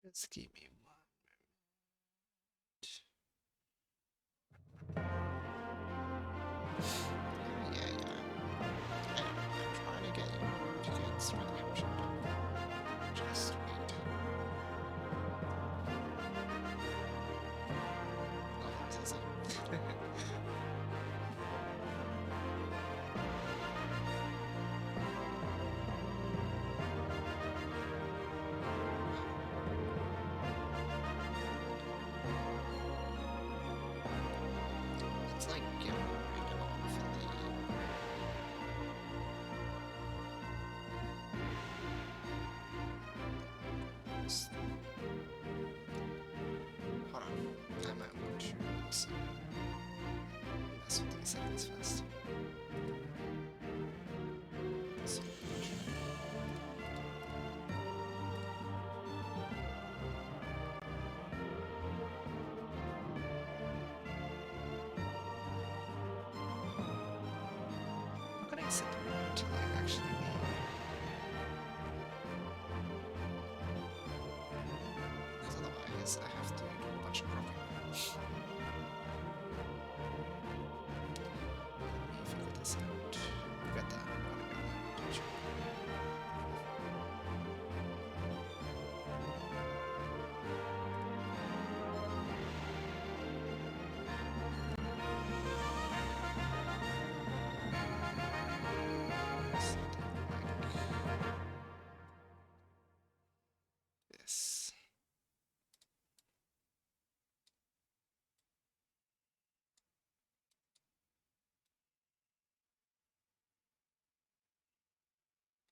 Just give me one moment. Yeah. I'm trying to get you kids really option. Just wait. Oh, that's easy. It's like get rid of all of the hold on. I might want to mess with these settings first. So, how can I set the mode to like actually be? Because otherwise I have to do a bunch of cropping. Let me figure this out. We got that. Don't you? Like this.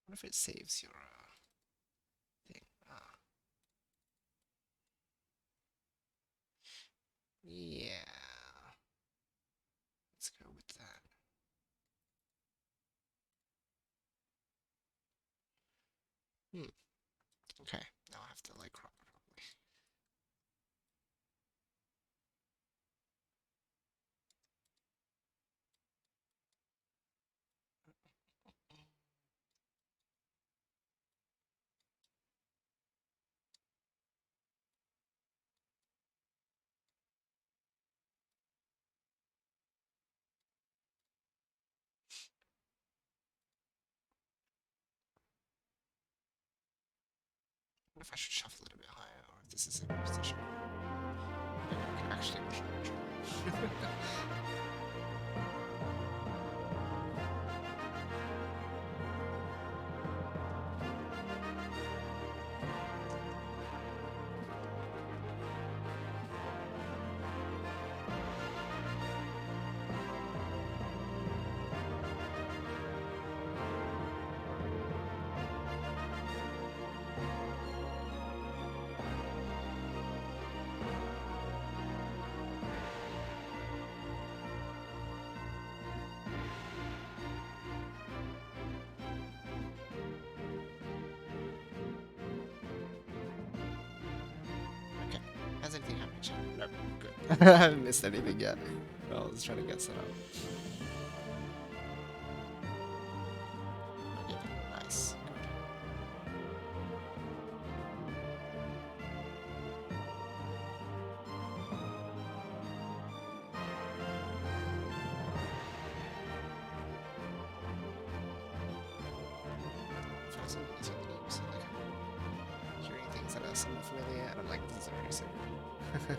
What if it saves your thing? Ah, yeah. Let's go with that. Okay, now I have to like crop it properly. What if I should shuffle it a bit higher, or if this is a good position? Maybe I can actually push it. Okay, has anything happened, chat? No, good. I haven't missed anything yet. I was trying to get set up. Okay, nice. Good. Some of these other games, like hearing things that are somewhat familiar, and I'm like, this is already so good.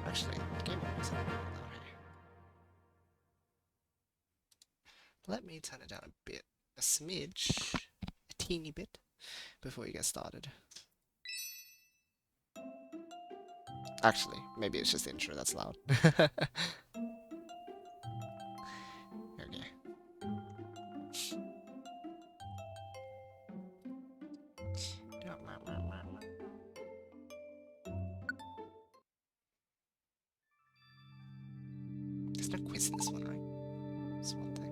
Actually, the game is not down here. Let me turn it down a bit, a smidge, a teeny bit, before you get started. Actually, maybe it's just the intro that's loud. Okay. There's no quiz in this one, right? That's one thing.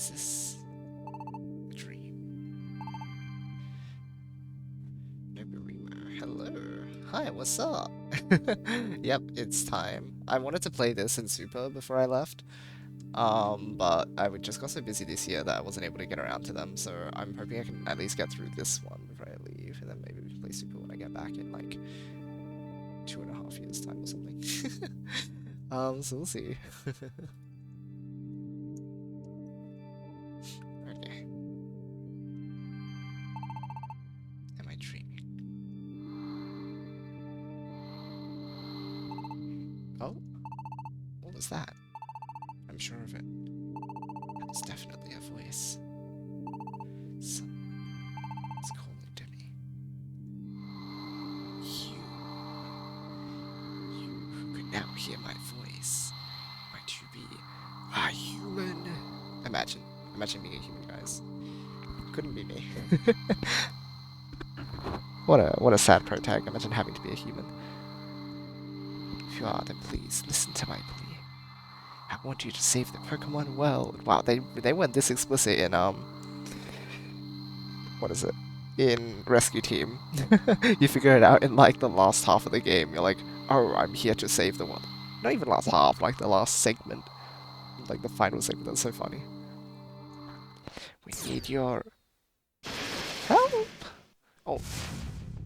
Is this a dream? Noburima, hello. Hi, what's up? Yep, it's time. I wanted to play this in Super before I left, but just got so busy this year that I wasn't able to get around to them, so I'm hoping I can at least get through this one before I leave, and then maybe we can play Super when I get back in like 2.5 years time or something. So we'll see. Okay. Am I dreaming? Oh, what was that? I'm sure of it. It was definitely a voice. Someone's calling to me. You who could now hear my voice. Might you be a human? Imagine being a human, guys. Couldn't be me. What a sad pro tag. Imagine having to be a human. If you are, then please listen to my plea. I want you to save the Pokemon world. Wow, they went this explicit in what is it? In Rescue Team. You figure it out in like the last half of the game. You're like, oh, I'm here to save the world. Not even last half, like the last segment. Like the final segment. That's so funny. We need your help. Oh,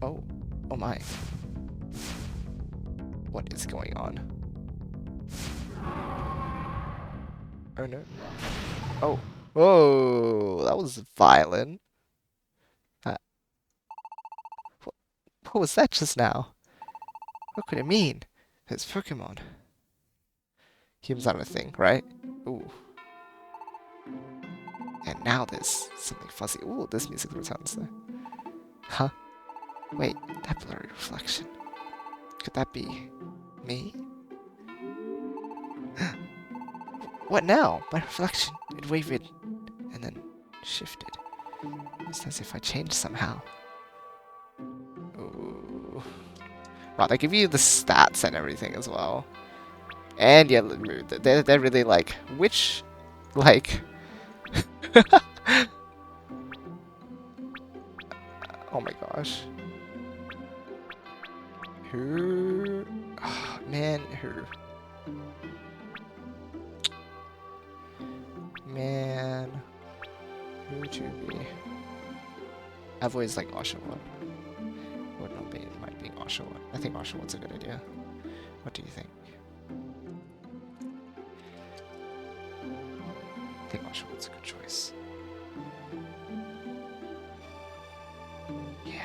oh, oh my. What is going on? Oh no. Oh, whoa, that was violent. Uh, what was that just now? What could it mean? It's Pokemon. Humans aren't a thing, right? Ooh. And now there's something fuzzy. Ooh, this music returns there. Huh? Wait, that blurry reflection. Could that be me? What now? My reflection. It wavered and then shifted. It's as if I changed somehow. Ooh. Wow, they give you the stats and everything as well. And yeah, they're really like, which, like... Oh my gosh. Who? Oh, man, who? Man, who to be? I've always liked Oshawott. Would not be, might be Oshawott. I think Oshawott's a good idea. What do you think? I think Oshawott's a good choice. Yeah.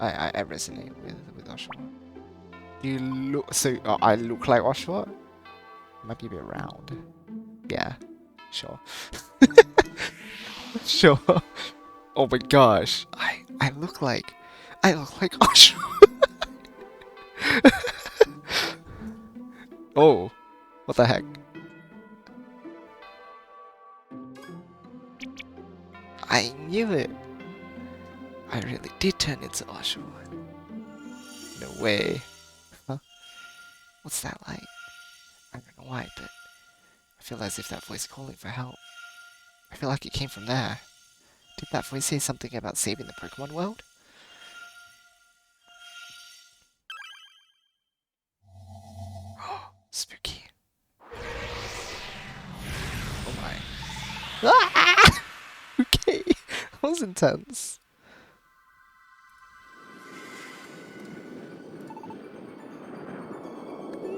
I resonate with Oshawott. You look so I look like Oshawott? Might be a bit round. Yeah, sure. Sure. Oh my gosh. I look like Oshawott. Oh, what the heck? I knew it. I really did turn into Oshawott. No way. Huh? What's that like? I don't know why, but I feel as if that voice calling for help. I feel like it came from there. Did that voice say something about saving the Pokemon world? Spooky. Oh my. Ah! Okay, that was intense.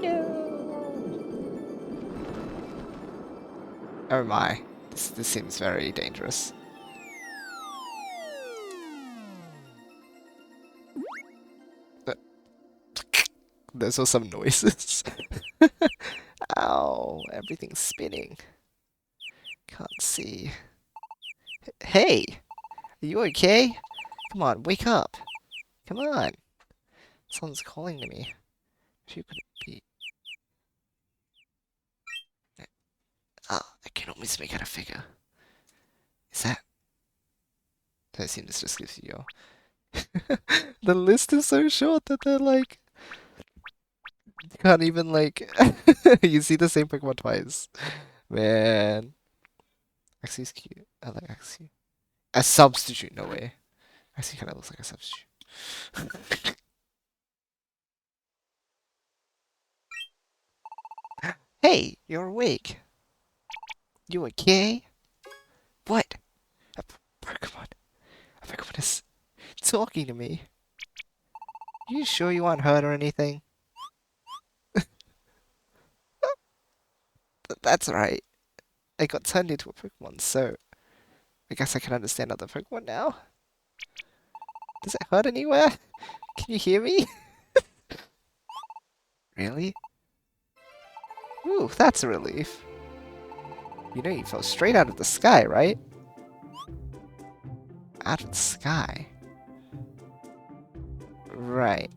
No. Oh my. This seems very dangerous. There's also some noises. Ow, everything's spinning. Can't see. Hey, are you okay? Come on, wake up. Come on. Someone's calling to me. Who could it be? Ah, I can almost make out a figure. Is that? I assume this just gives you your... The list is so short that they're like... You can't even like... You see the same Pokemon twice. Man. Axie's cute. I like Axie. A substitute, no way. Axie kind of looks like a substitute. Hey, you're awake. You okay? What? A Pokemon. A Pokemon is talking to me. You sure you aren't hurt or anything? That's right. I got turned into a Pokemon, so I guess I can understand other Pokemon now. Does it hurt anywhere? Can you hear me? Really? Ooh, that's a relief. You know you fell straight out of the sky, right? Out of the sky? Right.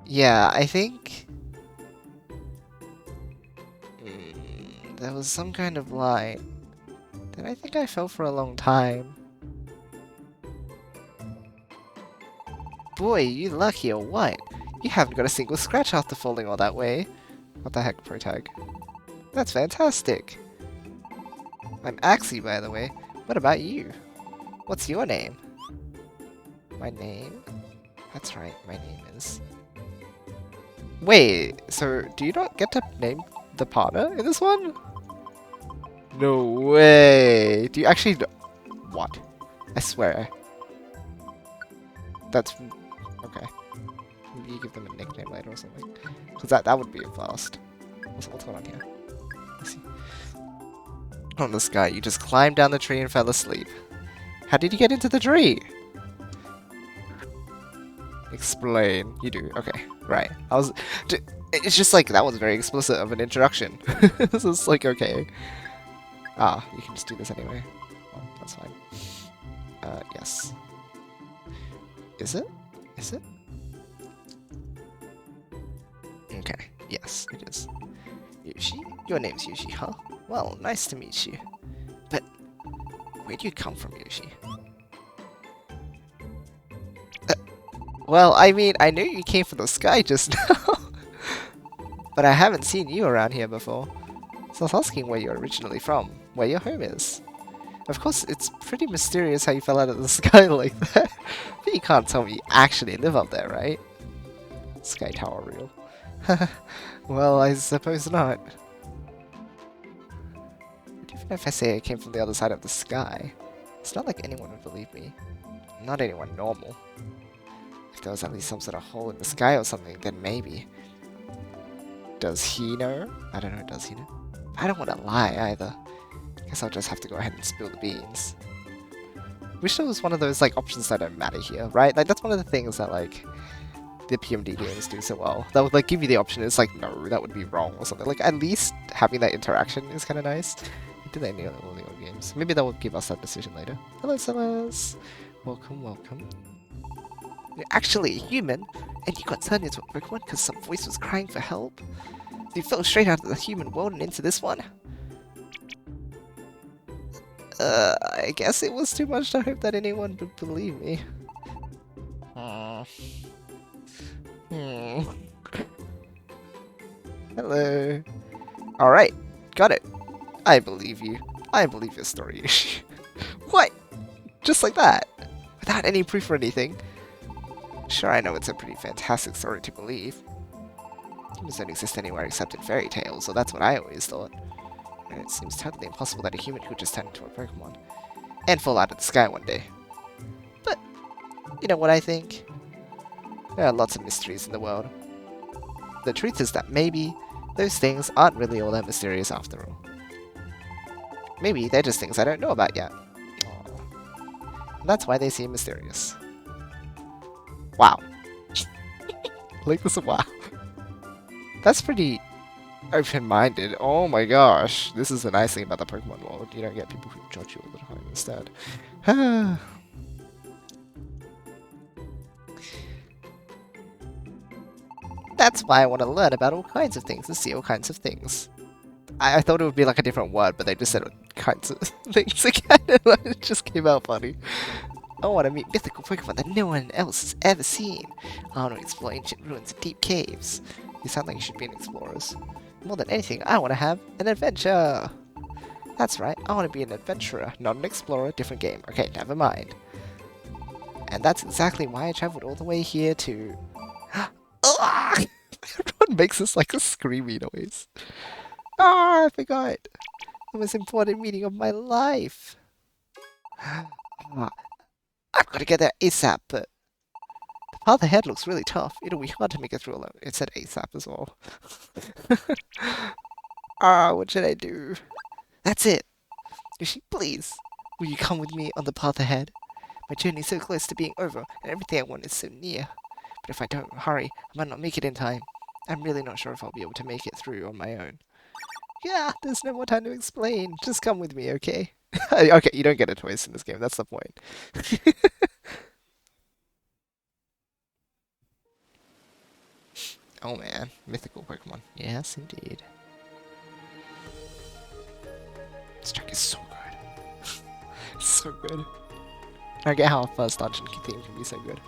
Yeah, I think... there was some kind of light. Then I think I fell for a long time. Boy, you lucky or what? You haven't got a single scratch after falling all that way. What the heck, Protag? That's fantastic. I'm Axie, by the way. What about you? What's your name? My name? That's right, my name is... Wait, so do you not get to name the partner in this one? No way! Do you actually... What? I swear. That's... Okay. Maybe you give them a nickname later or something. Because that would be fast. What's going on here? Let's see. On this guy, you just climbed down the tree and fell asleep. How did you get into the tree? Explain. You do. Okay. Right. It's just like, that was very explicit of an introduction. This is like, okay. Ah, you can just do this anyway. Oh, that's fine. Yes. Is it? Is it? Okay. Yes, it is. Yoshi? Your name's Yoshi, huh? Well, nice to meet you. But, where do you come from, Yoshi? Well, I mean, I knew you came from the sky just now. But I haven't seen you around here before. So I was asking where you're originally from, where your home is. Of course, it's pretty mysterious how you fell out of the sky like that. But you can't tell me you actually live up there, right? Sky Tower real. Well, I suppose not. But even if I say I came from the other side of the sky, it's not like anyone would believe me. Not anyone normal. If there was at least some sort of hole in the sky or something, then maybe. Does he know? I don't know, does he know? I don't want to lie either. Guess I'll just have to go ahead and spill the beans. Wish there was one of those like options that don't matter here, right? Like that's one of the things that like the PMD games do so well. That would like give you the option. It's like no, that would be wrong or something. Like at least having that interaction is kind of nice. Do they know all the old games? Maybe that will give us that decision later. Hello, Sellers. Welcome, welcome. You're actually a human, and you got turned into a Pokemon because some voice was crying for help. You fell straight out of the human world and into this one. I guess it was too much to hope that anyone would believe me. Hello. Alright, got it. I believe you. I believe your story, Yoshi. What? Just like that? Without any proof or anything? Sure, I know it's a pretty fantastic story to believe. Humans don't exist anywhere except in fairy tales, so that's what I always thought. And it seems totally impossible that a human could just turn into a Pokemon. And fall out of the sky one day. But, you know what I think? There are lots of mysteries in the world. The truth is that maybe those things aren't really all that mysterious after all. Maybe they're just things I don't know about yet. And that's why they seem mysterious. Wow. Like this, wow. That's pretty open-minded. Oh my gosh. This is the nice thing about the Pokemon world. You don't get people who judge you all the time instead. That's why I want to learn about all kinds of things and see all kinds of things. I thought it would be like a different word, but they just said kinds of things again, and it just came out funny. I want to meet mythical Pokemon that no one else has ever seen. I want to explore ancient ruins and deep caves. You sound like you should be an explorers. More than anything, I want to have an adventure. That's right, I want to be an adventurer, not an explorer, different game. Okay, never mind. And that's exactly why I traveled all the way here to... Everyone makes this like a screamy noise. Ah, I forgot. The most important meeting of my life. I've got to get there ASAP, but the path ahead looks really tough. It'll be hard to make it through alone. It said ASAP as well. What should I do? That's it. Yoshi, please, will you come with me on the path ahead? My journey's so close to being over, and everything I want is so near. But if I don't hurry, I might not make it in time. I'm really not sure if I'll be able to make it through on my own. Yeah, there's no more time to explain. Just come with me, okay? Okay, you don't get a choice in this game. That's the point. Oh man, mythical Pokemon. Yes, indeed. This track is so good. So good. I get how a first dungeon theme can be so good.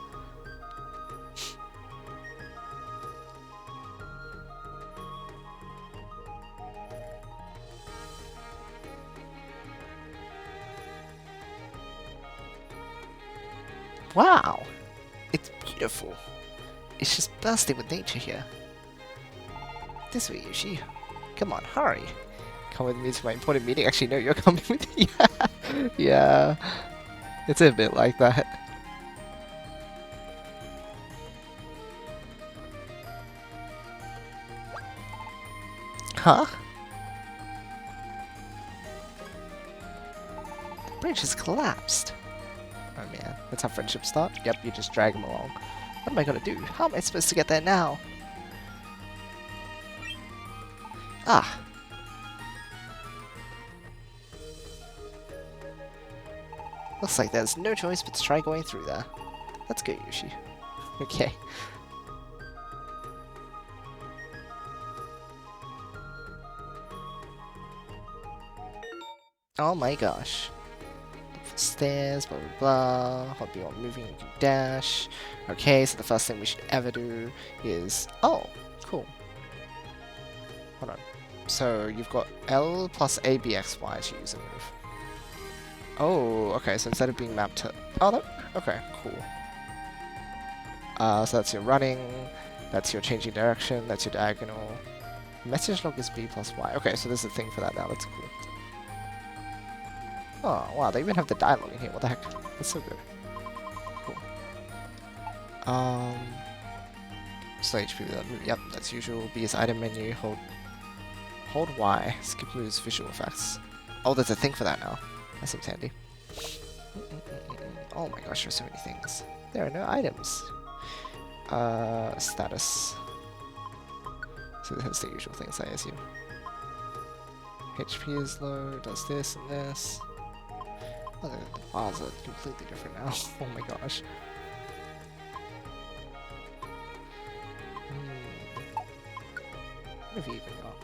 Wow! It's beautiful. It's just bursting with nature here. This way, Yoshi. Come on, hurry. Come with me to my important meeting. Actually, no, you're coming with me. Yeah. It's a bit like that. Huh? The bridge has collapsed. Oh man, that's how friendships start? Yep, you just drag them along. What am I gonna do? How am I supposed to get there now? Ah. Looks like there's no choice but to try going through there. Let's go, Yoshi. Okay. Oh my gosh. Stairs, blah blah blah. Hop beyond moving, you can dash. Okay, so the first thing we should ever do is... Oh, cool. Hold on. So you've got L plus ABXY to use a move. Oh, okay, so instead of being mapped to... Oh, that... Okay, cool. So that's your running, that's your changing direction, that's your diagonal. Message log is B plus Y. Okay, so there's a thing for that now, that's cool. Oh, wow, they even have the dialogue in here, what the heck? That's so good. Cool. So HP without move, yep, that's usual. B is item menu, hold Y, skip moves, visual effects. Oh, there's a thing for that now. That seems handy. Oh my gosh, there's so many things. There are no items. Status. So this has the usual things, I assume. HP is low, does this and this. Oh, the bars are completely different now. Oh my gosh. What have you even got?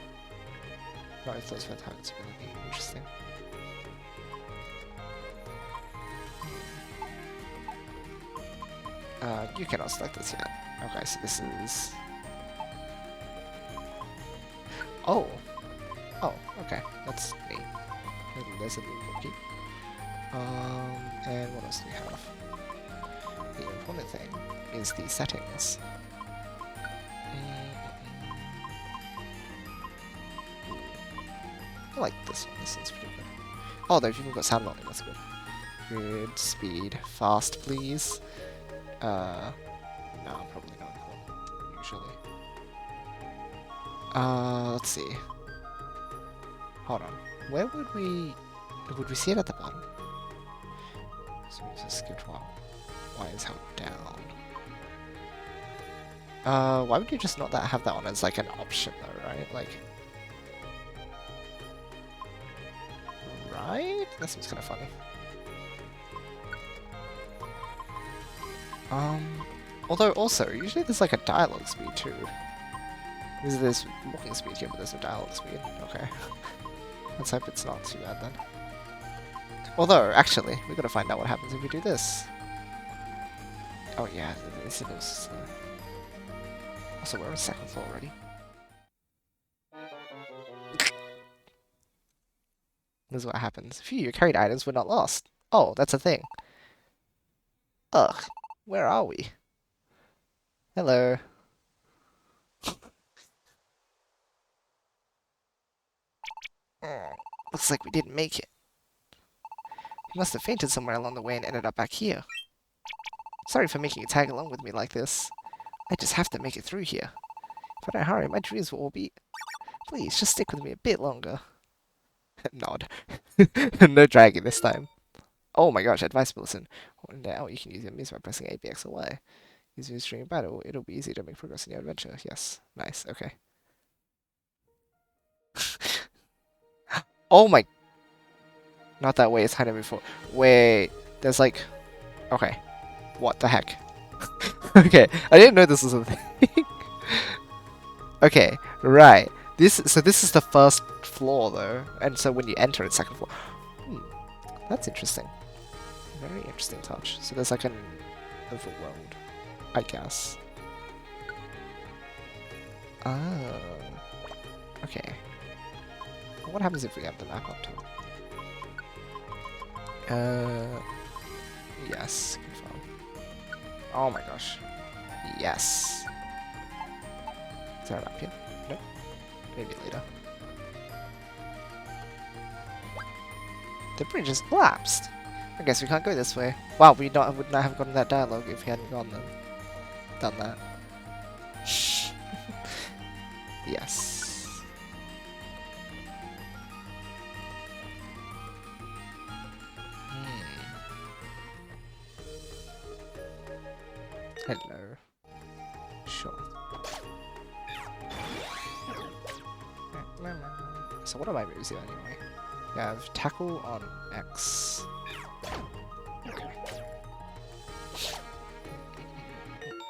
No, I thought for target's ability. Interesting. You cannot select this yet. Okay, so this is... Oh! Oh, okay. That's neat. There's a new cookie. And what else do we have? The important thing is the settings. I like this one. This one's pretty good. Oh, they've even got sound volume. That's good. Good speed. Fast, please. No, probably not. Usually. Let's see. Hold on. Where would we see it at the bottom? So we just skipped one. Why is held down? Why would you just not have that on as like an option though, right? Like, right? That seems kind of funny. Although also, usually there's like a dialogue speed too. There's walking speed here, but there's no dialogue speed. Okay. Let's hope it's not too bad then. Although, actually, we gotta find out what happens if we do this. Oh yeah, this is... Also, we're on second floor already. This is what happens. Phew, your carried items were not lost. Oh, that's a thing. Ugh. Where are we? Hello. Looks like we didn't make it. We must have fainted somewhere along the way and ended up back here. Sorry for making you tag along with me like this. I just have to make it through here. If I don't hurry, my dreams will all be... Please, just stick with me a bit longer. Nod. No dragging this time. Oh my gosh, advice bulletin. Now you can use your moves by pressing A, B, X, or Y. Use moves during battle. It'll be easy to make progress in your adventure. Yes. Nice. Okay. Oh my... Not that way. It's kind of before. Wait. There's like... Okay. What the heck? Okay. I didn't know this was a thing. Okay. Right. So this is the first floor though. And so when you enter it's second floor. That's interesting. Very interesting touch. So there's like an overworld, I guess. Oh. Okay. What happens if we have the map up top? Yes. Confirm. Oh my gosh. Yes. Is there a map here? No. Maybe later. The bridge has collapsed. I guess we can't go this way. Wow, would not have gotten that dialogue if we hadn't done that. Yes. Hello. Sure. So what are my moves here anyway? We have tackle on X.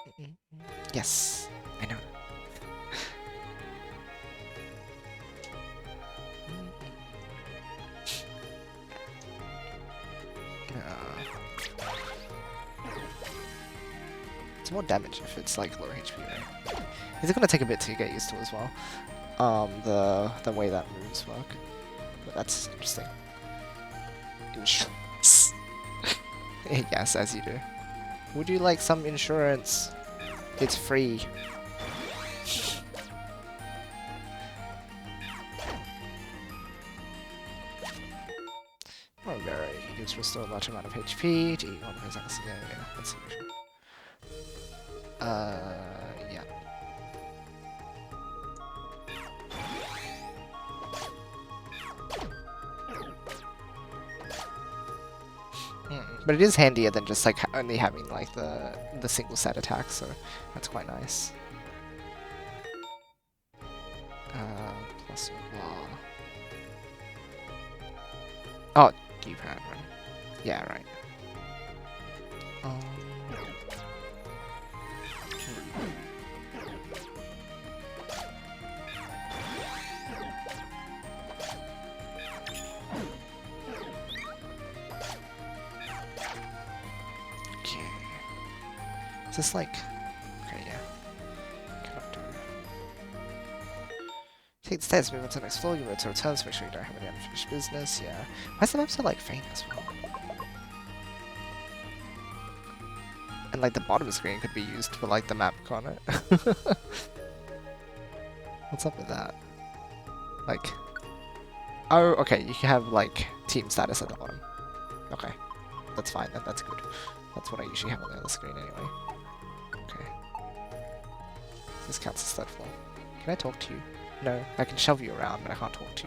Okay. Yes, I know. It's more damage if it's like lower HP, right? It's gonna take a bit to get used to as well. The way that moves work. But that's interesting. Insurance. Yes, as you do. Would you like some insurance? It's free. Oh, very. You just restore a large amount of HP to eat one of his axes. Yeah, that's the usual. Yeah. But it is handier than just like only having like the single set attack, so that's quite nice. Plus law. Oh, D-pad, right? Yeah, right. Just like, okay, yeah. Cannot do. Take the stairs, move on to the next floor. You move to returns, make sure you don't have any unfinished business. Yeah. Why is the map so like faint as well? And like the bottom screen could be used for like the map corner. What's up with that? Like, oh, okay. You can have like team status at the bottom. Okay, that's fine. That's good. That's what I usually have on the other screen anyway. Okay. This counts as third floor. Can I talk to you? No, I can shove you around, but I can't talk to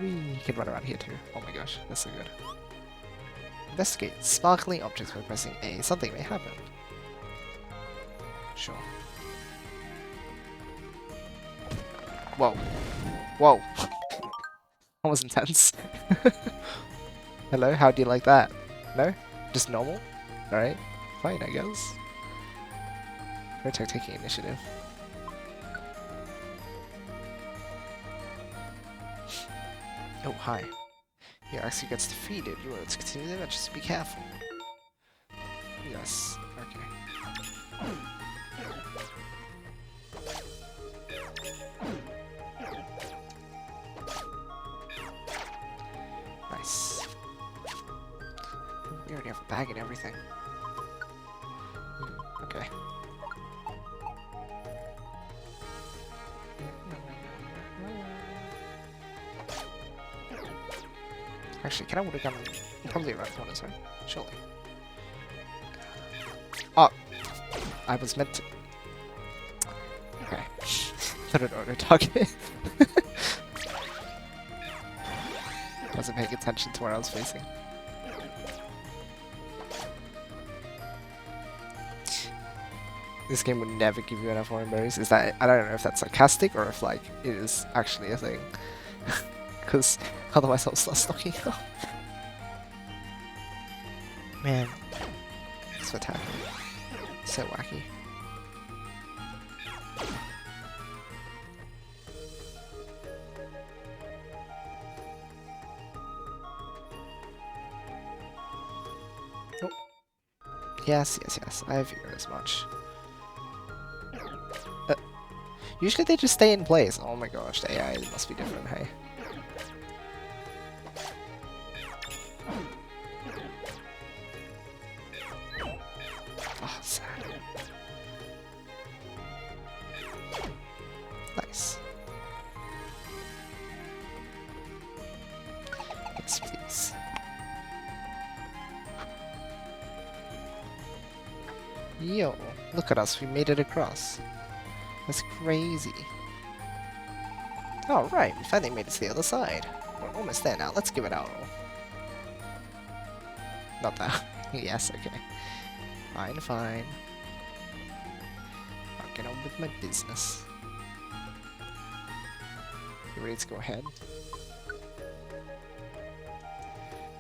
you. You can run around here too. Oh my gosh, that's so good. Investigate sparkling objects by pressing A. Something may happen. Sure. Whoa. Whoa. That was intense. Hello, how do you like that? No? Just normal? Alright. Fine, I guess. Protect taking initiative. Oh, hi. Your Axie gets defeated. You will continue the adventure, so be careful. Yes, okay. We already have a bag and everything. Okay. Actually, can I would have gone probably around corners, right? Surely. Oh, I was meant to. Okay. Put an auto target. Wasn't paying attention to where I was facing. This game would never give you enough orange berries. Is that? I don't know if that's sarcastic or if like it is actually a thing. Because otherwise I'll start stocking up. Man, it's spectacular. So wacky. Oh. Yes, yes, yes. I figured as much. Usually they just stay in place. Oh my gosh, the AI must be different, hey? Oh, sad. Nice. Yes, please. Yo, look at us, we made it across. That's crazy. Oh, right, we finally made it to the other side. We're almost there now, let's give it our all. Not that. Yes, okay. Fine, fine. I'll get on with my business. You ready to go ahead?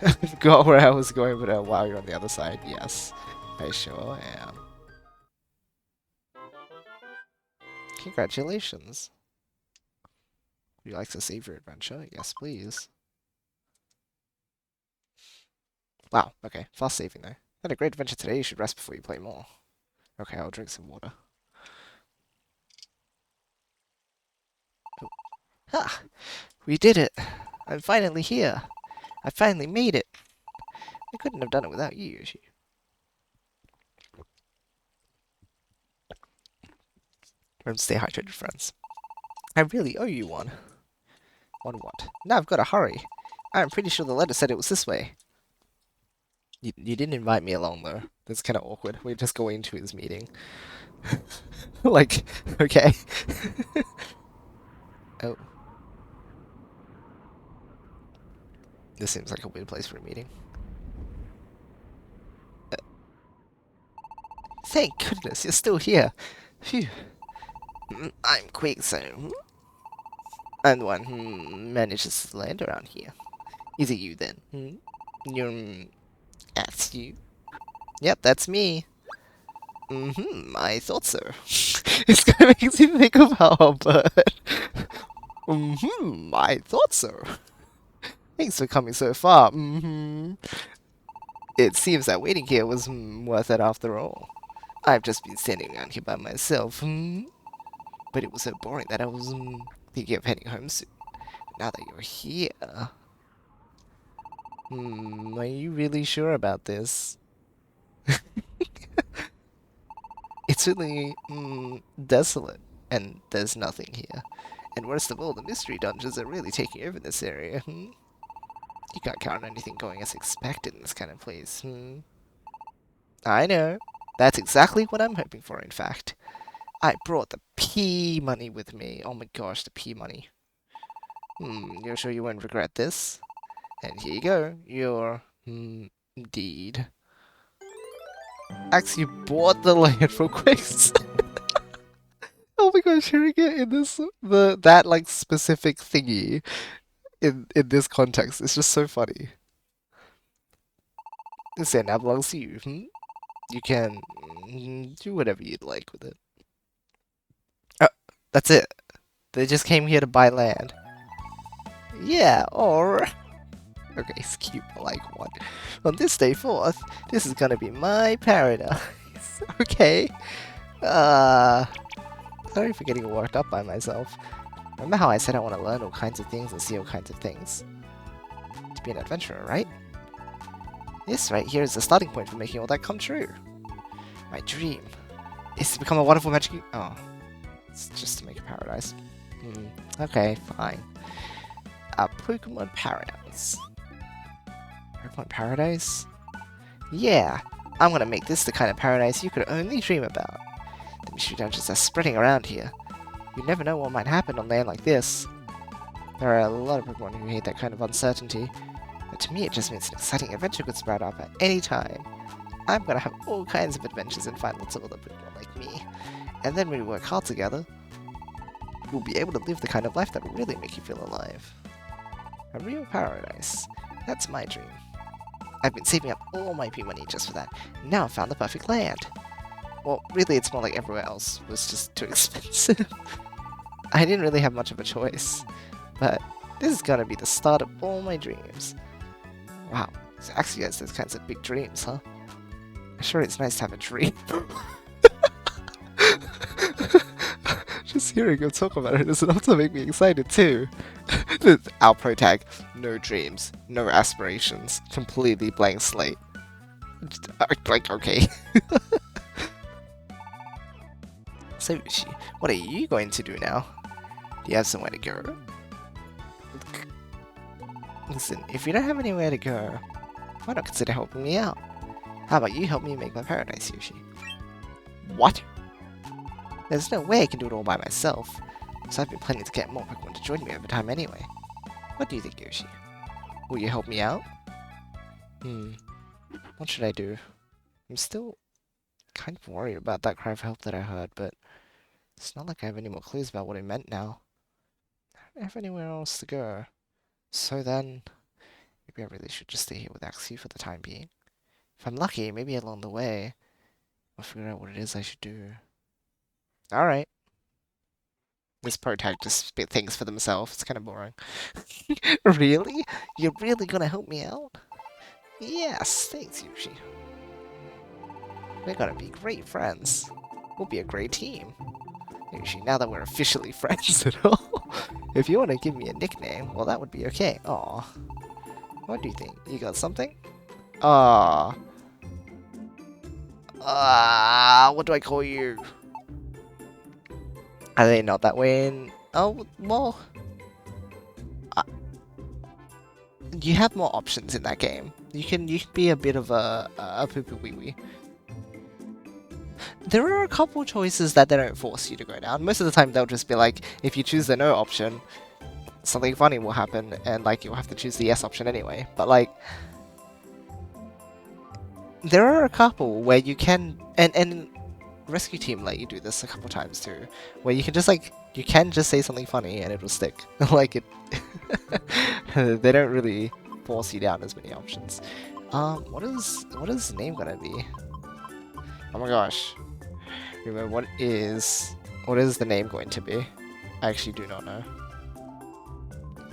I forgot where I was going, but wow, you're on the other side. Yes, I sure am. Congratulations. Would you like to save your adventure? Yes, please. Wow, okay. Fast saving though. Had a great adventure today. You should rest before you play more. Okay, I'll drink some water. Oh. Ha! We did it! I'm finally here! I finally made it! I couldn't have done it without you, Yoshi. Remember to stay hydrated, friends. I really owe you one. On what? Now I've got to hurry. I'm pretty sure the letter said it was this way. You didn't invite me along, though. That's kind of awkward. We're just going to his meeting. Like, okay. Oh. This seems like a weird place for a meeting. Thank goodness, you're still here. Phew. I'm quick, so... I'm the one who manages to land around here. Is it you, then? You're... That's you? Yep, that's me. I thought so. It's kind of makes you think of how a bird. I thought so. Thanks for coming so far. It seems that waiting here was worth it after all. I've just been standing around here by myself, but it was so boring that I was thinking of heading home soon. Now that you're here... are you really sure about this? It's really, desolate, and there's nothing here. And worst of all, the mystery dungeons are really taking over this area, You can't count on anything going as expected in this kind of place, I know. That's exactly what I'm hoping for, in fact. I brought the P money with me. Oh my gosh, the P money. You're sure you won't regret this? And here you go, your, deed. Actually bought the land real quick. Oh my gosh, hearing it in this, that like specific thingy in this context is just so funny. This land now belongs to you, You can do whatever you'd like with it. Oh, that's it. They just came here to buy land. Yeah, or... Okay, it's cute, I like one. On this day forth, this is gonna be my paradise. Okay. Sorry for getting worked up by myself. Remember how I said I want to learn all kinds of things and see all kinds of things? To be an adventurer, right? This right here is the starting point for making all that come true. My dream is to become a wonderful magic... Oh. It's just to make a paradise. Okay, fine. A Pokemon paradise. Pokemon paradise? Yeah, I'm gonna make this the kind of paradise you could only dream about. The mystery dungeons are spreading around here. You never know what might happen on land like this. There are a lot of Pokemon who hate that kind of uncertainty, but to me it just means an exciting adventure could sprout up at any time. I'm gonna have all kinds of adventures and find lots of other Pokemon like me. And then when we work hard together, we'll be able to live the kind of life that will really make you feel alive. A real paradise. That's my dream. I've been saving up all my P-money just for that. Now I've found the perfect land. Well, really it's more like everywhere else was just too expensive. I didn't really have much of a choice. But this is gonna be the start of all my dreams. Wow, so actually has those kinds of big dreams, huh? Sure, it's nice to have a dream. Just hearing him talk about it is enough to make me excited too. Our pro tag, no dreams, no aspirations, completely blank slate. Like, okay. So, Yoshi, what are you going to do now? Do you have somewhere to go? Listen, if you don't have anywhere to go, why not consider helping me out? How about you help me make my paradise, Yoshi? What? There's no way I can do it all by myself, so I've been planning to get more Pokemon to join me over time anyway. What do you think, Yoshi? Will you help me out? What should I do? I'm still kind of worried about that cry for help that I heard, but it's not like I have any more clues about what it meant now. I don't have anywhere else to go. So then, maybe I really should just stay here with Axie for the time being. If I'm lucky, maybe along the way, I'll figure out what it is I should do. Alright. This pro tag just spit things for themselves. It's kind of boring. Really? You're really gonna help me out? Yes, thanks, Yoshi. We're gonna be great friends. We'll be a great team. Yoshi, now that we're officially friends and all, if you want to give me a nickname, well, that would be okay. Aw. What do you think? You got something? Aw. What do I call you? Are they not that way in... Oh, well... you have more options in that game. You can be a bit of a poo-poo-wee-wee. There are a couple choices that they don't force you to go down. Most of the time they'll just be like, if you choose the no option, something funny will happen, and like you'll have to choose the yes option anyway. But like... there are a couple where you can... And Rescue Team let you do this a couple times too, where you can just like, you can just say something funny and it'll stick. Like it, they don't really force you down as many options. What is the name gonna be? Oh my gosh, remember what is the name going to be? I actually do not know.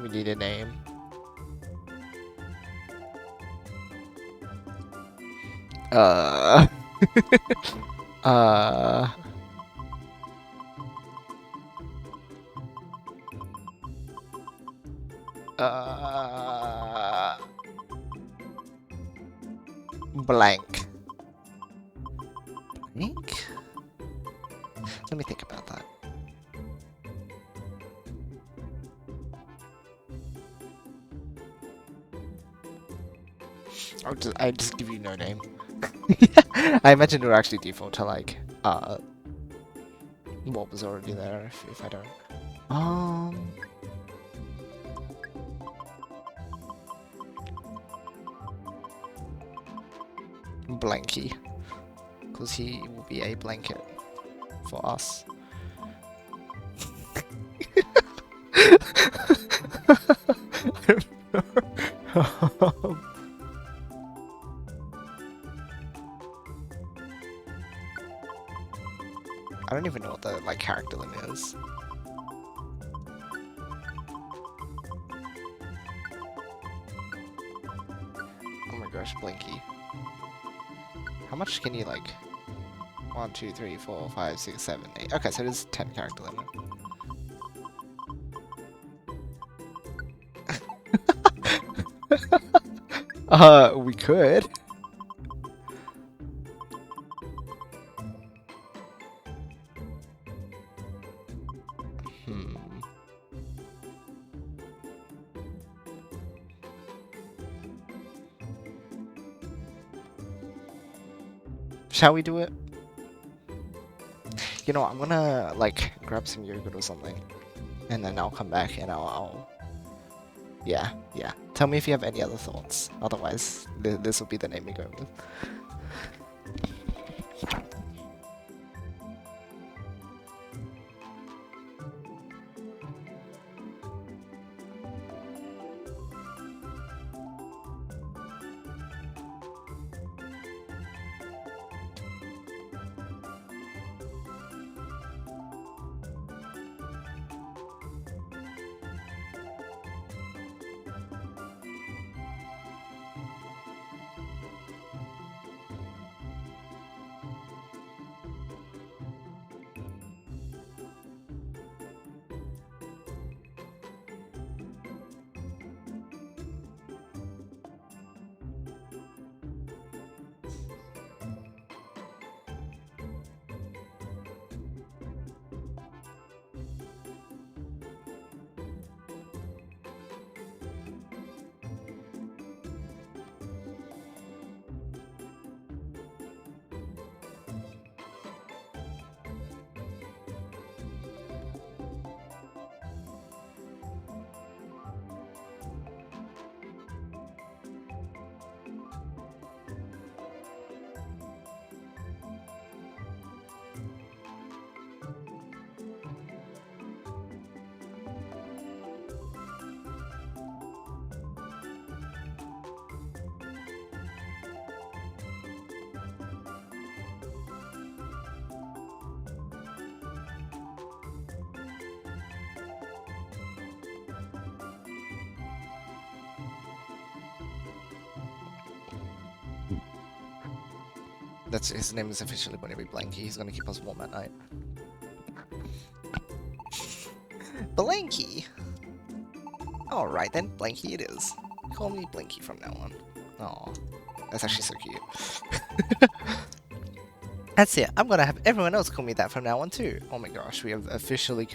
We need a name. Blank. Blank? Let me think about that. I just give you no name. I imagine it will actually default to like what was already there if I don't. Blanky, because he will be a blanket for us. I don't even know what the like character limit is. Oh my gosh, Blinky. How much can you like? 1, 2, 3, 4, 5, 6, 7, 8. Okay, so it is 10 character limit. We could. Shall we do it? You know, I'm gonna like grab some yogurt or something, and then I'll come back and yeah, yeah. Tell me if you have any other thoughts. Otherwise, this will be the name we go with. That's his name is officially going to be Blanky. He's going to keep us warm at night. Blanky. All right then, Blanky it is. Call me Blanky from now on. Aw, that's actually so cute. That's it. I'm gonna have everyone else call me that from now on too. Oh my gosh, we have officially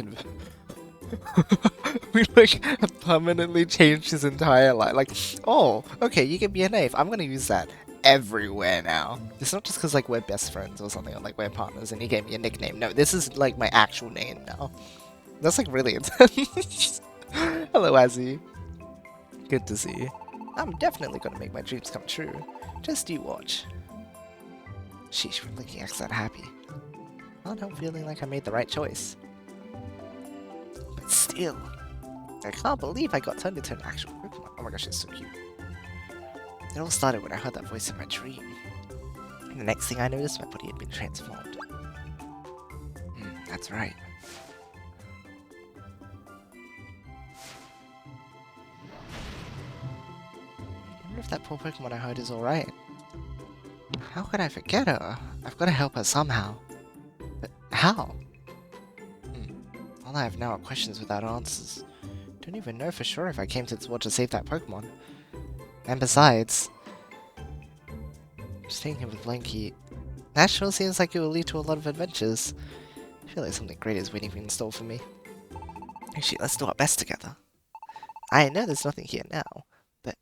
we like permanently changed his entire life. Like, oh, okay, you give me a name. I'm gonna use that everywhere now. It's not just because like we're best friends or something, or like we're partners and you gave me a nickname. No, this is like my actual name now. That's like really intense. Hello, Azzy. Good to see you. I'm definitely gonna make my dreams come true. Just you watch. Sheesh, Blinky acts that happy. Can't help feeling like I made the right choice. But still, I can't believe I got turned into an actual Pokemon. Oh my gosh, it's so cute. It all started when I heard that voice in my dream. And the next thing I noticed, my body had been transformed. That's right. I wonder if that poor Pokemon I heard is alright. How could I forget her? I've got to help her somehow. But how? All I have now are questions without answers. Don't even know for sure if I came to this world to save that Pokemon. And besides, staying here with Blanky, that sure seems like it will lead to a lot of adventures. I feel like something great is waiting in store for me. Actually, let's do our best together. I know there's nothing here now, but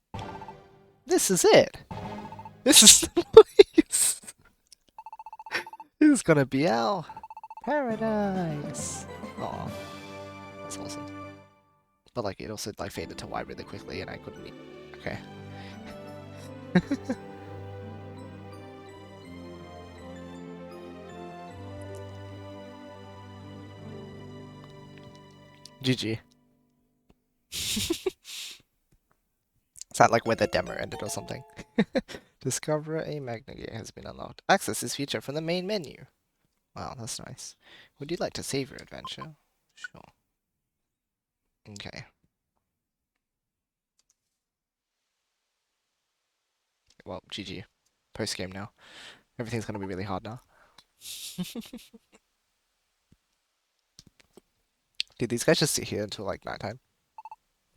this is it. This is the place. This is gonna be our paradise. Aw, that's awesome. But like, it also like faded to white really quickly, and I couldn't. Okay. GG. Is that like where the demo ended or something? Discover a magnet gate has been unlocked. Access this feature from the main menu. Wow, that's nice. Would you like to save your adventure? Sure. Okay. Well, GG. Post game now. Everything's gonna be really hard now. Dude, these guys just sit here until like nighttime.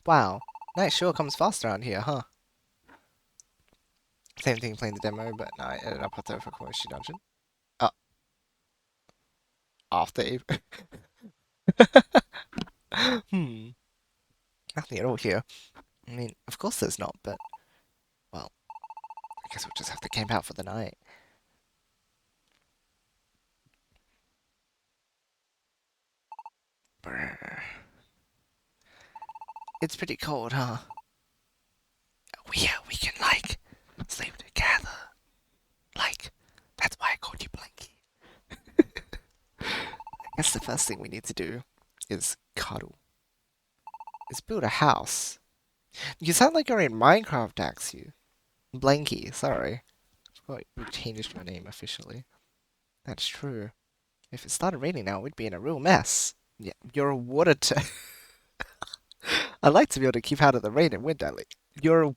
Wow, night sure comes fast around here, huh? Same thing playing the demo, but no, I ended up at the Yoshi dungeon. After April. Nothing at all here. I mean, of course there's not, but well, I guess we'll just have to camp out for the night. Brr. It's pretty cold, huh? Yeah, we can, like, sleep together. Like, that's why I called you Blanky. I guess the first thing we need to do is cuddle. Is build a house. You sound like you're in Minecraft, Axu. Blanky, sorry. Forgot you changed your name officially. That's true. If it started raining now, we'd be in a real mess. Yeah, you're a water I'd like to be able to keep out of the rain and wind, Ellie. You're a...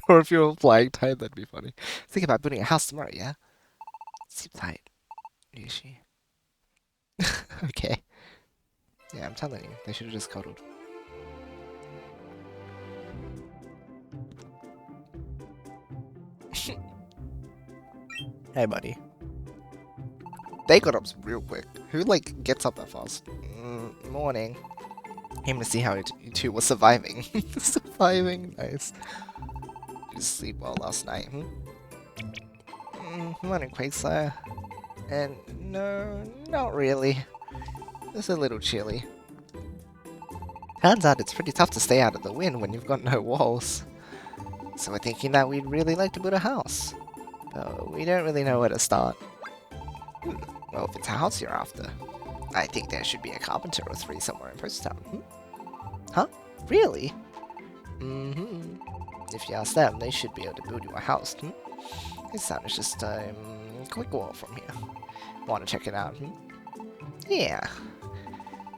or if you're a flying type, that'd be funny. Think about building a house tomorrow, yeah? Sleep tight, Yoshi. Okay. Yeah, I'm telling you, they should have just cuddled. Hey, buddy. They got up real quick. Who, like, gets up that fast? Morning. Came to see how you two were surviving. Surviving, nice. Did you sleep well last night, Morning, Quakeslayer. And no, not really. It's a little chilly. Turns out it's pretty tough to stay out of the wind when you've got no walls. So we're thinking that we'd really like to build a house. Though we don't really know where to start. Well, if it's a house you're after, I think there should be a carpenter or three somewhere in Post Town. Huh? Really? If you ask them, they should be able to build you a house. This town is just a quick walk from here. Want to check it out? Yeah.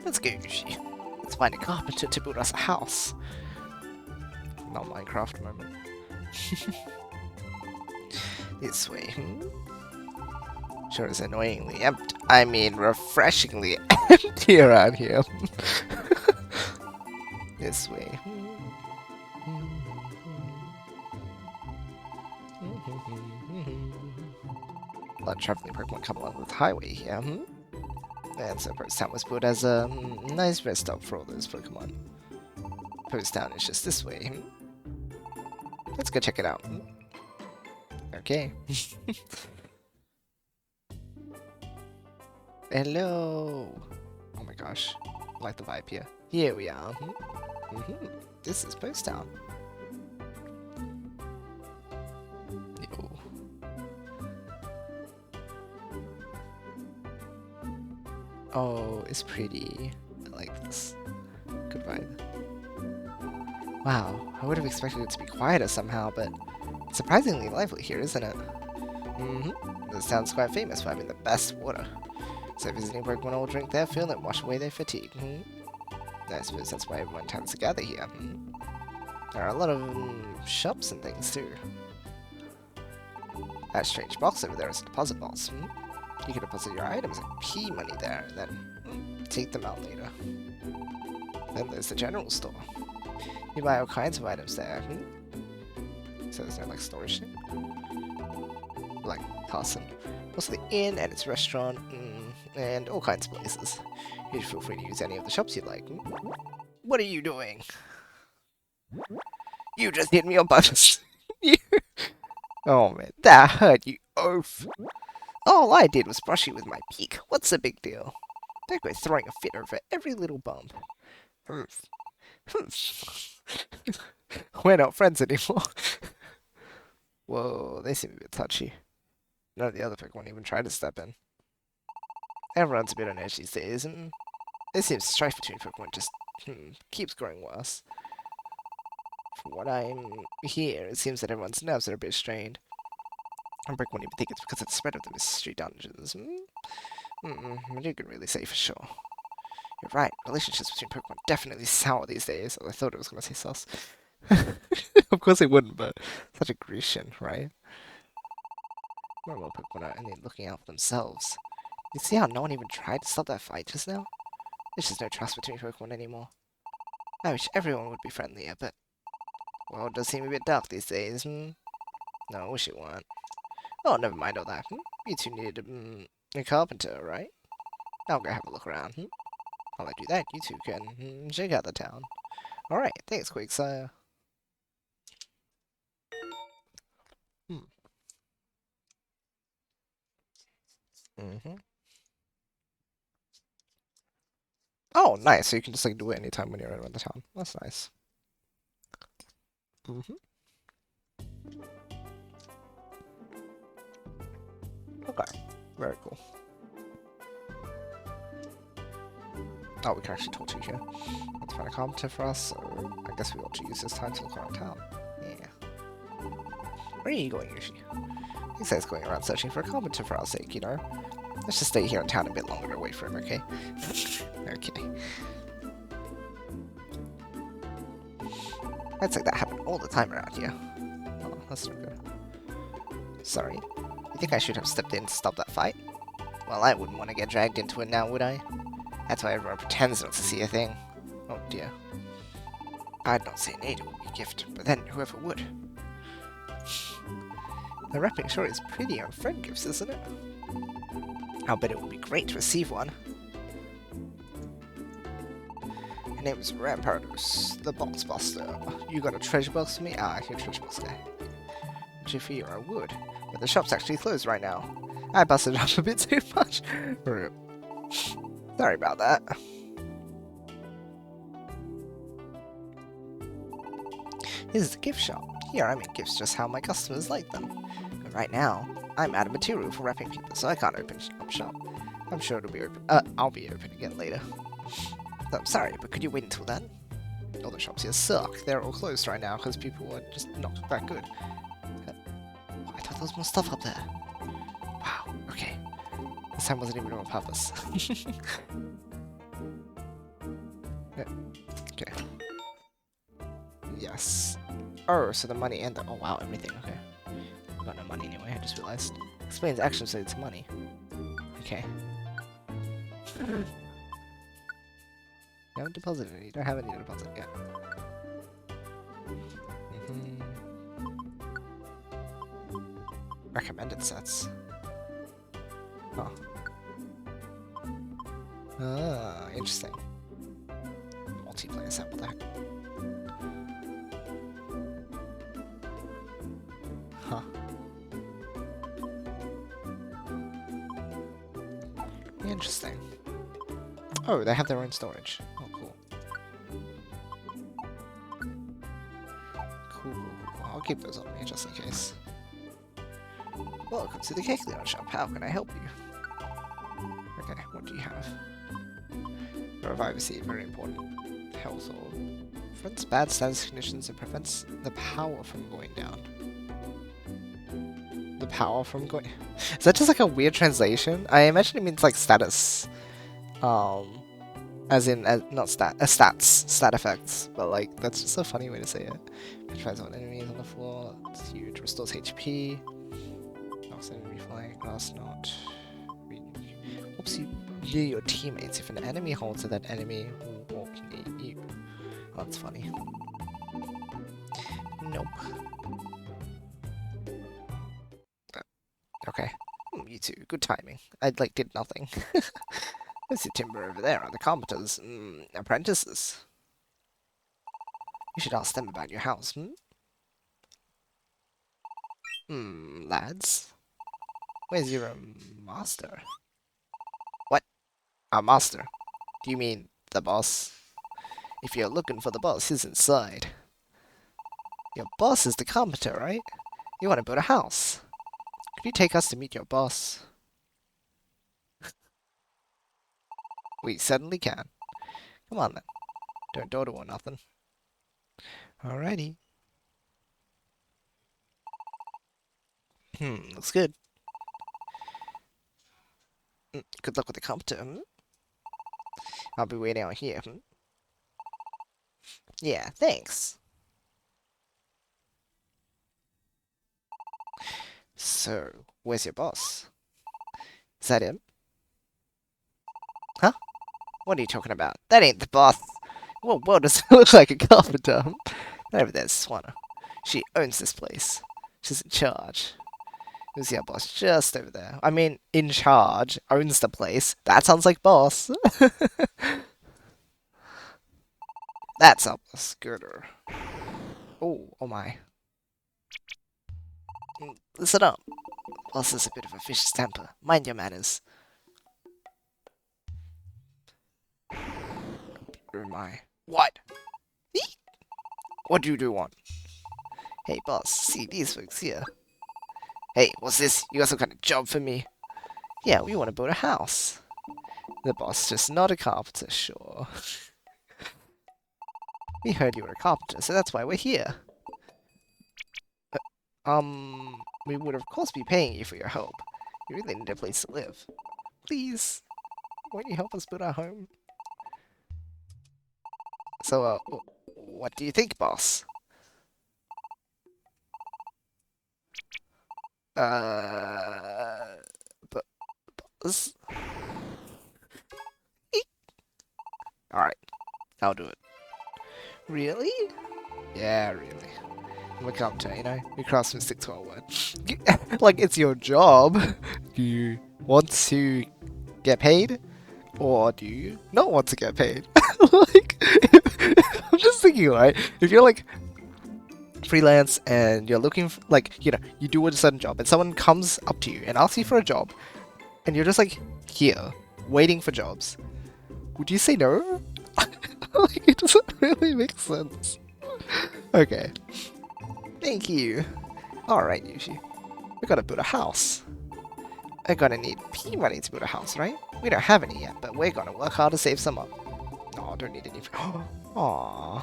Let's go, Yoshi. Let's find a carpenter to build us a house. Not Minecraft moment. This way, Sure is annoyingly empty. I mean, refreshingly empty around here. This way. A lot of traveling Pokemon come along with the highway here, And so Post Town was built as a nice rest stop for all those Pokemon. Post Town is just this way. Let's go check it out. Okay. Hello. Oh my gosh. I like the vibe here. Here we are. This is Post Town. Yo. Oh, it's pretty. I like this. Good vibe. Wow, I would have expected it to be quieter somehow, but it's surprisingly lively here, isn't it? This town's quite famous for having the best water. So visiting Pokemon will drink their fill and wash away their fatigue. I suppose that's why everyone tends to gather here. There are a lot of shops and things too. That strange box over there is a deposit box. You can deposit your items and P money there, and then take them out later. Then there's the general store. You buy all kinds of items there. So there's no like storage thing? Like Carson. Also the inn and its restaurant, and all kinds of places. You should feel free to use any of the shops you'd like. What are you doing? You just hit me on buttons. Oh man, that hurt, you oaf. All I did was brush you with my beak. What's the big deal? Don't go throwing a fit over every little bump. We're not friends anymore. Whoa, they seem a bit touchy. None of the other Pokemon even tried to step in. Everyone's a bit on edge these days, and it seems strife between Pokemon just keeps growing worse. From what I'm hear, it seems that everyone's nerves are a bit strained. And Brick won't even think it's because of the spread of the mystery dungeons. You can really say for sure. You're right, relationships between Pokemon definitely sour these days. I thought it was going to say sus. Of course it wouldn't, but such a Grecian, right? More and more Pokemon are only looking out for themselves. You see how no one even tried to stop that fight just now? There's just no trust between Pokemon anymore. I wish everyone would be friendlier, but... well, it does seem a bit dark these days, No, I wish it weren't. Oh, never mind all that, You two needed a carpenter, right? I'll go have a look around, While I do that, you two can check out the town. Alright, thanks, Quagsire. Oh, nice. So you can just like do it anytime when you're around the town. That's nice. Okay. Very cool. Oh, we can actually talk to you here. Let's find a carpenter for us, so I guess we ought to use this time to look around town. Yeah. Where are you going, Yoshi? He says going around searching for a carpenter for our sake, you know? Let's just stay here in town a bit longer to wait for him, okay? Okay. I'd say that happen all the time around here. Oh, that's not good. Sorry. You think I should have stepped in to stop that fight? Well, I wouldn't want to get dragged into it now, would I? That's why everyone pretends not to see a thing. Oh dear. I'd not say nay to a gift, but then whoever would. The wrapping sure is pretty on friend gifts, isn't it? I'll bet it would be great to receive one. Her name is Rampardos, the box buster. You got a treasure box for me? Ah, you're a treasure box guy. Jiffy or I would, but the shop's actually closed right now. I busted it up a bit too much. Sorry about that. This is a gift shop. Here I make gifts just how my customers like them. But right now, I'm out of material for wrapping paper, so I can't open up shop. I'm sure it'll be open. I'll be open again later. So, I'm sorry, but could you wait until then? All the shops here suck. They're all closed right now because people are just not that good. I thought there was more stuff up there. Wow, okay. This time wasn't even on purpose. Yeah. Okay. Yes. Oh, so the money and the... Oh, wow, everything. Okay. I got no money anyway, I just realized. Explains actions so it's money. Okay. You haven't deposited any. You don't have any to deposit yet. Recommended sets. Oh. Ah, interesting. Multiplayer set, what the heck? Huh. Interesting. Oh, they have their own storage. Oh, cool. Cool. I'll keep those on me just in case. Welcome to the Cake Leon shop. How can I help you? Okay, what do you have? Revive seed, very important. Health orb. Prevents bad status conditions and prevents the power from going down. The power from going... Is that just like a weird translation? I imagine it means like status. As in, not stat effects. But like, that's just a funny way to say it. Controls on enemies on the floor. That's huge. Restores HP. Knocks enemy flying. Glass not. Helps you near your teammates. If an enemy holds it, that enemy will walk near you. Oh, that's funny. Nope. Okay. You two. Good timing. I did nothing. There's the timber over there. Are the carpenters apprentices? You should ask them about your house. Lads. Where's your master? What? Our master? Do you mean the boss? If you're looking for the boss, he's inside. Your boss is the carpenter, right? You want to build a house. Could you take us to meet your boss? We certainly can. Come on then. Don't dawdle or nothing. Alrighty. Looks good. Good luck with the carpenter. I'll be waiting out here. Yeah, thanks. So, where's your boss? Is that him? Huh? What are you talking about? That ain't the boss. What world does it look like a carpenter? Over there's Swanna. She owns this place. She's in charge. Who's your boss? Just over there. I mean, in charge, owns the place. That sounds like boss. That's a scooter. Oh my. Listen up. Boss is a bit of a vicious temper. Mind your manners. Oh my. What? Eek! What do you want? Hey, boss, see these folks here. Hey, what's this? You got some kind of job for me? Yeah, we want to build a house. The boss just not a carpenter, sure. We heard you were a carpenter, so that's why we're here. We would of course be paying you for your help. You really need a place to live. Please, won't you help us build our home? So, what do you think, boss? But, boss? Alright, I'll do it. Really? Yeah, really. I'm a carpenter, you know? We craftsmen stick to our word. Like, it's your job. Do you want to get paid? Or do you not want to get paid? Like, I'm just thinking, right? If you're like freelance and you're looking for, like, you know, you do a certain job and someone comes up to you and asks you for a job and you're just like here waiting for jobs, would you say no? Like, it doesn't really make sense. Okay. Thank you. Alright, Yoshi. We gotta build a house. We're gonna need P money to build a house, right? We don't have any yet, but we're gonna work hard to save some up. No, don't need any. Aww.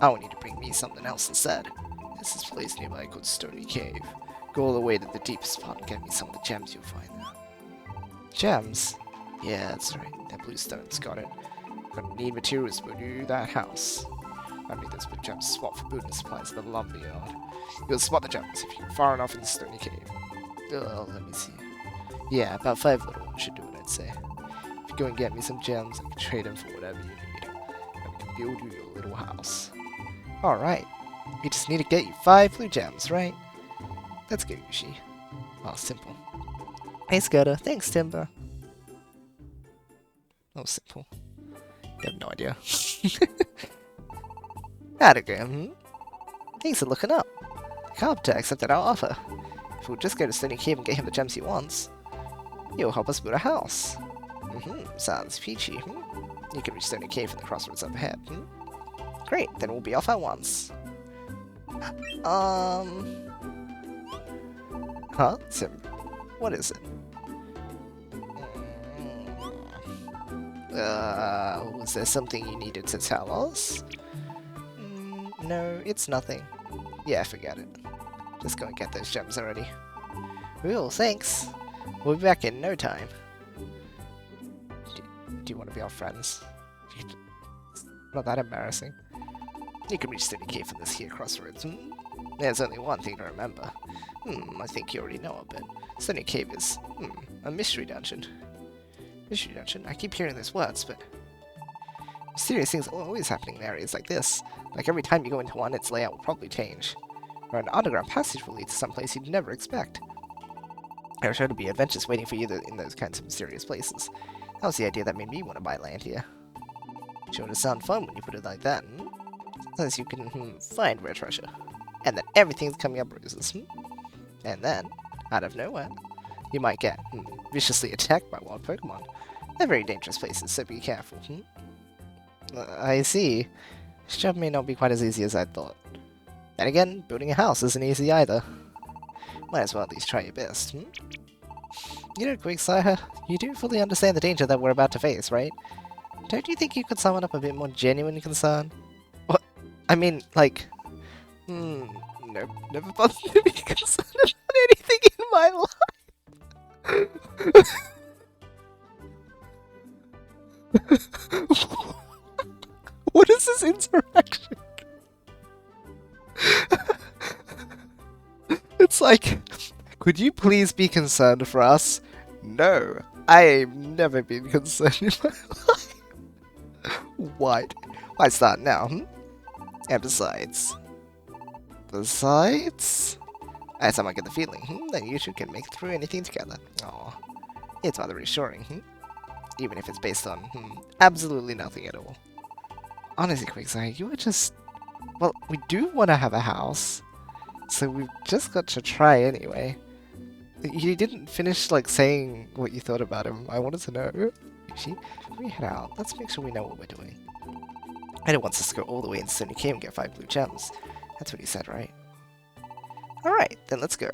I want you to bring me something else instead. There's this place nearby called Stony Cave. Go all the way to the deepest part and get me some of the gems you'll find there. Gems? Yeah, that's right. That blue stone's got it. Gonna need materials to do that house. I need those big gems spot for building supplies at the lumber yard. You'll spot the gems if you're far enough in the Stony Cave. Let me see. Yeah, about 5 little ones should do it, I'd say. If you go and get me some gems, I can trade them for whatever you need. And we can build you your little house. Alright. We just need to get you 5 blue gems, right? Let's go, Yoshi. Oh, simple. Hey, Scudder. Thanks, Timber. Oh, simple. You have no idea. Adagram, Thanks for looking up. The carpenter accepted our offer. If we'll just go to Stony Cave and get him the gems he wants, he'll help us build a house. Sounds peachy. You can reach Stony Cave from the crossroads up ahead. Great, then we'll be off at once. Huh? Tim, what is it? Was there something you needed to tell us? No, it's nothing. Yeah, forget it. Just go and get those gems already. Cool, thanks. We'll be back in no time. Do you want to be our friends? Not that embarrassing. You can reach Stony Cave from this here crossroads. There's only one thing to remember. I think you already know a bit. Stony Cave is, a mystery dungeon. Mystery dungeon? I keep hearing those words, but mysterious things are always happening in areas like this. Like every time you go into one, its layout will probably change. Or an underground passage will lead to someplace you'd never expect. There are sure to be adventures waiting for you in those kinds of mysterious places. That was the idea that made me want to buy land here. Sure to sound fun when you put it like that, Unless you can, find rare treasure. And then everything's coming up roses, And then, out of nowhere, you might get, viciously attacked by wild Pokemon. They're very dangerous places, so be careful, I see. This job may not be quite as easy as I thought. Then again, building a house isn't easy either. Might as well at least try your best, You know, Quicksire, you do fully understand the danger that we're about to face, right? Don't you think you could summon up a bit more genuine concern? What? I mean, like... nope, never bothered to be concerned about anything in my life! What is this interaction? It's like, could you please be concerned for us? No, I've never been concerned in my life. What? Why start now, And besides... I somehow get the feeling, that you two can make it through anything together. Aw, it's rather reassuring, Even if it's based on, absolutely nothing at all. Honestly, Quicksire, you were just... Well, we do want to have a house, so we've just got to try anyway. You didn't finish, like, saying what you thought about him. I wanted to know. Yoshi. Before we head out, let's make sure we know what we're doing. Eda wants us to go all the way into Stony Cave and get 5 blue gems. That's what he said, right? Alright, then let's go.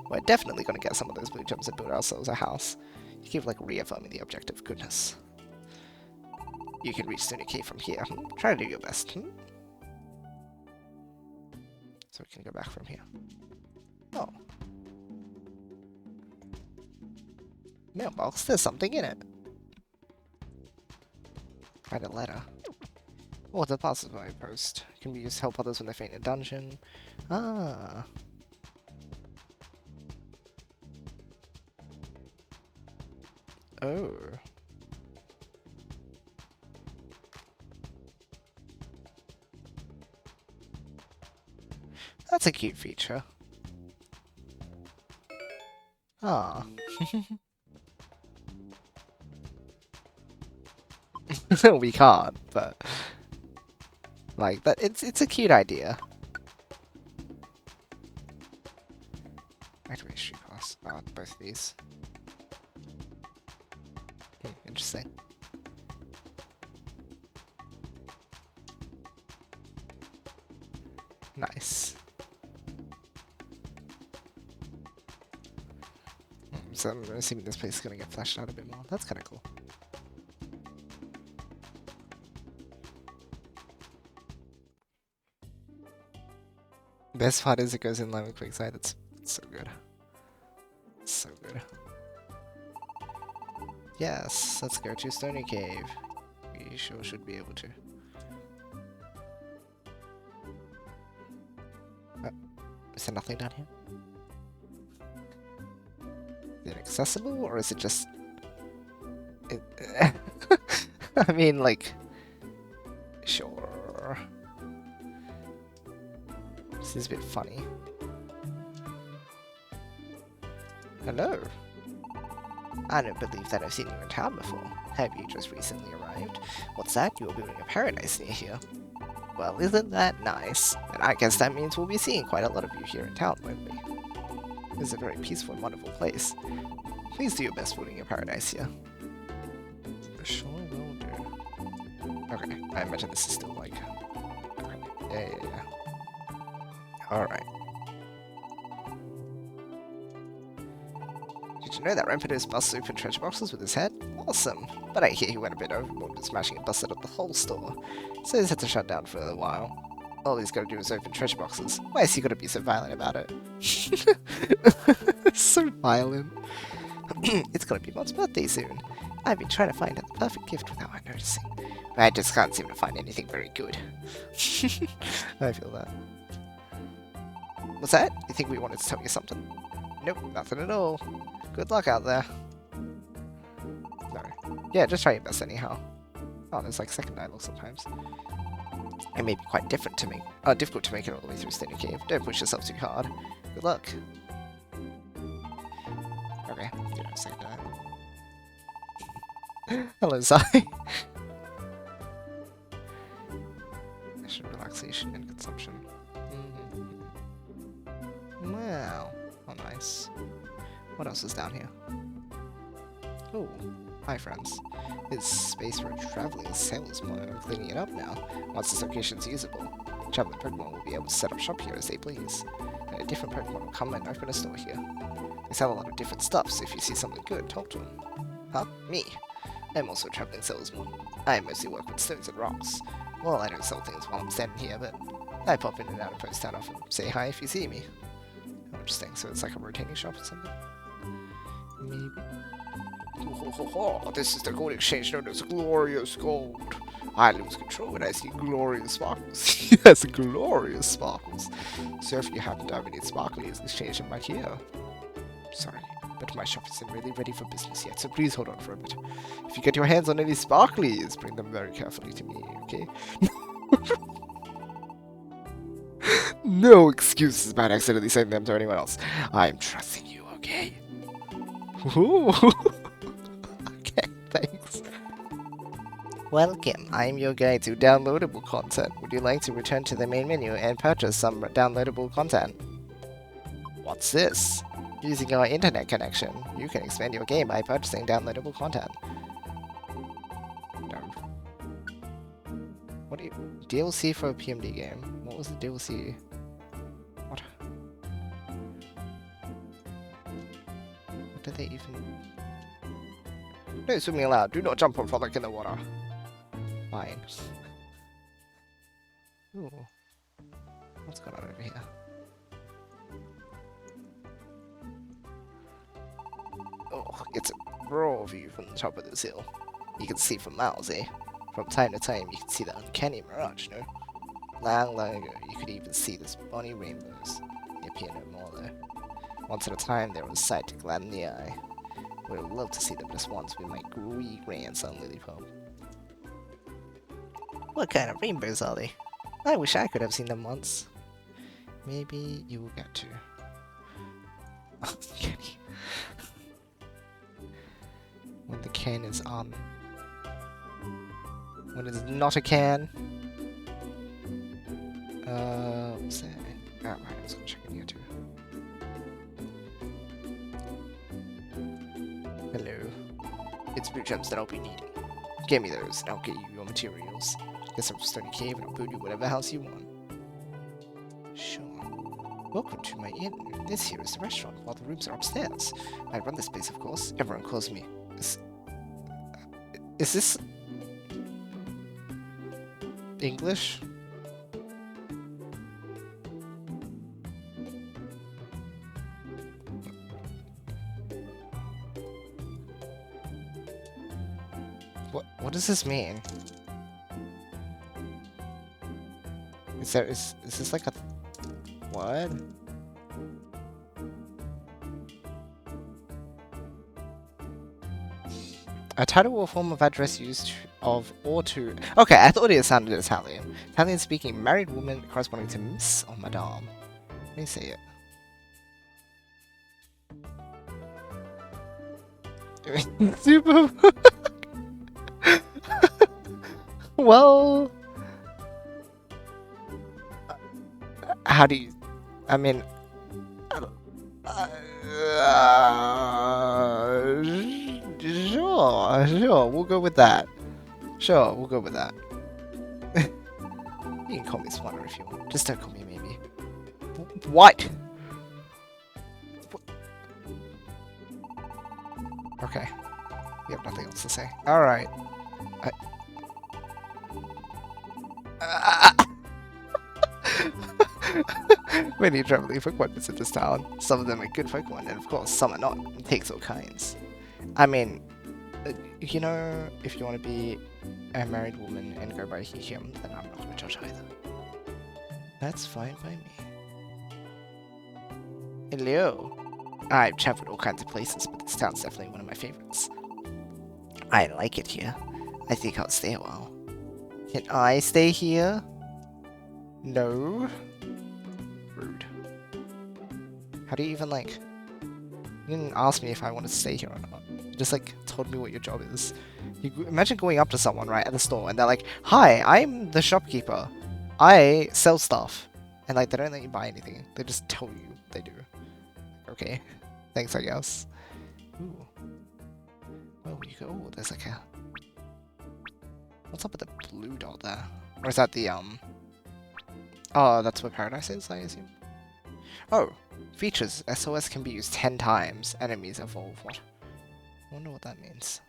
We're definitely gonna get some of those blue gems and build ourselves a house. You keep, like, reaffirming the objective. Goodness. You can reach Stony Cave from here. Try to do your best. So we can go back from here. Oh. Mailbox, there's something in it. Write a letter. Oh, the passerby post. Can be used to help others when they faint in a dungeon. Ah. Oh. That's a cute feature. Ah. We can't, but like that it's a cute idea. Activate street pass. Both of these. Interesting. Nice. So I'm assuming this place is gonna get fleshed out a bit more. That's kind of cool. Best part is it goes in line with Quickside. It's so good. It's so good. Yes, let's go to Stony Cave. We sure should be able to. Is there nothing down here? Is it accessible, or is it just... I mean, like... Sure. This is a bit funny. Hello. I don't believe that I've seen you in town before. Have you just recently arrived? What's that? You're building a paradise near here. Well, isn't that nice? And I guess that means we'll be seeing quite a lot of you here in town, won't we? This is a very peaceful and wonderful place. Please do your best building a paradise here. Sure will do. Okay, I imagine this is still like... Okay. Yeah. Alright. Did you know that Rampardos busts open treasure boxes with his head? Awesome! But I hear he went a bit overboard with smashing and busted up the whole store. So he's had to shut down for a while. All he's gotta do is open treasure boxes. Why is he gotta be so violent about it? So violent. It's gonna be Mom's birthday soon. I've been trying to find her the perfect gift without her noticing. But I just can't seem to find anything very good. I feel that. What's that? You think we wanted to tell you something? Nope, nothing at all. Good luck out there. No. Yeah, just try your best anyhow. Oh, there's like second dialogue sometimes. It may be quite difficult to make it all the way through Stony Cave. Don't push yourself too hard. Good luck. Okay, yeah, second dialogue. Hello, Zai. Relaxation and consumption. Wow. Oh, nice. What else is down here? Oh, hi friends. This space road traveling salesman. I'm cleaning it up now. Once this location's usable, traveling Pokemon will be able to set up shop here as they please. And a different Pokemon will come and open a store here. They sell a lot of different stuff, so if you see something good, talk to them. Huh? Me? I'm also a traveling salesman. I mostly work with stones and rocks. Well, I don't sell things while I'm standing here, but I pop in and out of Post Town often. Say hi if you see me. Interesting, so it's like a rotating shop or something? Maybe. This is the gold exchange known as glorious gold. I lose control when I see glorious sparkles. Yes, glorious sparkles. So if you happen to have any sparklies, exchange them right here. Sorry, but my shop isn't really ready for business yet, so please hold on for a bit. If you get your hands on any sparklies, bring them very carefully to me, okay? No excuses about accidentally saying them to anyone else. I'm trusting you, okay? Ooh. Okay, thanks. Welcome, I'm your guide to downloadable content. Would you like to return to the main menu and purchase some downloadable content? What's this? Using our internet connection, you can expand your game by purchasing downloadable content. do you... DLC for a PMD game? What was the DLC? What? What did they even... No swimming allowed. Do not jump or frolic in the water. Fine. Ooh. What's going on over here? Oh, it's a raw view from the top of this hill. You can see for miles, eh? From time to time, you can see the uncanny mirage, no? Long, long ago, you could even see these bonny rainbows. They appear no more, though. Once at a time, they were a sight to gladden the eye. We would love to see them just once with my grandson Lilypop. What kind of rainbows are they? I wish I could have seen them once. Maybe you will get to. When the can is on. When it's not a can. What's that? Oh, right, I was gonna check in here too. Hello. It's blue gems that I'll be needing. Give me those, and I'll get you your materials. Get some stony cave, and I'll build you whatever house you want. Sure. Welcome to my inn. This here is the restaurant, while the rooms are upstairs. I run this place, of course. Everyone calls me. Is this English? What does this mean? Is this like a what? A title or form of address used of or to... Okay, I thought it sounded Italian. Italian speaking married woman corresponding to Miss or Madame. Let me say it. Super... Well... How do you... I mean... Sure, we'll go with that. Sure, we'll go with that. You can call me Swanner if you want. Just don't call me maybe. What? Okay. You have nothing else to say. Alright. When you travel, Pokemon visit this town. Some of them are good Pokemon, and of course, some are not. It takes all kinds. I mean, you know, if you want to be a married woman and go by him, then I'm not going to judge either. That's fine by me. Hello. I've traveled all kinds of places, but this town's definitely one of my favorites. I like it here. I think I'll stay a while. Can I stay here? No. Rude. How do you even, like... You didn't ask me if I wanted to stay here or not. You just, like, told me what your job is. You imagine going up to someone, right, at the store, and they're like, "Hi, I'm the shopkeeper. I sell stuff." And, like, they don't let you buy anything. They just tell you they do. Okay. Thanks, I guess. Ooh. Oh, you go... Ooh, there's, like, a... What's up with the blue dot there? Or is that the, Oh, that's where Paradise is, I assume? Oh, features. SOS can be used 10 times. Enemies evolve. What? I wonder what that means.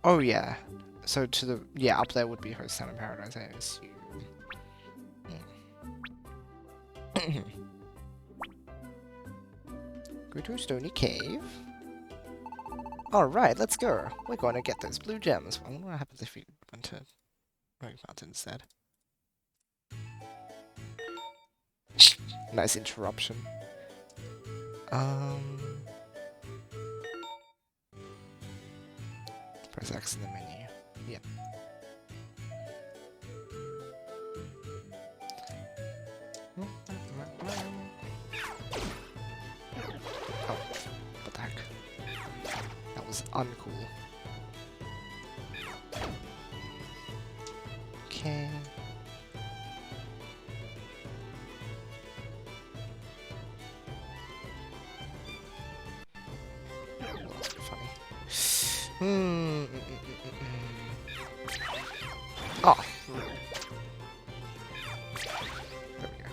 Oh, yeah. So to the... Yeah, up there would be Host Town in Paradise, I assume. Go to a stony cave. Alright, let's go. We're going to get those blue gems. I wonder what happens if we went to Rogue Mountain instead. Nice interruption. Press X in the menu. Yep. Oh, what the heck? That was uncool. Okay. Well, that's pretty funny. Oh, rude. There we go.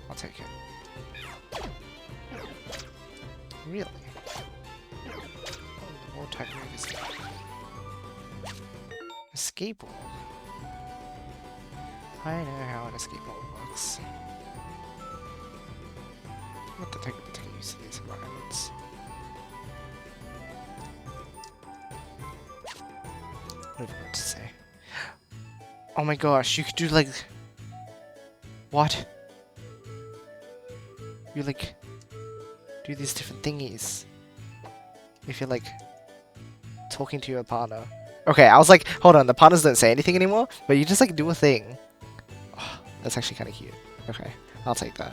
I'll take it. Really? Oh, what type move is that? Escape wall. I know how an escape wall works. I'm not to take a particular use of these environments. What have I got to say? Oh my gosh, you could do like... What? You like... do these different thingies. If you're like... talking to your partner. Okay, I was like, hold on, the partners don't say anything anymore, but you just like do a thing. Oh, that's actually kind of cute. Okay, I'll take that.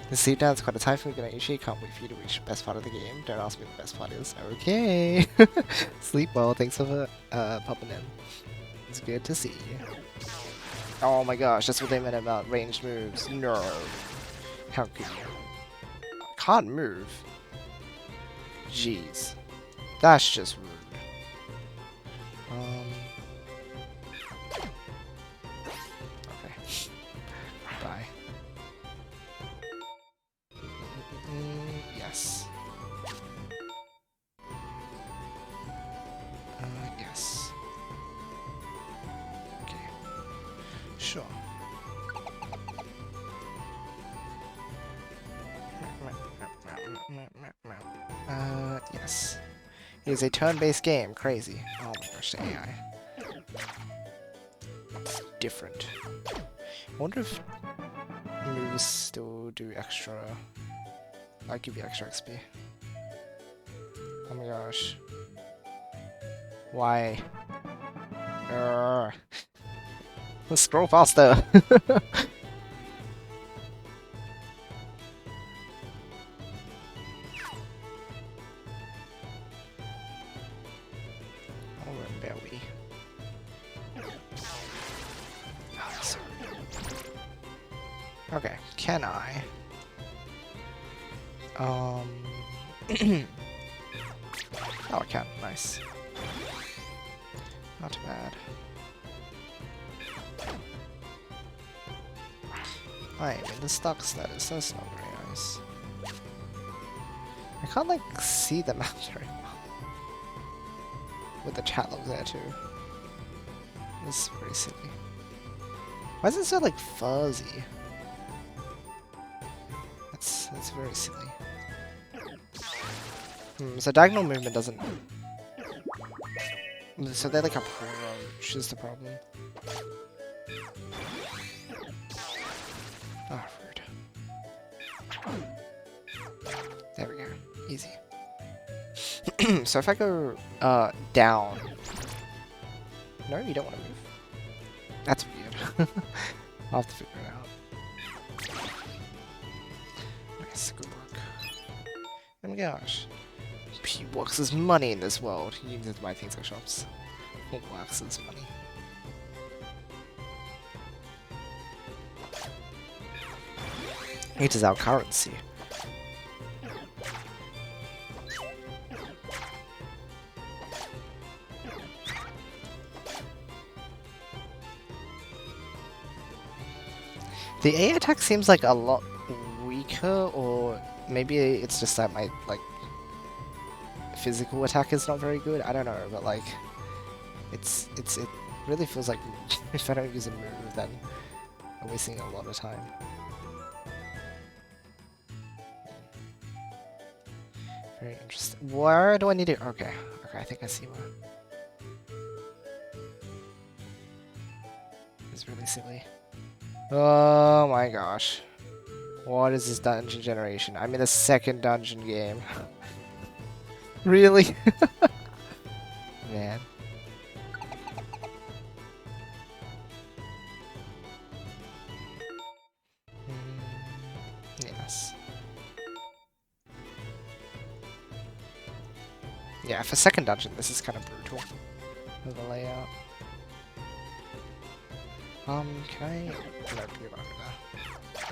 The sleep down's quite a time for me. Good night, Yoshi. Can't wait for you to reach the best part of the game. Don't ask me what the best part is. Okay. Sleep well. Thanks for popping in. It's good to see you. Oh my gosh, that's what they meant about ranged moves. No. How could you? Can't move. Jeez. That's just rude. Okay. Bye. Yes. Yes. Okay. Sure. Yes. It is a turn-based game. Crazy. Oh my gosh, the AI. It's different. I wonder if moves still do extra... I'll give you extra XP. Oh my gosh. Why? Let's scroll faster! Belly. Oh, sorry. Okay, can I? Oh, I can. Nice. Not bad. I'm in the stock status. That's not very nice. I can't like see the map very well. With the chat log there too. This is pretty silly. Why is it so like fuzzy? That's very silly. So diagonal movement doesn't... So they like approach is the problem. Oh, rude. There we go. Easy. So if I go down... No, you don't want to move. That's weird. I'll have to figure it out. Nice, good work. Oh my gosh. He works his money in this world. He uses my things at shops. He works his money. It is our currency. The A attack seems like a lot weaker, or maybe it's just that my like physical attack is not very good. I don't know, but like it really feels like if I don't use a move, then I'm wasting a lot of time. Very interesting. Where do I need to? Okay, I think I see where. It's really silly. Oh my gosh. What is this dungeon generation? I'm in the second dungeon game. Really? Man. Yes. Yeah, for second dungeon, this is kind of brutal. With the layout. Can I... Nope, you're not there.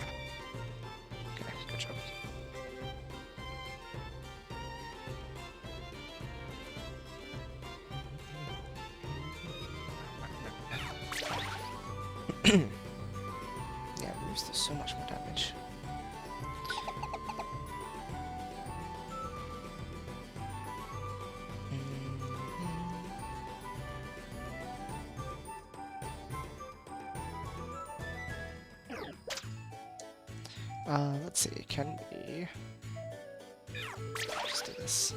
Okay, good job. moves do so much more damage. Let's see, can we just do this?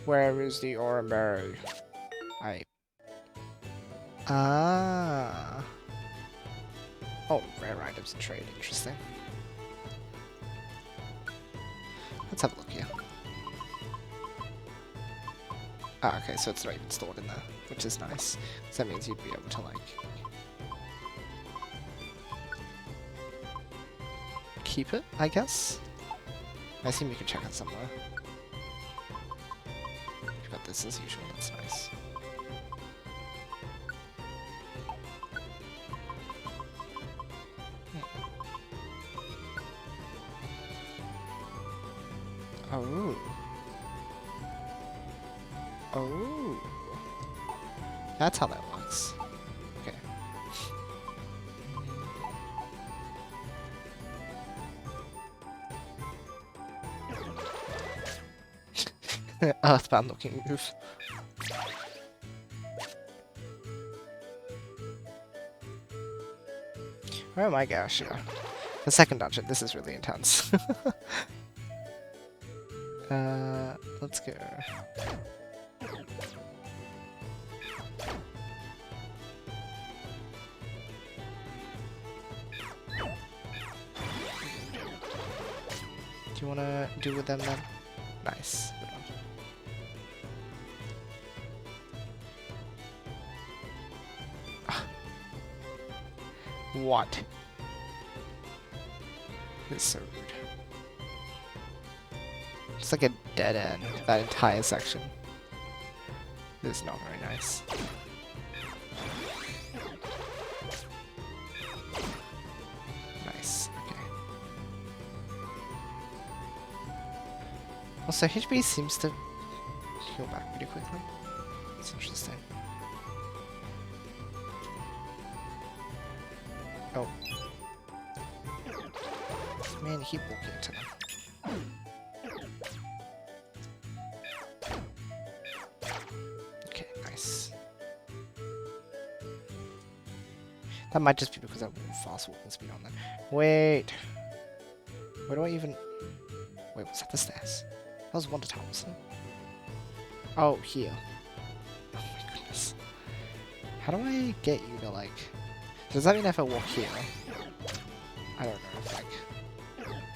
Where is the Oranberry? Ah. Oh, rare items in trade, interesting. Let's have a look here. Ah, okay, so it's not even stored in there, which is nice. So that means you'd be able to, like, keep it, I guess? I assume you can check it somewhere. You've got this as usual, that's nice. Oh. Oh. That's how that works. Okay. Earthbound looking move. Oh my gosh, yeah. The second dungeon, this is really intense. Let's go. Do you wanna do with them then? Nice. What? This is so rude. It's like a dead end, that entire section. This is not very nice. Nice, okay. Also, HP seems to heal back pretty quickly. It's interesting. Oh. Man, you keep walking into them. Okay, nice. That might just be because I have fast walking speed on them. Wait. Where do I even... Wait, was that the stairs? That was Wonder Tower, wasn't it? Oh, here. Oh my goodness. How do I get you to, like... Does that mean if I walk here? I don't know, if, like...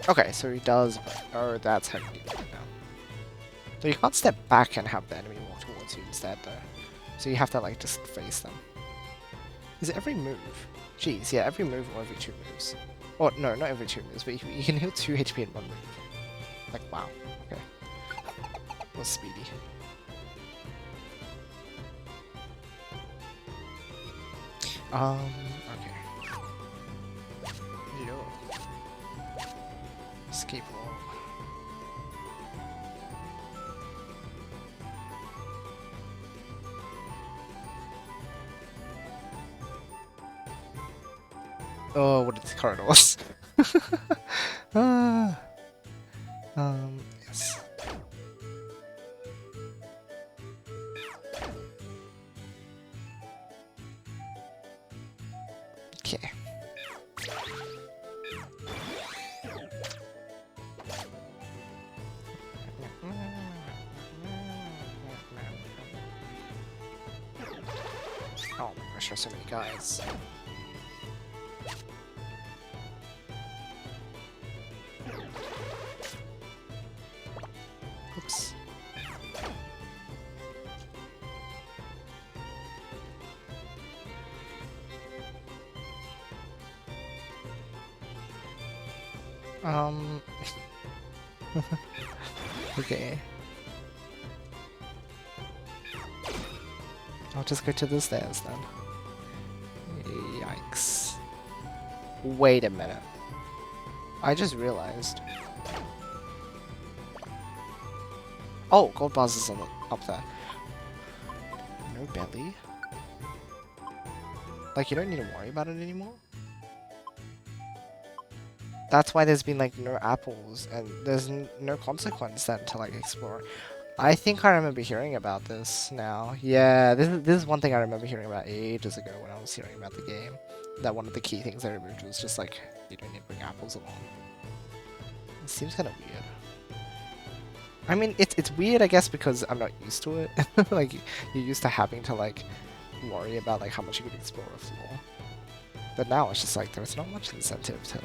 Okay, so he does... Oh, that's how you do it now. So you can't step back and have the enemy walk towards you instead, though. So you have to, like, just face them. Is it every move? Jeez, yeah, every move or every 2 moves. Or, no, not every 2 moves, but you can heal 2 HP in 1 move. Like, wow. Okay. That was speedy. Okay. Yo. Escape wall. Oh, what are these corridors? Yes. Okay. Oh my gosh, there's so many guys. Oops. Okay. I'll just go to the stairs then. Yikes. Wait a minute. I just realized. Oh, gold bars is up there. no belly? Like, you don't need to worry about it anymore? That's why there's been, like, no apples, and there's no consequence then to, like, explore. I think I remember hearing about this now. Yeah, this is one thing I remember hearing about ages ago when I was hearing about the game. That one of the key things they removed was just, like, you don't need to bring apples along. It seems kind of weird. I mean, it's weird, I guess, because I'm not used to it. Like, you're used to having to, like, worry about, like, how much you could explore a floor. But now it's just like, there's not much incentive to...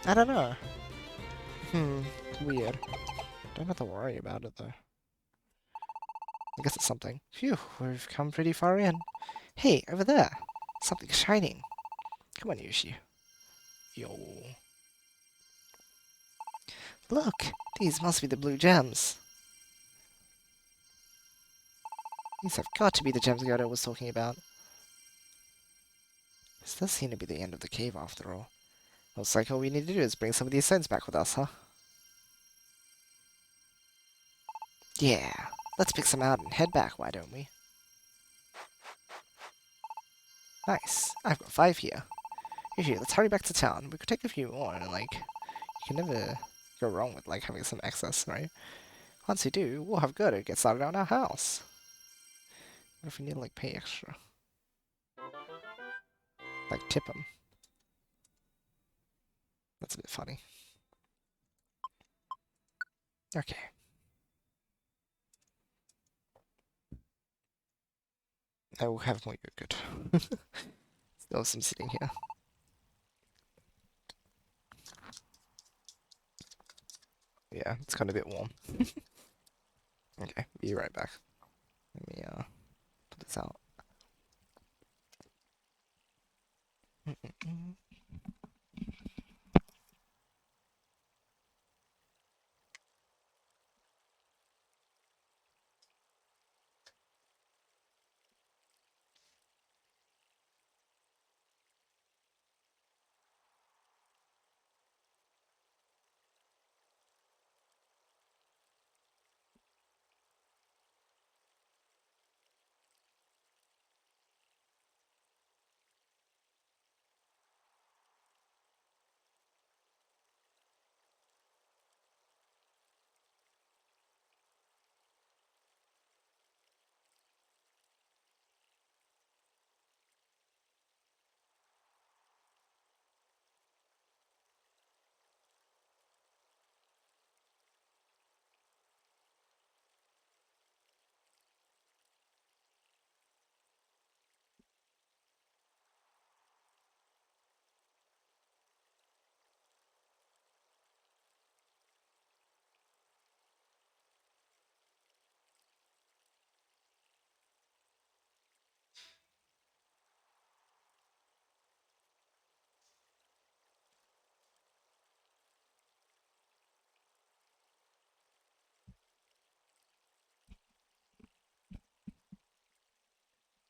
I don't know. Weird. Don't have to worry about it, though. I guess it's something. Phew, we've come pretty far in. Hey, over there! Something's shining. Come on, Yoshi. Yo. Look! These must be the blue gems. These have got to be the gems Godo was talking about. This does seem to be the end of the cave, after all. Looks like all we need to do is bring some of these stones back with us, huh? Yeah. Let's pick some out and head back, why don't we? Nice. I've got 5 here. Here, let's hurry back to town. We could take a few more, and, like, you can never go wrong with, like, having some excess, right? Once we do, we'll have Godo get started on our house. What if we need to, like, pay extra? Like, tip him. That's a bit funny. Okay. I will have more yogurt. Still some sitting here. Yeah, it's kind of a bit warm. Okay, be right back. Let me put this out.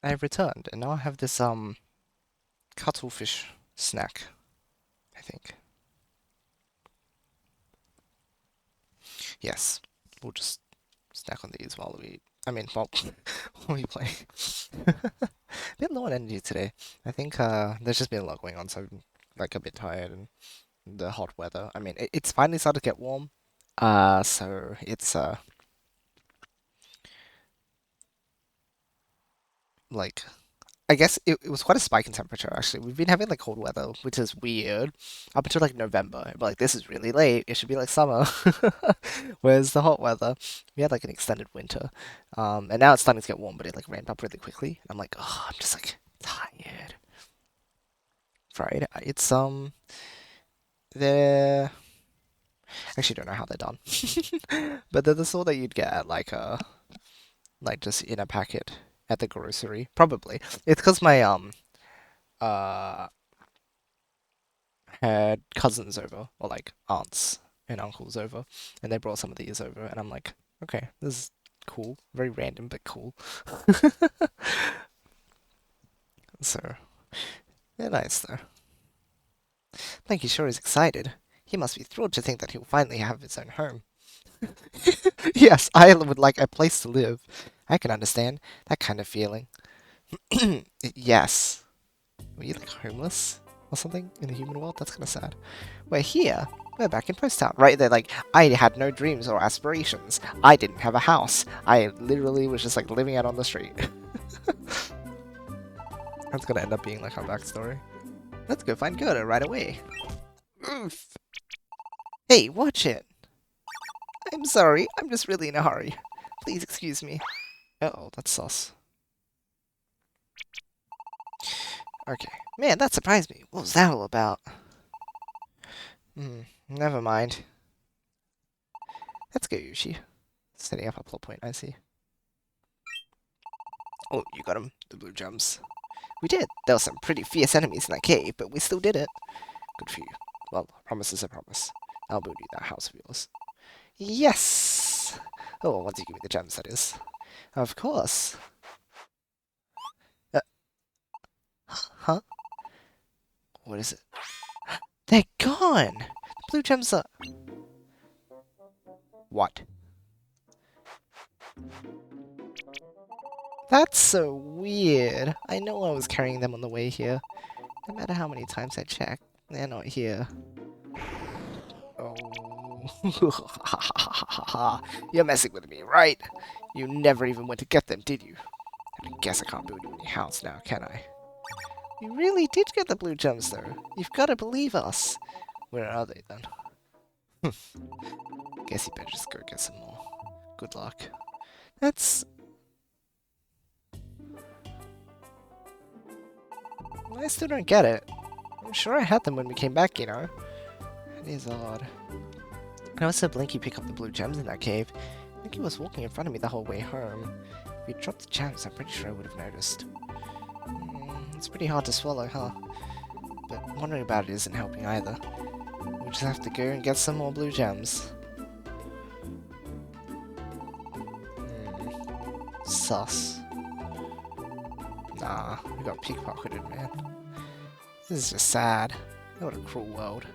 I've returned, and now I have this, cuttlefish snack, I think. Yes, we'll just snack on these while we eat. I mean, well, while we play. Bit low on energy today. I think, there's just been a lot going on, so I'm, like, a bit tired, and the hot weather. I mean, it's finally started to get warm. So it's, like, I guess it was quite a spike in temperature, actually. We've been having, like, cold weather, which is weird, up until, like, November. But, like, this is really late. It should be, like, summer. Whereas the hot weather, we had, like, an extended winter. And now it's starting to get warm, but it, like, ramped up really quickly. I'm like, oh, I'm just, like, tired. Right? It's, they're... Actually, don't know how they're done. But they're the sort that you'd get at, like, just in a packet at the grocery. Probably. It's because my, uh, had cousins over, or like aunts and uncles over, and they brought some of these over, and I'm like, okay, this is cool. Very random, but cool. So, they're nice though. Thank you, sure is excited. He must be thrilled to think that he'll finally have his own home. Yes, I would like a place to live. I can understand that kind of feeling. Yes. Were you like homeless or something in the human world? That's kind of sad. We're here. We're back in Post Town. Right there, like, I had no dreams or aspirations. I didn't have a house. I literally was just like living out on the street. That's gonna end up being like our backstory. Let's go find Gerda right away. Oof. Hey, watch it. I'm sorry. I'm just really in a hurry. Please excuse me. Uh-oh, that's sus. Okay. Man, that surprised me. What was that all about? Never mind. Let's go, Yoshi. Setting up a plot point, I see. Oh, you got him. The blue gems. We did. There were some pretty fierce enemies in that cave, but we still did it. Good for you. Well, a promise is a promise. I'll build you that house of yours. Yes! Oh, once you give me the gems, that is. Of course. Huh? What is it? They're gone! The blue gems are... What? That's so weird. I know I was carrying them on the way here. No matter how many times I check, they're not here. Oh. You're messing with me, right? You never even went to get them, did you? I guess I can't build you any house now, can I? You really did get the blue gems, though. You've got to believe us. Where are they, then? Guess you better just go get some more. Good luck. That's... I still don't get it. I'm sure I had them when we came back, you know? It is odd. I also Blinky pick up the blue gems in that cave. I think he was walking in front of me the whole way home. If he dropped the gems, I'm pretty sure I would have noticed. It's pretty hard to swallow, huh? But wondering about it isn't helping either. We'll just have to go and get some more blue gems. Sus. Nah, we got pickpocketed, man. This is just sad. What a cruel world.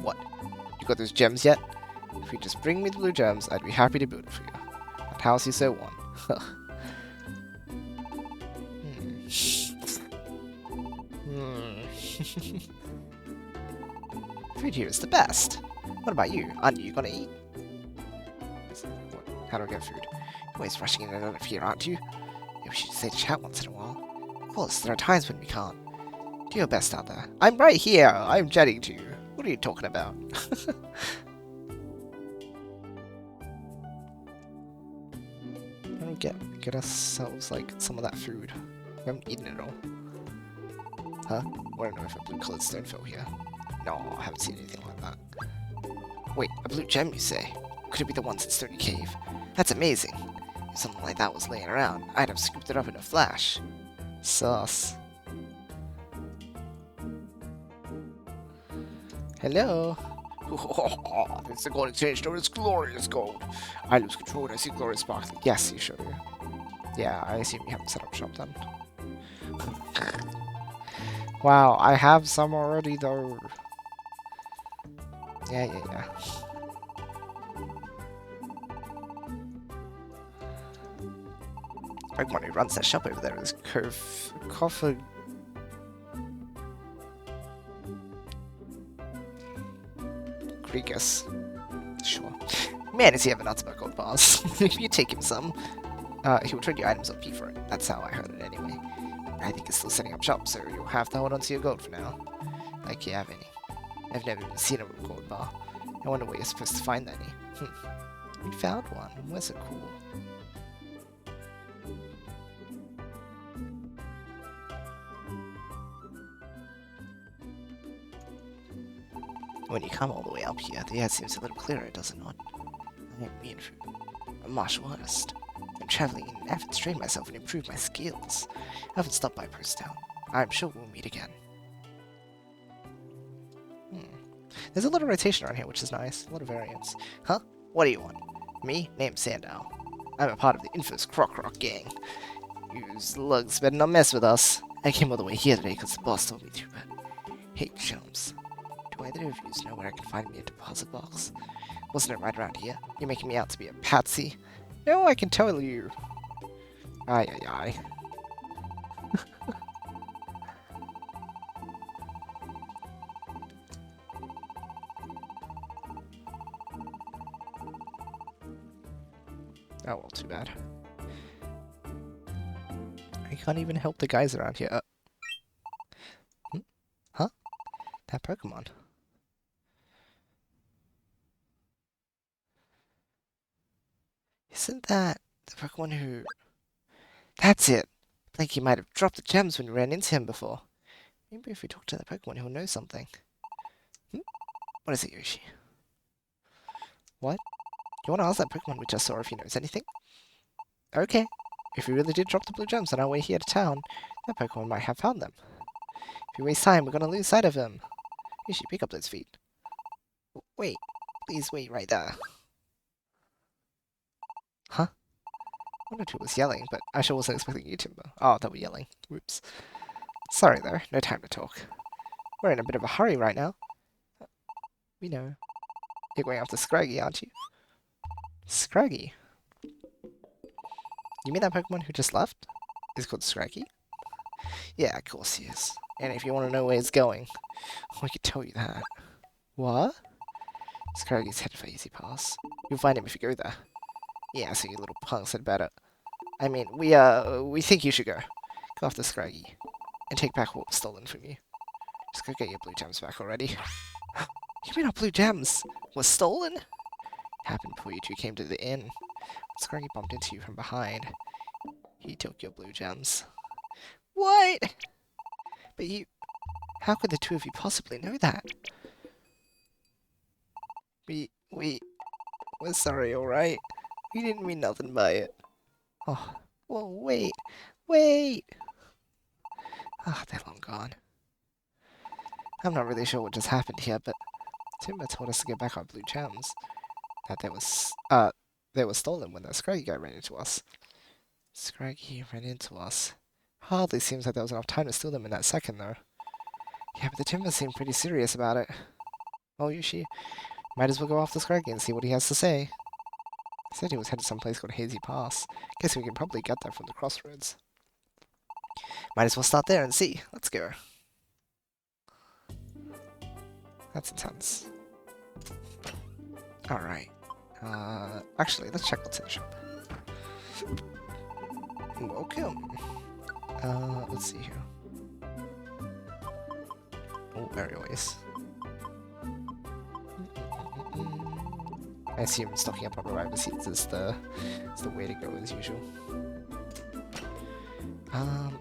What? You got those gems yet? If you just bring me the blue gems, I'd be happy to build it for you. That house you so want. Food here is the best. What about you? Aren't you gonna eat? How do I get food? You're always rushing in and out of here, aren't you? Maybe we should stay to chat once in a while. Of course, there are times when we can't. Do your best out there. I'm right here. I'm chatting to you. What are you talking about? I don't get ourselves like some of that food. We haven't eaten it all. Huh? I don't know if a blue colored stone fell here. No, I haven't seen anything like that. Wait, a blue gem, you say? Could it be the ones in Stony Cave? That's amazing. If something like that was laying around, I'd have scooped it up in a flash. Sus. Hello? It's the golden change to its glorious gold. I lose control when I see glorious sparkling. Yes, you sure do. Yeah, I assume you haven't set up shop then. Wow, I have some already though. Yeah. Everyone who runs that shop over there is Coffer. Grigus. Sure. Man, is he ever nuts about gold bars. If you take him some, he will trade you items on P for it. That's how I heard it anyway. I think he's still setting up shop, so you'll have to hold on to your gold for now. Like you have any. I've never even seen a real gold bar. I wonder where you're supposed to find any. We found one. Where's it cool? When you come all the way up here, the air seems a little clearer, does it not? I am Mianfu, a martial artist. I'm traveling in an effort to train myself and improve my skills. I haven't stopped by Post Town. I'm sure we'll meet again. There's a lot of rotation around here, which is nice. A lot of variance. Huh? What do you want? Me? Name's Sandow. I'm a part of the infamous Croc Rock gang. You slugs better not mess with us. I came all the way here today because the boss told me to, but Hey, chums. Do either of you know where I can find me a deposit box? Wasn't it right around here? You're making me out to be a patsy. No, I can tell you. Aye, aye, aye. Oh, well, too bad. I can't even help the guys around here. Huh? That Pokemon. Isn't that the Pokemon who... That's it! I think he might have dropped the gems when we ran into him before. Maybe if we talk to the Pokemon, he'll know something. What is it, Yoshi? What? You want to ask that Pokemon we just saw if he knows anything? Okay. If we really did drop the blue gems on our way here to town, that Pokemon might have found them. If we waste time, we're gonna lose sight of him. Yoshi, pick up those feet. Wait. Please wait right there. Huh? One or two was yelling, but I sure wasn't expecting you, Timber. Oh, they were yelling. Whoops. Sorry there, no time to talk. We're in a bit of a hurry right now. We know. You're going after Scraggy, aren't you? Scraggy? You mean that Pokemon who just left? Is called Scraggy? Yeah, of course he is. And if you want to know where he's going, I could tell you that. What? Scraggy's headed for Easy Pass. You'll find him if you go there. Yeah, so you little punks had better. I mean, we think you should go. Go after Scraggy. And take back what was stolen from you. Just go get your blue gems back already. You mean our blue gems were stolen? Happened before you two came to the inn. Scraggy bumped into you from behind. He took your blue gems. What? But you... How could the two of you possibly know that? We're sorry, alright? We didn't mean nothing by it. Oh, well, wait. Ah, they're long gone. I'm not really sure what just happened here, but Timber told us to get back our blue gems. That they were stolen when that Scraggy guy ran into us. Scraggy ran into us. Hardly seems like there was enough time to steal them in that second, though. Yeah, but the Timber seemed pretty serious about it. Oh, Yoshi, might as well go after Scraggy and see what he has to say. He said he was headed someplace called Hazy Pass. Guess we can probably get there from the crossroads. Might as well start there and see. Let's go. That's intense. Alright. Actually, let's check what's in the shop. Welcome. Let's see here. Oh, areaways. I assume stocking up on arrival seats is the way to go as usual.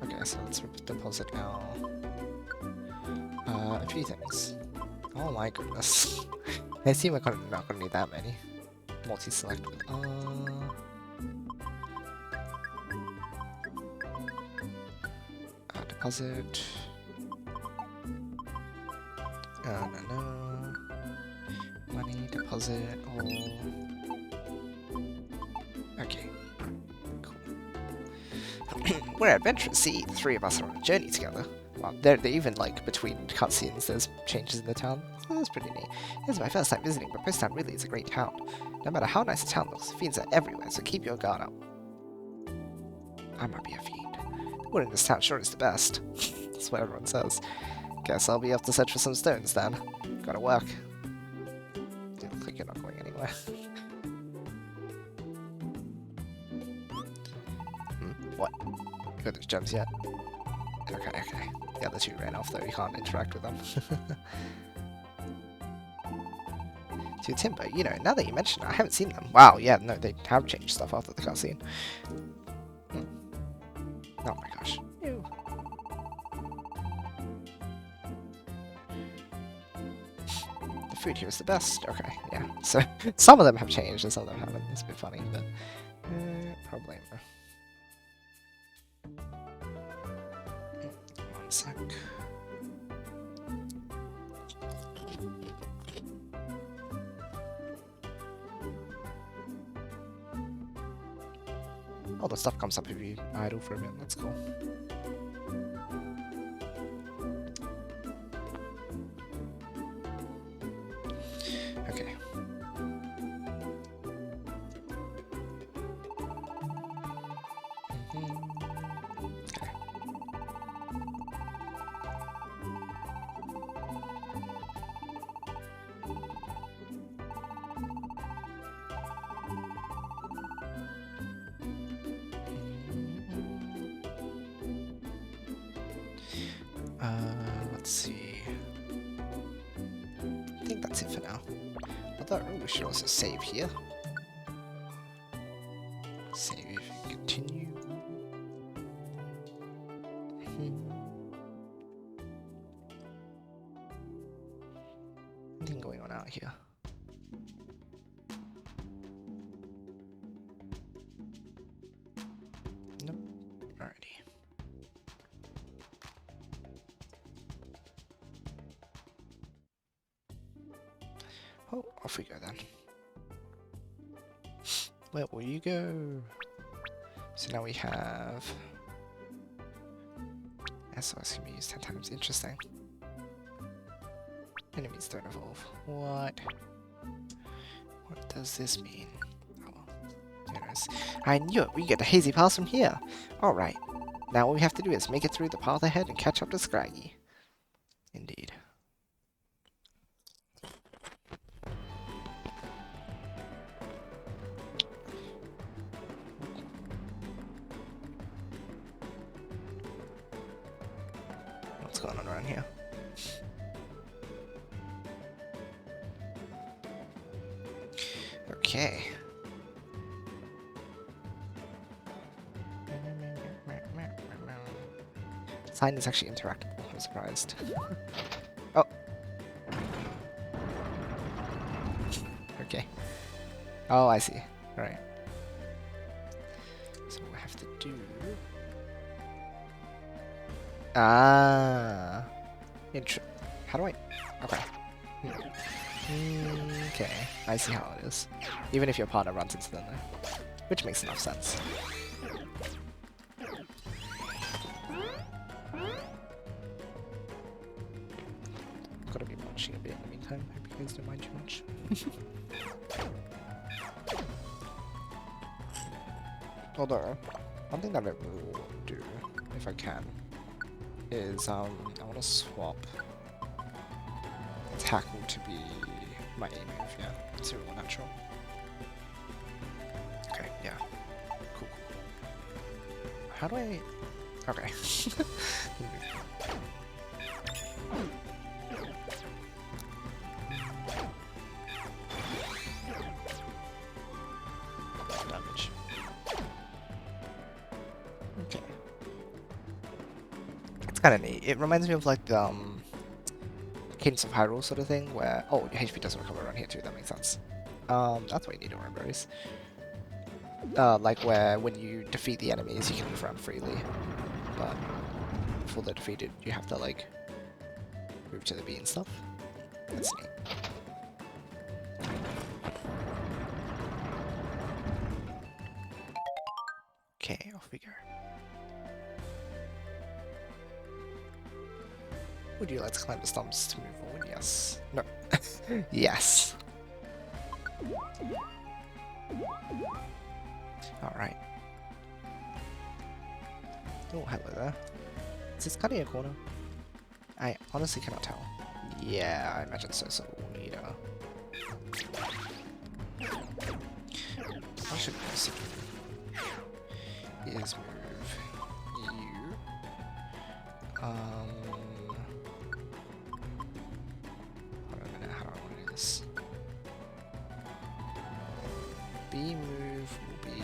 Okay, so let's deposit now. A few things. Oh my goodness. I assume we're not gonna need that many. Multi-select. Deposit. No. Money, deposit, all. Okay. Cool. We're adventurous, see? The three of us are on a journey together. Well, they're even, like, between cutscenes, there's changes in the town. So that's pretty neat. This is my first time visiting, but Post Town really is a great town. No matter how nice a town looks, fiends are everywhere, so keep your guard up. I might be a fiend. The wood in this town sure is the best. That's what everyone says. Guess I'll be off to search for some stones then. Gotta work. You look like you're not going anywhere. What? You got those gems yet? Okay. The other two ran off though, you can't interact with them. To Timber, you know, now that you mention it, I haven't seen them. Wow, yeah, no, they have changed stuff after the cutscene. Oh my gosh. Ew. The food here is the best. Okay, yeah. So, some of them have changed and some of them haven't. It's a bit funny, but... problemo. One sec. Oh, the stuff comes up if you idle for a bit. That's cool. Let's see. I think that's it for now. Although we should also save here. Save, continue. Anything going on out here? Nope. Alrighty. Oh, off we go then. Where will you go? So now we have SOS can be used 10 times. Interesting. Enemies don't evolve. What? What does this mean? Oh well. Who knows? I knew it! We get a hazy pass from here! Alright. Now what we have to do is make it through the path ahead and catch up to Scraggy. Indeed. What's going on around here? Okay. Sign is actually interactable. I'm surprised. Oh. Okay. Oh, I see. Right. So what I have to do... Ah. How do I... Okay. Okay. I see how it is. Even if your partner runs into them though. Which makes enough sense. Gotta be munching a bit in the meantime. Hope you guys don't mind too much. Although, one thing that I will do, if I can, is I want to swap tackle to be my A move, yeah. It's more natural. Okay, yeah. Cool. How do I... Okay. Damage. Okay. It's kind of neat. It reminds me of like Cadence of Hyrule sort of thing, where your HP does recover around here too. That makes sense. That's what you need to remember is, like where when you defeat the enemies, you can move around freely, but before they're defeated, you have to like move to the B and stuff. That's neat. Okay, off we go. Would you like to climb the stumps to move forward? Yes. No. Yes. Alright. Oh, hello there. Is this cutting a corner? I honestly cannot tell. Yeah, I imagine so, so we'll need I should see. Is move you. Hold on a minute, how do I want to do this? B move will be...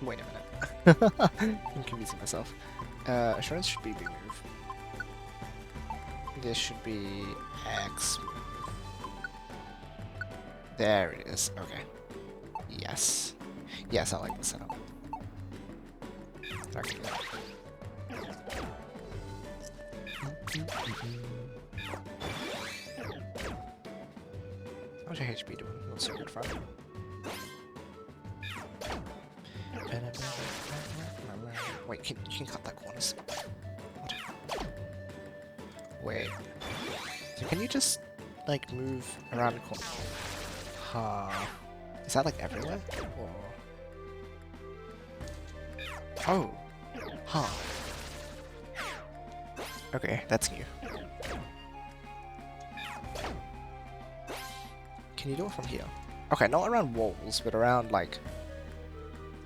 Wait a minute. I'm confusing myself. Assurance should be B move. This should be X move. There it is. Okay. Yes. Yes, I like the setup. Okay. How's your HP doing? Not so good, Friday. Wait, you can cut that corner. What? Wait. So can you just, like, move around the corner? Huh. Is that, like, everywhere? Or... Oh. Huh. Okay, that's new. Can you do it from here? Okay, not around walls, but around like...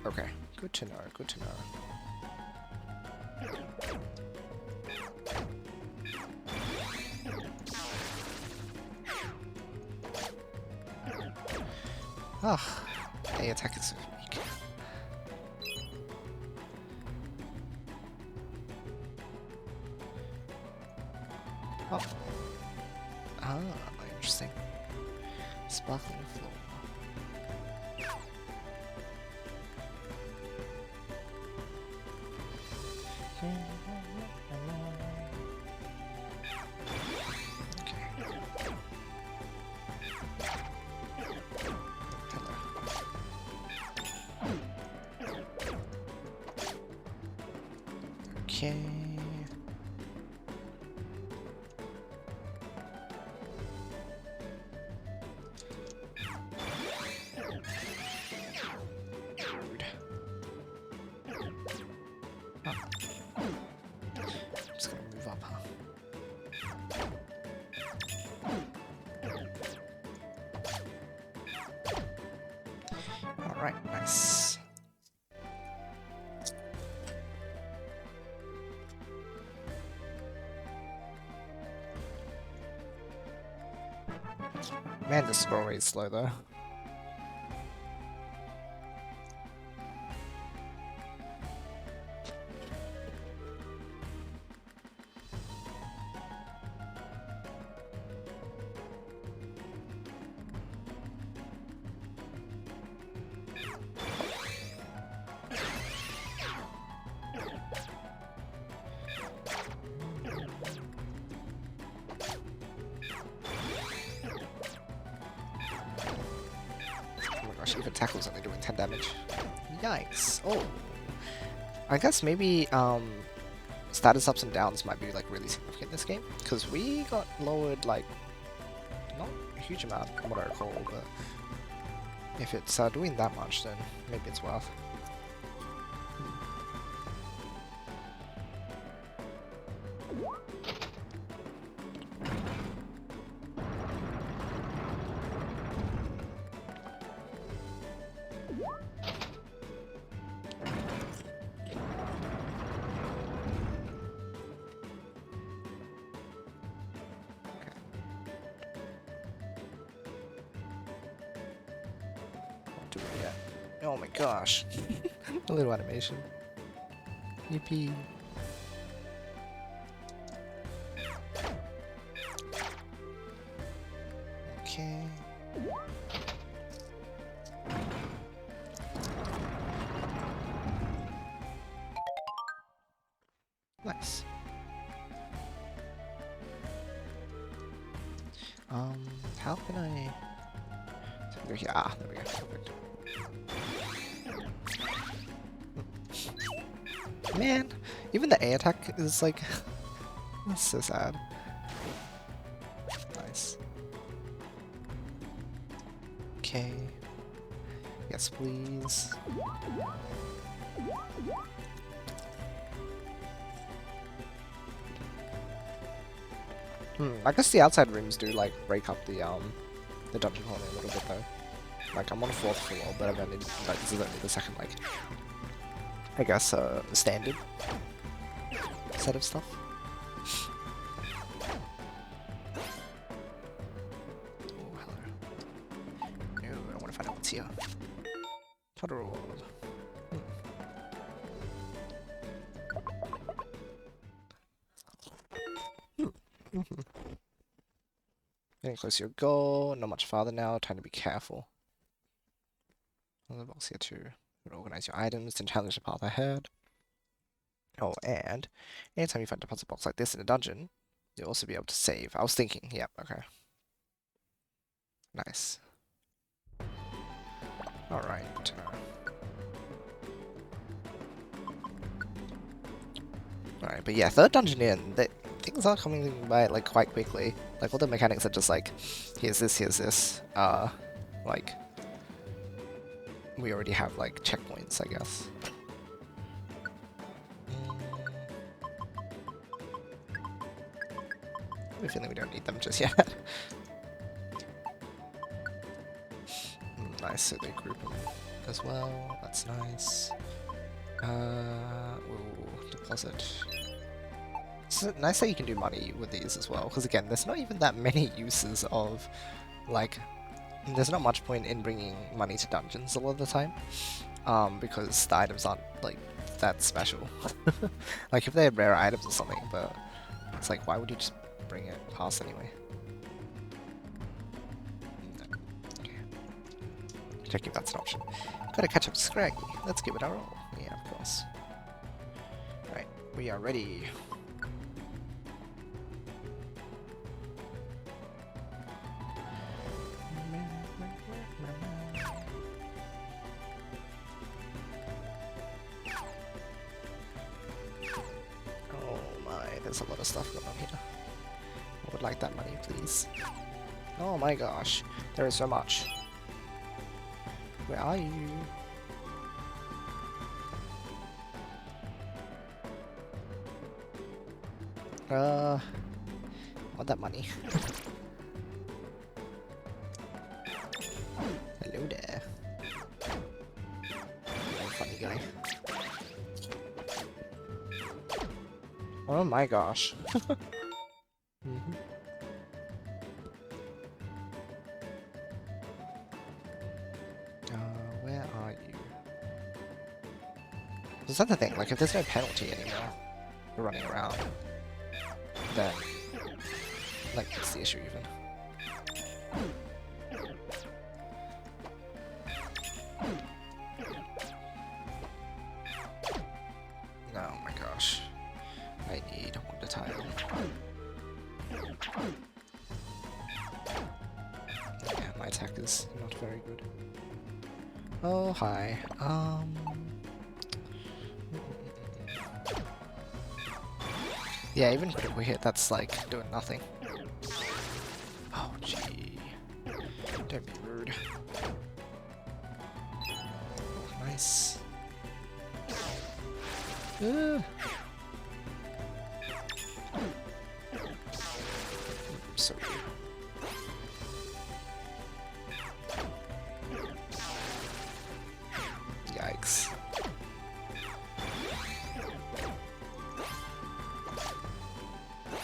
Okay, good to know, good to know. Ah, A attack is weak. Oh. Ah, interesting. Sparkling floor. Okay. Rude. Oh. Just gonna move up, huh? Alright, nice. Man, this scroll rate is slow though. Even tackle's only doing 10 damage. Yikes. Oh. I guess maybe status ups and downs might be like really significant in this game. Because we got lowered like not a huge amount from what I recall, but if it's doing that much then maybe it's worth. Oh my gosh. A little animation. Yippee. Okay. Nice. How can I... Go here. Ah, there we go. Perfect. Man, even the A attack is like... That's so sad. Nice. Okay. Yes, please. I guess the outside rooms do like break up the dungeon hall a little bit though. Like I'm on the 4th floor, but I've only like this is only the second like I guess standard set of stuff. Oh hello. No, I want to find out what's here. Tutorial. Getting close to your goal, not much farther now, time to be careful. Another box here too. Organize your items and challenge the path ahead. Oh, and anytime you find a deposit box like this in a dungeon, you'll also be able to save. I was thinking, yep, okay. Nice. Alright. Alright, but yeah, 3rd dungeon in, things are coming by like quite quickly. Like all the mechanics are just like, here's this, like we already have like checkpoints, I guess. I have a feeling we don't need them just yet. nice, so they group them as well. That's nice. Ooh, deposit. It's nice that you can do money with these as well, because again, there's not even that many uses of, like, there's not much point in bringing money to dungeons a lot of the time, because the items aren't, like, that special. Like, if they're rare items or something, but it's like, why would you just bring it past anyway? No. Okay. Checking if that's an option. Gotta catch up to Scraggy. Let's give it a roll. Yeah, of course. Right, we are ready. There's a lot of stuff going on here. I would like that money, please. Oh my gosh, there is so much. Where are you? I want that money. Hello there. Oh, funny guy. Oh my gosh. Where are you? Is that the thing? Like, if there's no penalty anymore for running around, then, like, what's the issue even? Oh my gosh. I need one tile. Yeah, my attack is not very good. Oh, hi. Yeah, even critical hit, that's like doing nothing. Oh, gee. Don't be rude. Oh, nice. So weird. Yikes.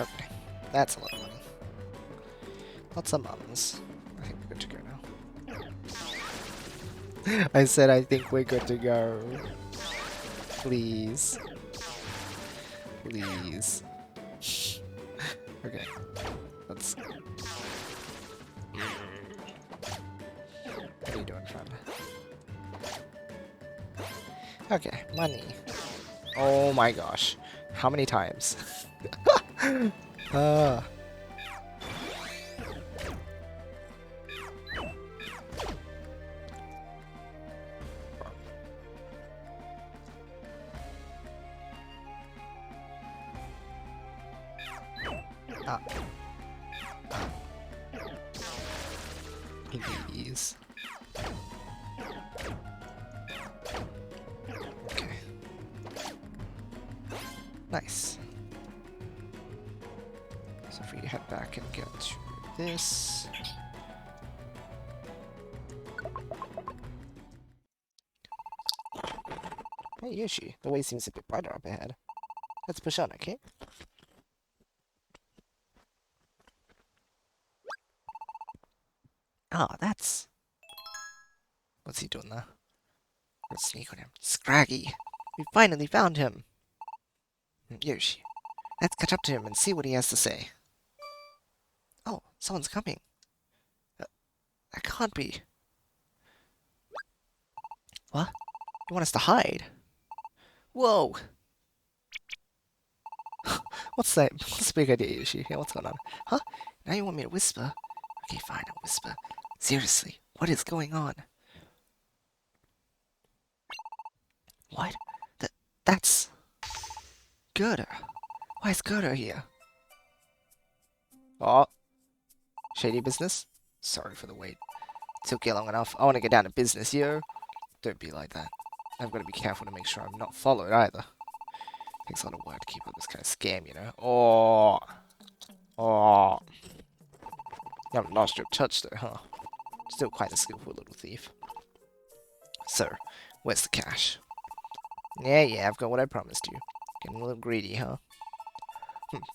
Okay, that's a lot of money. Lots of mums. I think we're good to go now. I said I think we're good to go. Please. Please. Okay. Let's... What are you doing, friend? Okay, money. Oh my gosh. How many times? Please. Okay. Nice. So if we head back and get to this. Hey Yoshi, the way seems a bit brighter up ahead. Let's push on, okay? Ah, that's... What's he doing there? Let's sneak on him. Scraggy! We finally found him! Yoshi, let's catch up to him and see what he has to say. Oh, someone's coming. That can't be. What? You want us to hide? Whoa! What's that? What's the big idea, Yoshi? Yeah, what's going on? Huh? Now you want me to whisper? Okay, fine, I'll whisper. Seriously, what is going on? What? That's... Gerda. Why is Gerda here? Oh. Shady business? Sorry for the wait. Took you long enough. I want to get down to business, yo. Don't be like that. I've got to be careful to make sure I'm not followed either. Takes a lot of work to keep up this kind of scam, you know? Oh. Oh. You haven't lost your touch though, huh? Still quite a skillful little thief. So, where's the cash? Yeah, I've got what I promised you. Getting a little greedy, huh?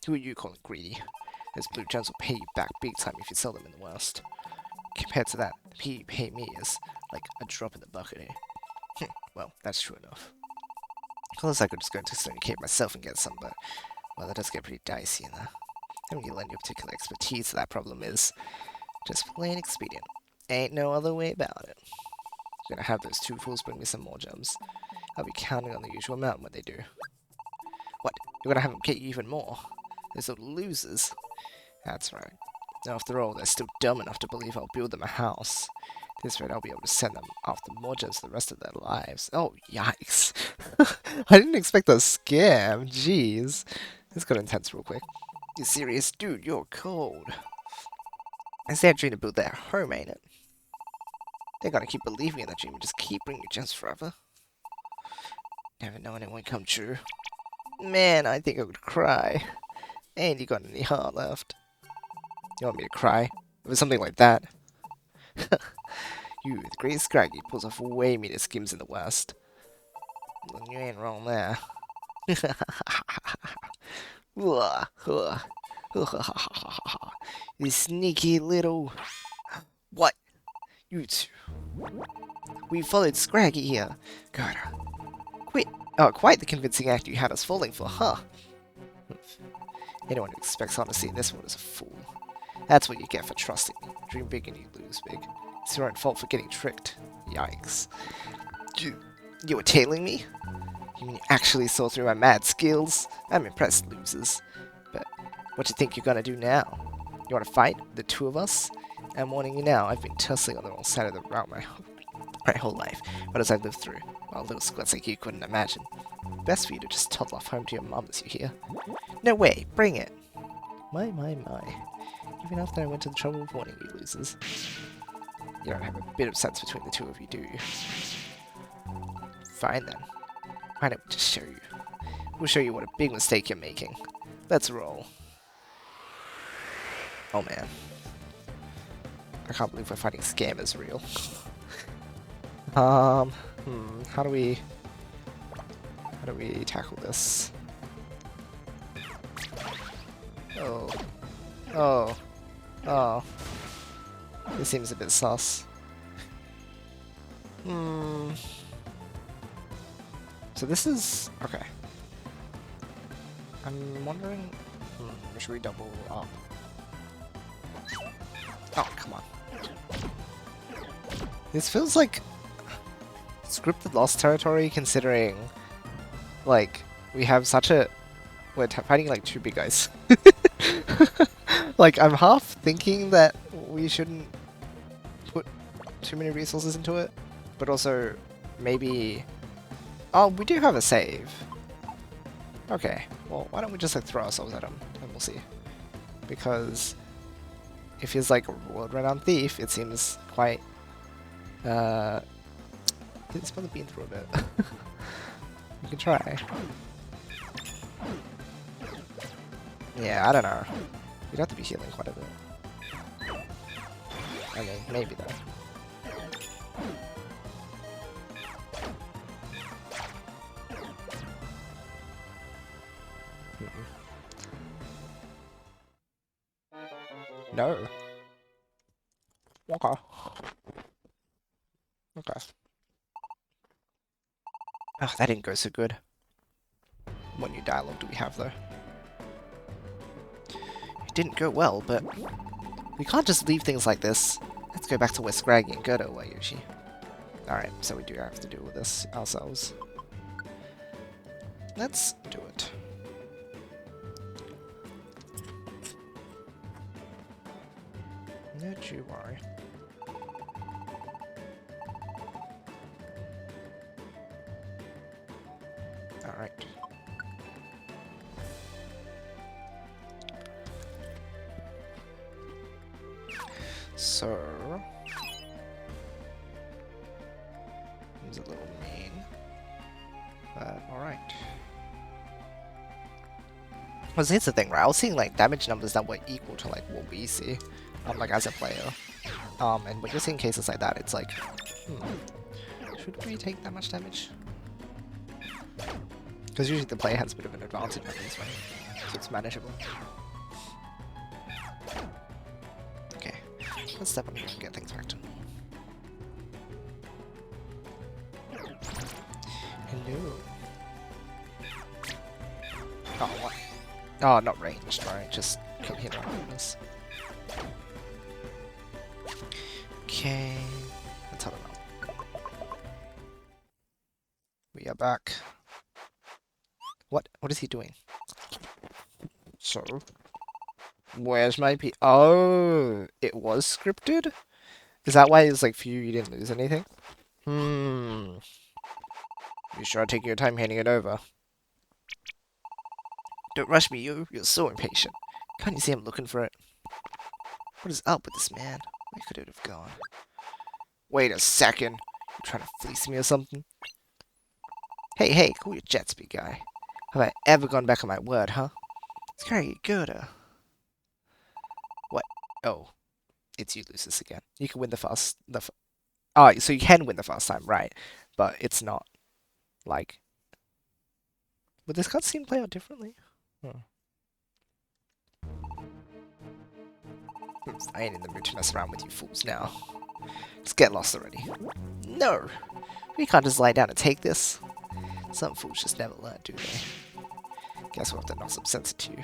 Who are you calling greedy? Those blue gems will pay you back big time if you sell them in the West. Compared to that, the pay you pay me is like a drop in the bucket, eh? Well, that's true enough. Of course, I could just go into Stony Cave myself and get some, but, well, that does get pretty dicey, and having you lend your particular expertise to that problem is just plain expedient. Ain't no other way about it. Gonna have those two fools bring me some more gems. I'll be counting on the usual amount when they do. What? You're gonna have them get you even more? Those little losers. That's right. After all, they're still dumb enough to believe I'll build them a house. At this rate, I'll be able to send them off the more gems for the rest of their lives. Oh, yikes. I didn't expect a scam. Jeez. This got intense real quick. You serious? Dude, you're cold. It's their dream to build their home, ain't it? They're gonna keep believing in that dream and just keep bringing you gems forever. Never knowing it won't come true. Man, I think I would cry. Ain't you got any heart left? You want me to cry? Over something like that? You, the great Scraggy, pulls off way meaner schemes in the West. Well, you ain't wrong there. You sneaky little... What? You two. We followed Scraggy here. God. Quite the convincing act you had us falling for, huh? Anyone who expects honesty in this world is a fool. That's what you get for trusting me. Dream big and you lose big. It's your own fault for getting tricked. Yikes. You were tailing me? You mean you actually saw through my mad skills? I'm impressed, losers. But what do you think you're gonna do now? You wanna fight? The two of us? I'm warning you now, I've been tussling on the wrong side of the route my whole life. What as I've lived through? Well, little squats like you couldn't imagine. Best for you to just toddle off home to your mum as you hear. No way, bring it! My. Even after I went to the trouble of warning you losers. You don't have a bit of sense between the two of you, do you? Fine then. Why don't we just show you? We'll show you what a big mistake you're making. Let's roll. Oh man. I can't believe we're fighting scammers real. How do we tackle this? Oh. This seems a bit sus. So this is... okay. I'm wondering... should we double up? Oh, come on. This feels like scripted Lost territory, considering, like, we have such a... we're fighting, like, two big guys. Like, I'm half thinking that we shouldn't put too many resources into it, but also, maybe... oh, we do have a save. Okay, well, why don't we just, like, throw ourselves at him, and we'll see. Because if he's, like, a world-renowned thief, it seems quite... Did spill the bean through a bit. You can try. Yeah, I don't know. You'd have to be healing quite a bit. I mean, maybe though. No. Okay. Okay. Oh, that didn't go so good. What new dialogue do we have, though? It didn't go well, but we can't just leave things like this. Let's go back to where Scraggy and Gerdo were, Yoshi. Alright, so we do have to deal with this ourselves. Let's do it. Not you worry. Alright. So... seems a little mean. But, alright. Well, here's the thing, right? I was seeing, like, damage numbers that were equal to, like, what we see, like, as a player. And when you're seeing cases like that, it's like, Should we take that much damage? Because usually the player has a bit of an advantage on this way, so it's manageable. Okay, let's step on here and get things back to normal. Hello. Oh, what? Oh, not ranged, right? Just can hit our bonus. Okay, let's have a look. We are back. What? What is he doing? So, where's my P? Oh, it was scripted? Is that why it's like for you didn't lose anything? You sure taking your time handing it over? Don't rush me, you're so impatient. Can't you see I'm looking for it? What is up with this man? Where could it have gone? Wait a second. You trying to fleece me or something? Hey, cool your jets, big guy. Have I ever gone back on my word, huh? It's very good, What? Oh. It's you loses again. You can win the fast... Oh, so you can win the first time, right. But it's not, like... Would this cutscene play out differently? I ain't in the mood to mess around with you fools now. Just get lost already. No! We can't just lie down and take this. Some fools just never learn, do they? Guess we'll have to knock some sense into you.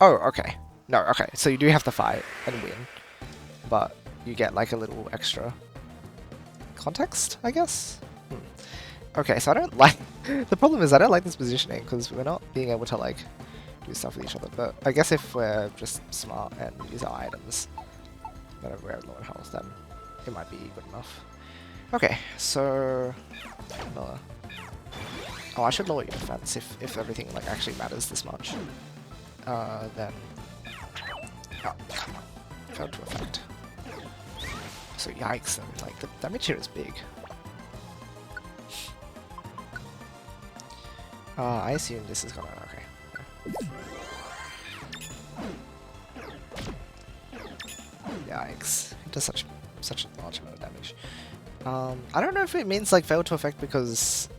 Oh, okay. No, okay. So you do have to fight and win. But you get like a little extra context, I guess? Okay, so I don't like... The problem is I don't like this positioning because we're not being able to like do stuff with each other. But I guess if we're just smart and use our items whenever we're at low health, then it might be good enough. Okay, so... Oh, I should lower your defense if everything like actually matters this much. Then... Oh, come on. Failed to effect. So yikes, though. Like, the damage here is big. I assume this is gonna... Okay. Yikes. It does such a large amount of damage. I don't know if it means, like, failed to effect because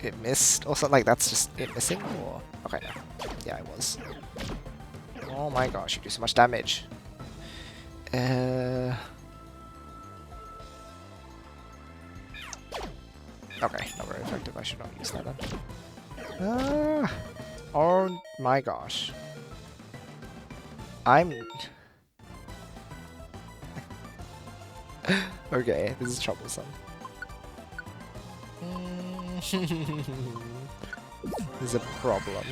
it missed or something. Like, that's just it missing, or... Okay, no. Yeah, it was. Oh my gosh, you do so much damage. Okay, not very effective. I should not use that then. Oh my gosh. Okay, this is troublesome. There's a problem.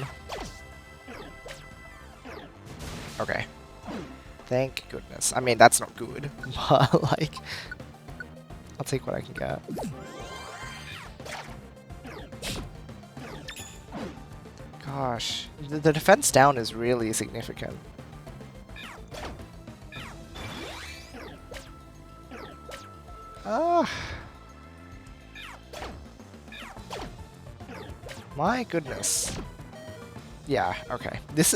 Okay. Thank goodness. I mean, that's not good, but like, I'll take what I can get. Gosh, the defense down is really significant. My goodness. Yeah, okay. This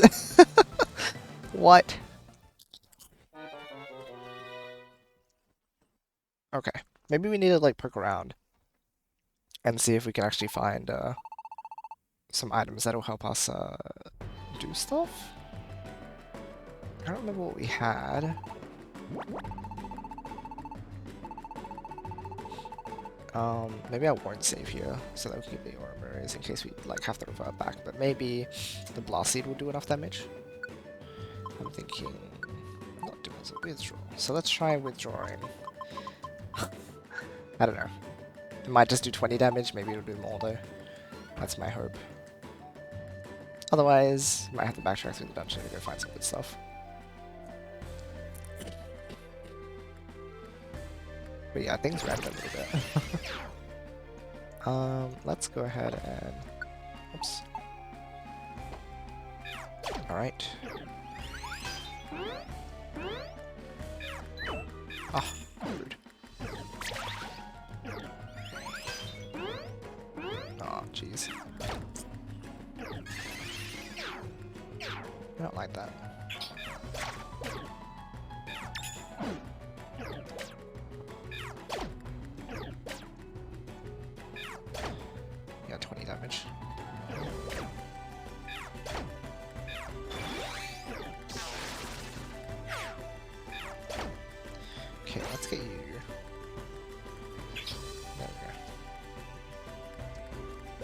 what? Okay. Maybe we need to like poke around and see if we can actually find some items that'll help us do stuff. I don't remember what we had. Maybe I won't save here so that we can get the armors in case we like have to revert back. But maybe the blast seed will do enough damage. I'm thinking not do as a withdrawal. So let's try withdrawing. I don't know. It might just do 20 damage. Maybe it'll do more though. That's my hope. Otherwise, might have to backtrack through the dungeon to go find some good stuff. But yeah, things ramped a little bit. Let's go ahead and... Oops. Alright. Ah, rude. Oh, jeez. I don't like that. damage. Okay, let's get you. There we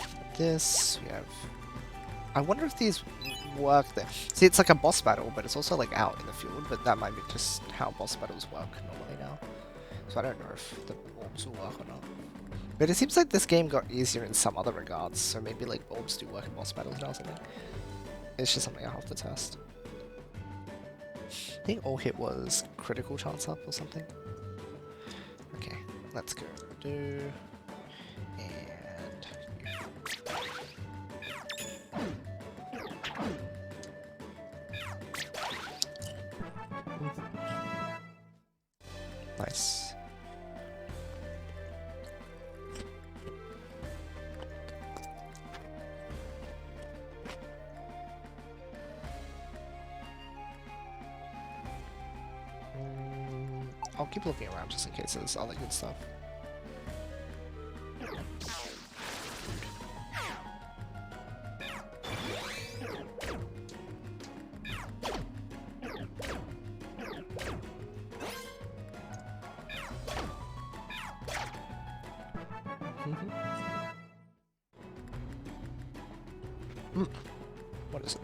go. This, we have... I wonder if these work there. See, it's like a boss battle, but it's also like out in the field, but that might be just how boss battles work normally now. So I don't know if the orbs will work or not. But it seems like this game got easier in some other regards, so maybe like orbs do work in boss battles now or something. It's just something I'll have to test. I think all hit was critical chance up or something. Okay, let's go. Do and nice. I'll keep looking around just in case there's other good stuff. What is it?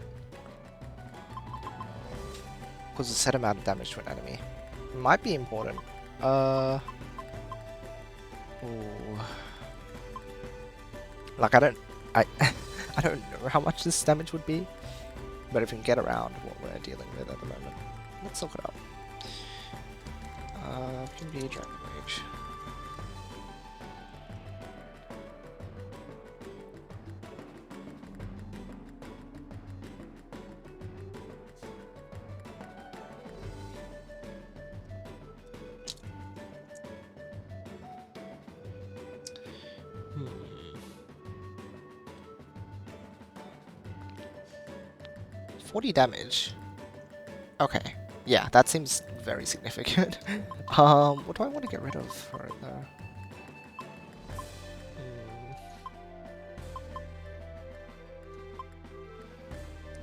Causes a set amount of damage to an enemy. Might be important. Ooh. Like I don't know how much this damage would be, but if we can get around what we're dealing with at the moment, let's look it up. Can be Dragon Rage. Hmm. 40 damage. Okay. Yeah, that seems very significant. What do I want to get rid of for it though?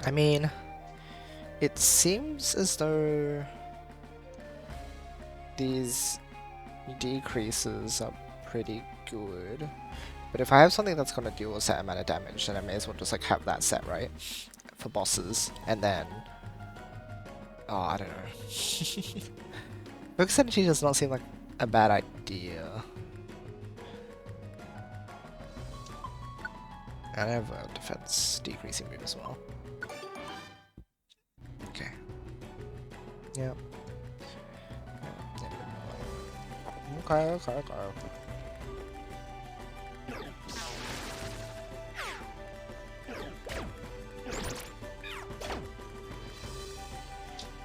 I mean, it seems as though these decreases are pretty good. But if I have something that's going to deal a set amount of damage, then I may as well just like have that set, right? For bosses, and then... Oh, I don't know. Focus energy does not seem like a bad idea. And I have a defense decreasing move as well. Okay. Yep. Okay.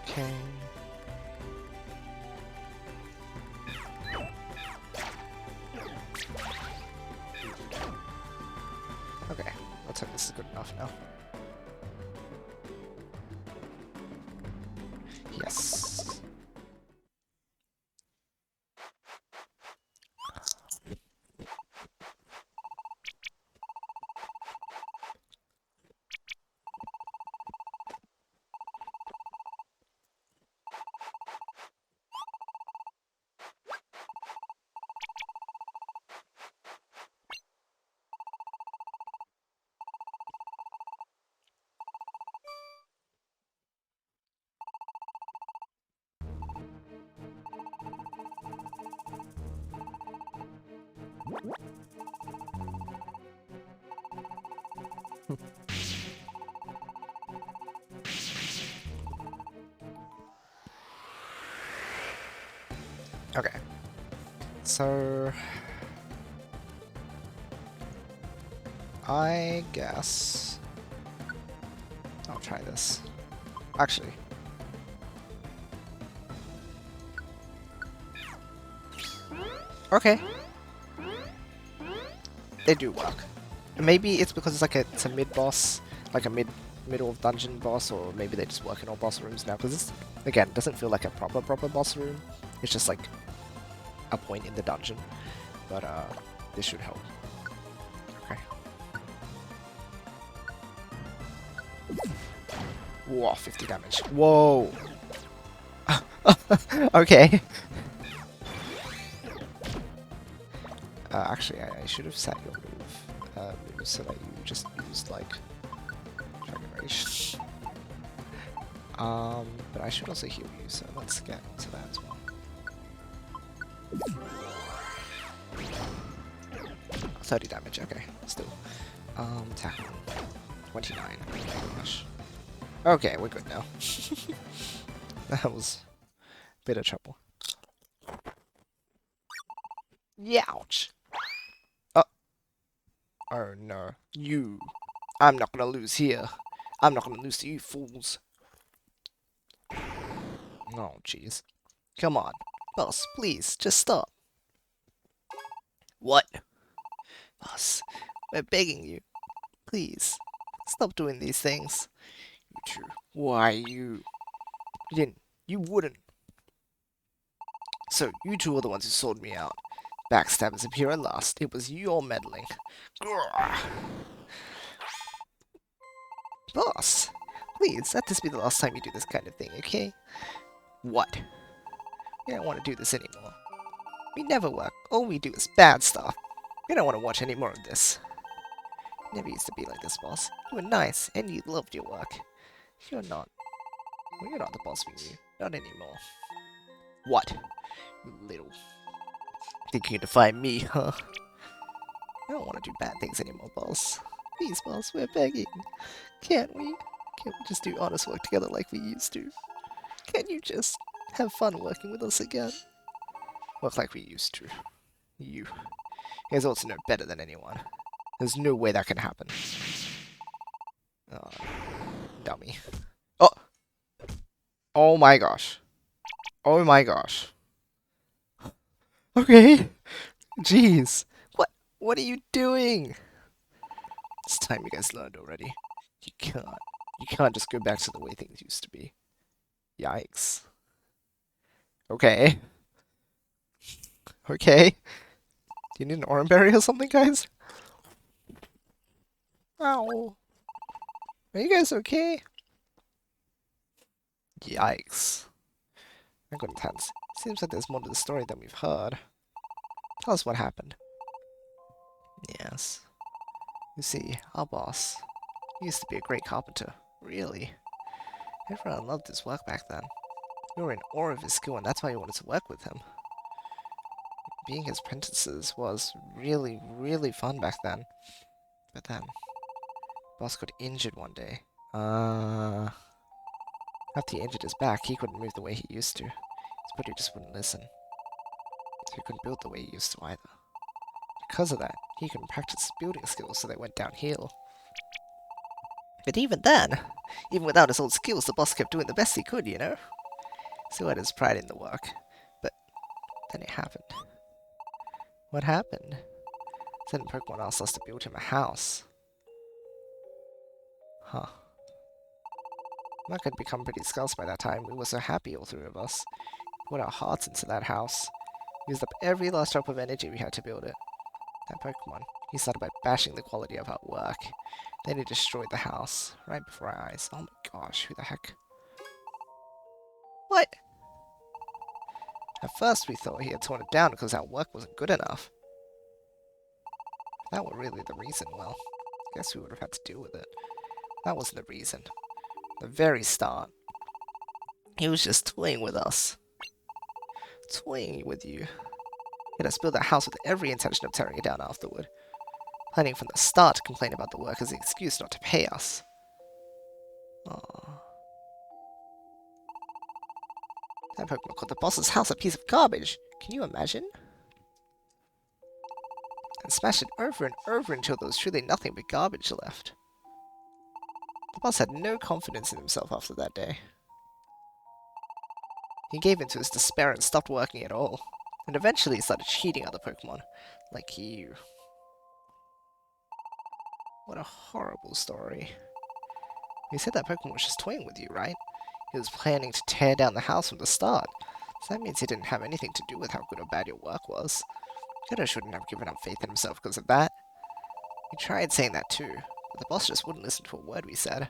Okay. Okay, let's hope this is good enough now. Yes. Okay. So I guess I'll try this. Actually. Okay. They do work. Maybe it's because it's like it's a mid-boss, like a middle of dungeon boss, or maybe they just work in all boss rooms now, because this, again, doesn't feel like a proper boss room. It's just like a point in the dungeon. But this should help. Okay. Whoa, 50 damage. Whoa. Okay. Actually, I should have set your move so that you just used, like, Dragon Rage. But I should also heal you, so let's get to that as well. 30 damage, okay, still. Tackle. 29. Oh my gosh. Okay, we're good now. That was a bit of trouble. Youch! Oh no. You. I'm not gonna lose here. I'm not gonna lose to you fools. Oh, jeez. Come on. Boss, please, just stop. What? Boss, we're begging you. Please, stop doing these things. You two. Why you? You didn't. You wouldn't. So, you two are the ones who sold me out. Backstabbers appear at last. It was your meddling. Grrr. Boss, please, let this be the last time you do this kind of thing, okay? What? We don't want to do this anymore. We never work. All we do is bad stuff. We don't want to watch any more of this. You never used to be like this, boss. You were nice, and you loved your work. You're not. Well, you're not the boss we knew. Not anymore. What? You little... Think you can defy me, huh? I don't want to do bad things anymore, boss. Please, boss, we're begging. Can't we? Can't we just do honest work together like we used to? Can't you just have fun working with us again? Work like we used to. You guys also know better than anyone. There's no way that can happen. Oh, dummy. Oh! Oh my gosh. Oh my gosh. Okay. Jeez. What are you doing? It's time you guys learned already. You can't just go back to the way things used to be. Yikes. Okay. Okay. Do you need an orange berry or something, guys? Ow. Are you guys okay? Yikes. My good intense. Seems like there's more to the story than we've heard. Tell us what happened. Yes. You see, our boss, he used to be a great carpenter. Really. Everyone loved his work back then. We were in awe of his skill, and that's why we wanted to work with him. Being his apprentices was really, really fun back then. But then, boss got injured one day. After he injured his back, he couldn't move the way he used to. His body just wouldn't listen. So he couldn't build the way he used to either. Because of that, he couldn't practice his building skills, so they went downhill. But even then, even without his old skills, the boss kept doing the best he could, you know? Still had his pride in the work. But then it happened. What happened? Certain Pokemon asked us to build him a house. Huh. Mark had become pretty scarce by that time. We were so happy, all three of us. We put our hearts into that house. We used up every last drop of energy we had to build it. That Pokemon, he started by bashing the quality of our work. Then he destroyed the house, right before our eyes. Oh my gosh, who the heck? What? At first we thought he had torn it down because our work wasn't good enough. If that were really the reason, well, I guess we would have had to deal with it. That wasn't the reason. The very start. He was just toying with us. Toying with you. He had us build that house with every intention of tearing it down afterward. Planning from the start to complain about the work as an excuse not to pay us. Aww. That Pokemon called the boss's house a piece of garbage. Can you imagine? And smashed it over and over until there was truly nothing but garbage left. The boss had no confidence in himself after that day. He gave in to his despair and stopped working at all. And eventually he started cheating other Pokemon. Like you. What a horrible story. You said that Pokemon was just toying with you, right? He was planning to tear down the house from the start. So that means he didn't have anything to do with how good or bad your work was. Kiddo shouldn't have given up faith in himself because of that. He tried saying that too, but the boss just wouldn't listen to a word we said.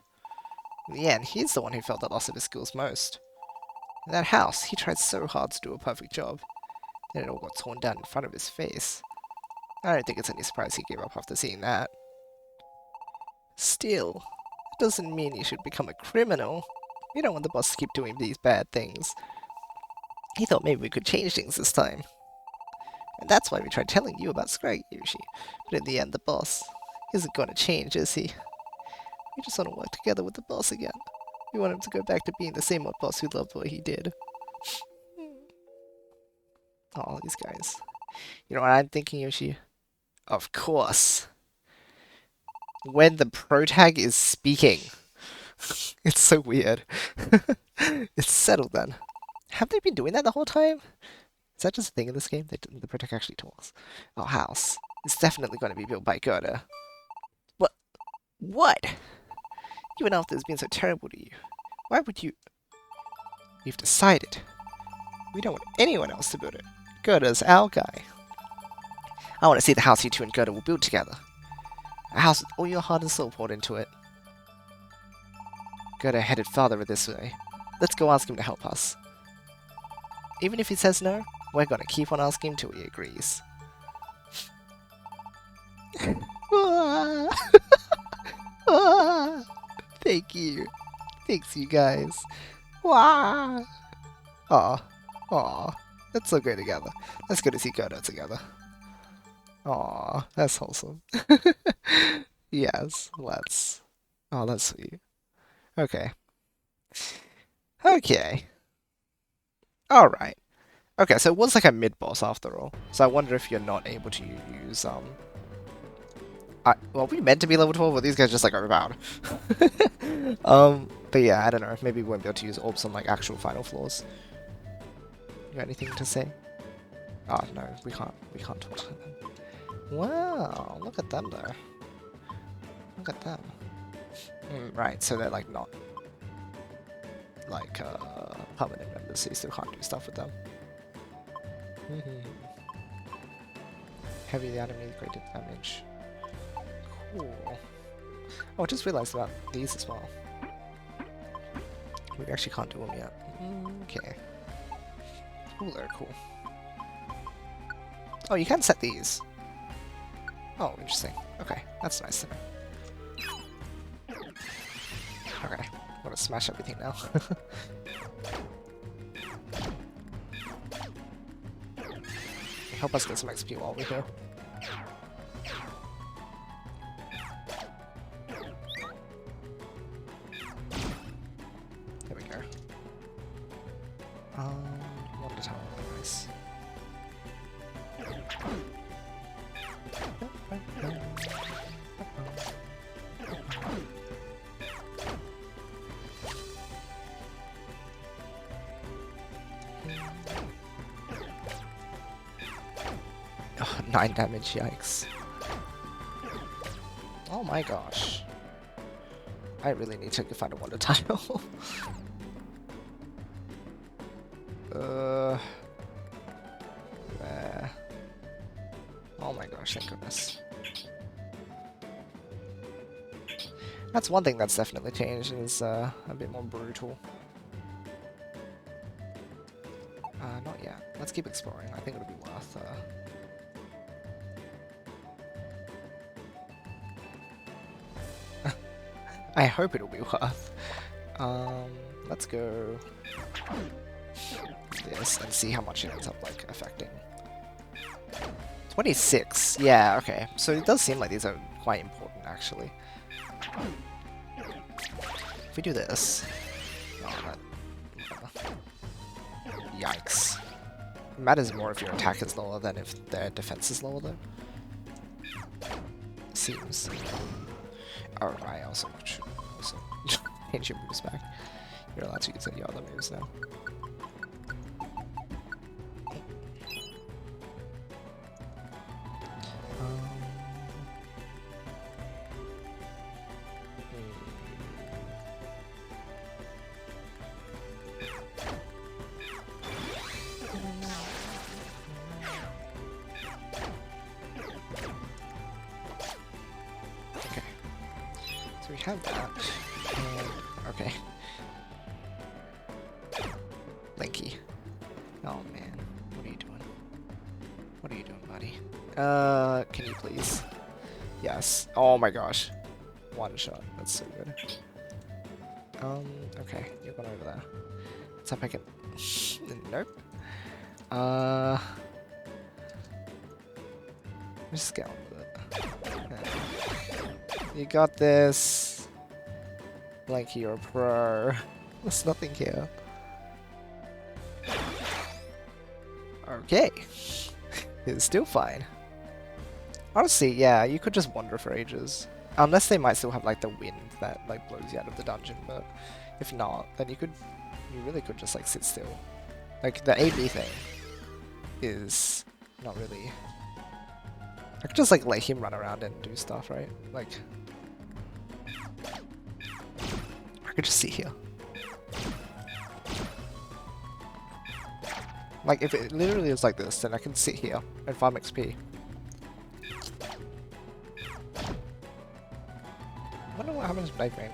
In the end, he's the one who felt the loss of his skills most. In that house, he tried so hard to do a perfect job. Then it all got torn down in front of his face. I don't think it's any surprise he gave up after seeing that. Still, it doesn't mean you should become a criminal. We don't want the boss to keep doing these bad things. He thought maybe we could change things this time. And that's why we tried telling you about Scrag, Yoshi. But in the end, the boss isn't going to change, is he? We just want to work together with the boss again. We want him to go back to being the same old boss who loved what he did. Oh, these guys. You know what I'm thinking, Yoshi? Of course. When the protag is speaking. It's so weird. It's settled then. Have they been doing that the whole time? Is that just a thing in this game? The protag actually talks. Our house is definitely going to be built by Gerda. What? What? Even after it's been so terrible to you, why would you... You've decided. We don't want anyone else to build it. Gerda's our guy. I want to see the house you two and Gerda will build together. A house with all your heart and soul poured into it. Gerda headed farther this way. Let's go ask him to help us. Even if he says no, we're gonna keep on asking him till he agrees. Thank you. Thanks, you guys. Aw. Aw. Let's all go together. Let's go to see Gerda together. Aw, that's wholesome. Yes, let's. Oh, that's sweet. Okay. Okay. Alright. Okay, so it was like a mid-boss after all. So I wonder if you're not able to use, well, we meant to be level 12, but these guys just, like, overpowered. But yeah, I don't know. Maybe we won't be able to use orbs on, like, actual final floors. You got anything to say? Oh, no, we can't talk to them. Wow, look at them, though. Look at them. Right, so they're, like, not, like, permanent members, so you still can't do stuff with them. Heavy the enemy, greater damage. Cool. Oh, I just realized about these as well. We actually can't do them yet. Okay. Ooh, they're cool. Oh, you can set these. Oh, interesting. Okay, that's nice to know. Okay, I'm gonna smash everything now. Help us get some XP while we're here. There we go. One at a time, nice. Oh, 9 damage, yikes. Oh my gosh. I really need to find a wonder tile. Oh my gosh, thank goodness. That's one thing that's definitely changed, is a bit more brutal. Not yet. Let's keep exploring. I think it'll be worth I hope it'll be worth. Let's go this and see how much it ends up like affecting. 26. Yeah, okay. So it does seem like these are quite important actually. If we do this, yikes. It matters more if your attack is lower than if their defense is lower though. Seems. Oh, I also should change your moves back. You're allowed to use any other moves now. Okay. So we have that. And, Okay. Blinky. Oh man, what are you doing? What are you doing, buddy? Can you please? Yes. Oh my gosh. One shot. That's so good. Okay, you're going over there. Let's hope I can. Nope. Just get on with it. Yeah. You got this. Blanky, you're a pro. There's nothing here. Okay. It's still fine. Honestly, yeah, you could just wander for ages. Unless they might still have like the wind that like blows you out of the dungeon, but if not, then you really could just like sit still. Like the AB thing is not really. I could just like let him run around and do stuff, right? Like I could just sit here. Like if it literally is like this, then I can sit here and farm XP. I wonder what happens with Night Rain.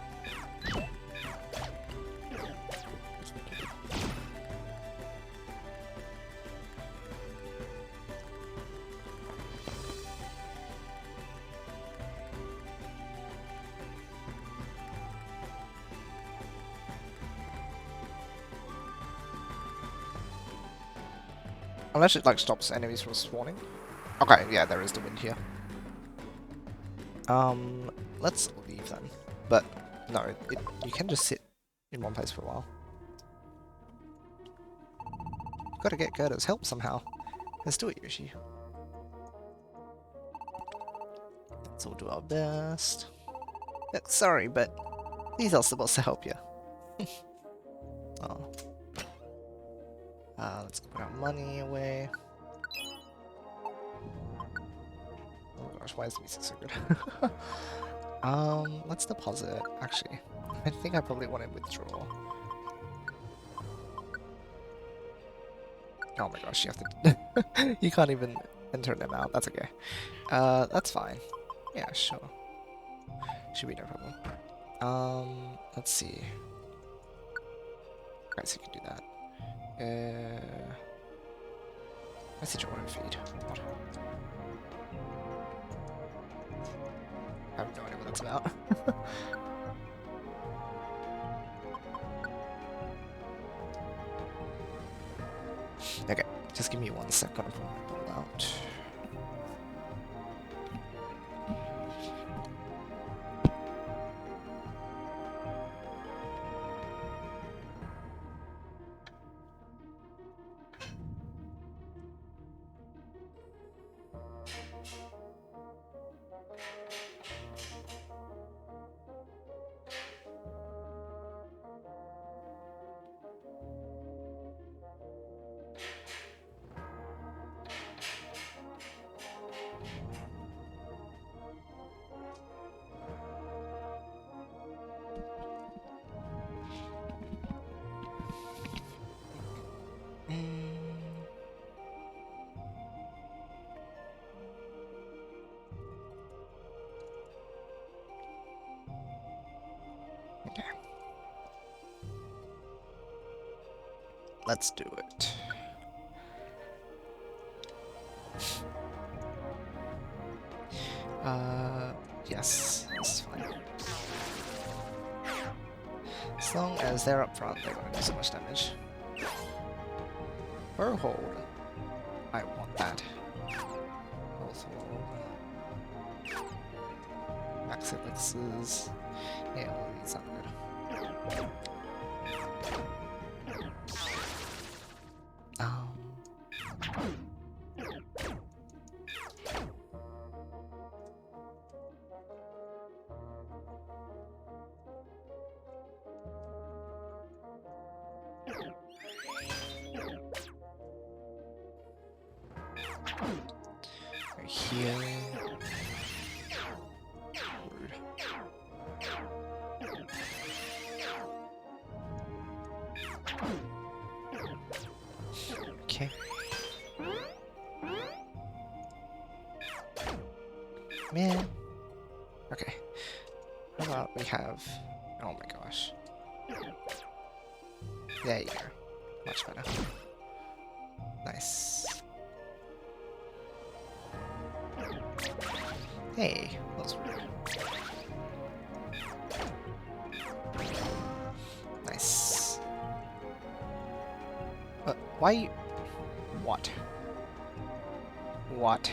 Unless it like stops enemies from spawning. Okay, yeah, there is the wind here. Let's leave then. But no, you can just sit in one place for a while. Gotta get Gerda's help somehow. Let's do it, Yoshi. Let's all do our best. Look, sorry, but these are supposed to help you. Oh. Let's put our money away. Oh gosh, why is the music so good? Let's deposit. Actually, I think I probably want to withdraw. Oh my gosh, you have to. You can't even enter them out. That's okay. That's fine. Yeah, sure. Should be no problem. Let's see. Alright, so you can do that. Message order feed. What? I have no idea what that's about. Okay, just give me 1 second to pull out. Okay. Let's do it. Yes, this is fine. As long as they're up front, they're gonna do so much damage. Or hold. I want that. Also, max elixirs. Yeah, well, these aren't good. Here. Rude. Okay. Man. Okay. How about we have... Oh my gosh. There you go. Much better. Nice. Hey, that was rude. Nice. Why you... What? What?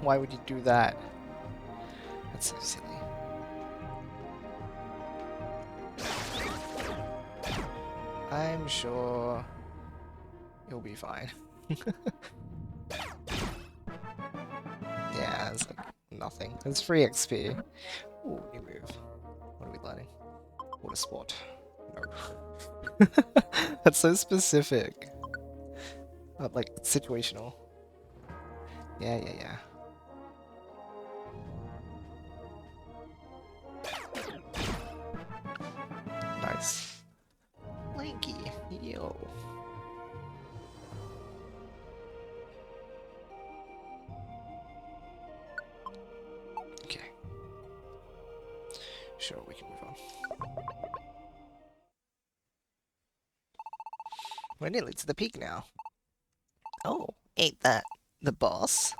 Why would you do that? That's so silly. I'm sure you'll be fine. Yeah, it's like nothing. It's free XP. Ooh, new move. What are we learning? Water sport. No. That's so specific. Like, situational. Yeah, yeah, yeah. Nice. Lanky. Yo. Okay. Sure, we can move on. We're nearly to the peak now. Oh, ain't that the boss?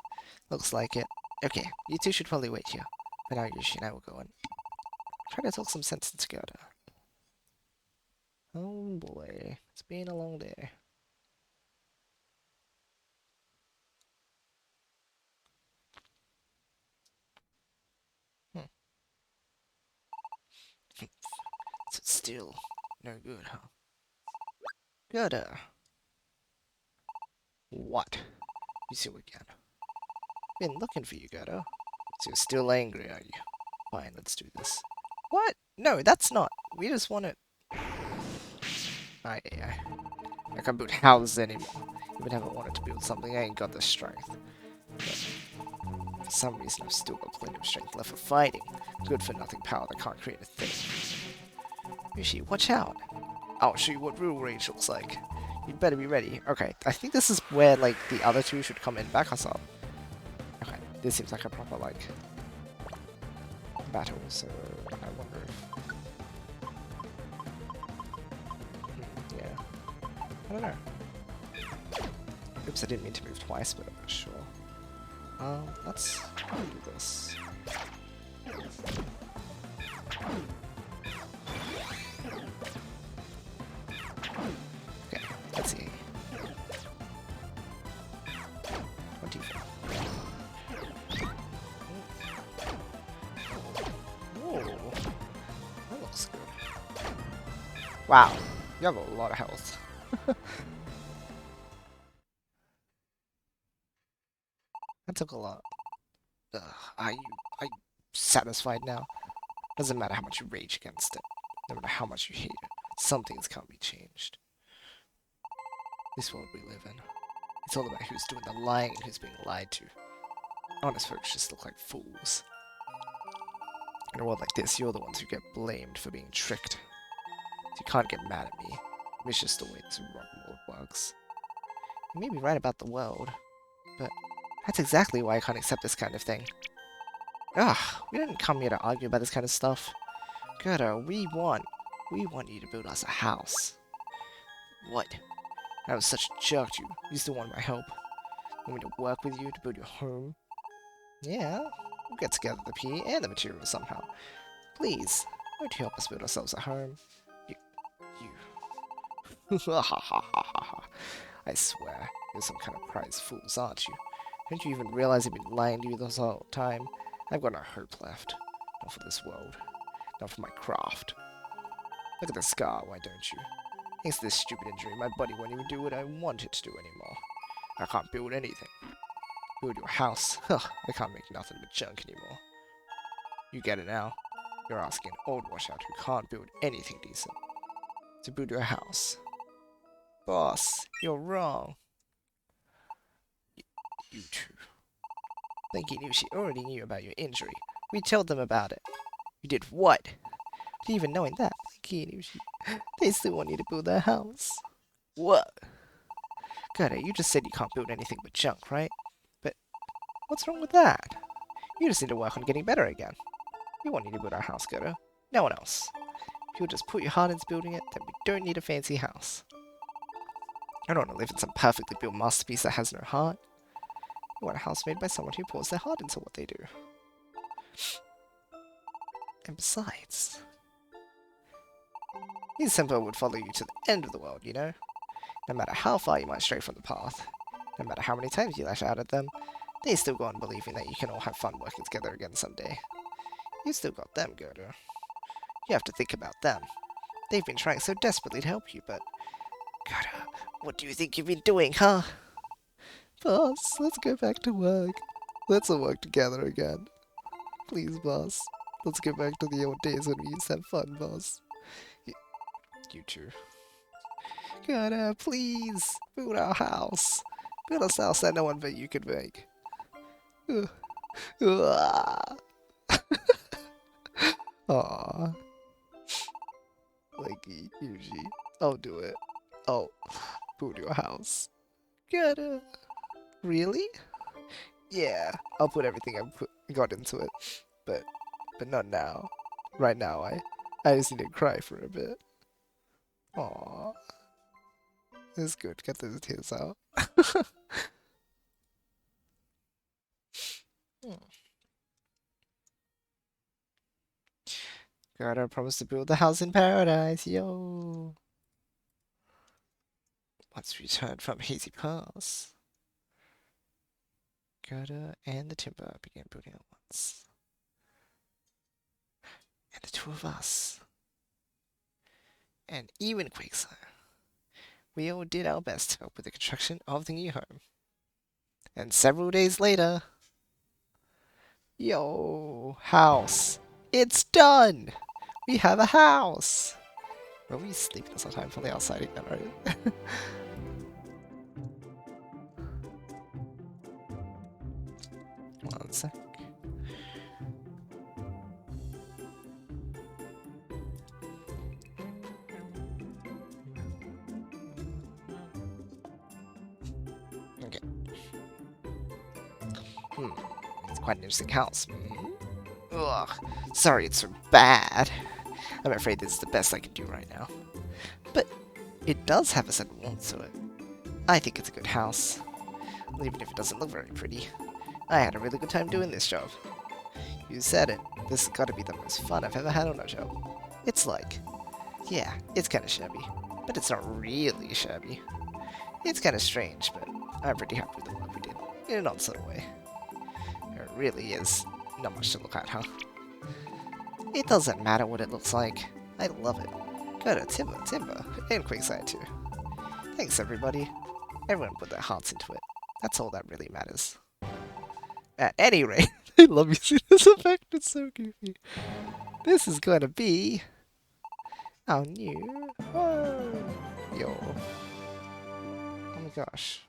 Looks like it. Okay, you two should probably wait here. For now, Yoshi and I will go and try to talk some sense together. Oh boy, it's been a long day. So still no good, huh? Good. What? You see again. Been looking for you, Godo. So you're still angry, are you? Fine, let's do this. What? No, that's not. We just want to... I can't build houses anymore. Even if I wanted to build something, I ain't got the strength. But for some reason, I've still got plenty of strength left for fighting. Good for nothing power that can't create a thing. Yoshi, watch out. I'll show you what real rage looks like. You'd better be ready. Okay, I think this is where, like, the other two should come in. Back us up. Okay, this seems like a proper, like, battle, so I wonder if... yeah. I don't know. Oops, I didn't mean to move twice, but sure. Let's do this. Okay, let's see. 24. Whoa, that looks good. Wow, you have a lot of health. That took a lot. Are you satisfied now? Doesn't matter how much you rage against it. No matter how much you hate it. Some things can't be changed. This world we live in. It's all about who's doing the lying and who's being lied to. Honest folks just look like fools. In a world like this, you're the ones who get blamed for being tricked. So you can't get mad at me. It's just the way this world works. You may be right about the world, but that's exactly why I can't accept this kind of thing. Ugh, we didn't come here to argue about this kind of stuff. Gerda, we want you to build us a house. What? I was such a jerk to you. You still want my help. You want me to work with you to build your home? Yeah, we'll get together the P and the materials somehow. Please, won't you help us build ourselves a home? You. Ha ha ha ha ha. I swear, you're some kind of prize fools, aren't you? Don't you even realize I've been lying to you this whole time? I've got no hope left. Not for this world. Not for my craft. Look at the scar, why don't you? Thanks to this stupid injury, my body won't even do what I want it to do anymore. I can't build anything. Build your house? Huh, I can't make nothing but junk anymore. You get it now? You're asking an old washout who can't build anything decent to build your house. Boss, you're wrong. You two. Thinking Yoshi already knew about your injury. We told them about it. You did what? Even knowing that, Thinking Yoshi, they still want you to build their house. What? Gerda, you just said you can't build anything but junk, right? But what's wrong with that? You just need to work on getting better again. We want you to build our house, Gerda. No one else. If you'll just put your heart into building it, then we don't need a fancy house. I don't want to live in some perfectly built masterpiece that has no heart. I want a house made by someone who pours their heart into what they do. And besides, these simple would follow you to the end of the world, you know? No matter how far you might stray from the path, no matter how many times you lash out at them, they still go on believing that you can all have fun working together again someday. You still got them, Gerda. You have to think about them. They've been trying so desperately to help you, but... Gerda, what do you think you've been doing, huh? Boss, let's go back to work. Let's all work together again. Please, boss. Let's go back to the old days when we used to have fun, boss. You two. Gerda, please, build our house. Build us a house that no one but you could make. Aww. Likey, Yoshi. I'll do it. I'll build your house. Gerda. Really? Yeah, I'll put everything I got into it. But not now. Right now, I just need to cry for a bit. Aww. It's good. Get those tears out. Gerda promised to build the house in paradise, yo! Once returned from Hazy Pass, Gerda and the timber began building at once. And the two of us, and even Quakesire, we all did our best to help with the construction of the new home. And several days later, yo, house, it's done! We have a house! Well, we sleep this time from the outside again, right? One sec. Okay. It's quite an interesting house. Ugh. Sorry it's so bad. I'm afraid this is the best I can do right now. But it does have a certain warmth to it. I think it's a good house. Even if it doesn't look very pretty. I had a really good time doing this job. You said it. This has got to be the most fun I've ever had on a job. It's like... Yeah, it's kind of shabby. But it's not really shabby. It's kind of strange, but I'm pretty happy with the work we did. In an odd sort of way. There really is not much to look at, huh? It doesn't matter what it looks like. I love it. Go to Timber, and Quakesire too. Thanks everybody. Everyone put their hearts into it. That's all that really matters. At any rate, I love using this effect, it's so goofy. This is gonna be our new home. Yo. Oh my gosh.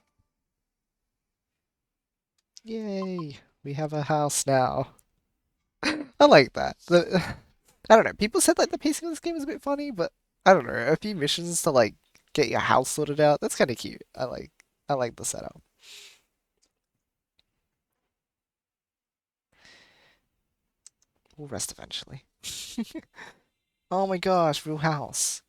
Yay, we have a house now. I like that. I don't know, people said like the pacing of this game is a bit funny, but I don't know, a few missions to like get your house sorted out, that's kinda cute. I like the setup. We'll rest eventually. Oh my gosh, real house.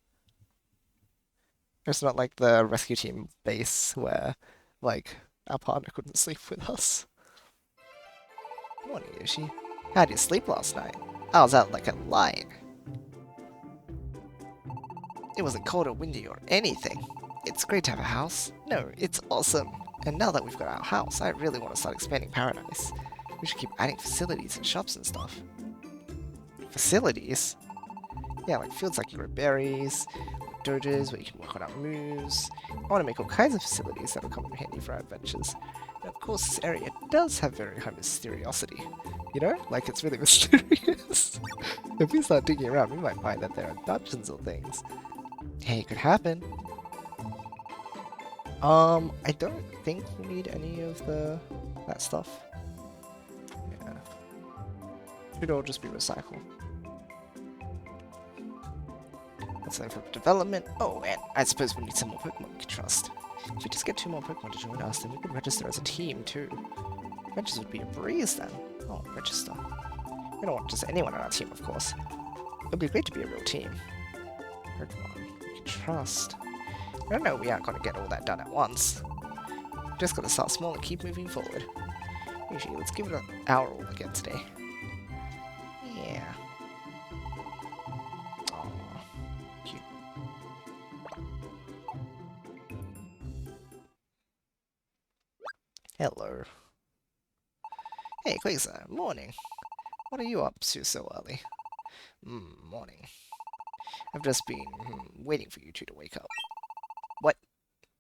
It's not like the rescue team base where, like, our partner couldn't sleep with us. Morning, Yoshi. How'd you sleep last night? I was out like a lion. It wasn't cold or windy or anything. It's great to have a house. No, it's awesome. And now that we've got our house, I really want to start expanding Paradise. We should keep adding facilities and shops and stuff. Facilities? Yeah, like fields like you grow berries, dojos where you can work on our moves. I want to make all kinds of facilities that will come in handy for our adventures. And of course, this area does have very high mysteriosity. You know? Like, it's really mysterious. If we start digging around, we might find that there are dungeons or things. Hey, it could happen. I don't think you need any of that stuff. Yeah. Should all just be recycled. That's something for development. Oh, and I suppose we need some more Pokemon we can trust. If we just get 2 more Pokemon to join us, then we could register as a team too. Adventures would be a breeze then. Oh, register. We don't want just anyone on our team, of course. It would be great to be a real team. Pokemon you can trust. I don't know, we aren't gonna get all that done at once. Just gotta start small and keep moving forward. Usually, let's give it an hour all again today. Yeah. Aww. Cute. Hello. Hey, Quasar. Morning. What are you up to so early? Morning. I've just been waiting for you two to wake up. What?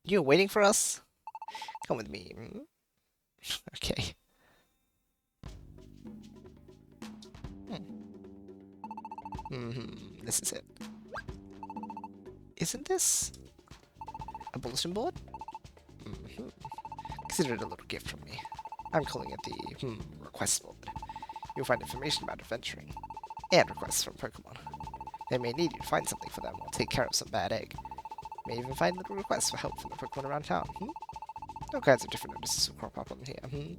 You're waiting for us? Come with me. Okay. This is it. Isn't this a bulletin board? Consider it a little gift from me. I'm calling it the request board. You'll find information about adventuring and requests from Pokemon. They may need you to find something for them or take care of some bad egg. You may even find little requests for help from the Pokemon around town. All kinds of different notices will crop up on here.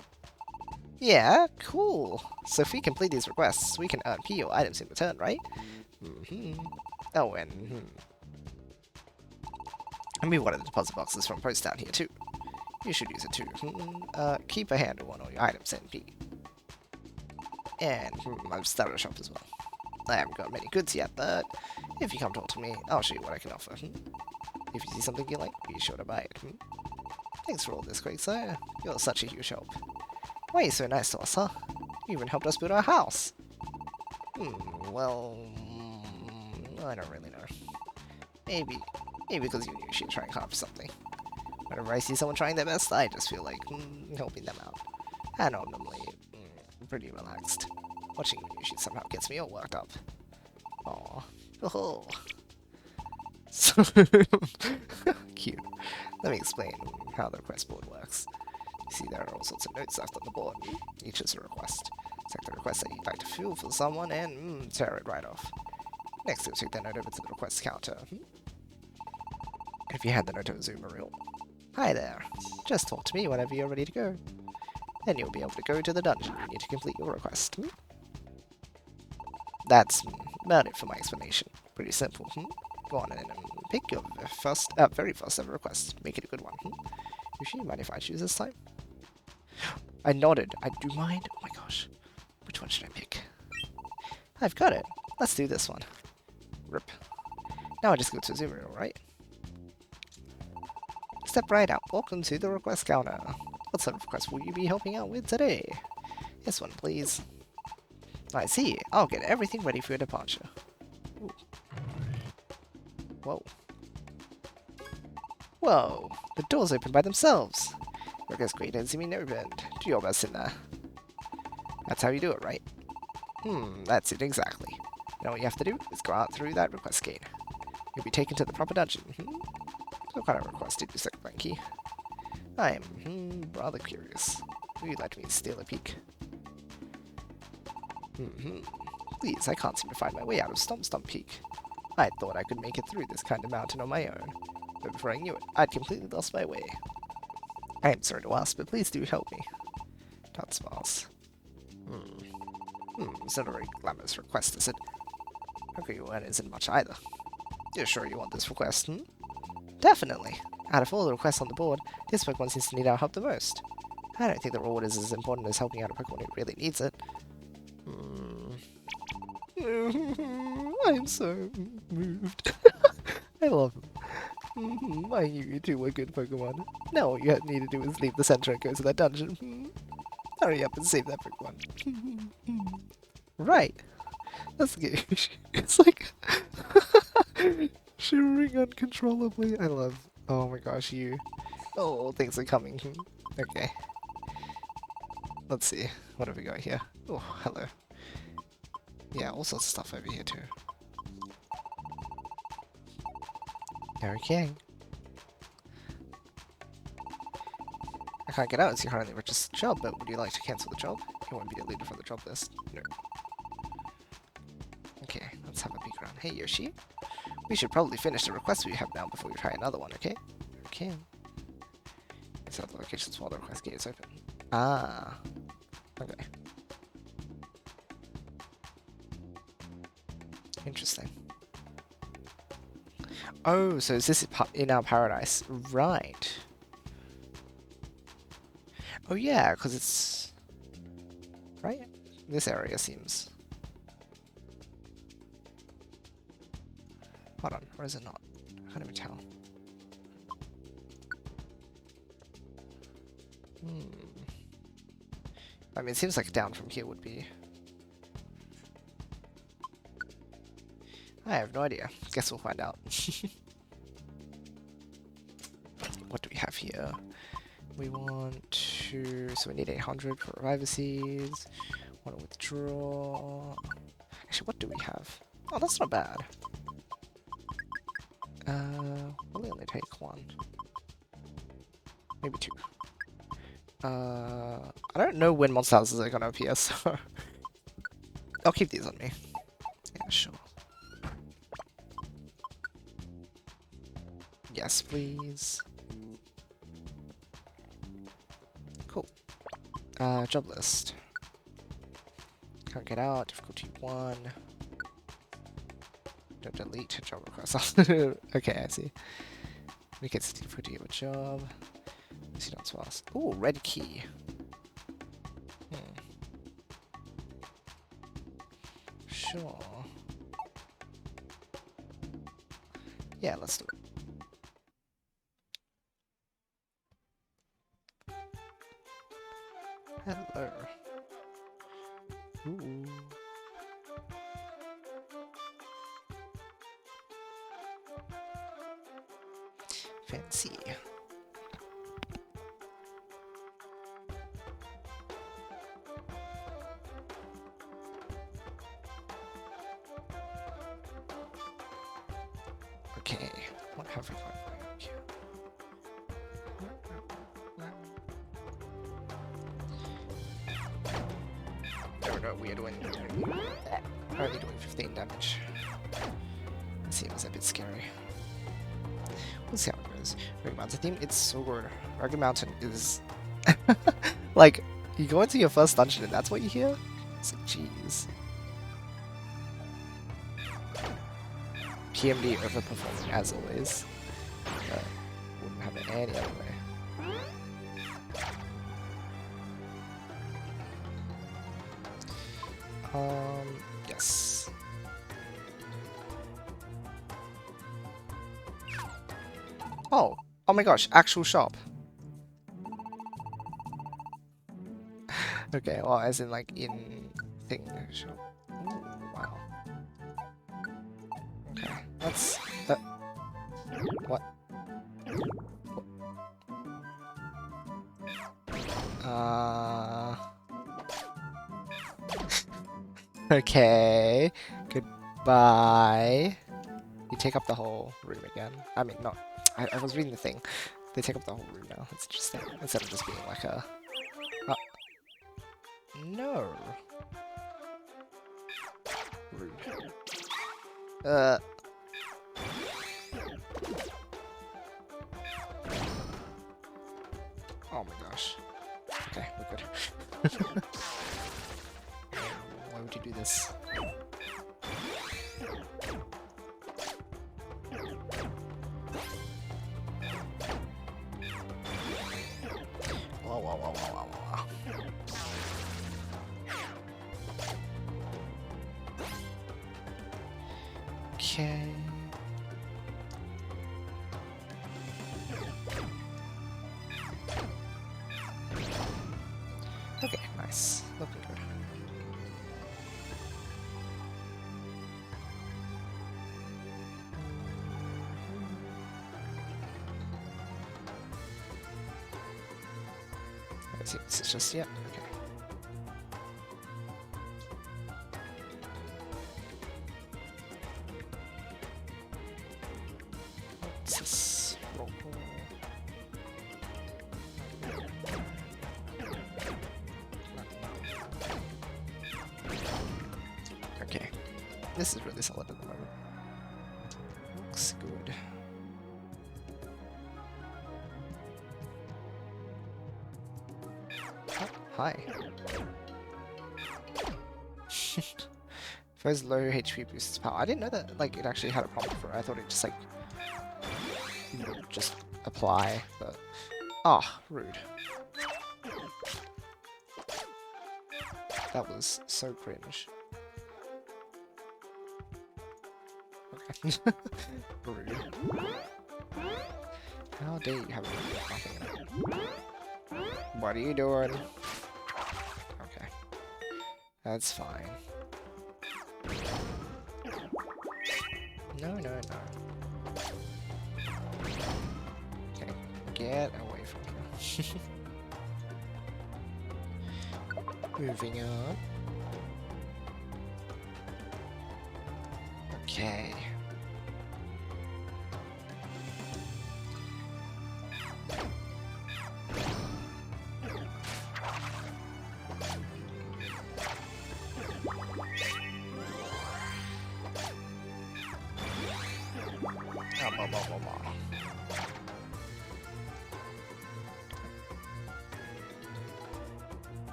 Yeah, cool. So if we complete these requests, we can earn P or items in return, right? Oh, and we wanted the deposit boxes from posts down here too. You should use it too. Keep a handle on all your items and P. And I've started a shop as well. I haven't got many goods yet, but if you come talk to me, I'll show you what I can offer. If you see something you like, be sure to buy it. Thanks for all this, Quagsire. You're such a huge help. Why are you so nice to us, huh? You even helped us build our house. Well, I don't really know. Maybe because you and Yoshi are trying hard for something. Whenever I see someone trying their best, I just feel like helping them out. I know I'm normally pretty relaxed. Watching Yoshi somehow gets me all worked up. Aww. Oh. So cute. Let me explain how the request board works. You see, there are all sorts of notes left on the board. Each is a request. Select the request that you'd like to fill for someone and tear it right off. Next, you'll take that note over to the request counter. If you hand the note over to Wooorld. Hi there. Just talk to me whenever you're ready to go. Then you'll be able to go to the dungeon you need to complete your request. That's about it for my explanation. Pretty simple. Go on and pick your very first ever request. Make it a good one. Yoshi, mind if I choose this time? I nodded. I do mind. Oh my gosh. Which one should I pick? I've got it. Let's do this one. Rip. Now I just go to Wooorld, right? Step right out. Welcome to the request counter. What sort of request will you be helping out with today? This one, please. I see. I'll get everything ready for your departure. Ooh. Whoa. Whoa. The doors open by themselves. Request great and seeming opened. Do your best in there. That's how you do it, right? That's it exactly. Now what you have to do is go out through that request gate. You'll be taken to the proper dungeon. What kind of request did you say, Blanky? I am rather curious. Would you let me steal a peek? Please, I can't seem to find my way out of Stomp Stomp Peak. I thought I could make it through this kind of mountain on my own, but before I knew it, I'd completely lost my way. I am sorry to ask, but please do help me. Dot smiles. It's not a very glamorous request, is it? Okay, well, it isn't much either. You're sure you want this request, Definitely. Out of all the requests on the board, this Pokemon seems to need our help the most. I don't think the reward is as important as helping out a Pokemon who really needs it. I'm so moved. I love him. I knew you two were good Pokemon. Now all you need to do is leave the center and go to that dungeon. Hurry up and save that Pokemon. Right. Let's get it's like shivering uncontrollably. I love. Oh my gosh, you. Oh, things are coming. Okay. Let's see. What have we got here? Oh, hello. Yeah, all sorts of stuff over here too. Okay. I can't get out as you currently registered the job, but would you like to cancel the job? You won't be deleted from the job list. No. Okay, let's have a peek around. Hey, Yoshi. We should probably finish the request we have now before we try another one, okay? Okay. Let's have the locations while the request gate is open. Ah. Okay. Interesting. Oh, so is this in our paradise? Right. Oh yeah, because it's... Right? This area seems... Hold on, or is it not? I can't even tell. I mean, it seems like down from here would be... I have no idea. Guess we'll find out. What do we have here? We want to... So we need 800 for reviver seeds. Want to withdraw... Actually, what do we have? Oh, that's not bad. We'll only take one. Maybe two. I don't know when monster houses are gonna appear, so... I'll keep these on me. Yeah, sure. Yes, please. Cool. Job list. Can't get out, difficulty 1. Don't delete job request. Okay, I see. We get difficulty of a job. See, that's fast. Ooh, red key. Sure. Yeah, let's do it. Hello. Ooh. Fancy. Okay, what have we got here? No, we are doing only doing 15 damage. It seems a bit scary. We'll see how it goes. Rugged Mountain theme, it's so good. Rugged Mountain is like you go into your first dungeon and that's what you hear? It's like jeez. PMD overperforming as always. Wouldn't have it any other way. Yes. Oh my gosh, actual shop. Okay, well, as in like in thing shop. Ooh, wow. Okay, that's what? Okay. Goodbye. You take up the whole room again. I mean, not. I was reading the thing. They take up the whole room now. That's interesting. Instead of just being like a... No. Rude. Oh my gosh. Okay, we're good. Why would you do this? Whoa. Okay. Okay, nice. Looking good. Let's see, this is just, yeah, okay. What's this? Roll. Okay, this is really solid at the moment. Looks good. Hi. First low HP boosts power. I didn't know that like it actually had a problem for it. I thought it just like just apply, but... Ah, rude. That was so cringe. Okay. Rude. How dare you have nothing in it? What are you doing? Okay. That's fine. No, no, no. Okay, get away from here. Moving on. Okay.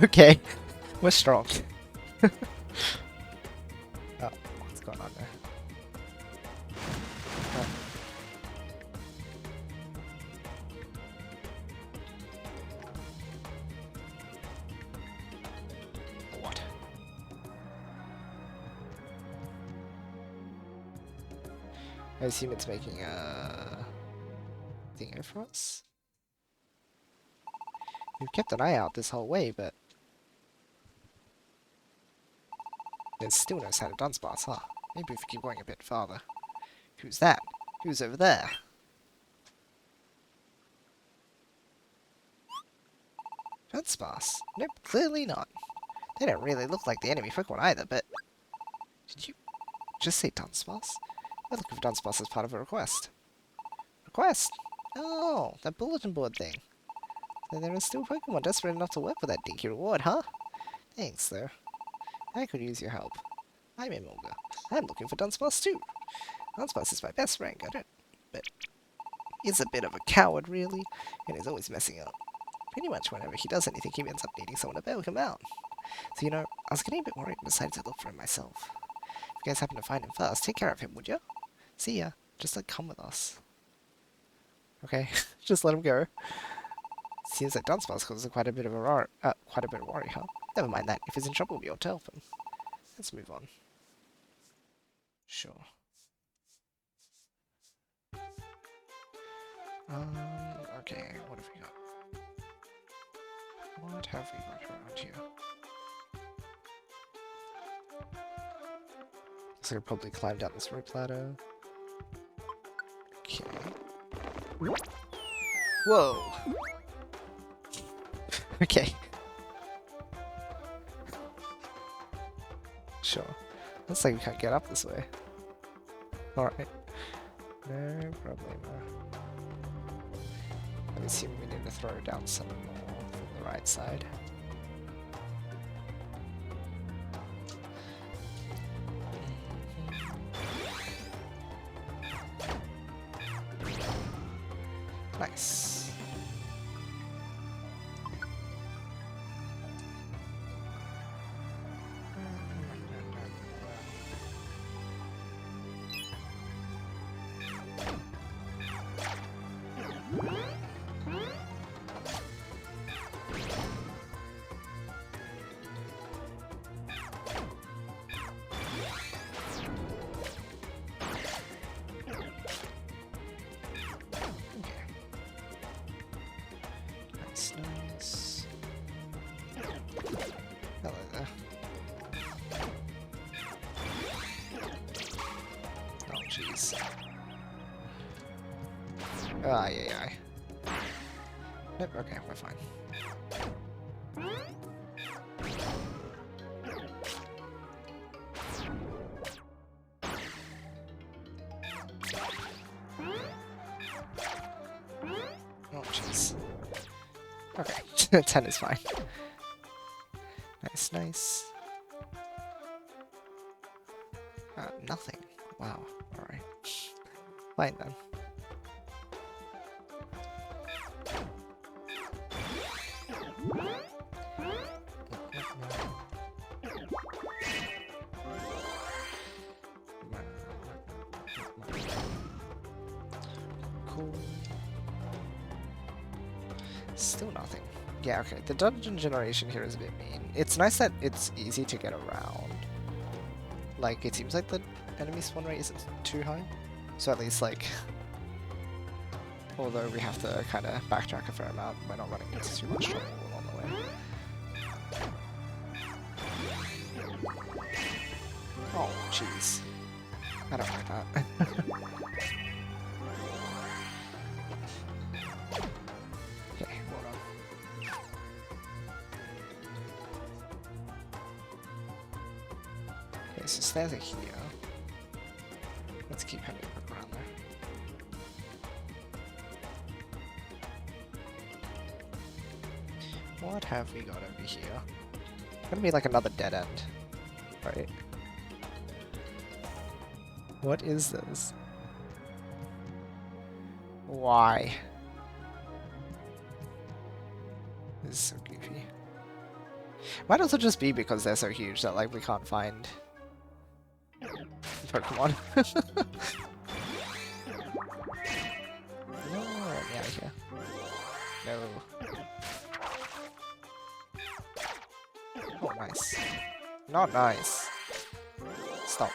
Okay, we're strong. Oh, what's going on there? Oh. What? I assume it's making a thing for us. We've kept an eye out this whole way, but there's still no sign of Dunsparce, huh? Maybe if we keep going a bit farther. Who's that? Who's over there? Dunsparce? Nope, clearly not. They don't really look like the enemy Pokemon either, but... Did you just say Dunsparce? We're looking for Dunsparce as part of a request. Request? Oh, that bulletin board thing. So there are still Pokemon desperate enough to work for that dinky reward, huh? Thanks, though. I could use your help. I'm Emolga. I'm looking for Dunsparce too. Dunsparce is my best friend, got it? But he's a bit of a coward, really, and he's always messing up. Pretty much whenever he does anything, he ends up needing someone to bail him out. So, you know, I was getting a bit worried and decided to look for him myself. If you guys happen to find him first, take care of him, would you? See ya. Just, like, come with us. Okay, just let him go. Seems like Dunsparce causes quite a bit of worry, huh? Never mind that. If he's in trouble, we'll tell him. Let's move on. Sure. Okay, what have we got? What have we got around here? Looks like I'll probably climb down this rope ladder. Okay. Whoa! Okay. Sure. Looks like we can't get up this way. Alright. No problem. Let me see if we need to throw down some more from the right side. Nice. Nice. Hello there. Oh, jeez. Yeah. Nope, okay, we're fine. Oh, jeez. Okay, 10 is fine. Nice. Nothing. Wow, alright. Fine then. Still nothing. Yeah, okay. The dungeon generation here is a bit mean. It's nice that it's easy to get around. Like, it seems like the enemy spawn rate isn't too high. So at least, like... although we have to kind of backtrack a fair amount, we're not running into too much trouble along the way. Oh, jeez. I don't like that. Okay, hold on. Okay, so stairs are here. Let's keep heading back around there. What have we got over here? Gonna be like another dead end, right? What is this? Why? This is so goofy. Might also just be because they're so huge that like we can't find Pokemon. No, let me out of here. No. Oh, nice. Not nice. Stop.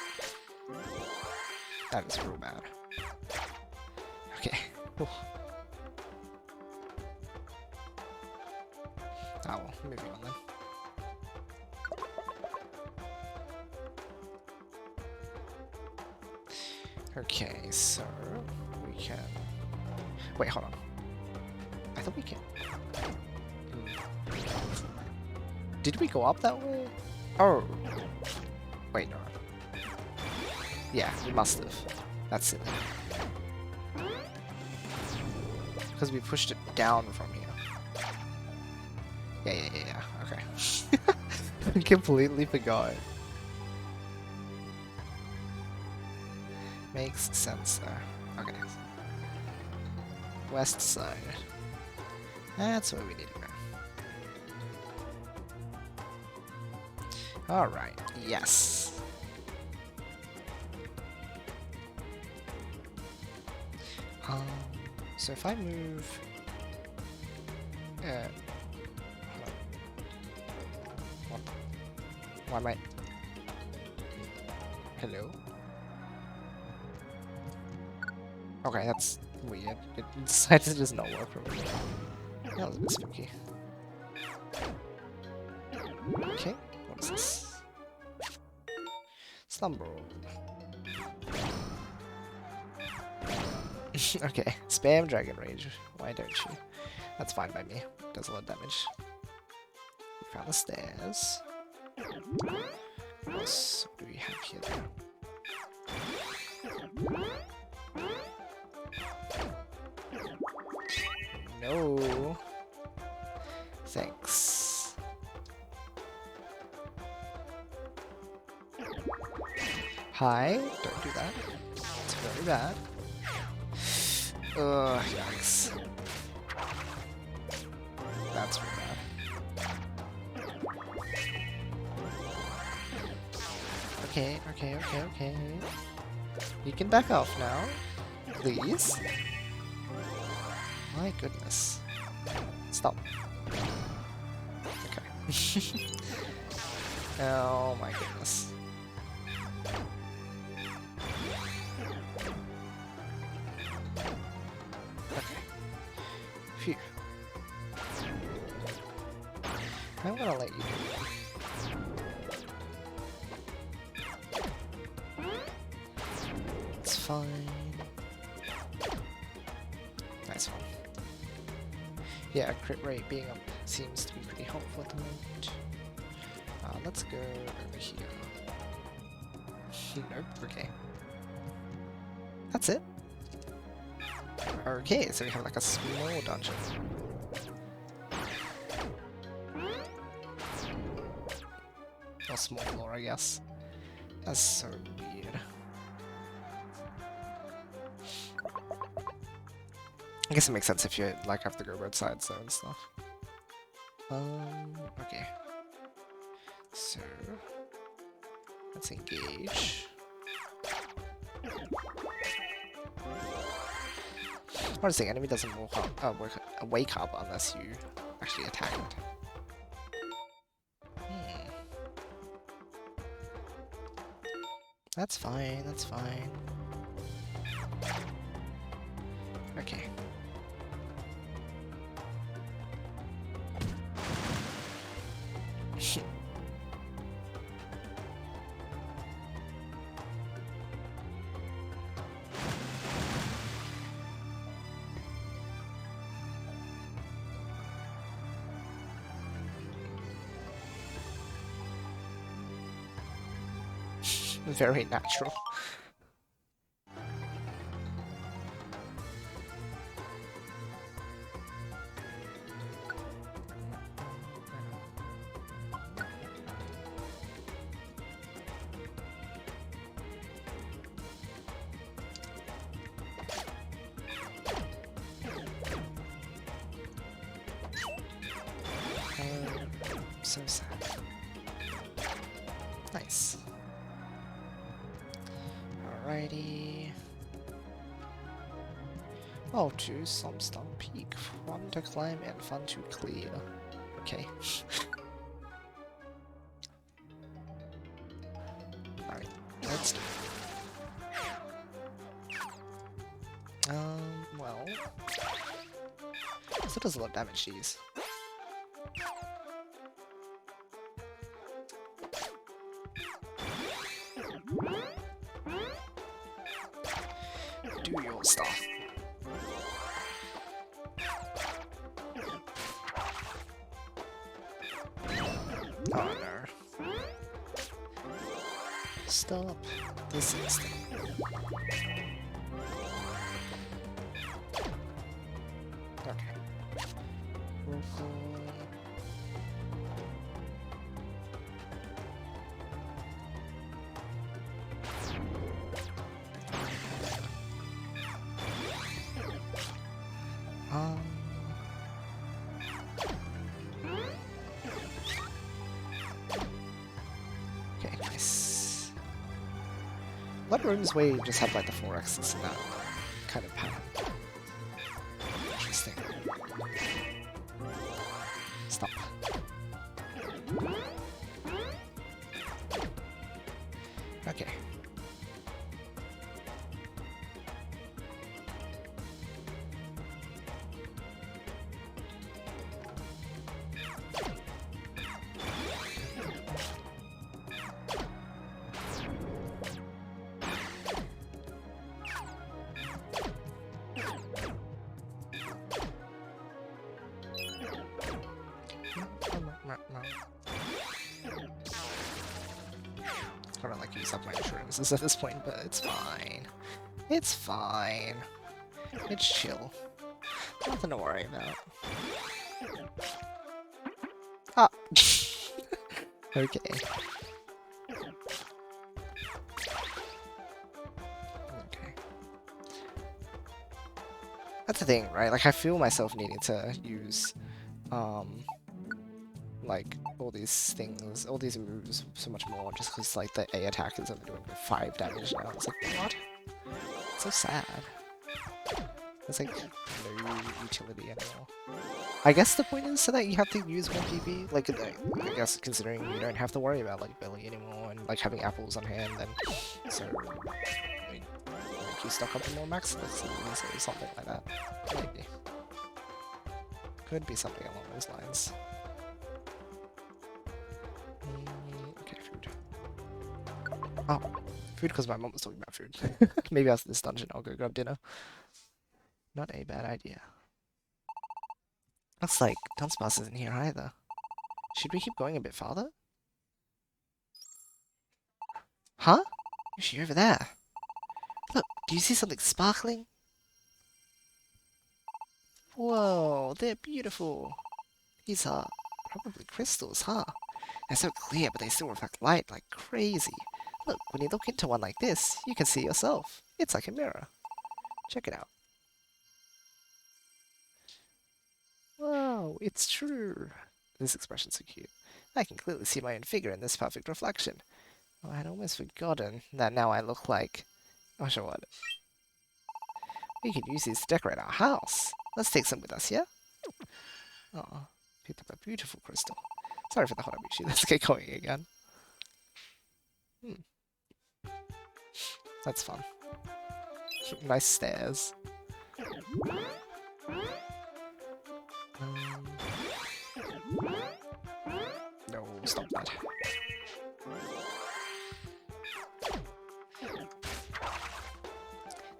That is real bad. Okay. Ooh. Oh, well, moving on then. Okay, so we can... Wait, hold on. I thought we can... Did we go up that way? Oh. Wait, no. Yeah, we must have. That's it. Because we pushed it down from here. Yeah. Okay. I completely forgot. Makes sense there. Okay. West side. That's where we need to go. Alright, yes. So if I move... Why am I... Hello? Okay, that's weird. It decided to just not work for me. That was a bit spooky. Okay, what is this? Slumber. Okay, spam Dragon Rage. Why don't you? That's fine by me. Does a lot of damage. We found the stairs. What else do we have here then? No. Thanks. Hi, don't do that. It's very bad. Yikes. That's really bad. Okay. You can back off now. Please. My goodness. Stop. Okay. Oh my goodness. Okay. Phew. I'm gonna let you do it. It's fine. Nice one. Yeah, crit rate being up seems to be pretty helpful at the moment. Let's go over here. Nope, okay. That's it. Okay, so we have like a small dungeon. Or small floor, I guess. That's so weird. I guess it makes sense if you like have to go both sides though and stuff. Okay. So let's engage. Honestly, enemy doesn't wake up unless you actually attack it. Hmm. That's fine, that's fine. Okay. Very natural. So sad. Nice. Alrighty. Oh, to some stone peak. Fun to climb and fun to clear. Okay. Alright, let's do it. Well. Still does a lot of damage, these. Do your stuff. Oh no. Stop this instant. Okay. Okay, nice. A lot of rooms where you just have like the 4x's and that kind of pattern. Interesting. Stop. Okay. I don't like use up my insurances at this point, but it's fine. It's fine. It's chill. Nothing to worry about. Ah! Okay. Okay. That's the thing, right? Like, I feel myself needing to use, like, all these things, all these moves so much more, just because, like, the A attack is only doing 5 damage now. It's like, what? It's so sad. There's, like, no utility anymore. I guess the point is so that you have to use one PP, like, I guess considering you don't have to worry about, like, belly anymore, and, like, having apples on hand, then, so, make you stock up on more max elixirs or something like that. Maybe. Could be something along those lines. Okay, food. Oh, food because my mom was talking about food. Maybe after this dungeon I'll go grab dinner. Not a bad idea. Looks like Dunsparce isn't here either. Should we keep going a bit farther? Huh? Is she over there? Look, do you see something sparkling? Whoa, they're beautiful. These are probably crystals, huh? They're so clear, but they still reflect light like crazy. Look, when you look into one like this, you can see yourself. It's like a mirror. Check it out. Whoa, it's true. This expression's so cute. I can clearly see my own figure in this perfect reflection. Oh, I had almost forgotten that now I look like... Oh, sure what. We can use these to decorate our house. Let's take some with us, yeah? Oh, picked up a beautiful crystal. Sorry for the hot Yoshi. Let's get going again. That's fun. Nice stairs. No, stop that.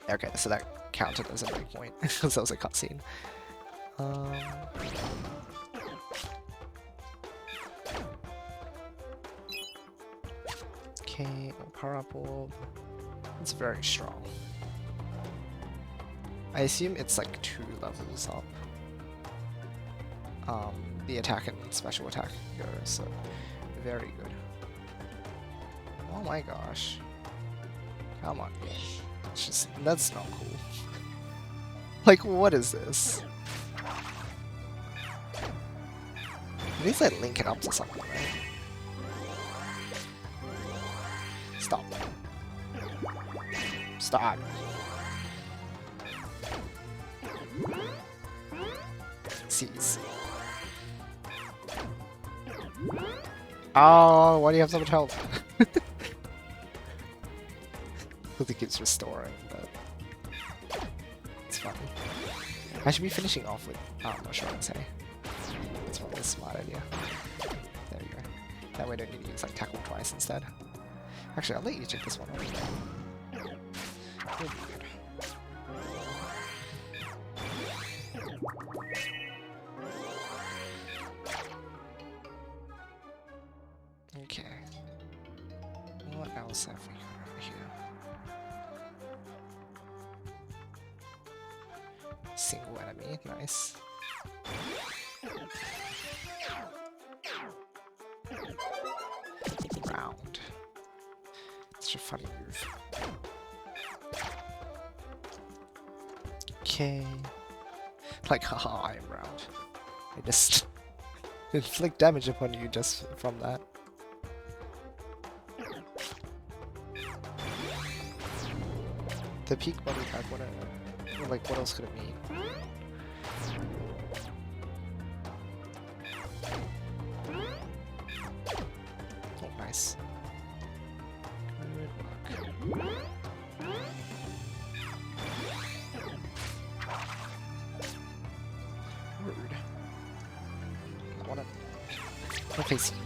Okay, so that counted as a breakpoint, because that was a cutscene. Okay, power up orb. It's very strong. I assume it's like 2 levels up. The attack and special attack go, so very good. Oh my gosh. Come on, game. It's just, that's not cool. Like, what is this? At least I link it up to something, right? Stop. Stop. Seize. Oh, why do you have so much health? Because it keeps restoring, but it's funny. I should be finishing off with I'm not sure what to say. That's probably a smart idea. There we go. That way I don't need to use like tackle twice instead. Actually, I'll let you check this one out. It'll be good. Okay. What else have we got over here? Single enemy, nice. Round. Such a funny move. Okay. Like, haha, I'm round. I just inflict damage upon you just from that. The peak body attack, what else could it mean? Oh, nice. Good luck. Rude. I wanna face you.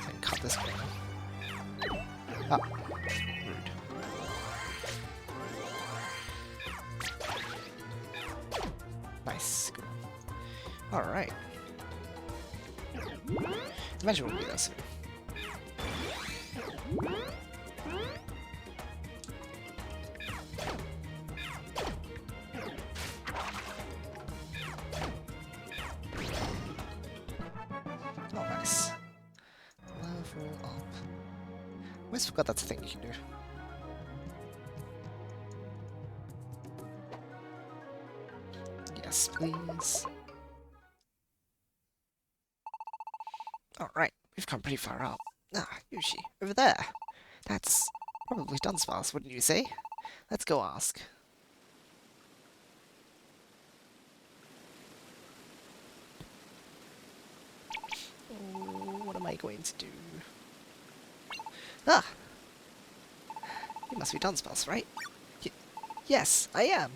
And cut this one. Ah. Rude. Nice. Good. Alright. Imagine we'll be there soon. Oh, nice. Level up. I always forgot that's a thing you can do. Yes, please. Alright, we've come pretty far out. Ah, Yoshi, over there. That's probably Dunsparce, wouldn't you say? Let's go ask. Oh, what am I going to do? Ah! You must be Dunsparce, right? Yes, I am.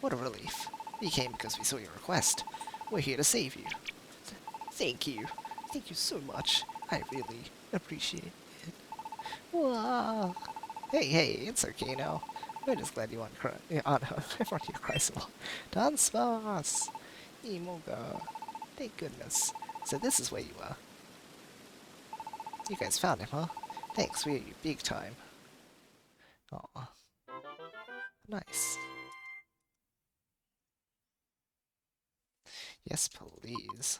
What a relief. We came because we saw your request. We're here to save you. Thank you. Thank you so much. I really appreciate it. Wow. Hey, it's okay now. We're just glad you aren't crying. Everyone here cries a lot. Dunsparce! Imoga. Thank goodness. So this is where you are. You guys found him, huh? Thanks, we owe you big time. Aw. Nice. Yes, please.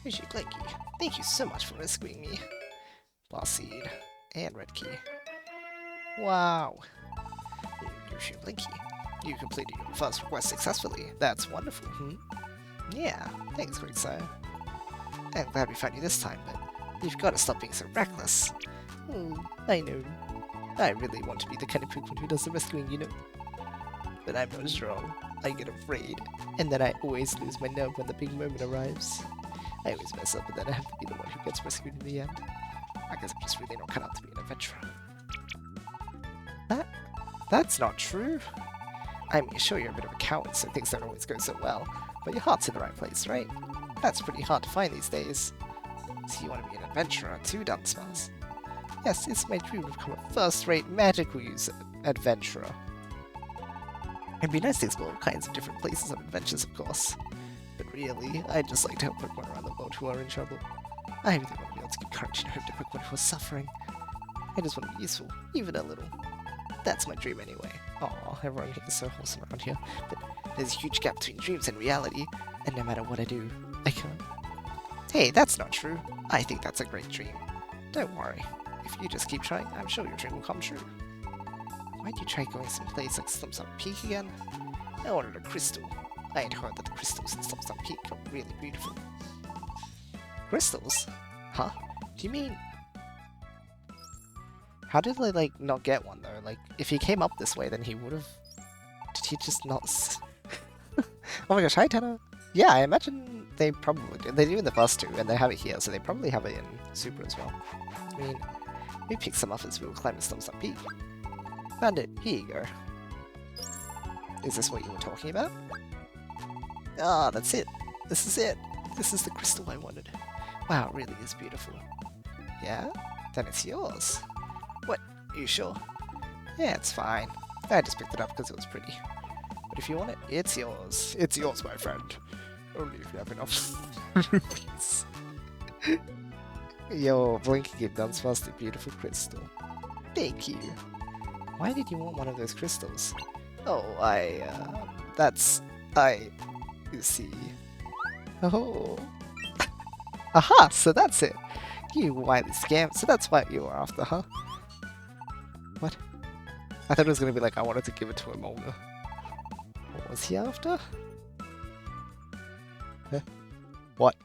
Yoshi Blanky, thank you so much for rescuing me. Blast Seed and Red Key. Wow. Yoshi Blanky, you completed your first request successfully. That's wonderful. Yeah, thanks, great sire. I'm glad we found you this time, but you've got to stop being so reckless. I know. I really want to be the kind of Pokemon who does the rescuing, you know. But I'm not strong. I get afraid, and then I always lose my nerve when the big moment arrives. I always mess up, and then I have to be the one who gets rescued in the end. I guess I'm just really not cut out to be an adventurer. That's not true. I mean, sure, you're a bit of a coward, so things don't always go so well, but your heart's in the right place, right? That's pretty hard to find these days. So you want to be an adventurer too, Dunsparce? Yes, it's my dream to become a first-rate magical user adventurer. It'd be nice to explore all kinds of different places and adventures, of course. But really, I'd just like to help Pokemon around the world who are in trouble. I really want to be able to give courage and hope to Pokemon who are suffering. I just want to be useful, even a little. That's my dream anyway. Aw, everyone is so wholesome around here. But there's a huge gap between dreams and reality, and no matter what I do, I can't. Hey, that's not true. I think that's a great dream. Don't worry. If you just keep trying, I'm sure your dream will come true. Why'd you try going someplace like Slump Peak again? I wanted a crystal. I had heard that the crystals in Slump Peak are really beautiful. Crystals? Huh? Do you mean... How did I, like, not get one, though? Like, if he came up this way, then he would've... Did he just not... Oh my gosh, hi, Tanner! Yeah, I imagine they probably do. They do in the bus, too, and they have it here, so they probably have it in Super as well. I mean, we picked some up as we were climbing Slump Peak. Found it. Here you go. Is this what you were talking about? Ah, that's it. This is it. This is the crystal I wanted. Wow, it really is beautiful. Yeah? Then it's yours. What? Are you sure? Yeah, it's fine. I just picked it up because it was pretty. But if you want it, it's yours. It's yours, my friend. Only if you have enough rupees. Yo, Blinky gave Dunsparce the beautiful crystal. Thank you. Why did you want one of those crystals? Oh, you see. Oh. Aha, so that's it. You wily scamp, so that's what you were after, huh? What? I thought it was gonna be like, I wanted to give it to him older. What was he after? Huh? What?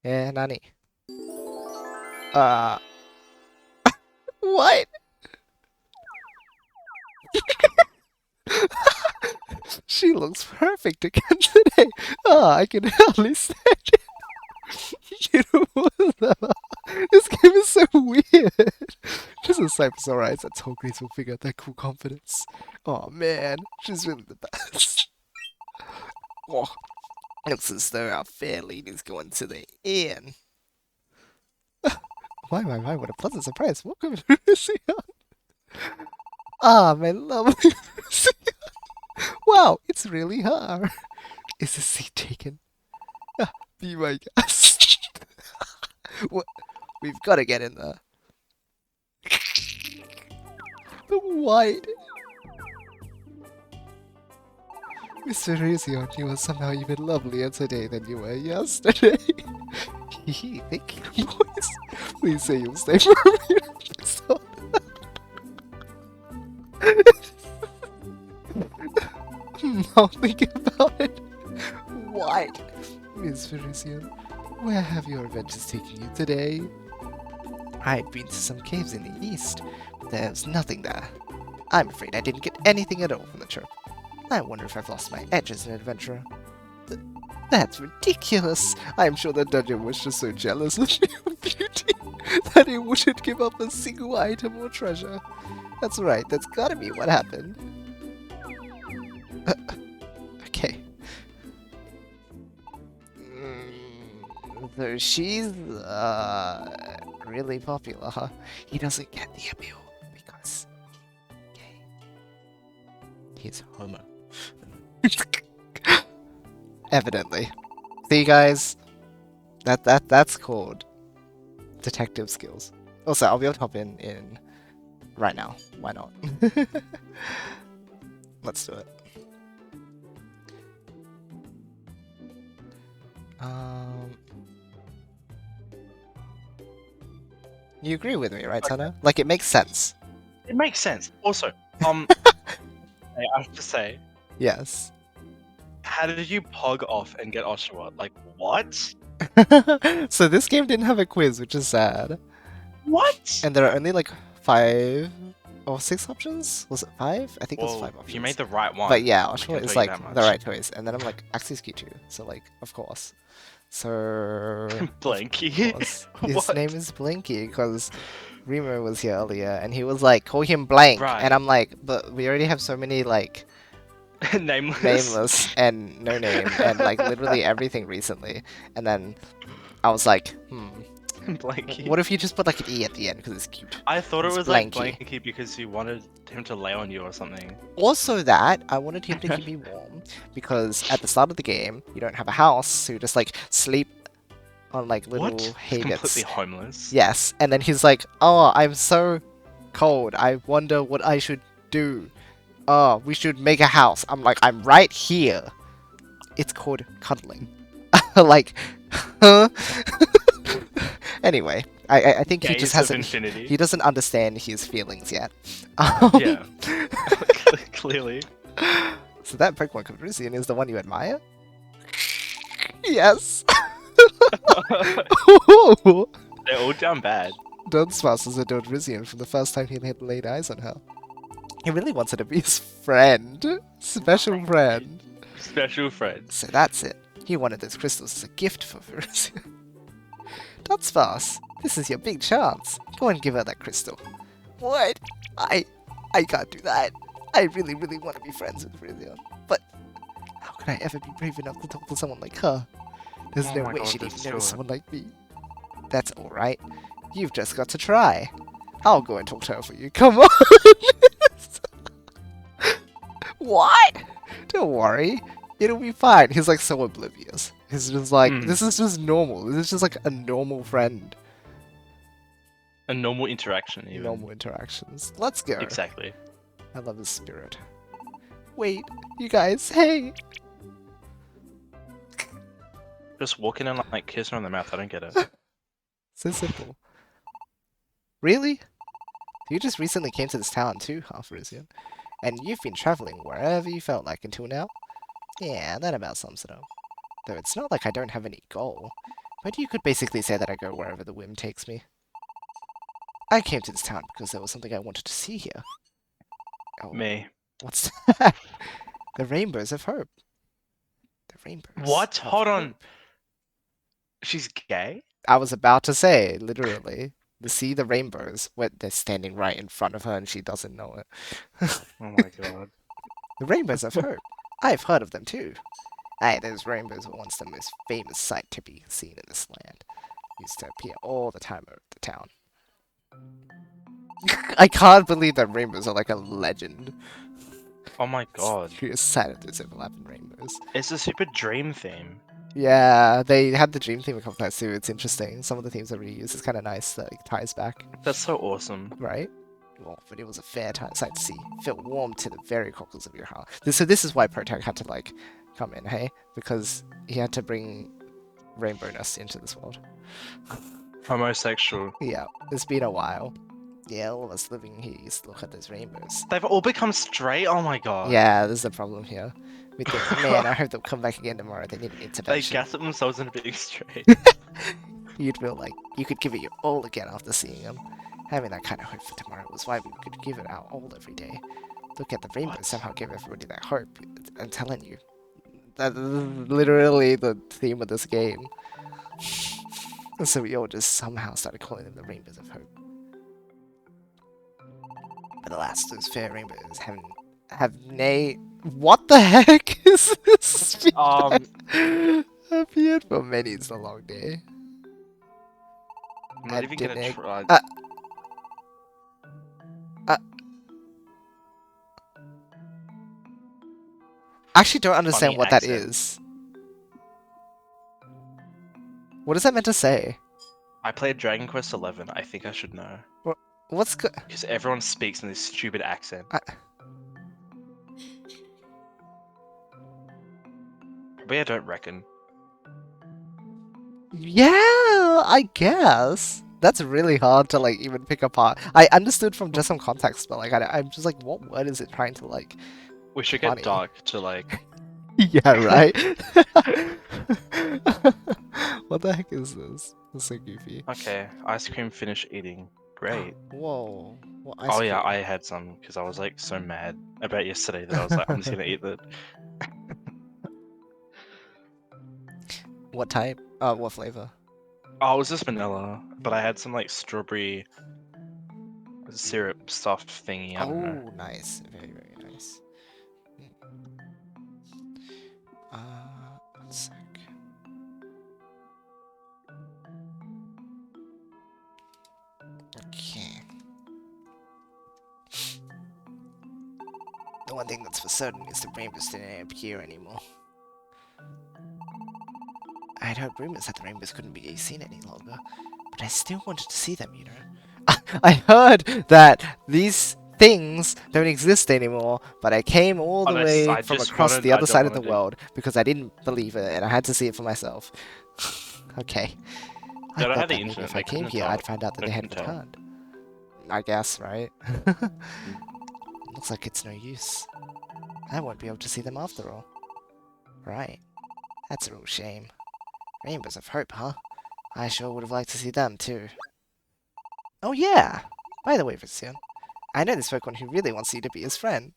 Yeah, Nani. What? She looks perfect again today. I can hardly stand it. This game is so weird. Just a Cypher's eyes that told graceful figure that cool confidence. Oh man, she's really the best. Oh, looks as though our fair lady's going to the inn. My, what a pleasant surprise. Welcome to YoshiAus. Ah, my lovely YoshiAus. Wow, it's really her. Is the seat taken? Be my guest. What? We've got to get in there. The white. Mr. Rizzion, you are somehow even lovelier today than you were yesterday. Thank you, boys. Please say you'll stay for a minute. I'll think about it. What? Miss Rizzion, where have your adventures taken you today? I'd been to some caves in the east, but there's nothing there. I'm afraid I didn't get anything at all from the trip. I wonder if I've lost my edge as an adventurer. That's ridiculous! I'm sure the dungeon was just so jealous of your beauty that it wouldn't give up a single item or treasure. That's right, that's gotta be what happened. Okay. So she's, really popular, huh? He doesn't get the appeal because he's gay. He's homo. Evidently. See, guys? That's called detective skills. Also, I'll be able to hop in right now. Why not? Let's do it. You agree with me, right, Tana? Like, it makes sense. It makes sense. Also, I have to say, Yes. How did you pog off and get Oshawott? Like, what? So this game didn't have a quiz, which is sad. What? And there are only like 5 or 6 options? Was it 5? I think it was 5 Well, options. you made the right one. But yeah, I can Oshawott is tell you like that the much. right choice. And then I'm like, Axie's too. So like, of course. So Blanky. of course. His What? name is Blinky because Remo was here earlier and he was like, call him Blank. Right. And I'm like, but we already have so many like nameless and no name and like literally everything recently. And then I was like, Blanky. what if you just put like an E at the end because it's cute? I thought it It's was Blanky. like Blanky because you wanted him to lay on you or something. Also that, I wanted him to keep me warm because at the start of the game, you don't have a house, so you just like sleep on like little What? hay He's bits. completely homeless. Yes, and then he's like, oh, I'm so cold. I wonder what I should do. Oh, we should make a house. I'm like, I'm right here. It's called cuddling. Like, huh? Anyway, I think he just Gaze of hasn't. infinity. He doesn't understand his feelings yet. Yeah. Clearly. So that Pokemon Carusian is the one you admire? Yes. They're all down bad. Dunsparce a Dodrisian from the first time he had laid eyes on her. He really wants her to be his friend. Special friend. Special friends. So that's it. He wanted those crystals as a gift for Verusian. Dunsparce, this is your big chance. Go and give her that crystal. What? I can't do that. I really, really want to be friends with Verusian. But how could I ever be brave enough to talk to someone like her? There's Oh no my way God, she'd that's even so notice hard. someone like me. That's alright. You've just got to try. I'll go and talk to her for you. Come on! What? Don't worry. It'll be fine. He's like so oblivious. He's just like, this is just normal. This is just like a normal friend. A normal interaction, even. Normal interactions. Let's go. Exactly. I love his spirit. Wait, you guys, hey! Just walk in and like kiss her on the mouth. I don't get it. So simple. Really? You just recently came to this town too, Half-Rusian. And you've been traveling wherever you felt like until now? Yeah, that about sums it up. Though it's not like I don't have any goal. But you could basically say that I go wherever the whim takes me. I came to this town because there was something I wanted to see here. Oh, Me. what's that? The rainbows of hope. The rainbows. What? of Hold on. hope. She's gay? I was about to say, literally. To see the rainbows when they're standing right in front of her and she doesn't know it. Oh my god. The rainbows of hope. I've heard of them too. Aye, those rainbows were once the most famous sight to be seen in this land. Used to appear all the time over the town. I can't believe that rainbows are like a legend. Oh my god. Curious sight of those overlapping rainbows. It's a super dream theme. Yeah, they had the dream theme a couple times too. It's interesting. Some of the themes are reused. It's kind of nice that it ties back, That's so awesome. right? Well, but it was a fair sight to see. Felt warm to the very cockles of your heart. So this is why Protag had to like come in, hey? Because he had to bring rainbowness into this world. Homosexual. Yeah, it's been a while. Yeah, all of us living here used to look at those rainbows. They've all become straight? Oh my god. Yeah, there's a problem here. We think, man, I hope they'll come back again tomorrow. They need an They intervention. gasp themselves into being straight. You'd feel like you could give it your all again after seeing them. Having that kind of hope for tomorrow was why we could give it our all every day. Look at the rainbow What? somehow gave everybody that hope. I'm telling you. That's literally the theme of this game. And so we all just somehow started calling them the rainbows of hope. But alas, those fair rainbows have nay. What the heck is this? Appeared for many it's a long day. I'm not even gonna Adenic- try. I actually don't understand Funny what that accent. is. What is that meant to say? I played Dragon Quest XI. I think I should know. What's good? Because everyone speaks in this stupid accent. But I don't reckon. Yeah, I guess. That's really hard to like even pick apart. I understood from just some context, but like I'm just like, what word is it trying to like? We should Funny. get Dark to like Yeah, right? What the heck is this? That's so goofy. Okay, ice cream finish eating. Great. Whoa. What ice Oh cream? yeah, I had some because I was like so mad about yesterday that I was like, I'm just gonna eat that. What type? What flavor? Oh, it was just vanilla, but I had some like strawberry syrup stuffed thingy. I don't know. Oh, nice. Very, very nice. One sec. Okay. The one thing that's for certain is the rainbows didn't appear anymore. I had heard rumors that the rainbows couldn't be seen any longer, but I still wanted to see them, you know. I heard that these things don't exist anymore, but I came all the way I from just across wanted. the I other don't side of want the to do. world because I didn't believe it and I had to see it for myself. Okay. I They don't thought have the that maybe internet. if I They came couldn't here, tell. I'd find out that They they had couldn't tell. returned. I guess, right? Mm. Looks like it's no use. I won't be able to see them after all. Right. That's a real shame. Rainbows of hope, huh? I sure would have liked to see them, too. Oh, yeah! By the way, Vizion, I know this Pokemon who really wants you to be his friend.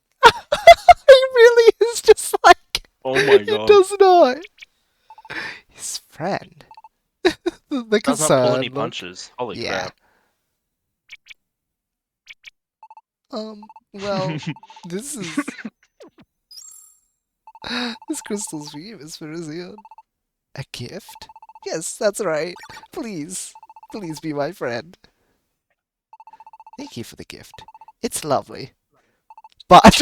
He really is just like... Oh my He god. does not! His friend? The Does not pull any concerned look. punches. Holy Yeah. crap. Well, this is... This crystal's for you, Miss Vizion. A gift? Yes, that's right. Please. Please be my friend. Thank you for the gift. It's lovely. But...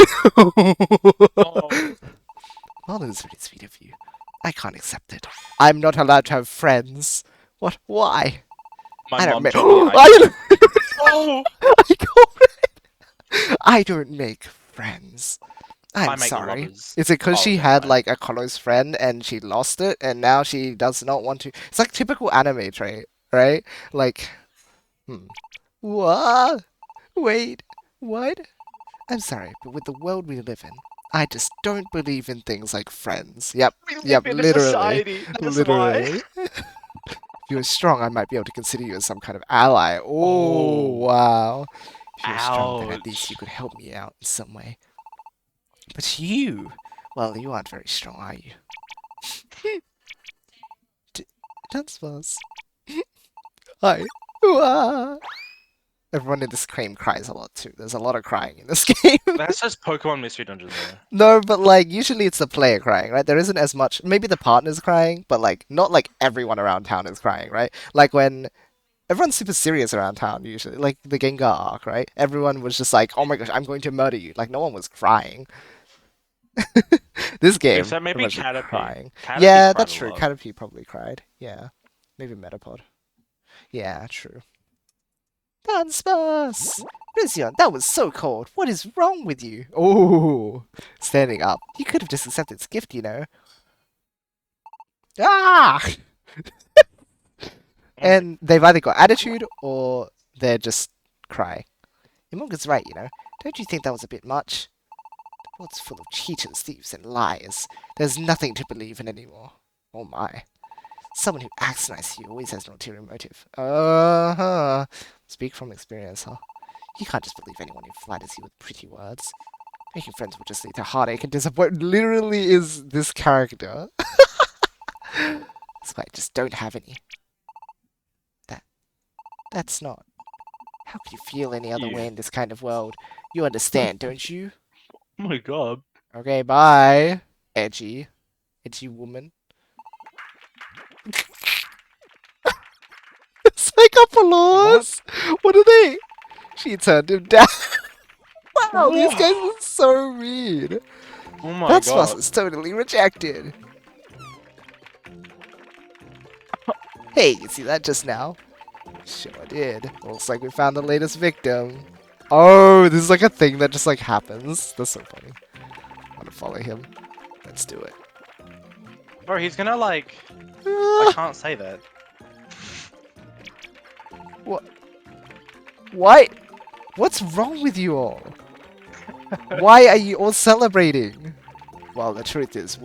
Oh. Well, that is very sweet of you. I can't accept it. I'm not allowed to have friends. What? Why? My I don't mom make... told me I I can't. don't... Oh! I can't... I don't make friends. I I'm make sorry. lovers. Is it because Oh, she never had mind. like a close friend and she lost it and now she does not want to? It's like typical anime trait, right? Like, what? Wait, what? I'm sorry, but with the world we live in, I just don't believe in things like friends. Yep, We yep, live in a literally, society. That's why. literally. If you were strong, I might be able to consider you as some kind of ally. Oh, Oh. wow. If you were strong, then at least you Ouch. could help me out in some way. But you, well, you aren't very strong, are you? Dance Buzz. Hi. Wah. Everyone in this game cries a lot too. There's a lot of crying in this game. That's just Pokemon Mystery Dungeon though. No, but like usually it's the player crying, right? There isn't as much. Maybe the partner's crying, but like not like everyone around town is crying, right? Like when everyone's super serious around town usually, like the Gengar arc, right? Everyone was just like, "Oh my gosh, I'm going to murder you!" Like no one was crying. This game, Except maybe everyone's just Caterpie. crying. Caterpie Yeah, cried that's a true. lot. Caterpie probably cried. Yeah, maybe Metapod. Yeah, true. Dunsparce! Rizion, that was so cold. What is wrong with you? Oh, standing up. You could have just accepted this gift, you know. Ah! Oh my. And they've either got attitude or they're just crying. Imunga's right, you know. Don't you think that was a bit much? The world's full of cheaters, thieves, and liars. There's nothing to believe in anymore. Oh my. Someone who acts nice to you always has an ulterior motive. Uh-huh. Speak from experience, huh? You can't just believe anyone who flatters you with pretty words. Making friends will just lead to heartache and disappointment. Literally is this character. That's why I just don't have any. That's not. How could you feel any other way You. in this kind of world? You understand, don't you? Oh my god. Okay, bye. Edgy. Edgy woman. Psychophalos! What are they? She turned him down. Wow, these guys Whoa. are so mean. Oh my That sauce god. is totally rejected. Hey, you see that just now? Sure did. Looks like we found the latest victim. Oh, this is like a thing that just like happens. That's so funny. I'm gonna follow him. Let's do it. Bro, he's gonna like. I Ah, can't say that. what? What? What's wrong with you all? Why are you all celebrating? Well, the truth is,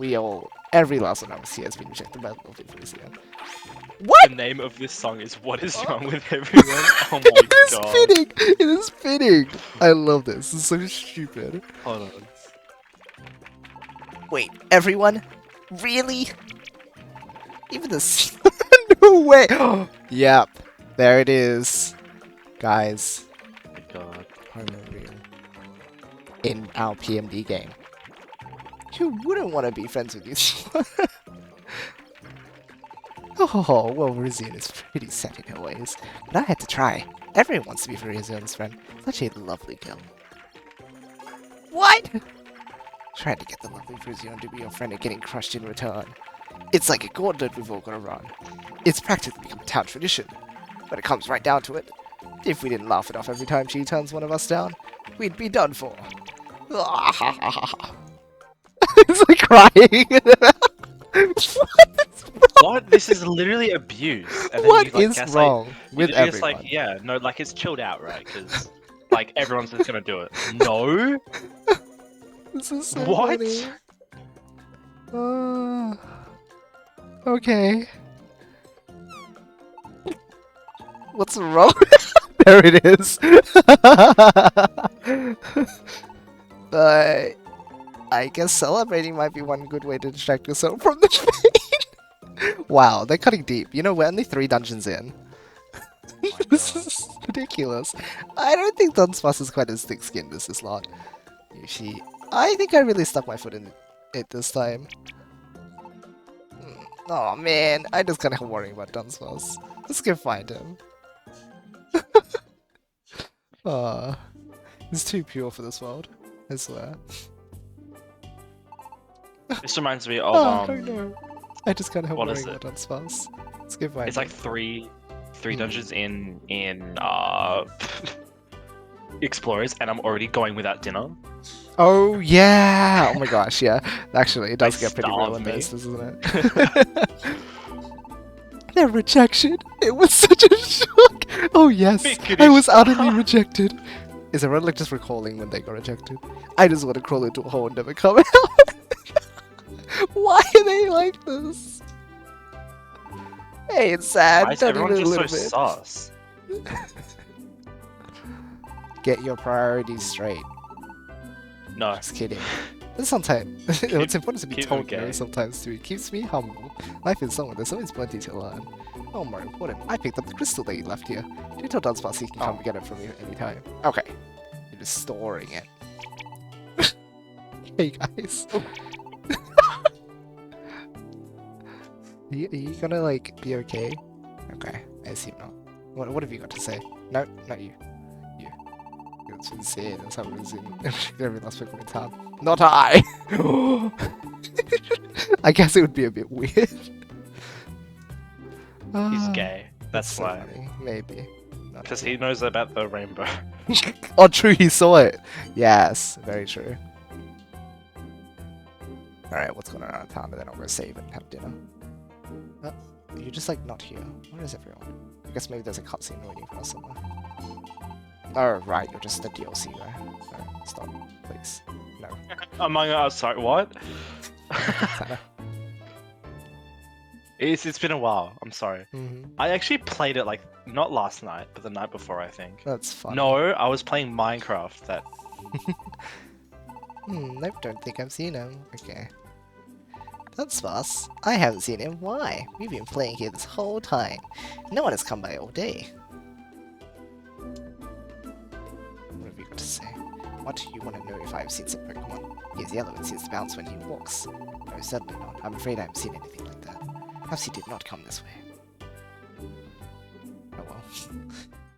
every last one of us here has been rejected by the lovely Frisia. The What? name of this song is "What Is Oh. Wrong with Everyone." Oh my It is god. fitting! It is fitting! I love this. This is so stupid. Hold on. Wait, everyone? Really? Even this. No way! Yep. There it is. Guys. Oh my god. Homeroom. In our PMD game. Who wouldn't want to be friends with you? Oh, well, Rizian is pretty set in her ways, but I had to try. Everyone wants to be Rizian's friend. Such a lovely girl. What? Trying to get the lovely Rizian to be your friend and getting crushed in return. It's like a gauntlet we've all got to run. It's practically become town tradition. But it comes right down to it. If we didn't laugh it off every time she turns one of us down, we'd be done for. It's like crying. What? This is literally abuse. And then What you like is gaslight. wrong You with just everyone? like, yeah, no, like it's chilled out, right? Because like everyone's just gonna do it. No. This is so What? funny. Okay. What's wrong? There it is. I guess celebrating might be one good way to distract yourself from the pain. Wow, they're cutting deep. You know, we're only 3 dungeons in. Oh my This god. is ridiculous. I don't think Dunsparce is quite as thick-skinned as this lot. Yoshi, I think I really stuck my foot in it this time. Oh man, I just kind of worrying about Dunsparce. Let's go find him. He's too pure for this world, I swear. This reminds me of Oh no. I just kind of what worrying is about it? Dunsparce. Let's go find It's him. like three dungeons in Explorers, and I'm already going without dinner. Oh yeah! Oh my gosh, yeah. Actually, it does They get pretty real starve in me. this, doesn't it? Their rejection. It was such a shock. Oh yes, I was utterly rejected. Is everyone like just recalling when they got rejected? I just want to crawl into a hole and never come out. Why are they like this? Hey, it's sad. Why is Not everyone even a just so little bit. sus? Get your priorities straight. No. Just kidding. But sometimes it's important to be keep told them no gay. sometimes too. It keeps me humble. Life is someone. There's always plenty to learn. Oh, more important, I picked up the crystal that you left here. Do tell Dunsparce he can come get it from you anytime. Okay. You're just storing it. Hey guys. Are you gonna like be okay? Okay, I assume not. What have you got to say? No, not you. You. It's insane. That's how it is in every last Pokemon in town. Not I! I guess it would be a bit weird. He's gay. That's so why. funny. Maybe. Because he knows about the rainbow. Oh, true, he saw it. Yes, very true. Alright, what's going on around town? And then I'll go save and have dinner. You're just like not here. Where is everyone? I guess maybe there's a cutscene waiting for us somewhere. Oh, right, you're just the DLC guy. No, stop, please. No. Among us, sorry, what? Kinda. It's been a while. I'm sorry. I actually played it like not last night, but the night before, I think. That's fun. No, I was playing Minecraft. That Nope, don't think I've seen him. Okay. That's fast. I haven't seen him. Why? We've been playing here this whole time. No one has come by all day. What have you got to say? What? You want to know if I've seen some Pokemon? He is yellow and seems to bounce when he walks. No, certainly not. I'm afraid I haven't seen anything like that. Perhaps he did not come this way. Oh well.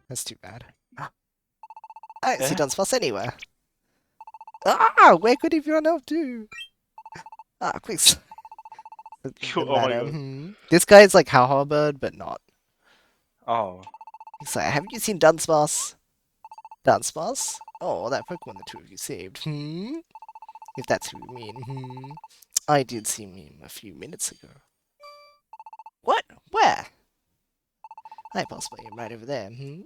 That's too bad. I don't see Dunsparce anywhere. Ah! Where could he have run off to? Ah, quick. Oh my god. This guy is like Howlbird, but not. Oh. He's like, haven't you seen Dunsparce? Dunsparce? Oh, that Pokemon the two of you saved. If that's who you mean. I did see him a few minutes ago. What? Where? I passed by him right over there. He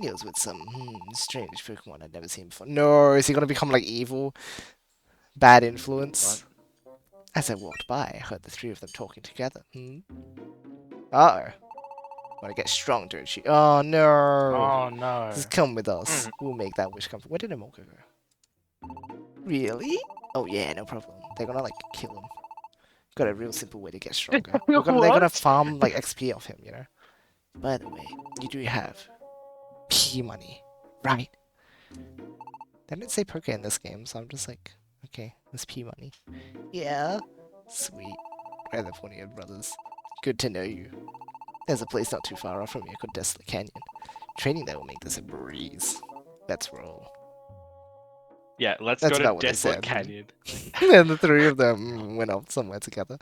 was with some strange Pokemon I'd never seen before. No, is he gonna become like evil? Bad influence. As I walked by, I heard the three of them talking together. Uh-oh. Want to get strong, don't you? Oh, no. Oh no. Just come with us. We'll make that wish come true. Where did Emolga go? Really? Oh, yeah, no problem. They're gonna, like, kill him. Got a real simple way to get stronger. They're gonna farm, like, XP off him, you know? By the way, you do have P money, right? They didn't say poker in this game, so I'm just like, okay, there's P money. Yeah. Sweet. We're the Ponyard brothers. Good to know you. There's a place not too far off from here called Desolate Canyon. Training there will make this a breeze. Let's roll. Yeah, let's That's go about to what they Desolate said. Canyon. And the three of them went off somewhere together.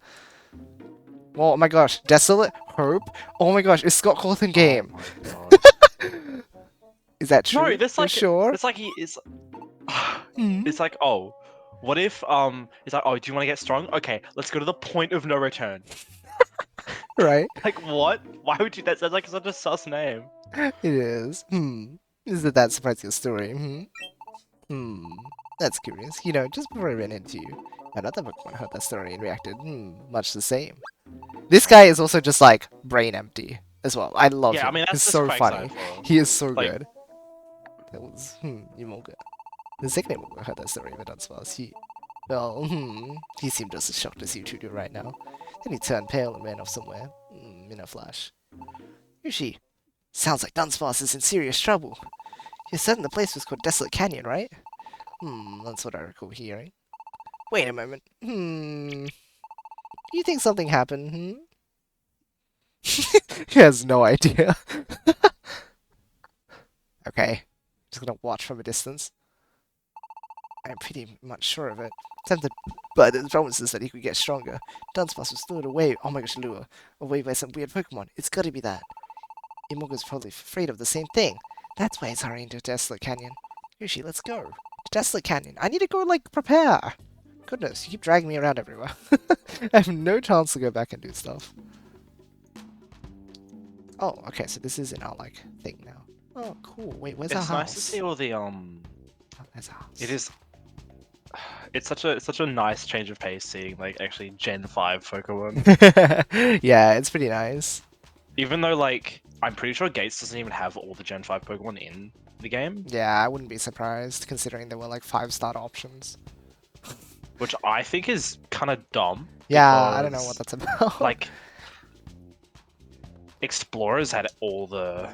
Oh my gosh, Desolate Hope? Oh my gosh, it's Scott Cawthon game. Oh my god. Is that true? No, that's You're like sure? it's like he is. It's like, oh, what if it's like, oh, do you want to get strong? Okay, let's go to the point of no return. Right? Like what? Why would you? That sounds like such a sus name. It is. Is it that surprising story? That's curious. You know, just before I ran into you, another Pokemon heard that story and reacted, much the same. This guy is also just like brain empty as well. I love him. Yeah, I mean that's He's just so Craig's funny. style. He is so Like- good. That was Emolga. The second Emolga heard that story of Dunsparce. He seemed just as shocked as you two do right now. Then he turned pale and ran off somewhere. In a flash. Yoshi, sounds like Dunsparce is in serious trouble. You're certain the place was called Desolate Canyon, right? That's what I recall hearing. Wait a moment. Do you think something happened, He has no idea. Okay. Just gonna watch from a distance. I'm pretty much sure of it. Tempted by the promises that he could get stronger. Dunsparce was lured away. Oh my gosh, lure. Away by some weird Pokemon. It's gotta be that. Emolga's probably afraid of the same thing. That's why he's hurrying to Desolate Canyon. Yoshi, let's go. To Desolate Canyon. I need to go, like, prepare. Goodness, you keep dragging me around everywhere. I have no chance to go back and do stuff. Oh, okay, so this is in our, like, thing now. Oh, cool. Wait, where's our It's house? nice to see all the Oh, there's our house. It is. It's such a nice change of pace seeing like actually Gen 5 Pokemon. Yeah, it's pretty nice. Even though like I'm pretty sure Gates doesn't even have all the Gen 5 Pokemon in the game, Yeah, I wouldn't be surprised considering there were like 5-star options. which I think is kind of dumb. Yeah, I don't know because, what that's about. Like Explorers had all the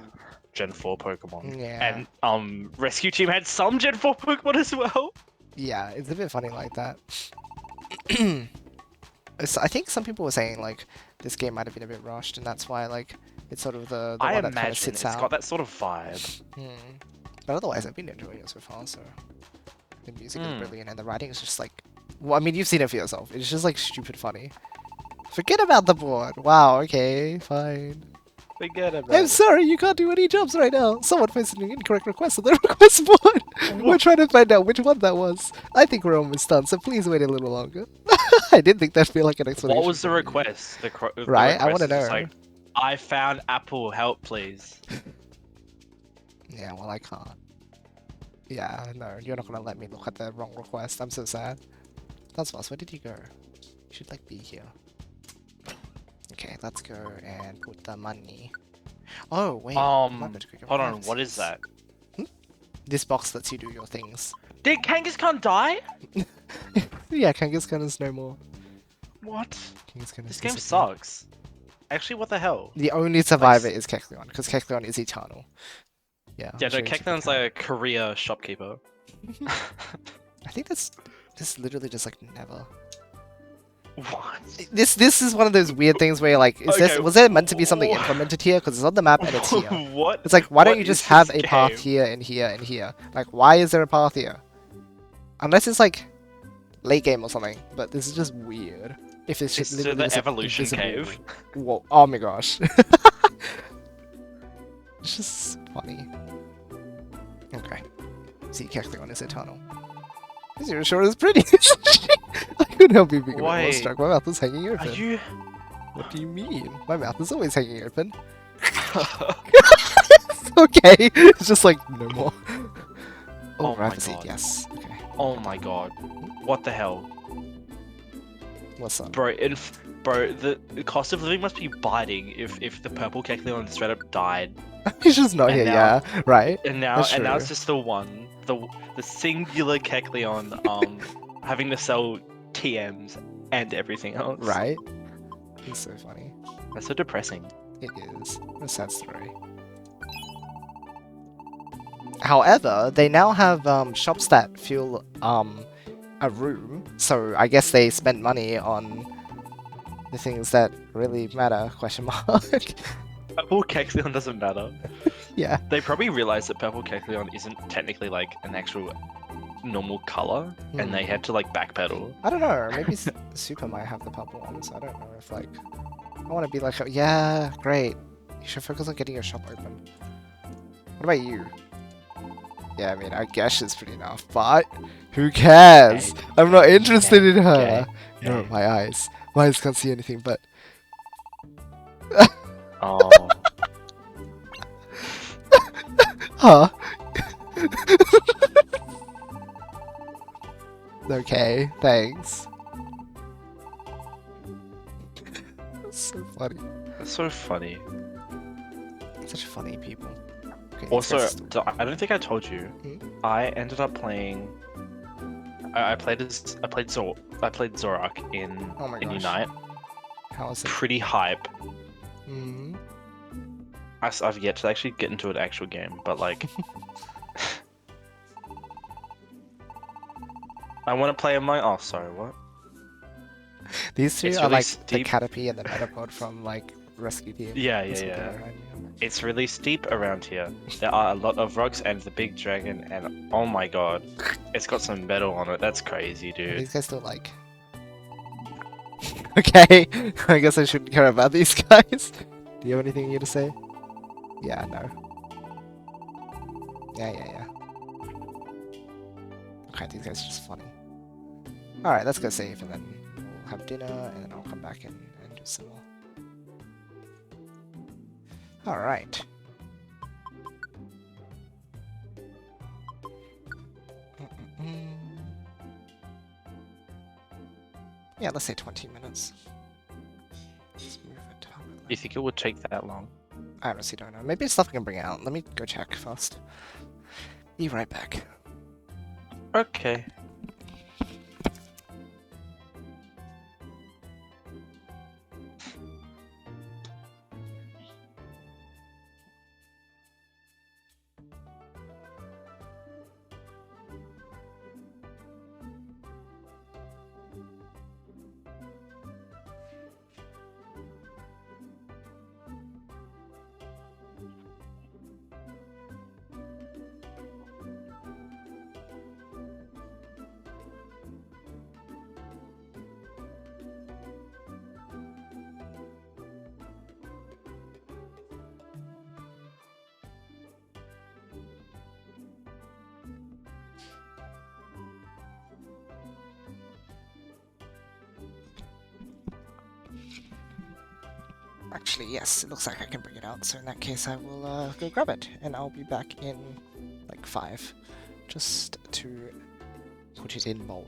Gen 4 Pokemon. Yeah. And Rescue Team had some Gen 4 Pokemon as well. Yeah, it's a bit funny like that. I think some people were saying like this game might have been a bit rushed, and that's why like it's sort of the I one that kind of imagine sits it's out. got that sort of vibe. But otherwise, I've been enjoying it so far. So the music is Mm. brilliant, and the writing is just like, well, I mean, you've seen it for yourself. It's just like stupid funny. Forget about the board. Wow. Okay. Fine. Forget about I'm it. sorry, you can't do any jobs right now. Someone posted an incorrect request on the request board. We're trying to find out which one that was. I think we're almost done, so please wait a little longer. I did think that'd feel like an explanation. What was the from you. request? The Right, I request wanna is just know. like, I found Apple, help please. Yeah, well, I can't. Yeah, no, you're not gonna let me look at the wrong request. I'm so sad. Dunsparce, where did you go? You should, like, be here. Okay, let's go and put the money. Oh, wait. I might be able to go get Hold my on, what is glasses. that? This box lets you do your things. Did Kangaskhan die? Yeah, Kangaskhan is no more. What? Kangaskhan This is game disappeared. sucks. Actually, what the hell? The only survivor is Kecleon, because Kecleon is eternal. Yeah. Yeah, I'll no, show you Kecleon's the like a career shopkeeper. I think this literally just like never. What? This is one of those weird things where you're like, Okay, was there meant to be something implemented here? Because it's on the map and it's here. What? It's like, why don't What you just is have this a path game? here and here and here? Like, why is there a path here? Unless it's like late game or something. But this is just weird. If it's It's just to literally the just, like, evolution invisible. cave. Whoa! Oh my gosh! It's just funny. Okay. See, Kecleon is eternal. You're sure it's pretty. I couldn't help you being a bit more Wait. struck. My mouth is hanging Are open. you? What do you mean? My mouth is always hanging open. Okay, it's just like no more. Oh my Rabbit seed, God. yes. Okay. Oh my god. What the hell? What's up? Bro, the cost of living must be biting if the purple Kecleon straight up died. He's just not And here, now- yeah, right? That's And now true. it's just the singular Kecleon having to sell TMs and everything else. Right? It's so funny. That's so depressing. It is. What a sad story. However, they now have shops that feel a room, so I guess they spent money on the things that really matter, question mark. Purple Kecleon doesn't matter. Yeah. They probably realized that purple Kecleon isn't technically like an actual normal color, and they had to like backpedal. I don't know, maybe Super might have the purple ones, I don't know if like... I want to be like, yeah, great. You should focus on getting your shop open. What about you? Yeah, I mean, I guess she's pretty enough, but who cares? Okay. I'm not interested in her. Okay. No, Okay. my eyes. My eyes can't see anything but... Oh. Huh? Okay, thanks. That's so funny. That's so funny. Such funny people. Okay, Also, let's get I don't think I told you. Hmm? I ended up playing. I played Zorak in Oh my in gosh. Unite. How is it? Pretty hype. Hmm. I've yet to actually get into an actual game, but like, I want to play among. Oh, sorry, what? These two It's are really like steep. the Caterpie and the Metapod from like Rescue Team. Yeah, That's what they yeah. remind me of. It's really steep around here. There are a lot of rocks and the big dragon, and oh my god, it's got some metal on it. That's crazy, dude. These guys don't like. Okay, I guess I shouldn't care about these guys. Do you have anything you to say? Yeah, no. Yeah. Okay, these guys are just funny. Alright, let's go save and then we'll have dinner and then I'll come back and do some more. Alright. Yeah, let's say 20 minutes. Let's move it up. You think it would take that long? I honestly don't know. Maybe it's stuff I can bring out. Let me go check first. Be right back. Okay. Actually, yes, it looks like I can bring it out. So in that case, I will go grab it, and I'll be back in like 5, just to put it in bowl.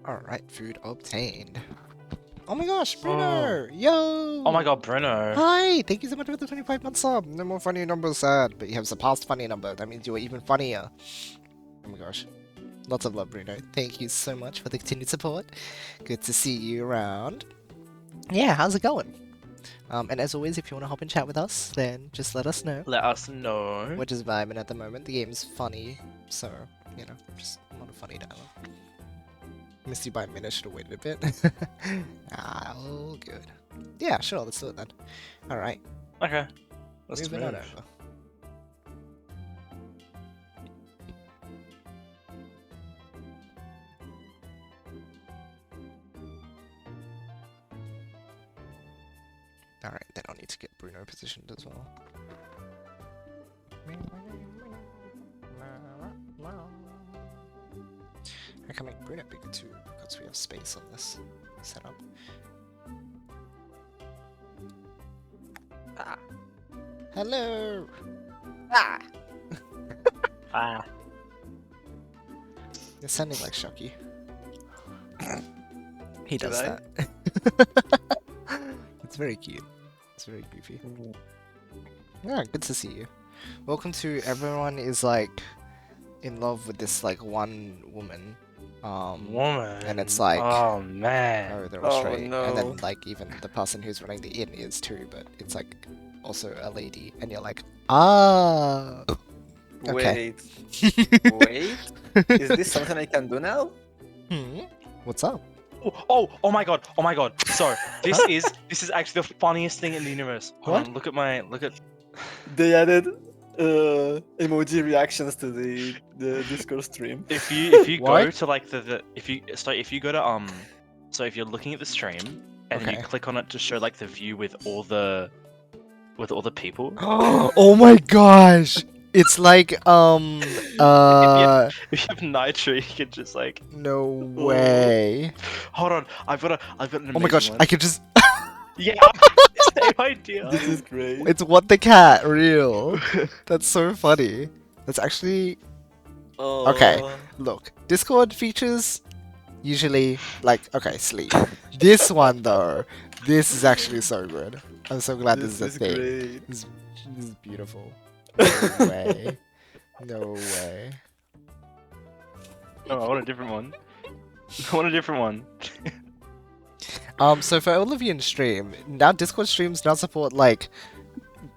Alright, food obtained. Oh my gosh, Bruno! Yo! Oh my god, Bruno. Hi! Thank you so much for the 25 month sub. No more funny numbers sad, but you have surpassed funny number. That means you are even funnier. Oh my gosh. Lots of love, Bruno. Thank you so much for the continued support. Good to see you around. Yeah, how's it going? And as always, if you want to hop and chat with us, then just let us know. Let us know. We're just vibing at the moment. The game's funny, so, you know, just a lot of funny dialogue. Missed you by a minute, should have waited a bit. All good. Yeah, sure, let's do it then. Alright. Okay. Let's Moving move. on over. Alright, then I'll need to get Bruno positioned as well. I can make Bruno bigger too, because we have space on this setup. Ah. Hello! Ah! Ah. You're sounding like Shocky. He Did does I? that. It's very cute. It's very goofy. Yeah, good to see you. Welcome to everyone is like in love with this like one woman. Woman. And it's like, oh man. oh, they're all Oh, straight. And no. then like even the person who's running the inn is too, but it's like also a lady, and you're like, ah. Okay. Wait. Is this something I can do now? Hmm? What's up? Oh my god. Oh my god. So this is actually the funniest thing in the universe. Hold What? on. Look at. They added emoji reactions to the Discord stream. If you go What? to like the if you go to so if you're looking at the stream and then you Okay. click on it to show like the view with all the people. Oh my gosh! It's like If you have Nitro, you can just like. no way. Hold on, I've got an amazing Oh my gosh, one. I could just Yeah, same idea. This is great. it's what the cat real. That's so funny. That's actually Oh. Okay. Look, Discord features usually like okay, sleep. This one though, this is actually so good. I'm so glad this is a thing. Great. This is beautiful. No way. No way. No, I want a different one. I want a different one. So for all of you in stream, now Discord streams now support like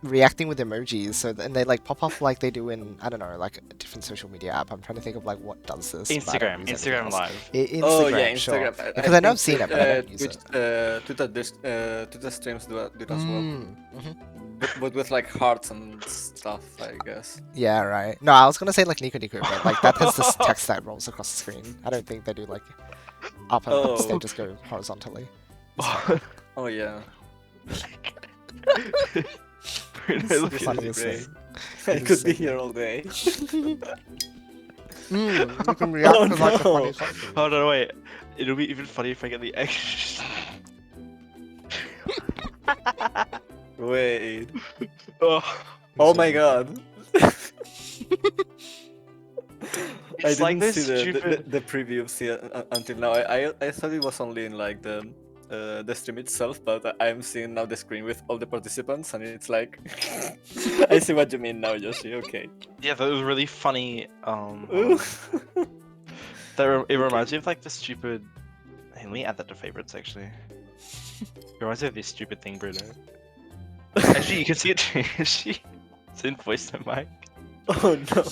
reacting with emojis, so and they like pop up like they do in I don't know like a different social media app. I'm trying to think of like what does this. but I don't Instagram, use anything Instagram else. Live. Instagram, Oh yeah, sure. Instagram. Because I know I've think seen it, but I don't use it. Twitter streams do it as well, Mhm. but with like hearts and stuff, I guess. Yeah, right. No, I was gonna say like Nico Nico, but like that has this text that rolls across the screen. I don't think they do like up and Oh. they just go horizontally. Oh yeah. Bruno, It's look the at funniest great. thing. I It is could so be good. here all day. You can react Oh, with like a funny no. something. Hold on, wait. It'll be even funny if I get the extra. Wait. Oh, Oh my god. I it's didn't like this see stupid. the previews here until now. I thought it was only in like the stream itself, but I'm seeing now the screen with all the participants, and it's like I see what you mean now, Yoshi. Okay. Yeah, that was really funny. Ooh. It reminds me of like the stupid. Hey, let me add that to favorites actually. It reminds me of this stupid thing, Bruno. Actually, you can see it too. It's in voice to mic. Oh no.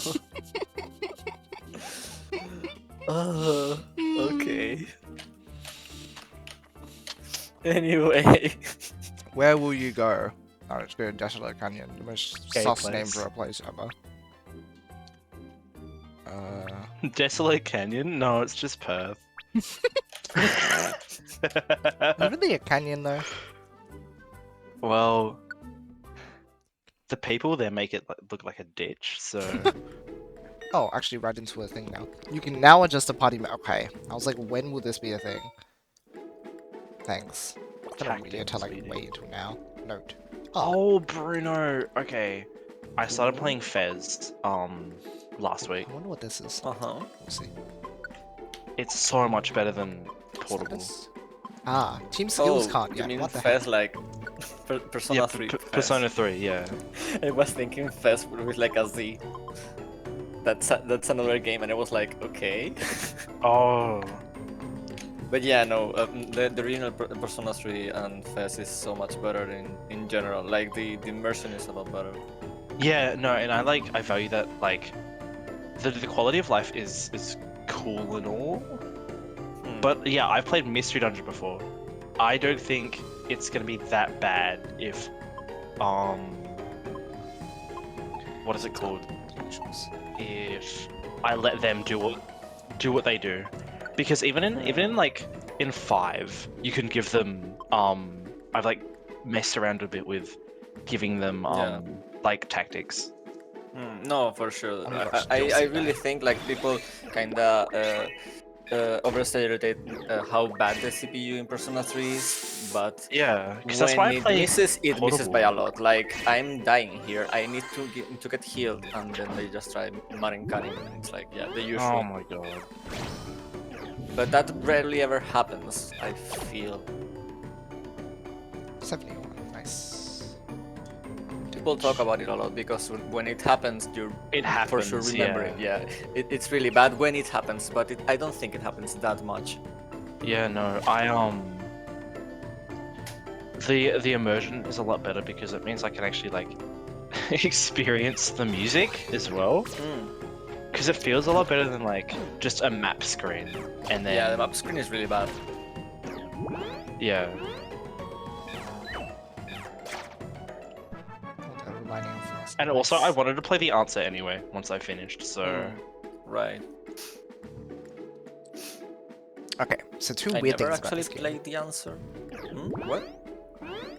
Okay. Anyway. Where will you go? Oh, it's good. Desolate Canyon, the most Gay sus place. name for a place ever. Desolate Canyon? No, it's just Perth. Is it really a canyon though? Well, the people there make it look like a ditch, so. Oh, actually, right into a thing now. You can now adjust the party map. Okay. I was like, when will this be a thing? Thanks. I don't really need to like Tactics, wait until now. Note. Oh, Bruno. Okay, I started playing Fez last week. I wonder what this is. Uh-huh. We'll see. it's so much better than portable. Status? Ah, team skills Oh, can't you yet. mean What the Fez heck? like Yeah, Persona 3 Fez. Persona 3, yeah. I was thinking Fez with like a Z. That's another game, and I was like, okay. Oh. But yeah, no, the original Persona 3 and Fez is so much better in general. Like the immersion is a lot better. Yeah, no, and I value that, like, the quality of life is cool and all. Hmm. But yeah, I've played Mystery Dungeon before. I don't think it's gonna be that bad if, what is it called? If I let them do what they do, because even in like in 5, you can give them I've like messed around a bit with giving them Yeah. like tactics. No, for sure. Oh my gosh, I Yoshi really back. think like people kinda overestimate how bad the CPU in Persona 3 is, but Yeah, because that's when why I it play misses, it misses by a portable. lot. Like I'm dying here, I need to get healed, and then they just try Marin cutting, and it's like yeah, the Oh usual. my god. But that rarely ever happens. I feel 71. Nice. people talk about it a lot because when it happens, you It for sure happens, remember yeah. it. Yeah, it's really bad when it happens, but I don't think it happens that much. Yeah, no, the immersion is a lot better because it means I can actually like experience the music as well. Mm. Because it feels a lot better than like just a map screen, and then Yeah, the map screen is really bad. yeah. Oh, they're lining up for us. And also, I Nice. wanted to play the answer anyway once I finished. So Right. Okay, so two I weird never things about actually this game. played the answer. What?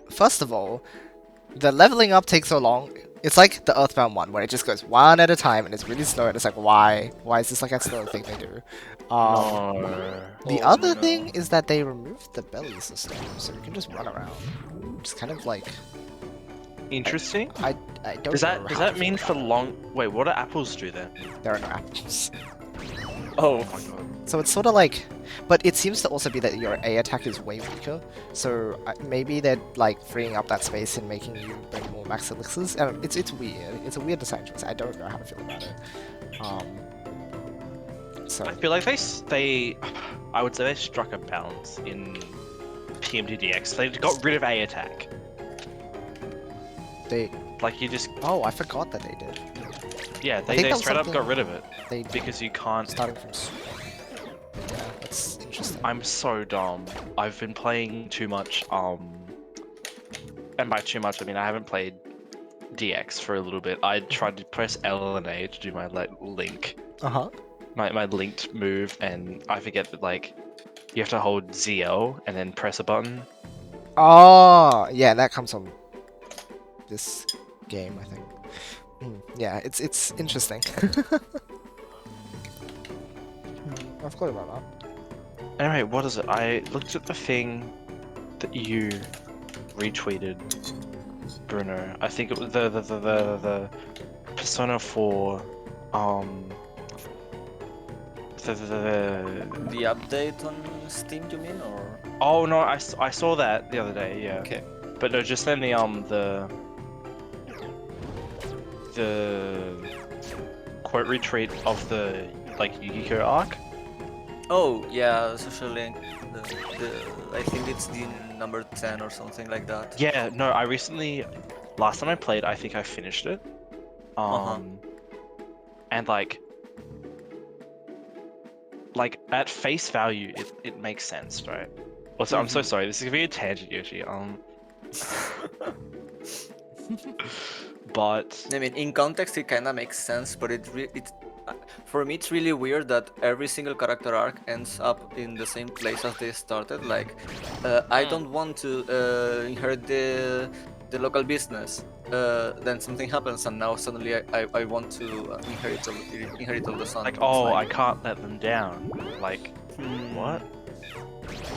First of all, the leveling up takes so long. It's like the Earthbound one, where it just goes one at a time and it's really slow. And it's like, why? Why is this like a slow thing they do? no. The Oh, other no. thing is that they removed the belly system, so you can just run around. It's kind of like Interesting. I don't Does know that how to feel mean for about it. long? Wait, what do apples do then? There are no apples. Oh, Oh my god. So it's sort of like, but it seems to also be that your A attack is way weaker. So maybe they're like freeing up that space and making you bring more max elixirs. It's weird. It's a weird design choice. I don't know how to feel about it. So I feel like they I would say they struck a balance in PMDDX. They got rid of A attack. they. Like you just Oh, I forgot that they did. yeah, think they that was straight up got something- rid of it They because you can't. starting from super. Yeah, that's interesting. I'm so dumb. I've been playing too much, and by too much I mean I haven't played DX for a little bit. I tried to press L and A to do my like link, Uh-huh. my linked move, and I forget that like you have to hold ZL and then press a button. Oh, yeah, that comes from this game, I think. Yeah, it's interesting. I forgot about that. Anyway, what is it? I looked at the thing that you retweeted, Bruno. I think it was the Persona 4 the update on Steam, you mean, or? oh no, I saw that the other day, yeah. Okay. But no, just then the quote retweet of the like Yukiko arc. Oh yeah, social link. The I think it's the number 10 or something like that. Yeah, no, I recently last time I played, I think I finished it. And like at face value it makes sense, right? Also, I'm so sorry, this is gonna be a tangent, Yoshi. But I mean, in context, it kind of makes sense, but for me, it's really weird that every single character arc ends up in the same place as they started. Like, I don't want to inherit the local business. Then something happens, and now suddenly I want to inherit all the sun. like, It's oh, I can't let them down. Like, hmm, what?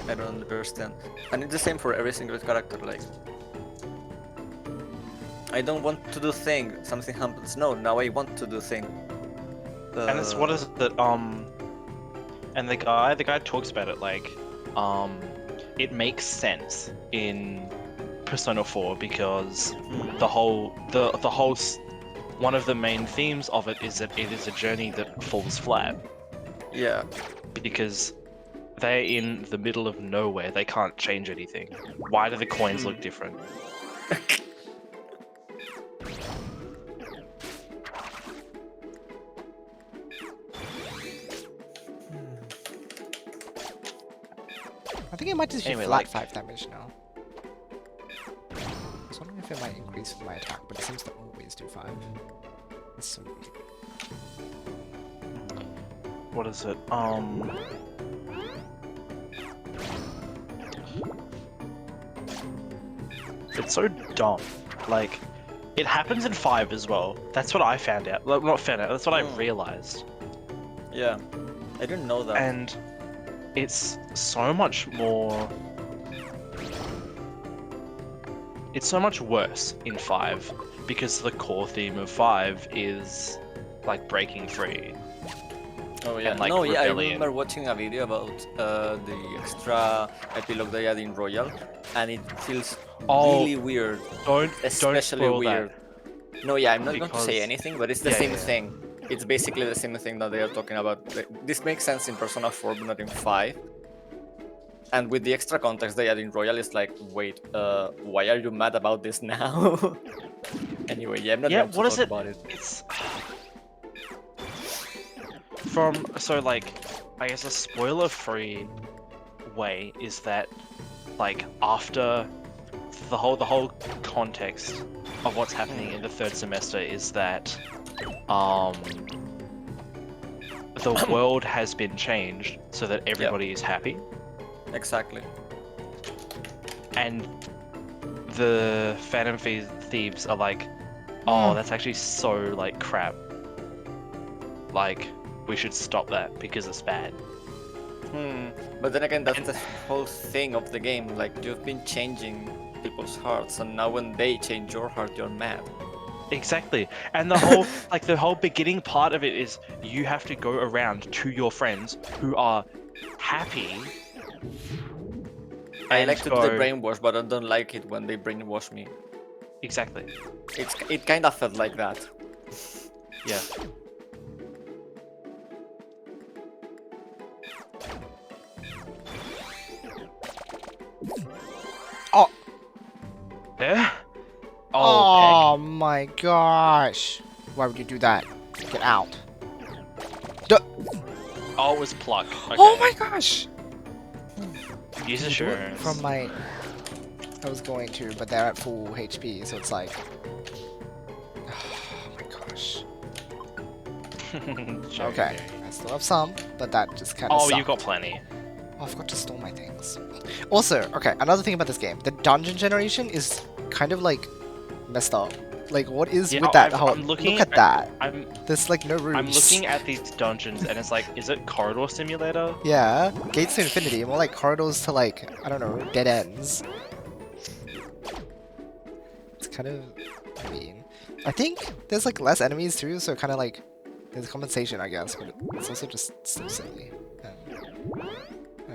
I don't understand. And it's the same for every single character. Like, I don't want to do thing. Something happens. No, now I want to do thing. And it's what is it? And the guy talks about it like, it makes sense in Persona 4 because the whole one of the main themes of it is that it is a journey that falls flat Yeah. because they're in the middle of nowhere. They can't change anything. Why do the coins look different? I think it might just be Anyway, flat like- 5 damage now. I was wondering if it might increase with my attack, but it seems to always do 5. That's so weird. What is it? It's so dumb. Like, it happens in 5 as well. That's what I found out. Like, not found out, that's what I realized. Yeah. I didn't know that. And it's so much more... It's so much worse in 5 because the core theme of 5 is like breaking free. Oh yeah, and, like, no, yeah, I rebellion. remember watching a video about the extra epilogue they had in Royal, and it feels really weird, Don't especially spoil weird. that. No, yeah, I'm not going to say because- anything, but it's the Yeah, same yeah. thing. It's basically the same thing that they are talking about. This makes sense in Persona 4, but not in 5. And with the extra context they add in Royal, it's like, wait, why are you mad about this now? Anyway, yeah, I'm not Yeah, going to what is talk it? about it. It's so like, I guess a spoiler-free way is that like after the whole context of what's happening in the 3rd semester is that the world has been changed so that everybody is happy, Exactly. and the Phantom Thieves are like, oh, that's actually so like crap. Like, we should stop that because it's bad. But then again, that's the whole thing of the game. Like, you've been changing people's hearts, and now when they change your heart, you're mad. Exactly. And the whole like the whole beginning part of it is you have to go around to your friends who are happy. I and like to do the go- brainwash, but I don't like it when they brainwash me. Exactly. It kind of felt like that. Yeah. Oh! Yeah? Oh my gosh! Why would you do that? Get out. Oh, it was pluck. Okay. Oh my gosh! Use Do it assurance. From my... I was going to, but they're at full HP, so it's like... Oh my gosh. Okay, I still have some, but that just kind of Oh, you got plenty. Oh, I forgot to store my things. Also, okay, another thing about this game. The dungeon generation is kind of like messed up. Like, what is Yeah, with that? I'm looking Look at that. I'm There's like no rooms. I'm looking at these dungeons and it's like, is it corridor simulator? Yeah, gates to infinity, more like corridors to like, I don't know, dead ends. It's kind of mean. I think there's like less enemies too, so kind of like there's compensation, I guess, but it's also just so silly. I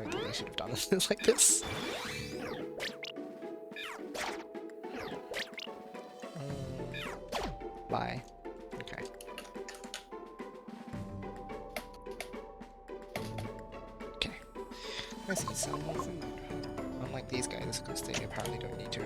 don't think they should have done it like this. Bye. Okay. Okay. Let's eat some more food. Unlike these guys, because they apparently don't need to.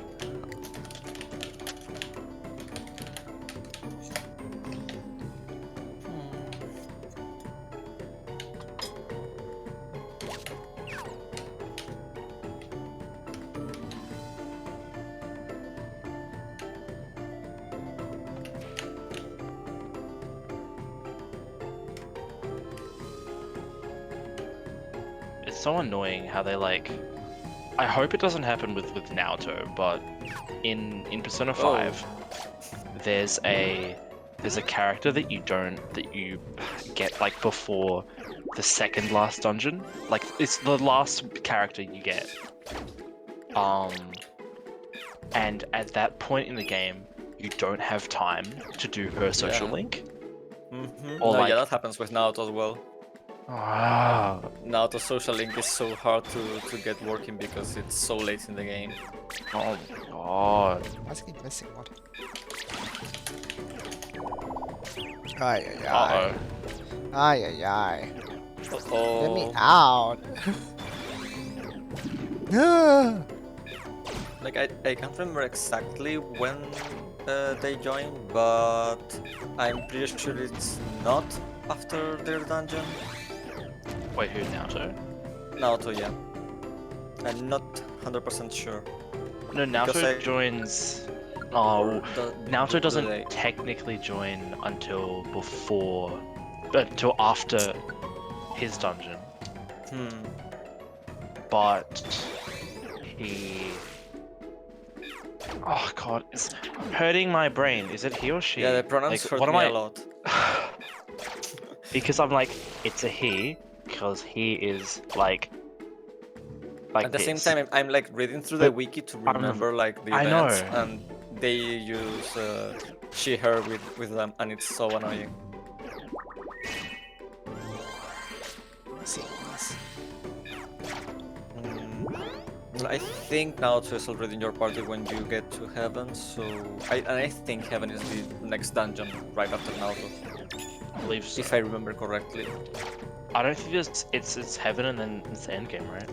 It's so annoying how they like. I hope it doesn't happen with Naoto, but in Persona 5, there's a character that you get like before the second last dungeon. Like, it's the last character you get. And at that point in the game, you don't have time to do her social link. Mm-hmm. Or No, like- yeah, that happens with Naoto as well. Ah, Now the social link is so hard to get working because it's so late in the game. oh my god. Why is he missing one? Ay ay ay. Uh-oh. Ay ay ay. Get me Oh, out. Ah. like I can't remember exactly when they joined, but I'm pretty sure it's not after their dungeon. Wait, who, Naoto? Naoto, yeah. I'm not 100% sure. No, Because Naoto I- joins... Oh, Naoto do doesn't they- technically join until before... Until after his dungeon. Hmm. But... He... Oh god, it's hurting my brain. Is it he or she? Yeah, the pronouns Like, hurt what am me I... a lot. Because I'm like, it's a he, because he is like At the same this. time, I'm like reading through the But wiki to I'm- remember like the I events, know. and they use she, her with them, and it's so annoying. See this. Well, I think Naoto is already in your party when you get to heaven, so I think heaven is the next dungeon right after Naoto, I believe so. if I remember correctly. I don't think it's heaven and then it's the end game, right?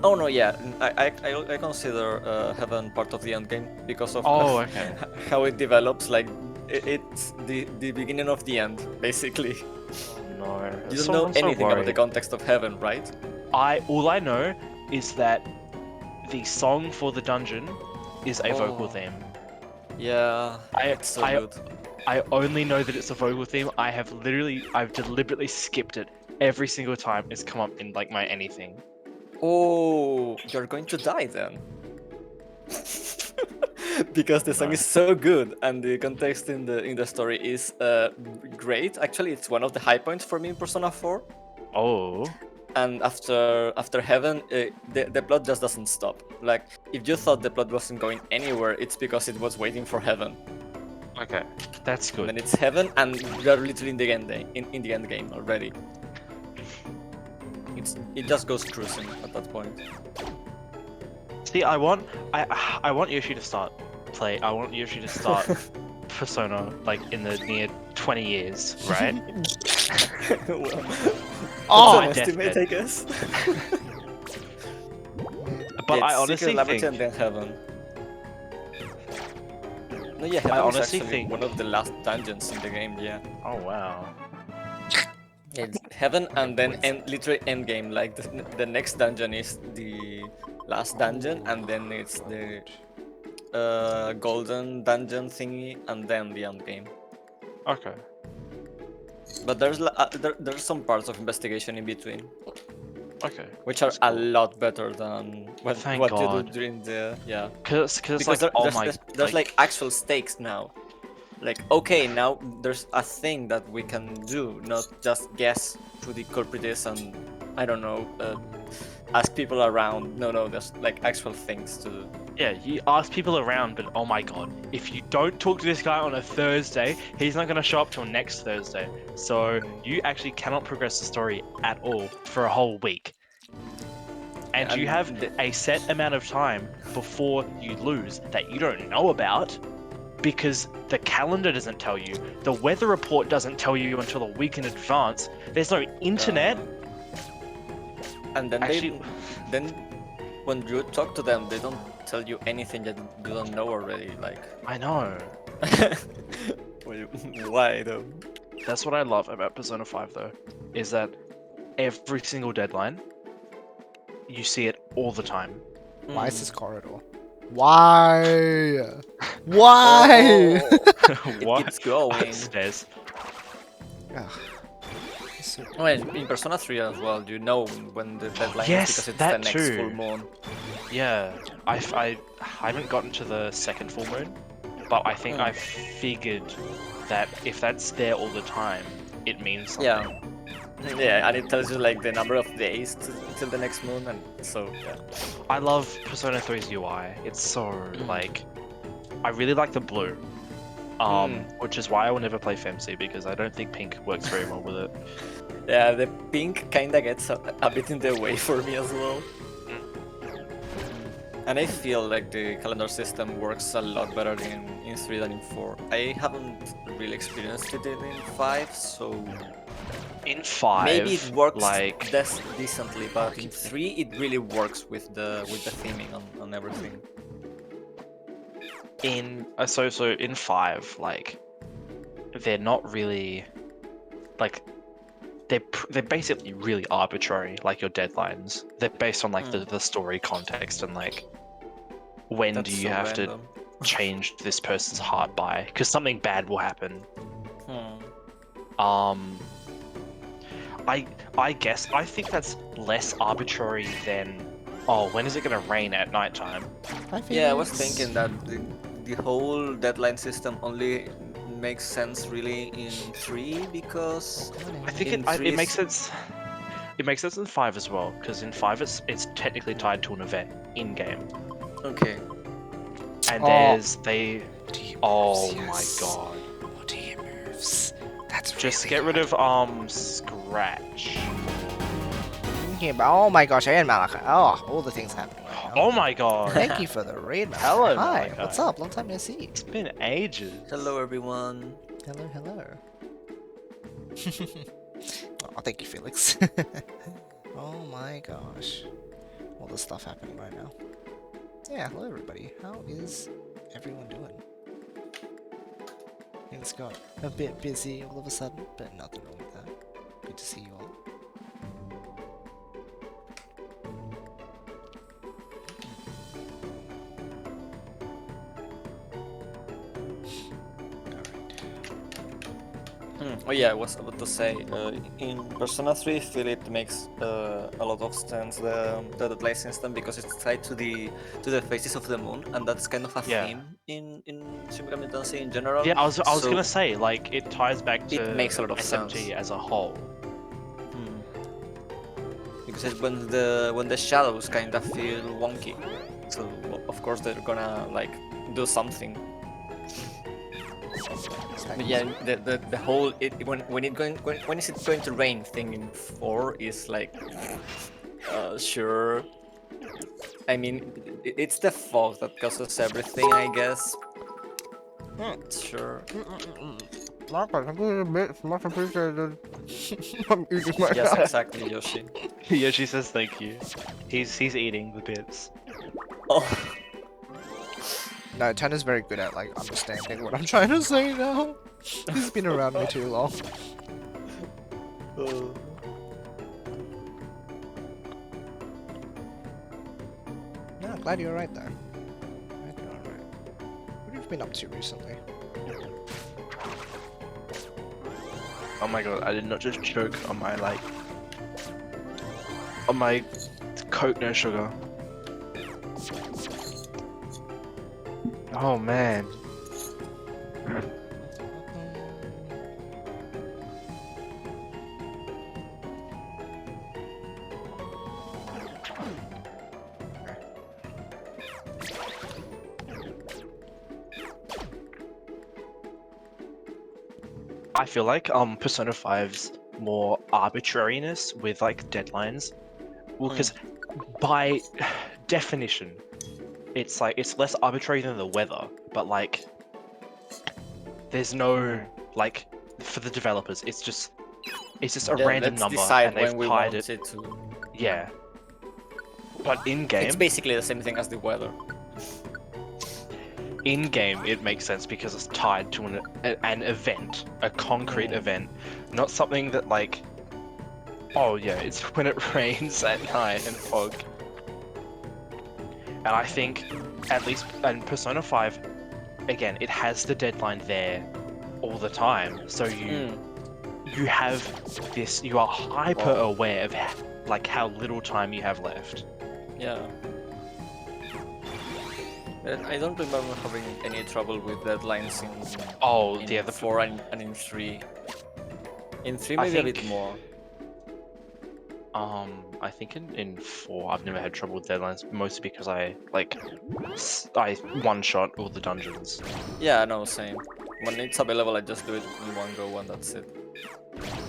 Oh no, yeah, I consider heaven part of the end game because of Oh, okay. how it develops. Like it's the beginning of the end, basically. No. You don't know anything about the context of heaven, right? All I know is that the song for the dungeon is a vocal Oh. theme. Yeah, I- it's so I- good. I only know that it's a vocal theme. I've deliberately skipped it every single time it's come up in like my anything. Oh, you're going to die then. Because the song No. is so good and the context in the story is great. Actually, it's one of the high points for me in Persona 4. Oh. And after Heaven, the plot just doesn't stop. Like, if you thought the plot wasn't going anywhere, it's because it was waiting for Heaven. Okay. That's And good. then it's Heaven, and you're literally in the end game, in the end game already. It just goes cruising at that point. See, I want Yoshi to start play. I want Yoshi to start Persona like in the near 20 years, right? Well, Oh, that's an estimate, deathbed. I guess. But It's I honestly Secret Laboratory think and then Heaven. No, yeah, Heaven is honestly actually think- one of the last dungeons in the game. Yeah. oh wow. It's Heaven and then literally end game. Like the next dungeon is the last dungeon, and then it's the golden dungeon thingy, and then the end game. Okay. But there's some parts of investigation in between, Okay. which are That's a cool. lot better than Thank what God. you do during the Cause it's because like, oh my, there's like actual stakes now. Like, okay, now there's a thing that we can do, not just guess who the culprit is and I don't know, ask people around. No, there's like actual things to do. yeah, you ask people around, but oh my god, if you don't talk to this guy on a Thursday, he's not gonna show up till next Thursday. So you actually cannot progress the story at all for a whole week. And you And have a set amount of time before you lose that you don't know about because the calendar doesn't tell you, the weather report doesn't tell you until a week in advance, there's no internet. And then Actually- then when you talk to them, they don't tell you anything that you don't know already. Like, I know. why though? That's what I love about Persona 5 though, is that every single deadline, you see it all the time. Why is Mm. this corridor? Why? Why? It What? keeps going. Stairs. Ugh. So- Well, in Persona 3 as well, you know when the deadline Yes, is because it's that the next too. full moon. Yeah, I haven't gotten to the second full moon, but I think Hmm. I figured that if that's there all the time, it means something. Yeah. Yeah, and it tells you like the number of days till the next moon, and so yeah. I love Persona 3's UI. It's so like, I really like the blue. Which is why I will never play Femc because I don't think pink works very well with it. Yeah, the pink kinda gets a bit in the way for me as well. And I feel like the calendar system works a lot better in 3 than in 4. I haven't really experienced it in 5, so In 5, maybe it works like decently, but in 3 it really works with the theming on everything. in so in 5, like they're not really like they're basically really arbitrary, like your deadlines. They're based on like the story context and like when That's do you so have random. to change this person's heart by, because something bad will happen. I guess I think that's less arbitrary than when is it gonna rain at nighttime? Yeah, I was thinking that the whole deadline system only makes sense really in 3 because I think in it makes sense. It makes sense in 5 as well, because in 5 it's technically tied to an event in game, Okay. and oh my god. What do you moves? That's Just really get rid of Scratch. Yeah, but oh my gosh, and Malachi. Oh, all the things happening right now. Oh my god. Thank you for the raid, Malachi. Hello, Hi, Malachi. what's up? Long time no see. It's been ages. Hello everyone. Hello, hello. Oh, thank you, Felix. Oh my gosh. All this stuff happening right now. Yeah, hello everybody. How is everyone doing? Things got a bit busy all of a sudden, but nothing wrong with that. Good to see you all. Oh yeah, I was about to say, in Persona 3, I feel it makes a lot of sense the deadline system because it's tied to the phases of the moon, and that's kind of a theme in Shin Megami Tensei in general. Yeah, I was so gonna say, like, it ties back to it makes a lot of SMT sense. as a whole. Because it's when the shadows kind of feel wonky, so of course they're gonna like do something. But yeah, the whole when is it going to rain thing in 4 is like sure. I mean, it's the fog that causes everything, I guess. Sure. Marcus, I'm doing a bit much appreciated. I'm eating my Yes, exactly, Yoshi. Yoshi says thank you. He's eating the bits. Oh. No, Tanner's very good at like understanding what I'm trying to say now. He's been around me too long. No, I'm glad you're right though. Glad you're alright. What have you been up to recently? Oh my god, I did not just choke on my on my Coke no sugar. Oh man. I feel like Persona 5's more arbitrariness with like deadlines, well, because by definition, it's like it's less arbitrary than the weather, but like there's no like for the developers, it's just a random number and they've tied it. To... Yeah. But in game, it's basically the same thing as the weather. In game, it makes sense because it's tied to an event, a concrete event, not something that like, oh yeah, it's when it rains at night and fog. And I think, at least in Persona 5, again, it has the deadline there all the time, so you have this, you are hyper aware of like how little time you have left. Yeah. I don't remember having any trouble with deadlines in 4 and in 3. In 3 maybe a bit more. I think in 4 I've never had trouble with deadlines, mostly because I one-shot all the dungeons. Yeah, no, same. when it's available, I just do it in one go and that's it.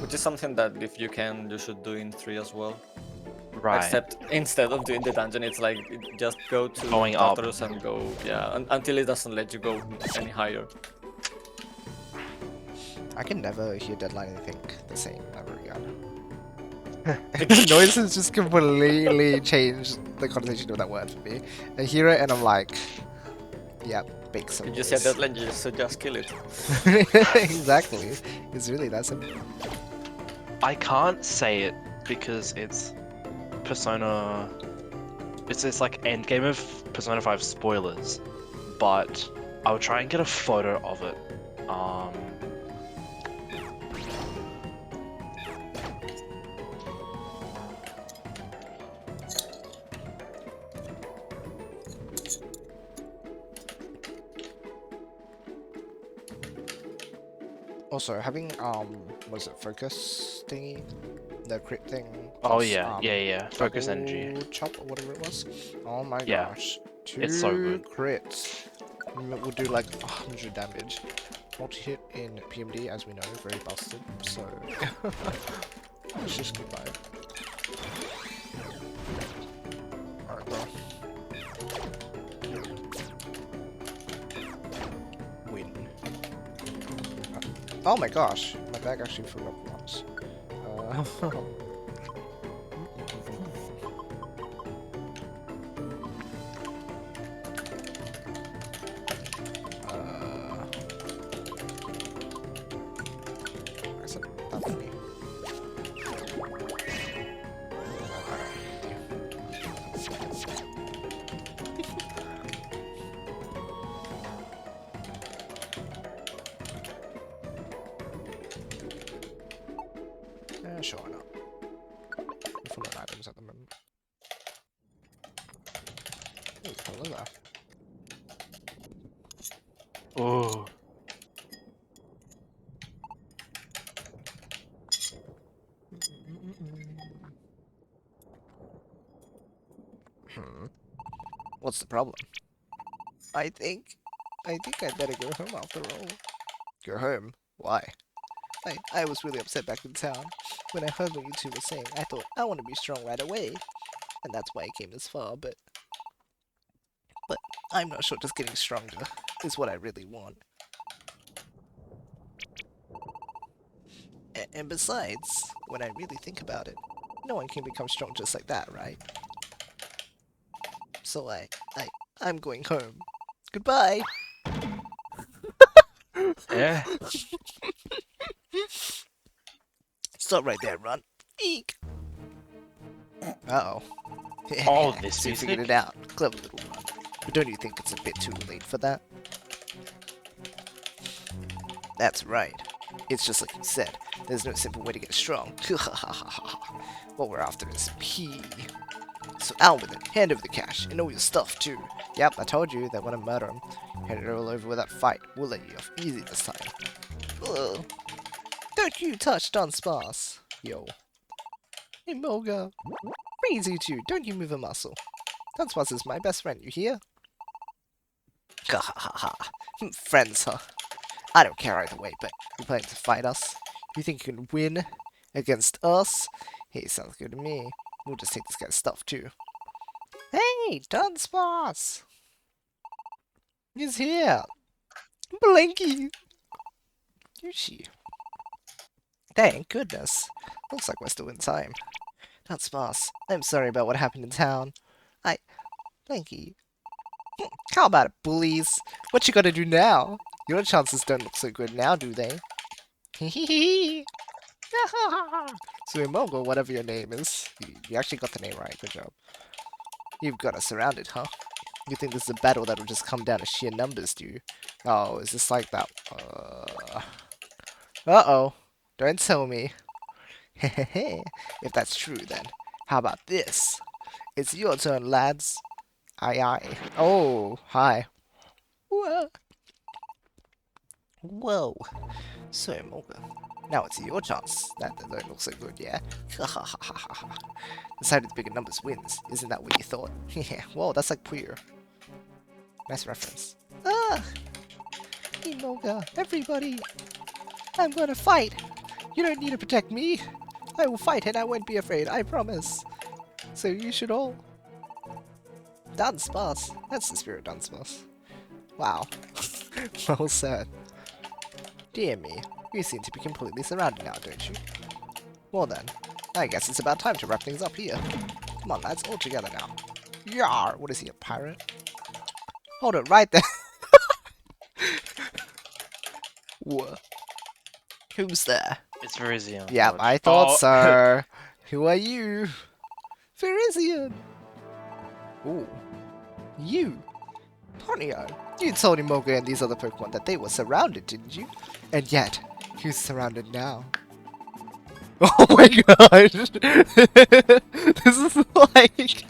Which is something that if you can, you should do in 3 as well. Right. Except instead of doing the dungeon, it's like just go to Going up. Tartarus and go, yeah, until it doesn't let you go any higher. I can never hear Deadline and think the same ever again. The noise has just completely changed the connotation of that word for me. I hear it and I'm like, yep, make some You just noise. said that, you just kill it. Exactly. It's really that simple. I can't say it because it's Persona. It's like end game of Persona 5 spoilers, but I'll try and get a photo of it. Also, having was it focus thingy, the crit thing? Oh plus, yeah, yeah. Focus energy. double chop or whatever it was. Oh my Yeah, gosh, 2 it's so good. crits. We'll do like 100 damage. Multi-hit in PMD, as we know, very busted. So let's just goodbye. Alright, bro. Win. Oh my gosh, my bag actually filled up once. Except that for me. Sure, why not? I'm full of items at the moment. Ooh, hello there. Oh. What's the problem? I think I'd better go home after all. Go home? Why? I was really upset back in town. When I heard what you two were saying, I thought I want to be strong right away. And that's why I came this far, but I'm not sure just getting stronger is what I really want. And besides, when I really think about it, no one can become strong just like that, right? So I'm going home. Goodbye! Yeah. Stop right there, Run. Eek! Uh-oh. Oh, this So you figured music? it out. Clever little Run. But don't you think it's a bit too late for that? That's right. It's just like you said. There's no simple way to get strong. What we're after is P. So out with it. Hand over the cash. And all your stuff, too. Yep, I told you that when I murder him, hand it all over with that fight. We'll let you off easy this time. Ugh. Don't you touch Don Sparse. Yo. Hey, Moga. Crazy too. Don't you move a muscle. Don Sparse is my best friend, you hear? Ha ha ha ha. Friends, huh? I don't care either way, but you planning to fight us? You think you can win against us? Hey, sounds good to me. We'll just take this guy's stuff too. Hey, Dunsparce! He's here! Blinky! Yoshi. Thank goodness. Looks like we're still in time. Dunsparce, I'm sorry about what happened in town. Blinky. How about it, bullies? What you gotta do now? Your chances don't look so good now, do they? Hehehe. So Imongo, whatever your name is, you actually got the name right, good job. You've got us surrounded, huh? You think this is a battle that'll just come down to sheer numbers, do you? Oh, is this like that? Uh-oh. Don't tell me. Hehehe. If that's true, then how about this? It's your turn, lads. Aye, aye. Oh, hi. Whoa. Whoa. So, Morgan, now it's your chance. That don't look so good, yeah? Ha ha ha ha ha ha. The side with the bigger numbers wins. Isn't that what you thought? Yeah, whoa, that's like Puyo. Nice reference. Ah! Imoga, everybody! I'm gonna fight! You don't need to protect me! I will fight and I won't be afraid, I promise! So you should all... Dance boss! That's the spirit dance boss. Wow. Well said. Dear me, you seem to be completely surrounded now, don't you? Well then, I guess it's about time to wrap things up here. Come on lads, all together now. Yar! What is he, a pirate? Hold it right there! Whoa. Who's there? It's Virizion. Yep, George. I thought Oh. so. Who are you? Virizion! Ooh. You! Ponyo! You told Imoga and these other Pokemon that they were surrounded, didn't you? And yet, who's surrounded now? Oh my gosh! This is like...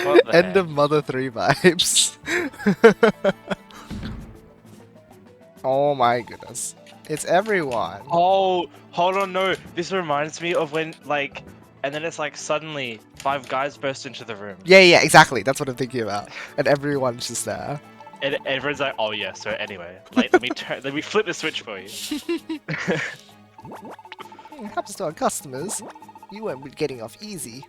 What the End heck? of Mother 3 vibes. Oh my goodness. It's everyone. Oh, hold on, no. This reminds me of when, like, and then it's like suddenly 5 guys burst into the room. Yeah, exactly. That's what I'm thinking about. And everyone's just there. And everyone's like, oh yeah, so anyway, like, let me flip the switch for you. It happens to our customers. You won't be getting off easy.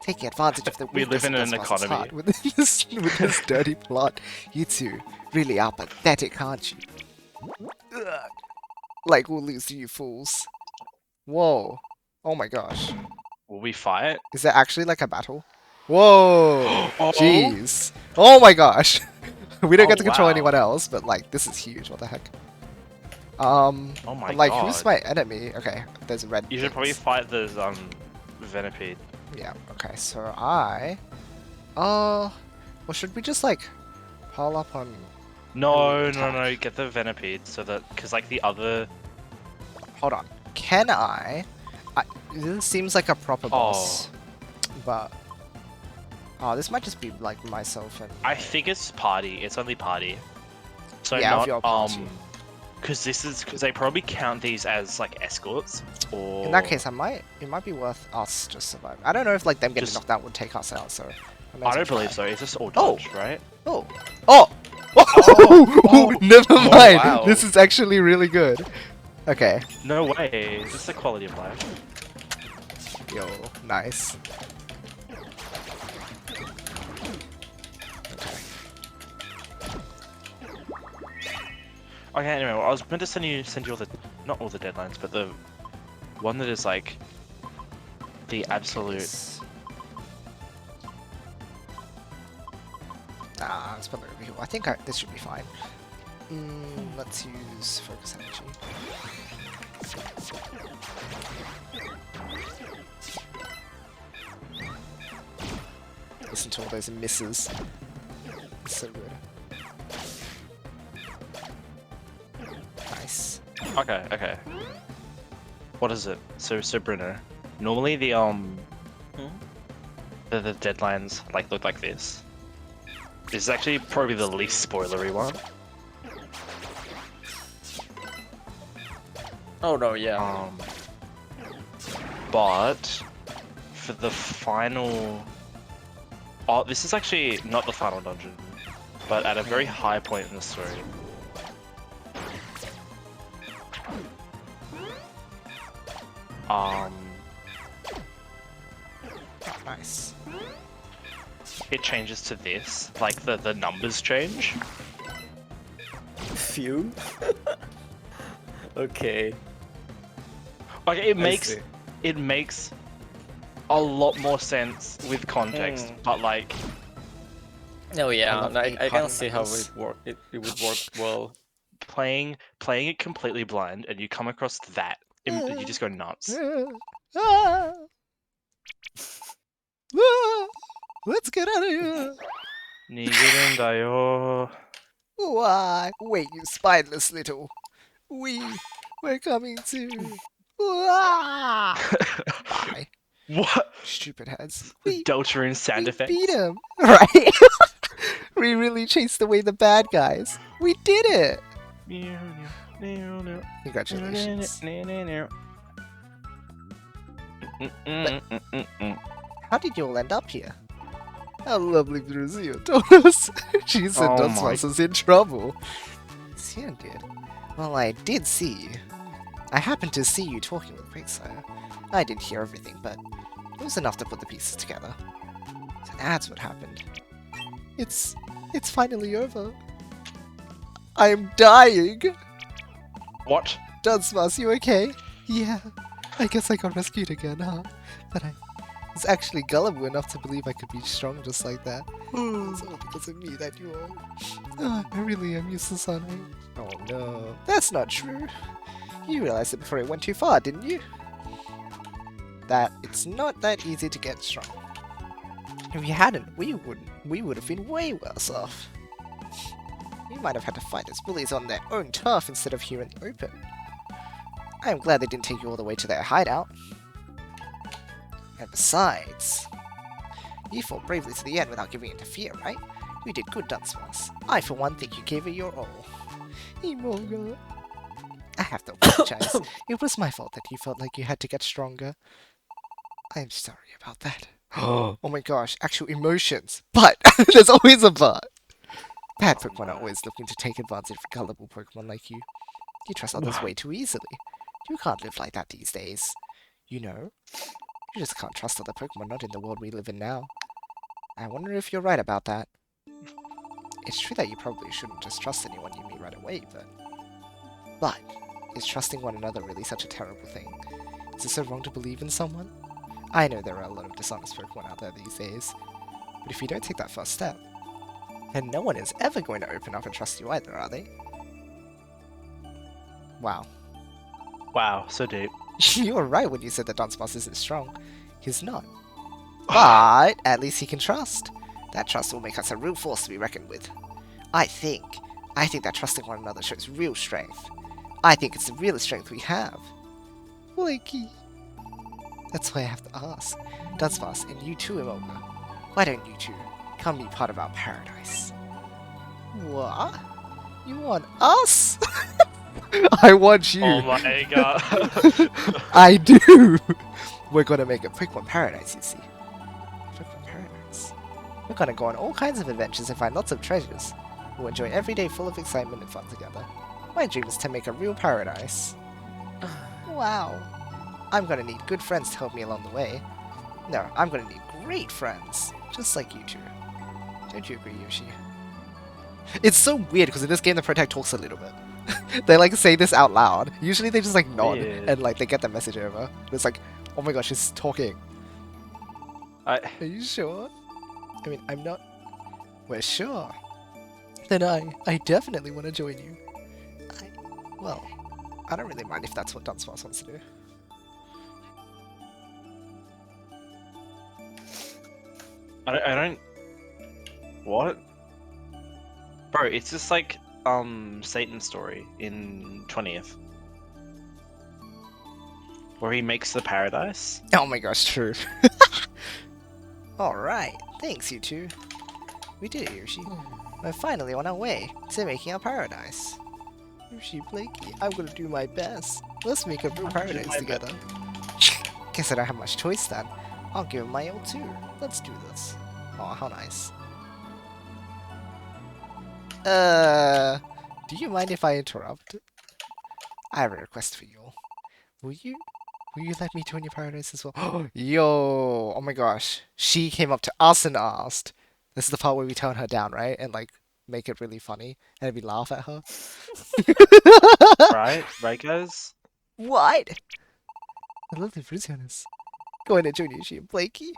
Taking advantage of the We live in an economy. with this dirty plot. You two really are pathetic, aren't you? Ugh. Like we'll lose to you fools. Whoa. Oh my gosh. Will we fight? Is there actually like a battle? Whoa. Oh. Jeez. Oh my gosh. We don't Oh, get to control wow. anyone else, but like this is huge. What the heck? Oh my but, like god. who's my enemy? Okay, there's a red. You should probably things. fight those Venipede. Yeah. Okay. So well, should we just like pile up on? No, attack. no, get the Venipede so that, because like the other. Hold on. Can I? This seems like a proper boss, but this might just be like myself and. I think it's party. It's only party. So Yeah, of not your party. because they probably count these as like escorts or. In that case, it might be worth us just surviving. I don't know if like them getting Just- knocked out would take us out, so. I don't believe so. It's just all Oh. dodge, right? Oh! Oh! Oh. Never mind. wow. This is actually really good. Okay. No way. This is the quality of life. Yo, nice. Okay, anyway, I was meant to send you all the, not all the deadlines, but the one that is like the absolute. It's probably gonna be cool. I think this should be fine. Let's use focus energy. Listen to all those misses. It's so good. Nice. Okay. What is it? So Bruno, normally the the deadlines like look like this. This is actually probably the least spoilery one. Oh no, yeah. But for the final, this is actually not the final dungeon, but at a very high point in the story. Nice. It changes to this, like the numbers change. Phew. Okay. Okay, see. it makes a lot more sense with context, but like No, yeah, love I eight can see how numbers. it would work well. playing it completely blind and you come across that, you just go nuts. Ah. Ah. Let's get out of here. Nigerendayo. Why? Wait, you spineless little. We're coming too. Bye, What? stupid heads. Deltarune sound We effects. beat him, right? We really chased away the bad guys. We did it. Congratulations. How did you all end up here? How lovely Druzio told us. She said Oh Dunsmas my- was in trouble. Sanded. Well, I did see you. I happened to see you talking with Quicksire. I didn't hear everything, but it was enough to put the pieces together. So that's what happened. It's finally over. I am dying! What? Dunsmas, you okay? Yeah, I guess I got rescued again, huh? But I was actually gullible enough to believe I could be strong just like that. It's all because of me that you are. Oh, I really am useless, aren't I? Oh no, that's not true. You realized it before it went too far, didn't you? That it's not that easy to get strong. If you hadn't, we would have been way worse off. You might have had to fight those bullies on their own turf instead of here in the open. I am glad they didn't take you all the way to their hideout. And besides, you fought bravely to the end without giving in to fear, right? You did good, Dunsmas. I, for one, think you gave it your all. Imoga. I have to apologize. It was my fault that you felt like you had to get stronger. I am sorry about that. Oh my gosh, actual emotions. But! There's always a but! Bad Pokemon are always looking to take advantage of gullible Pokemon like you. You trust others way too easily. You can't live like that these days. You know? You just can't trust other Pokemon, not in the world we live in now. I wonder if you're right about that. It's true that you probably shouldn't just trust anyone you meet right away, but is trusting one another really such a terrible thing? Is it so wrong to believe in someone? I know there are a lot of dishonest Pokemon out there these days, but if you don't take that first step, then no one is ever going to open up and trust you either, are they? Wow. Wow, so deep. You were right when you said that Dunsparce isn't strong. He's not. But at least he can trust. That trust will make us a real force to be reckoned with. I think that trusting one another shows real strength. I think it's the realest strength we have. Wakey. That's why I have to ask. Dunsparce, and you too, Imoga. Why don't you two come be part of our paradise? What? You want us? I want you. Oh my god. I do. We're gonna make a Pokemon paradise, you see. Pokemon paradise. We're gonna go on all kinds of adventures and find lots of treasures. We'll enjoy every day full of excitement and fun together. My dream is to make a real paradise. Wow. I'm gonna need good friends to help me along the way. No, I'm gonna need great friends, just like you two. Don't you agree, Yoshi? It's so weird because in this game the Protect talks a little bit. They like say this out loud. Usually they just like nod Weird. and like they get the message over. But it's like, oh my gosh, she's talking. Are you sure? I mean, I'm not. We're sure. Then I definitely want to join you. Well, I don't really mind if that's what Dunsparce wants to do. I don't. What? Bro, it's just like Satan's story in 20th. Where he makes the paradise. Oh my gosh, true. Alright, thanks you two. We did it, Yoshi. We're finally on our way to making our paradise. Yoshi, Blakey, I'm gonna do my best. Let's make a real paradise together. Guess I don't have much choice then. I'll give him my all too. Let's do this. Oh, how nice. Do you mind if I interrupt? I have a request for you. Will you let me join your paradise as well? Yo! Oh my gosh. She came up to us and asked. This is the part where we tone her down, right? And like, make it really funny. And we laugh at her. Right? Right, guys? What? I love the Frizianas. Going to join Yoshi and Blakey?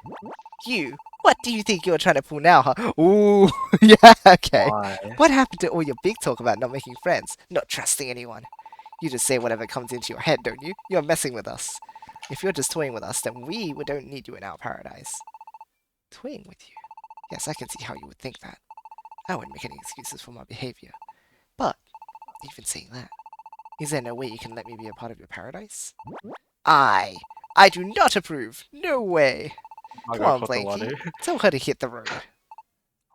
You! What do you think you're trying to pull now, huh? Ooh! Yeah, okay. Why? What happened to all your big talk about not making friends, not trusting anyone? You just say whatever comes into your head, don't you? You're messing with us. If you're just toying with us, then we don't need you in our paradise. Toying with you? Yes, I can see how you would think that. I wouldn't make any excuses for my behavior. But, even saying that, is there no way you can let me be a part of your paradise? I do not approve. No way. I Come on, got Blakey. Kotaladu. Tell her to hit the road.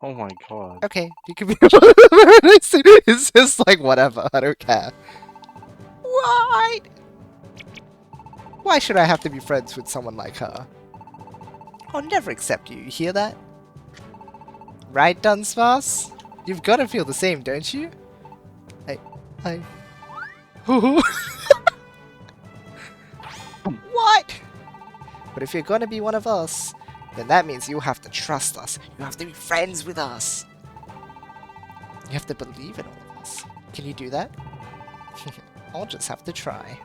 Oh my god. Okay, you can be a part of the paradise. It's just like, whatever. I don't care. What? Why should I have to be friends with someone like her? I'll never accept you, you hear that? Right, Dunsparce? You've got to feel the same, don't you? I. What? But if you're gonna be one of us, then that means you have to trust us. You have to be friends with us. You have to believe in all of us. Can you do that? I'll just have to try.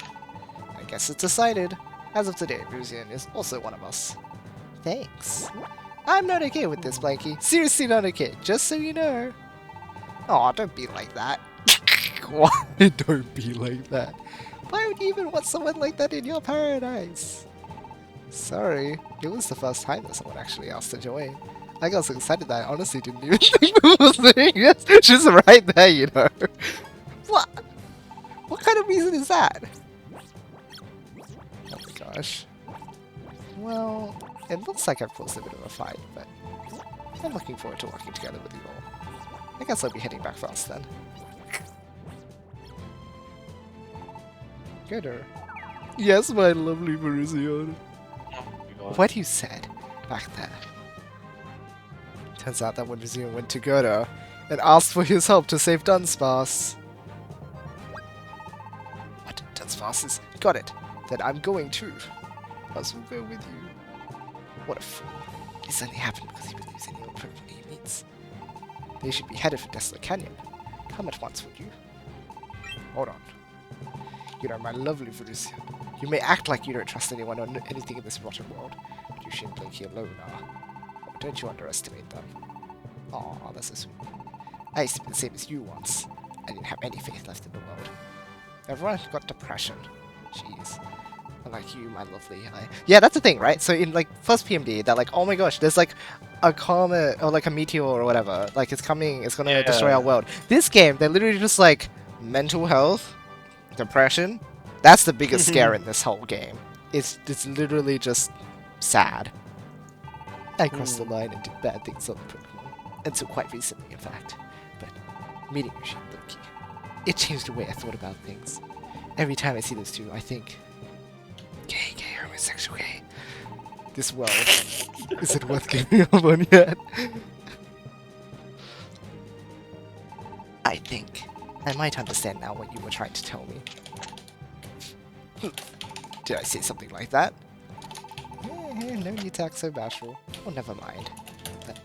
I guess it's decided. As of today, Ruzian is also one of us. Thanks. I'm not okay with this, Blanky. Seriously not okay, just so you know. Aw, don't be like that. Why don't be like that? Why would you even want someone like that in your paradise? Sorry, it was the first time that someone actually asked to join. I got so excited that I honestly didn't even think people were saying yes. She's right there, you know. What? What kind of reason is that? Oh my gosh. Well, it looks like I've caused a bit of a fight, but I'm looking forward to working together with you all. I guess I'll be heading back fast then. Gooder. Yes, my lovely Maurizion. What you said back there. Turns out that when Maurizion went to Gooder and asked for his help to save Dunsparce. What? Dunsparce is... Got it. Then I'm going too. Us will go with you. What a fool. This only happened because he believes any old Pokemon he meets. They should be headed for Desolate Canyon. Come at once, would you? Hold on. You know, my lovely Maurizion. You may act like you don't trust anyone or anything in this rotten world, but Yoshi and Blinky alone are. Oh, don't you underestimate them. Aw, that's so sweet. I used to be the same as you once. I didn't have any faith left in the world. Everyone got depression. Jeez. Unlike you, my lovely. Yeah, that's the thing, right? So in like first PMD, they're like, oh my gosh, there's like a comet or like a meteor or whatever. Like it's coming, it's gonna destroy our world. This game, they're literally just like mental health, depression. That's the biggest scare in this whole game. It's literally just sad. I crossed the line and did bad things on the Pokemon. Until quite recently, in fact. But meeting Yoshi and Blinky, it changed the way I thought about things. Every time I see those two, I think, gay, homosexual, gay. This world isn't worth giving up on yet. I think I might understand now what you were trying to tell me. Did I say something like that? No need to act so bashful. Oh, never mind. But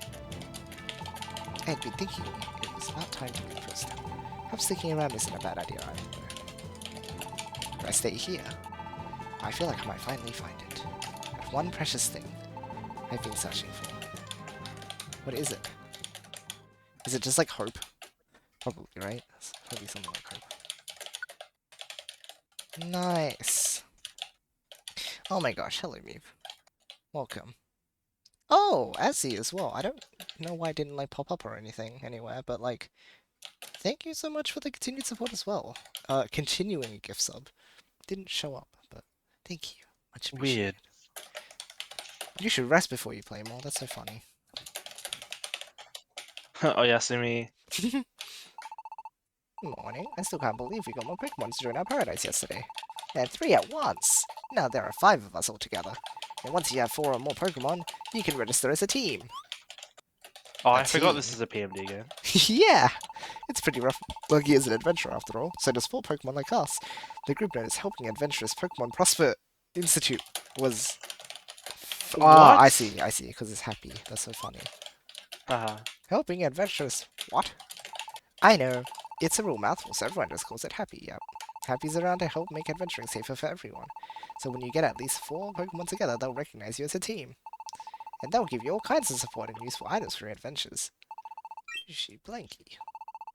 I had been thinking it was about time to move for a step. Perhaps sticking around isn't a bad idea either. If I stay here, I feel like I might finally find it. That one precious thing I've been searching for. What is it? Is it just like hope? Probably, right? It's probably something like hope. Nice. Oh my gosh, hello Meep. Welcome. Oh, Azzy as well. I don't know why it didn't like pop up or anything anywhere, but like, thank you so much for the continued support as well. Continuing a gift sub. Didn't show up, but thank you. Much appreciated. Weird. You should rest before you play more. That's so funny. Oh, Yasumi. Morning. I still can't believe we got more Pokemon to join our paradise yesterday. And 3 at once! Now there are 5 of us altogether. And once you have 4 or more Pokemon, you can register as a team. Oh, I forgot this is a PMD game. Yeah! It's pretty rough. Lucky is an adventurer after all, so does 4 Pokemon like us. The group known as Helping Adventurous Pokemon Prosper Institute was... Ah, I see, because it's happy. That's so funny. Helping Adventurous... What? I know. It's a real mouthful, so everyone just calls it Happy, yep. Happy's around to help make adventuring safer for everyone. So when you get at least 4 Pokemon together, they'll recognize you as a team. And they'll give you all kinds of support and useful items for your adventures. Yoshi Blanky.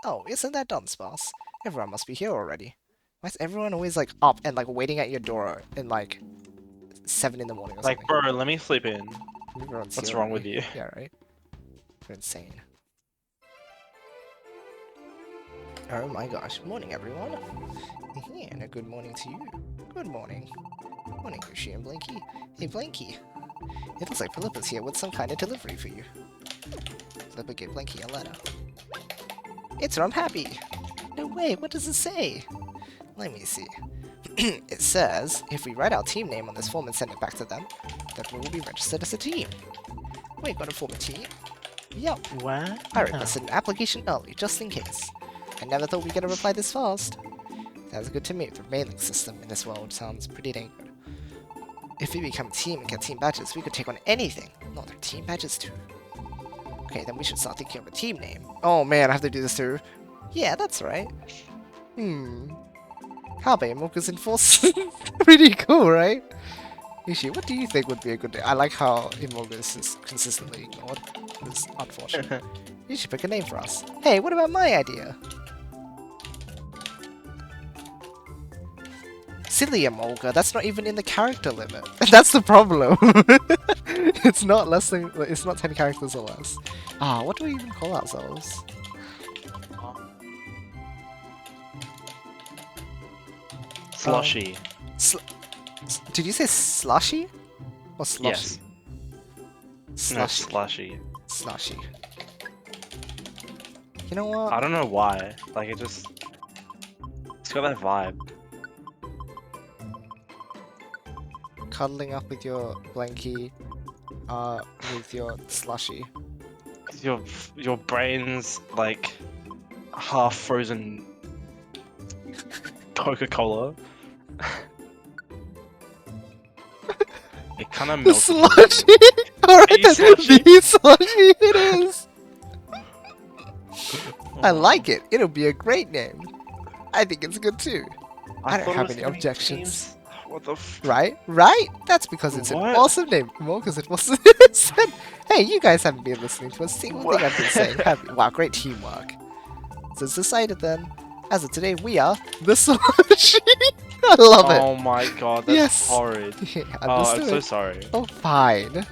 Oh, isn't that Dunsparce? Everyone must be here already. Why is everyone always like up and like waiting at your door in like 7 in the morning or something? Like, bro, let me sleep in. Everyone's What's here wrong already. with you? Yeah, right? You're insane. Oh my gosh. Morning, everyone. And a good morning to you. Good morning. Morning, Yoshi and Blanky. Hey, Blanky. It looks like Philippa's here with some kind of delivery for you. Philippa gave Blanky a letter. It's from Happy. No way, what does it say? Let me see. It says, if we write our team name on this form and send it back to them, that we will be registered as a team. Wait, gotta form a team? Yup. What? I requested an application early, just in case. I never thought we'd get a reply this fast. Sounds good to me. The mailing system in this world sounds pretty dang good. If we become a team and get team badges, we could take on anything. No, they're team badges too. Okay, then we should start thinking of a team name. Oh man, I have to do this too. Yeah, that's right. How about Mocha's Enforce? Pretty cool, right? Yoshi, what do you think would be a good name? I like how Imogus is consistently ignored. It's unfortunate. You should pick a name for us. Hey, what about my idea? Silly Emolga, that's not even in the character limit. That's the problem. It's not less than, it's not 10 characters or less. Ah, what do we even call ourselves? Slushy. Did you say slushy? Or slushy? Yes. No, Slushy. slushy. Slushy. You know what? I don't know why. Like it's got that vibe. Cuddling up with your blankie, with your slushy. Your brain's like half frozen Coca-Cola. It kind of The melts. slushy! Alright The then, slushy. the slushy it is! I like it. It'll be a great name. I think it's good too. I don't thought it have was any gonna be objections. teams. What the f- Right? Right? That's because it's an What? awesome name. More because it wasn't. Hey, you guys haven't been listening to a single thing I've been saying, have you? Wow, great teamwork. So it's decided then. As of today, we are the slushy. I love it. Oh my god, that's Yes. horrid. Yeah, Oh, I'm so understood. sorry. Oh, fine.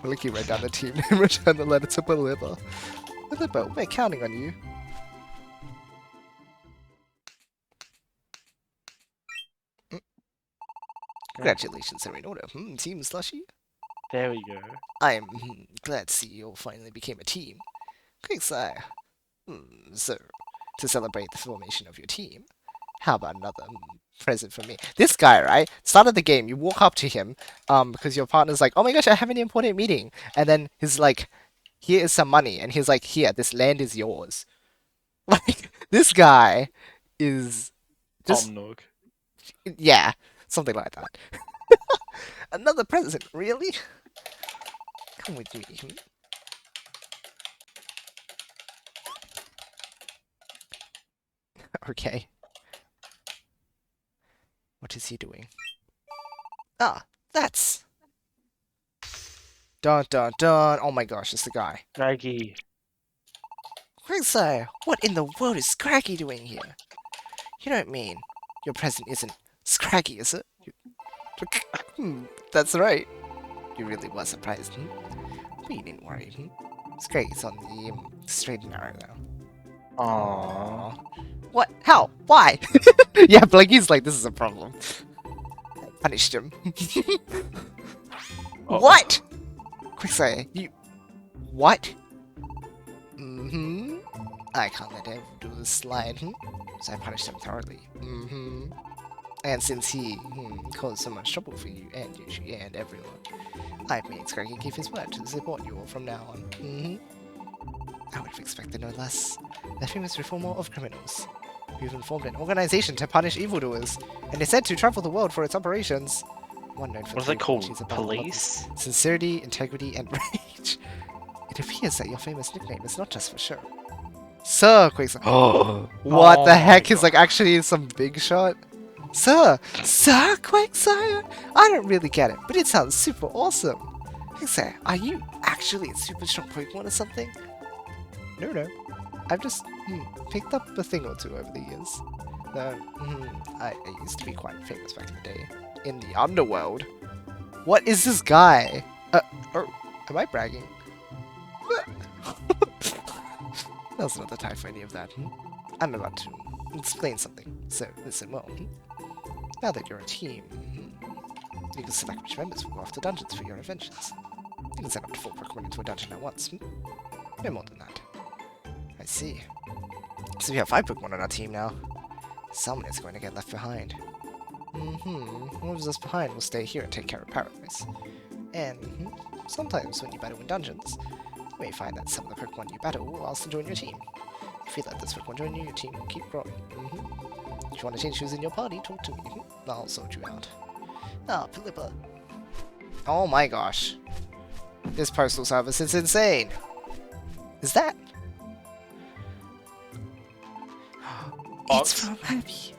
Blicky write down the team name, return the letter to Believer. Believer, we're counting on you. Congratulations are in order. Team Slushy. There we go. I am glad to see you all finally became a team. Quick sire. So, to celebrate the formation of your team, how about another present for me? This guy, right? Start of the game, you walk up to him, because your partner's like, oh my gosh, I have an important meeting. And then he's like, here is some money. And he's like, here, this land is yours. Like, this guy is just, Omnog. yeah, something like that. Another present, really? Come with me. Okay. What is he doing? Ah, that's... Dun dun dun. Oh my gosh, it's the guy. Draggy. Sire, what in the world is Scraggy doing here? You don't mean your present isn't Scraggy, is it? That's right. You really were surprised, But you didn't worry, Scraggy's on the straight and narrow now. Aww. What? How? Why? Yeah, Blanky's like, this is a problem. I punished him. Oh. What? Quicksire, you... What? I can't let him do this slide, So I punished him thoroughly. And since he caused so much trouble for you and Yoshi and everyone, I've made Scraggy keep his word to support you all from now on. I would have expected no less. The famous reformer of criminals. We've informed an organization to punish evildoers, and is said to travel the world for its operations. One known for What is three that called? qualities about Police? sincerity, integrity, and rage. It appears that your famous nickname is not just for show. Sir Quicksire. Oh, what Oh the my heck is God. like actually some big shot? Sir Quicksire? I don't really get it, but it sounds super awesome. Quicksire, are you actually a super strong Pokemon or something? No. I've just picked up a thing or two over the years. Though, I used to be quite famous back in the day. In the underworld. What is this guy? Am I bragging? Now's not the time for any of that. I'm about to explain something. So, listen well. Now that you're a team, you can select which members will go off to dungeons for your adventures. You can send up to 4 Pokemon into a dungeon at once. No more than that. I see. So we have 5 Pokemon on our team now. Someone is going to get left behind. Whoever's left behind will stay here and take care of Paradise. And sometimes when you battle in dungeons, you may find that some of the Pokemon you battle will also join your team. If you let this Pokemon join you, your team will keep growing. If you want to change who's in your party, talk to me. I'll sort you out. Ah, Pilipper. Oh my gosh. This postal service is insane. Is that? It's from Abby.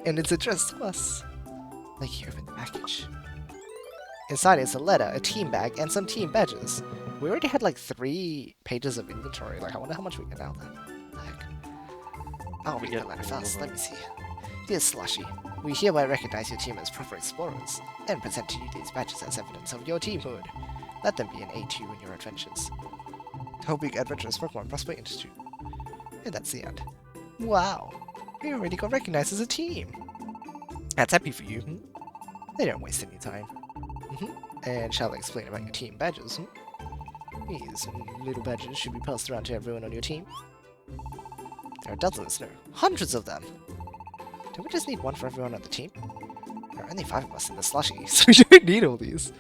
And it's addressed to us. Like here in the package. Inside is a letter, a team bag, and some team badges. We already had like 3 pages of inventory. Like, I wonder how much we get out there. Heck. I'll read the letter first. Let me see. Dear Slushy, we hereby recognize your team as proper explorers, and present to you these badges as evidence of your teamhood. Let them be an aid to you in your adventures. Hope you adventurous Pokemon prosper into you. And that's the end. Wow! We already got recognized as a team! That's happy for you. They don't waste any time. And shall I explain about your team badges? These little badges should be passed around to everyone on your team. There are dozens, no, hundreds of them! Don't we just need one for everyone on the team? There are only 5 of us in the slushy, so we don't need all these.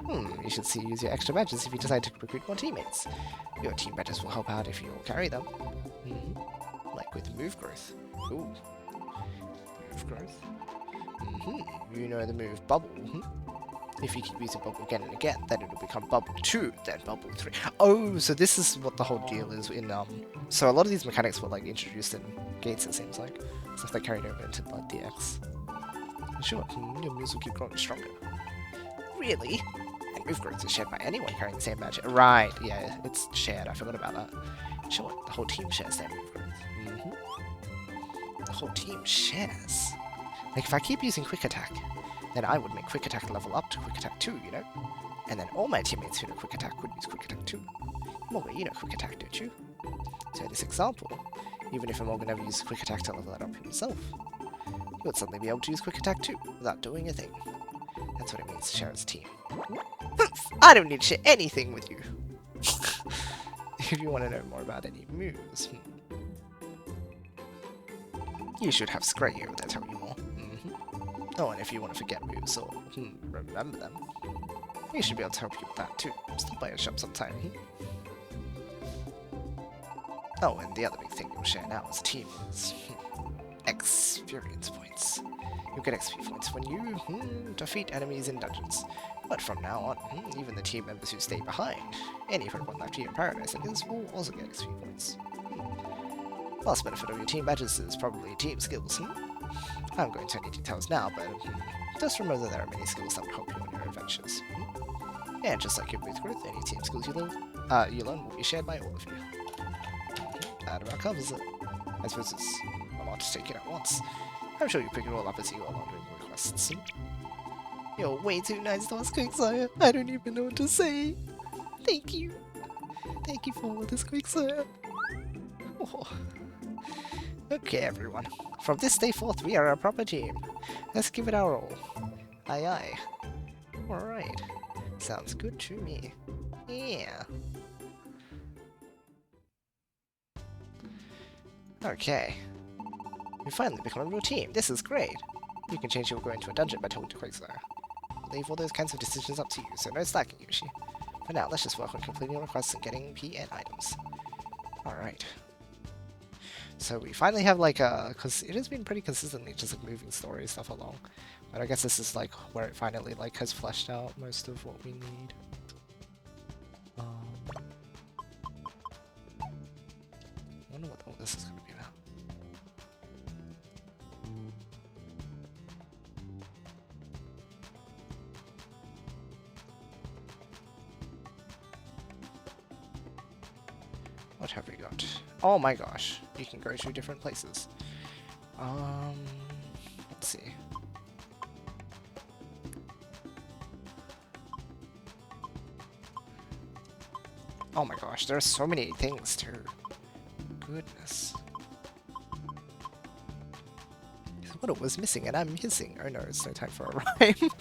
You should use your extra badges if you decide to recruit more teammates. Your team badges will help out if you all carry them. Like with move growth. Ooh. Move growth. You know the move Bubble. If you keep using Bubble again and again, then it'll become Bubble 2, then Bubble 3. Oh, so this is what the whole deal is in, so a lot of these mechanics were, like, introduced in Gates, it seems like. Stuff they carried over into, like, DX. Sure, your moves will keep growing stronger. Really? And move growth is shared by anyone carrying the same badge. Right, yeah, it's shared, I forgot about that. Sure, the whole team shares their move growth. The whole team shares. Like, if I keep using Quick Attack, then I would make Quick Attack level up to Quick Attack 2, you know? And then all my teammates who know Quick Attack would use Quick Attack 2. Morgan, you know Quick Attack, don't you? So in this example, even if Morgan never uses Quick Attack to level that up himself, he would suddenly be able to use Quick Attack 2 without doing a thing. That's what it means to share as a team. I don't need to share anything with you! If you want to know more about any moves, you should have Scray over there tell you more. Oh, and if you want to forget moves or remember them, you should be able to help you with that too. Stop by your shop sometime. Oh, and the other big thing you'll share now as a team is experience points. You'll get XP points when you defeat enemies in dungeons. But from now on, even the team members who stay behind, any Pokemon left here in Paradise, that is, will also get XP points. Last benefit of your team badges is probably team skills. I'm going to any details now, but just remember that there are many skills that will help you in your adventures. And just like your booth growth, any team skills you learn will be shared by all of you. That about covers it. I suppose it's a lot to take it at once. I'm sure you pick it all up as you go along doing requests. You're way too nice to us, Quicksire. I don't even know what to say. Thank you. Thank you for all of this, Quicksire. Oh. Okay, everyone. From this day forth, we are a proper team. Let's give it our all. Aye aye. Alright. Sounds good to me. Yeah. Okay. We finally become a real team. This is great. You can change your go into a dungeon by talking to Quicksire. I'll leave all those kinds of decisions up to you, so no slacking, Yoshi. For now, let's just work on completing your requests and getting PN items. Alright. So we finally have like a, because it has been pretty consistently just like moving story stuff along, but I guess this is like where it finally like has fleshed out most of what we need. I wonder what all this is going to be about. What have we got? Oh my gosh, you can go to different places. Let's see. Oh my gosh, there are so many things too. Goodness. What it was missing and I'm missing. Oh no, it's no time for a rhyme.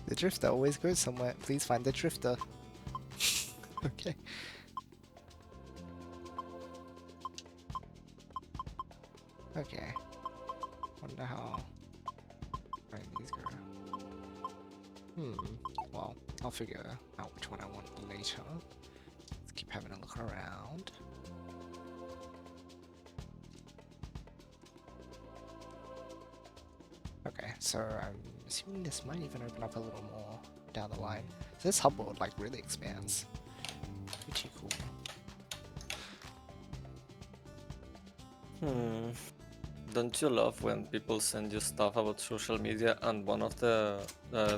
The drifter always goes somewhere. Please find the drifter. Okay. Okay. Wonder how these go. Well, I'll figure out which one I want later. Keep having a look around. Okay, so I'm assuming this might even open up a little more down the line. So this hub world like really expands. Pretty cool. Don't you love when people send you stuff about social media and one of the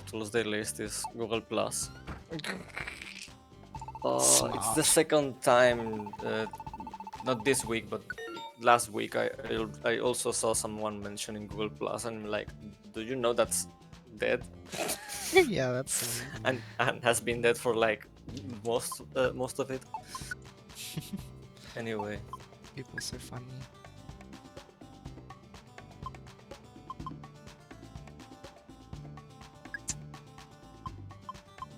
tools they list is Google Plus? Oh, it's the Smart. second time, not this week, but last week I also saw someone mentioning Google Plus, and I'm like, do you know that's dead? Yeah, that's and has been dead for like most of it. Anyway, people so funny.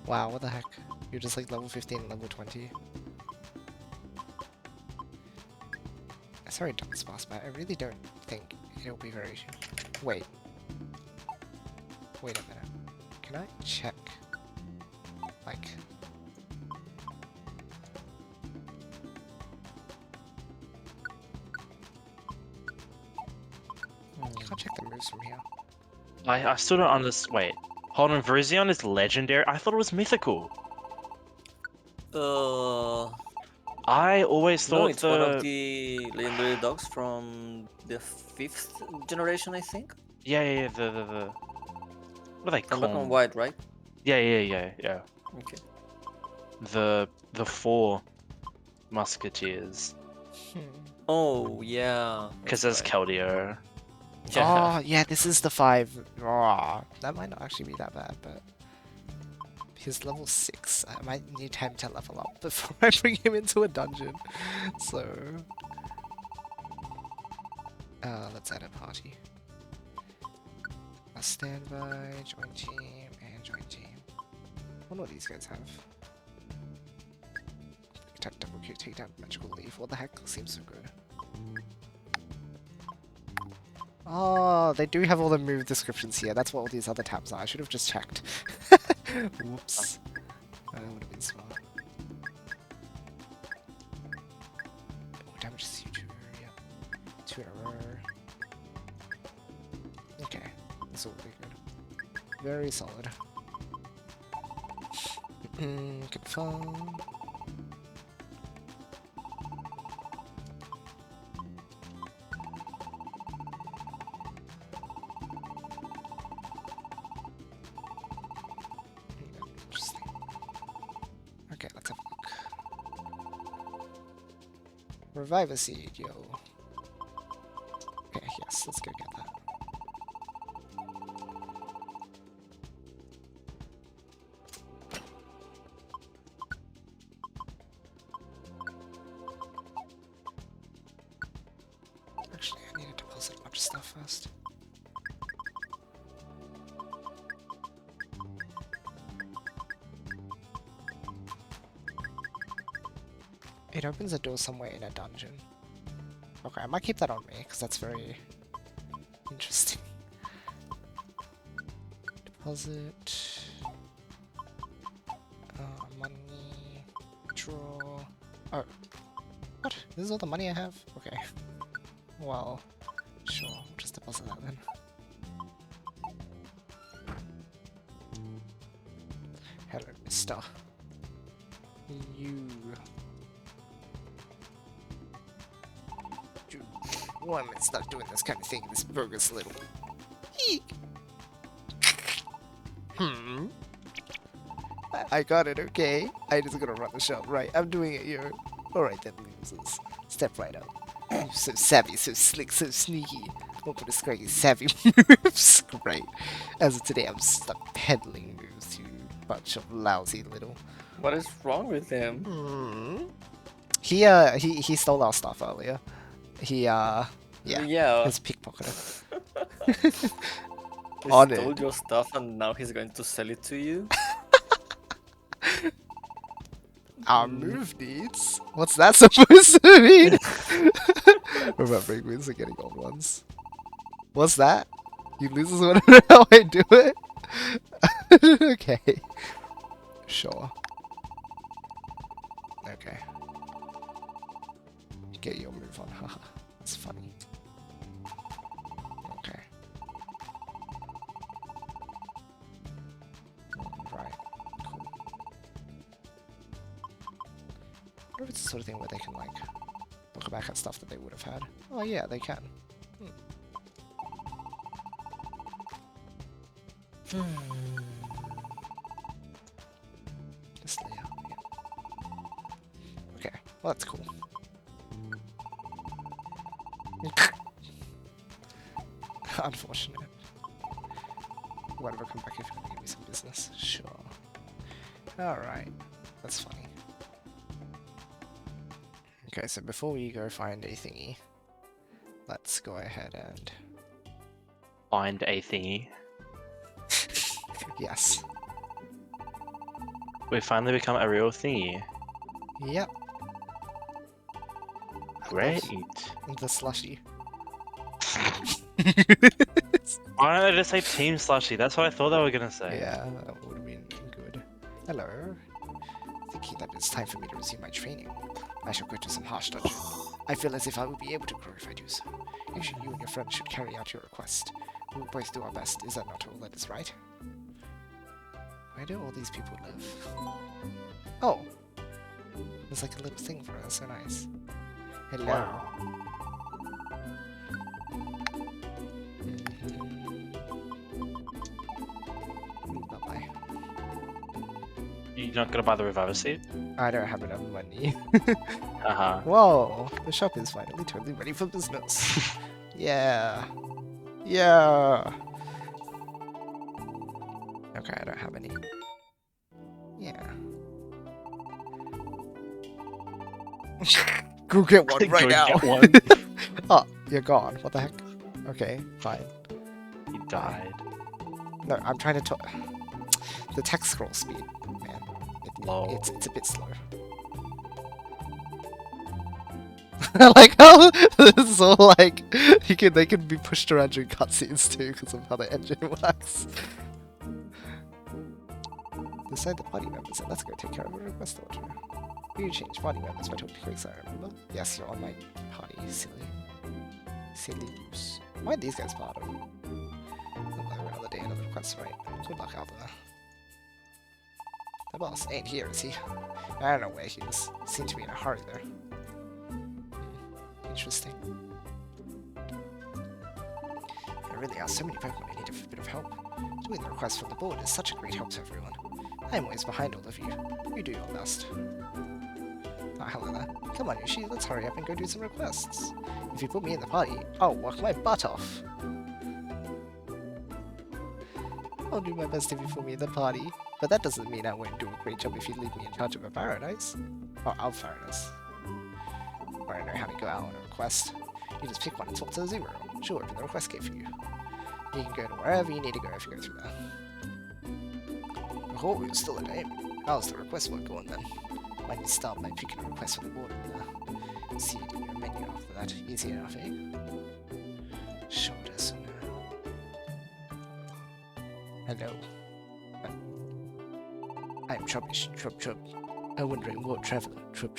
Wow, what the heck? You're just like level 15 and level 20. Sorry, Dunk's boss, but I really don't think it'll be very... Wait. Wait a minute. Can I check? Like... You can't check the moves from here. I still don't understand. Wait, hold on. Virizion is legendary. I thought it was mythical. I always no, thought it's one of the legendary dogs from the 5th generation, I think. yeah, the what are they From black and called? white, right? Yeah. Okay. The 4 musketeers. Oh yeah. Because that's there's right. Keldeo. Yeah. Oh, yeah, this is the 5. Oh, that might not actually be that bad, but... He's level 6. I might need time to level up before I bring him into a dungeon. So... let's add a party. A standby, join team, and join team. I wonder what these guys have. Attack double Q, take down magical leaf. What the heck? Seems so good. Oh, they do have all the move descriptions here. That's what all these other tabs are. I should have just checked. Whoops. That would have been smart. Oh, damage is huge. Yep. 2 in a row. Okay. This will be good. Very solid. Confirm. Interesting. Okay, let's have a look. Revive a seed, yo. Okay, yes, let's go get that. Actually, I need to deposit a bunch of stuff first. It opens a door somewhere in a dungeon. Okay, I might keep that on me, because that's very interesting. Deposit. Money. Draw. Oh. What? This is all the money I have? Okay. Well, sure. We'll just deposit that then. Hello, mister. You. Why am I stuck doing this kind of thing? This bogus little. Eek. I got it, okay? I just gotta run the show. Right, I'm doing it, yo. Alright then, losers. Step right up. You're so savvy, so slick, so sneaky. What for this great savvy moves? Great. As of today, I'm stuck peddling moves to a bunch of lousy little. What is wrong with him? He stole our stuff earlier. Yeah, Yeah. his pickpocketer. He On stole it. your stuff and now he's going to sell it to you? Our move needs? What's that supposed to mean? Remembering moves are getting old ones. What's that? You losers want to know how I do it? Okay. Sure. Okay. get your move on. Haha, that's funny. Okay. Right. Cool. I wonder if it's the sort of thing where they can like look back at stuff that they would have had. Oh yeah, they can. Just layer, yeah. Okay, well that's cool. Unfortunate. Whatever, come back if you want to give me some business. Sure. Alright, that's funny. Okay, so before we go find a thingy, let's go ahead and... Find a thingy. Yes. We finally become a real thingy. Yep. Great. The slushy. Why don't they just say Team Slushy? That's what I thought they were gonna say. Yeah, that would have been good. Hello. Thinking that it's time for me to resume my training. I shall go to some harsh dungeon. I feel as if I will be able to grow if I do so. Usually you and your friend should carry out your request. We will both do our best, is that not all that is right? Where do all these people live? Oh! There's like a little thing for us, so nice. Hello. Wow. Bye-bye. You're not gonna buy the reviver seat? I don't have enough money. Uh-huh. Whoa! The shop is finally totally ready for business. Yeah. Yeah. Okay, I don't have any. Yeah. Go get one right Go now. get one. Oh, you're gone. What the heck? Okay, fine. He died. No, I'm trying to talk. The text scroll speed, man. Lol. It's a bit slow. I like how this is all like they can be pushed around during cutscenes too because of how the engine works. Decide the party members and let's go take care of a request order. You change party members by talking to clicks, I remember. Yes, you're on my party, silly. Silly goose. Why are these guys part of it? Another day, another request, right? Good luck out there. The boss ain't here, is he? I don't know where he is. Seemed to be in a hurry there. Interesting. There really are so many Pokemon who need a bit of help. Doing the request from the board is such a great help to everyone. I'm always behind all of you. You do your best. Oh, hello there. Come on, Yoshi, let's hurry up and go do some requests. If you put me in the party, I'll work my butt off. I'll do my best if you put me in the party, but that doesn't mean I won't do a great job if you leave me in charge of a paradise. Or of paradise. Or I know how to go out on a request. You just pick one and talk to the Zero. She'll open the request gate for you. You can go to wherever you need to go if you go through there. Oh, it's still a day. How's the request work going then? Might need to start by picking a request from the board and see it in your menu after that. Easy enough, eh? Sure does. Hello. I'm Trubbish, Trub. A wandering world traveler, Trub.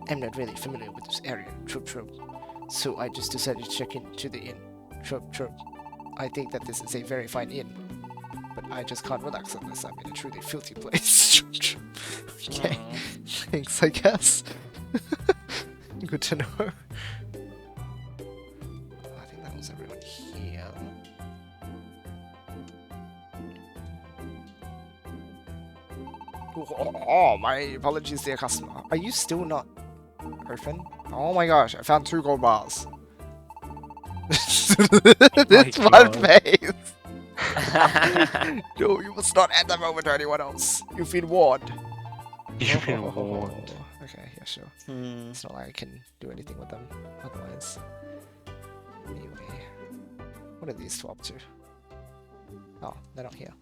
I'm not really familiar with this area, Trub. So I just decided to check into the inn, Trub. I think that this is a very fine inn, but I just can't relax unless I'm in a truly filthy place. Okay, thanks, I guess. Good to know. I think that was everyone here. Oh, my apologies, dear customer. Are you still not open? Oh my gosh, I found 2 gold bars. This one face. No, you must not hand them over to anyone else. You've been warned. You've been warned. Okay, yeah, sure. It's not like I can do anything with them otherwise. Anyway, what are these 2 up to? Oh, they're not here.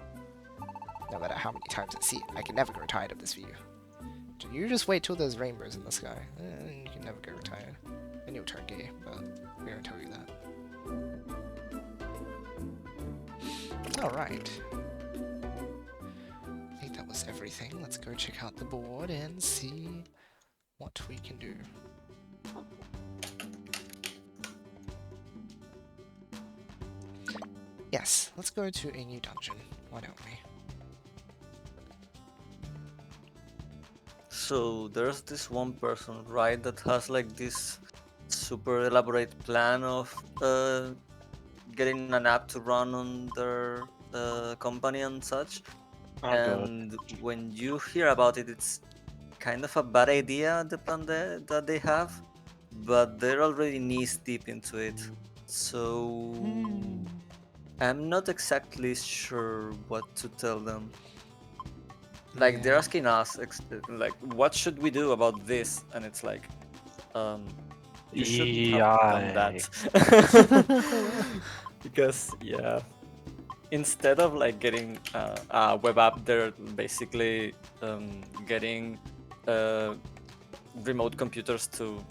No matter how many times I see it, I can never grow tired of this view. Do you just wait till there's rainbows in the sky? You can never grow tired. And you'll turn gay, but we don't tell you that. Alright. I think that was everything. Let's go check out the board and see what we can do. Yes, let's go to a new dungeon. Why don't we? So there's this one person, right, that has like this super elaborate plan of getting an app to run on their company and such. Oh god. And when you hear about it, it's kind of a bad idea, the plan that they have, but they're already knees deep into it. So I'm not exactly sure what to tell them. Like they're Yeah. asking us, like, what should we do about this? And it's like, you shouldn't have done that. Because yeah, instead of like getting a web app, they're basically getting remote computers to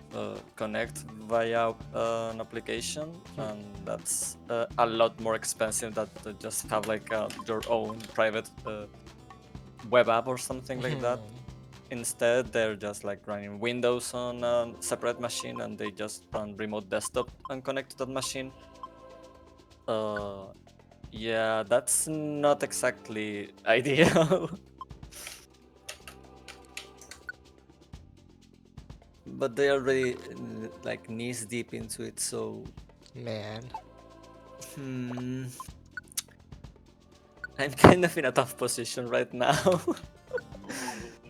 connect via an application, and that's a lot more expensive than to just have like your own private web app or something like that. Instead, they're just like running Windows on a separate machine, and they just run remote desktop and connect to that machine. Yeah, that's not exactly ideal. But they already like knees deep into it, so Man. I'm kind of in a tough position right now.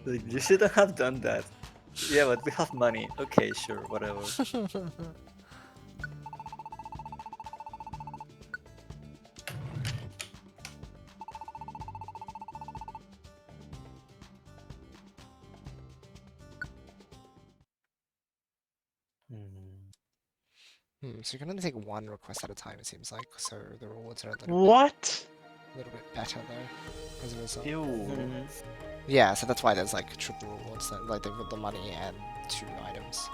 Like, you shouldn't have done that. Yeah, but we have money. Okay, sure, whatever. So you can only take one request at a time, it seems like. So the rewards are a What? little bit better though, as a result. Ew. Yeah, so that's why there's like triple rewards. Then, like they've got the money and 2 items.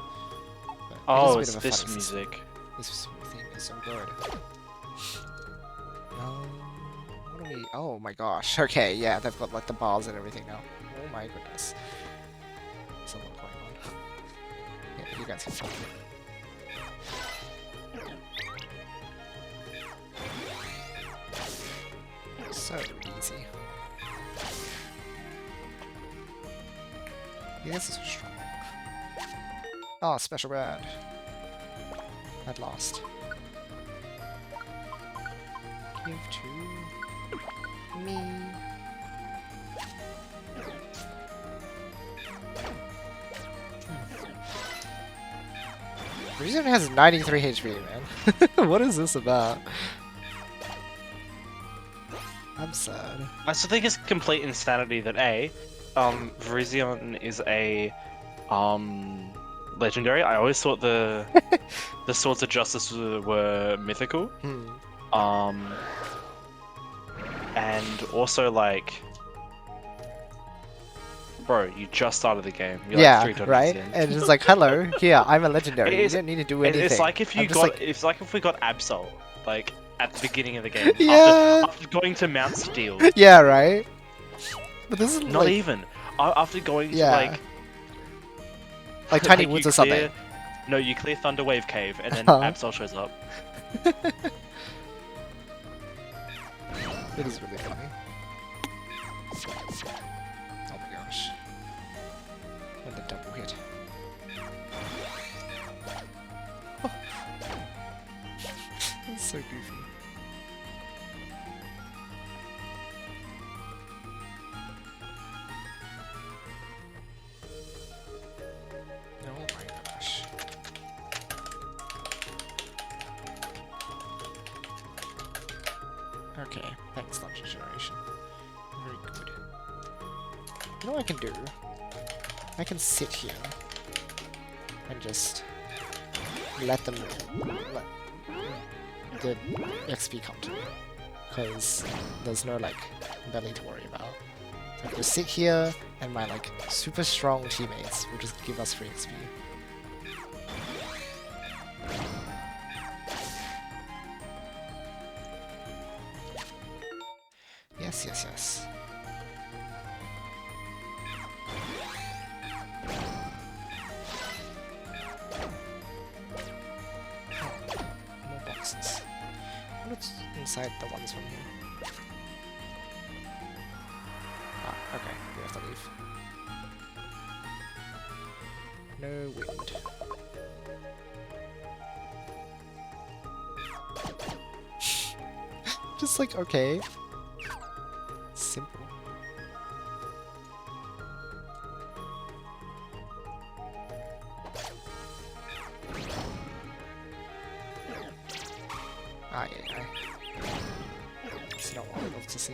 But Oh, it it's is a bit of a this funny system. music. This theme is so good. What do we? Oh my gosh. Okay, yeah, they've got like the bars and everything now. Oh my goodness. There's a lot going on. Yeah, you guys can talk. So easy. Yeah, this is strong. Oh, special rad. At last. Give to me. Reason has 93 HP, man. What is this about? I'm sad. I still think it's complete insanity that Virizion is a legendary. I always thought the Swords of Justice were mythical. And also like, bro, you just started the game. You're Yeah, like 3 dungeons right? in. And it's just like, hello, here, I'm a legendary. You It's- don't need to do anything. It's like if you I'm just got, like, it's like if we got Absol, like at the beginning of the game. Yeah. After going to Mount Steel. yeah, right? But this is Not like, even. After going Yeah. to like Tiny like, Woods you or something. No, you clear Thunderwave Cave, and then Uh-huh. Absol shows up. It is really funny. Oh my gosh. And the double hit. It's so goofy. Oh my gosh. Okay, thanks, Lunch Generation. Very good. You know what I can do? I can sit here and just let them let the XP come to me, because there's no like belly to worry about. I can just sit here, and my like super strong teammates will just give us free XP. Yes, yes, yes. Oh, more boxes. What's inside the ones from here. Ah, okay, we have to leave. No wind. Just like, okay. Simple. Ah, yeah. It's not what I love to see.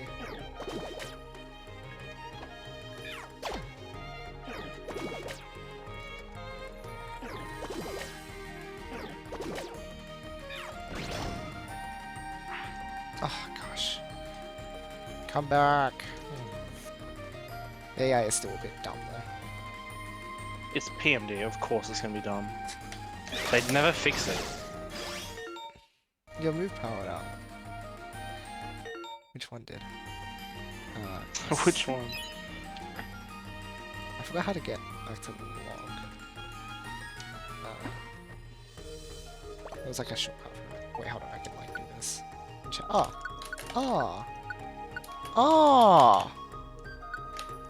Oh, gosh. Come back. AI is still a bit dumb, though. It's PMD, of course it's gonna be dumb. They'd never fix it. Your move powered out. Which one did? Which one? I forgot how to get back to the log. It was like a shortcut for it. Wait, hold on, I can like do this. Oh! Oh! Oh!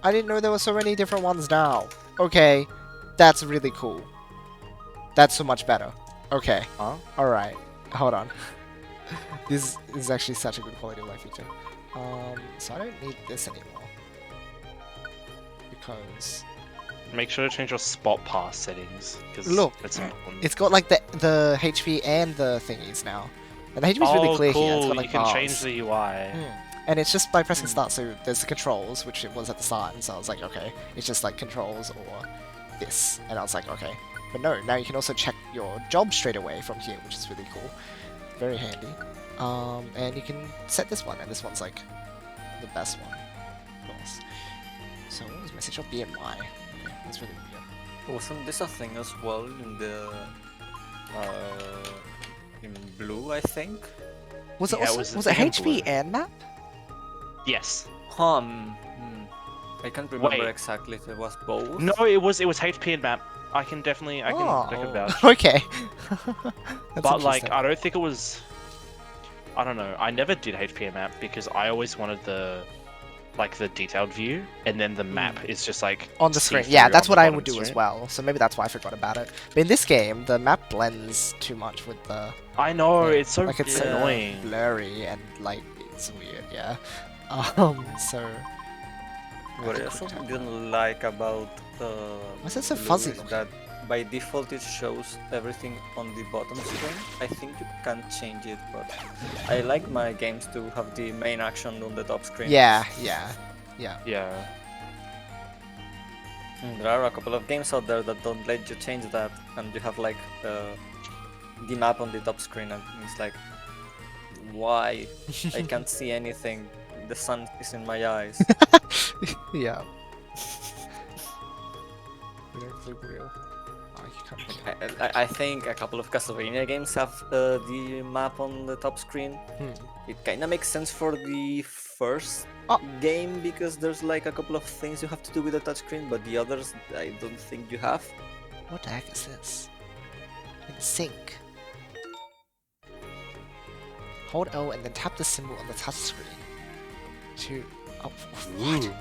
I didn't know there were so many different ones now. Okay, that's really cool. That's so much better. Okay. Huh? Alright, hold on. This is actually such a good quality of life feature. So I don't need this anymore. Because... Make sure to change your spot pass settings. 'Cause Look, it's important. it's got like the HP and the thingies now. And the HP is really clear cool. here. It's got like You can bars. change the UI. And it's just by pressing start, so there's the controls, which it was at the start, and so I was like, okay, it's just like controls or this. And I was like, okay. But no, now you can also check your job straight away from here, which is really cool. Very handy. And you can set this one, and this one's like the best one, of course. So what was message of BMI? Okay, that's really weird. Wasn't this a thing as well in the in blue? I think. Was it Yeah, it also was was the it thing in HP blue. and map? Yes. I can't remember Wait. exactly if it was both. No, it was HP and map. I can Oh. vouch. Okay. That's But like, interesting. I don't think it was. I don't know. I never did HP and map because I always wanted the detailed view, and then the map is just like on the screen. see-through Yeah, that's on what the I bottom would do as screen. well. So maybe that's why I forgot about it. But in this game, the map blends too much with the I know, yeah, it's so like it's annoying. blurry and like it's weird. Yeah. So What I also didn't like about Why's it so blue fuzzy is looking? that by default it shows everything on the bottom screen. I think you can change it, but I like my games to have the main action on the top screen. Yeah. Yeah. There are a couple of games out there that don't let you change that, and you have like the map on the top screen, and it's like, why? I can't see anything. The sun is in my eyes. Yeah. We don't flip real. Oh, you can't pick it. I think a couple of Castlevania games have the map on the top screen. It kind of makes sense for the first Oh. game because there's like a couple of things you have to do with the touchscreen, but the others I don't think you have. What the heck is this? In sync. Hold O and then tap the symbol on the touch screen. To oh what?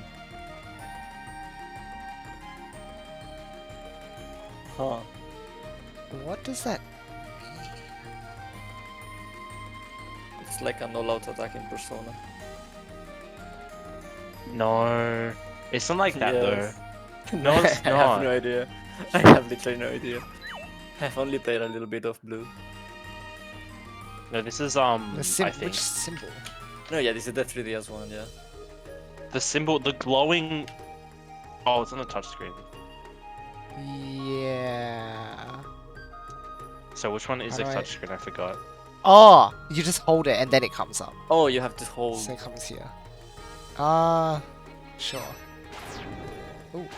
Huh. What does that mean? It's like an all-out attack in Persona. No, it's not like that Yes. No, it's I have not. no idea. I have literally no idea. I've only played a little bit of Blue. No, this is The I think which symbol? No, yeah, this is the 3DS one, yeah. the symbol, the glowing. Oh, it's on the touchscreen. Yeah. So which one is How the do I- touchscreen? I forgot. Oh, you just hold it and then it comes up. Oh, you have to hold. So it comes here. Sure. Ooh,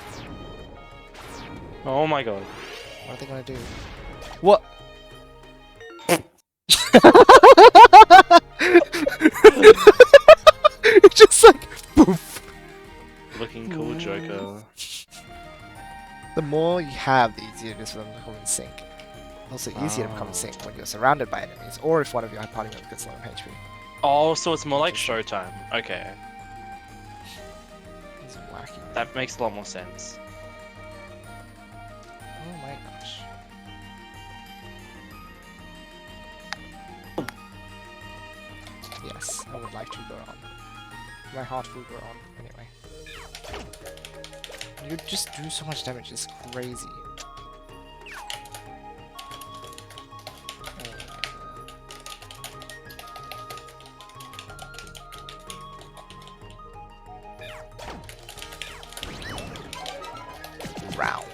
Oh my god. what are they gonna do? What? It's just like poof. Looking cool, Joker. The more you have, the easier it is for them to come in sync. Also easier to become in sync when you're surrounded by enemies, or if one of your party members gets low on HP. Oh, so it's more like Just- Showtime. Okay, It's wacky. that makes a lot more sense. Oh my gosh. Yes, I would like to go on. My heart will go on anyway. You just do so much damage, it's crazy. Round.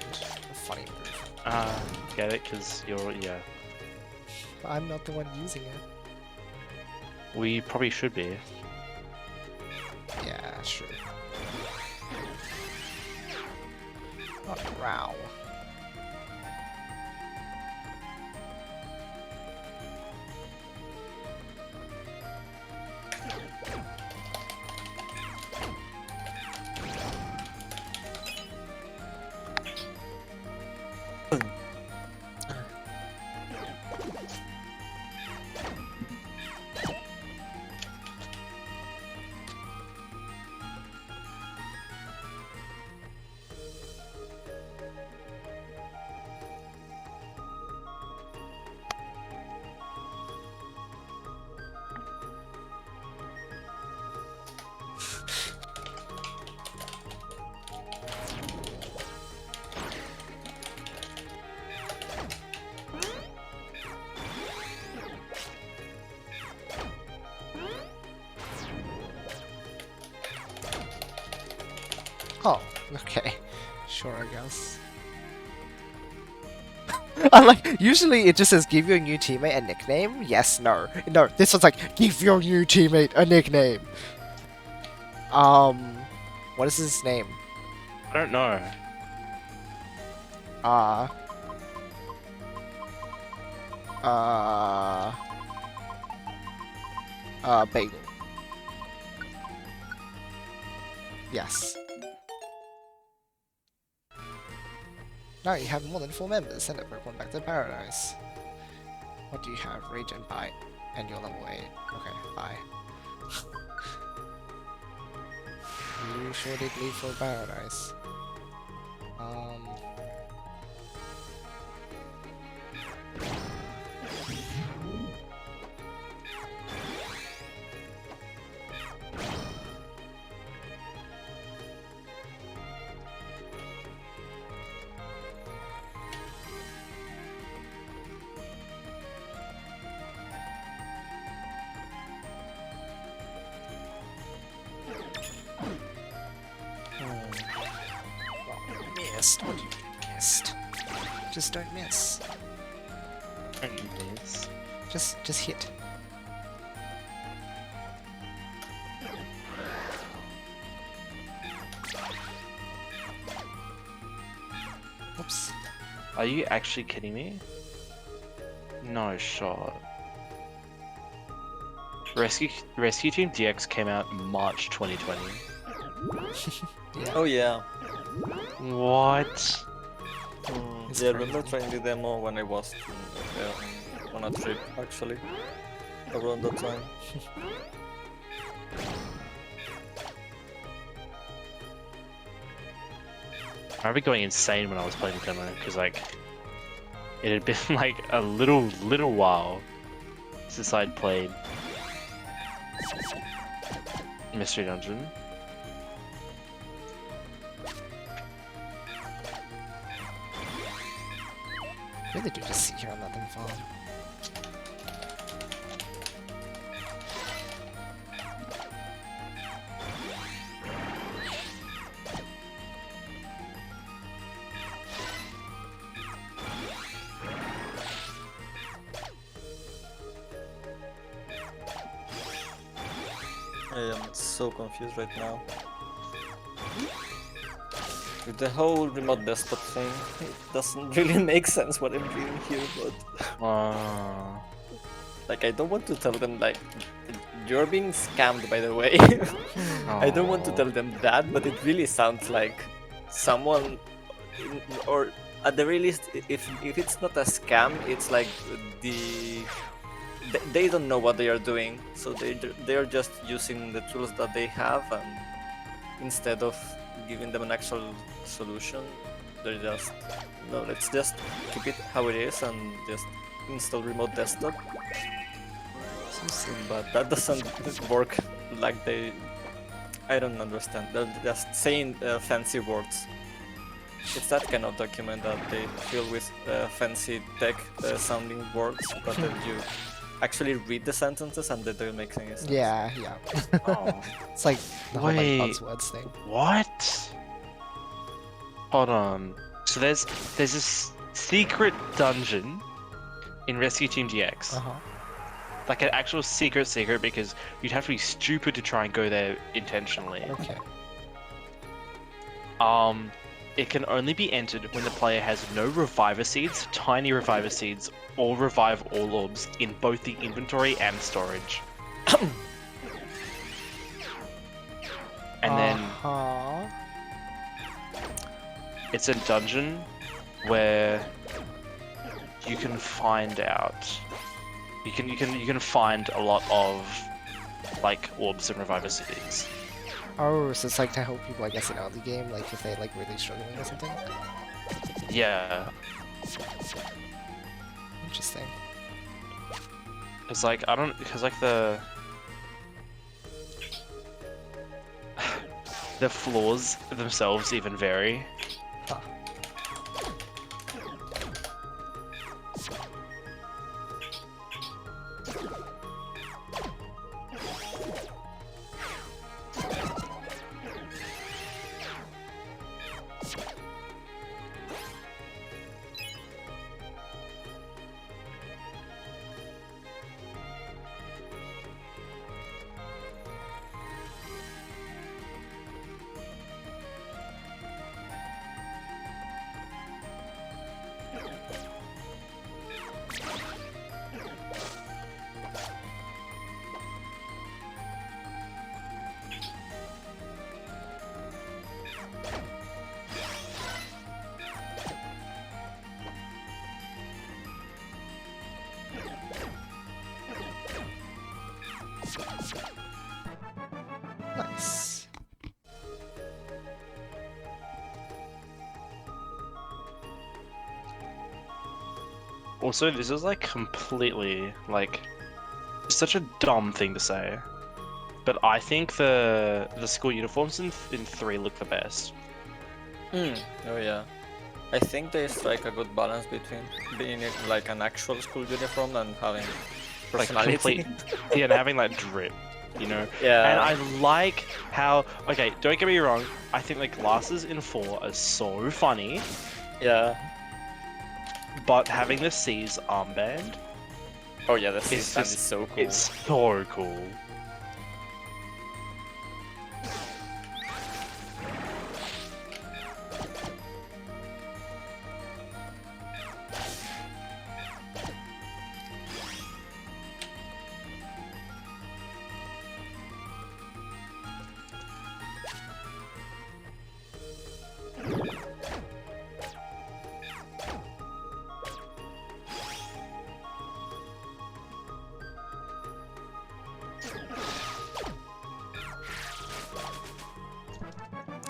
A funny move. Get it? Cause you're But I'm not the one using it. We probably should be. Yeah, sure. Oh, wow. Oh, okay. Sure, I guess. I'm like, usually it just says give your new teammate a nickname. Yes, no. No, this one's like, give your new teammate a nickname. What is his name? I don't know. Uh... Bagel. Yes. Now you have more than 4 members. Send a Pokemon back to paradise. What do you have? Rage and Bite. And you're level 8. Okay, bye. You sure did leave for paradise. Missed. What do you mean missed? Just don't miss. Just hit. Oops. Are you actually kidding me? No shot. Rescue Team DX came out in March 2020. Yeah. Oh yeah. What? It's Yeah, I crazy. remember trying the demo when I was on a trip actually. Around that time. I remember going insane when I was playing the demo because like it had been like a little while since I'd played Mystery Dungeon. What did you just sit here and let them farm? I am so confused right now. With the whole remote desktop thing, it doesn't really make sense what I'm doing here, but like I don't want to tell them like you're being scammed by the way. I don't want to tell them that, but it really sounds like someone or at the very least if it's not a scam, it's like the they don't know what they are doing, so they're just using the tools that they have, and instead of giving them an actual solution, they're just no. Let's just keep it how it is and just install remote desktop. But that doesn't work like they. I don't understand. They're just saying fancy words. It's that kind of document that they fill with fancy tech sounding words, but then you actually read the sentences and they don't make any sense. Yeah. Oh. It's like the whole like Wait. buzzwords thing. What? Hold on. So there's this secret dungeon in Rescue Team GX. Uh huh. Like an actual secret because you'd have to be stupid to try and go there intentionally. Okay. It can only be entered when the player has no reviver seeds, tiny reviver seeds, or revive all orbs in both the inventory and storage. And then it's a dungeon where you can find out. You can find a lot of like orbs and reviver seeds. Oh, so it's like to help people, I guess, in early game, like if they're like really struggling or something. Yeah, Interesting. it's like because like the floors themselves even vary. Huh. Nice. Also, this is like completely like such a dumb thing to say, but I think the school uniforms in 3 look the best. Oh yeah. I think they strike a good balance between being like an actual school uniform and having Like personality. complete, yeah, and having that drip, you know. Yeah. And I like how, okay, don't get me wrong, I think the glasses in 4 are so funny, Yeah. but having the C's armband Oh yeah, the is system just is so cool. it's so cool.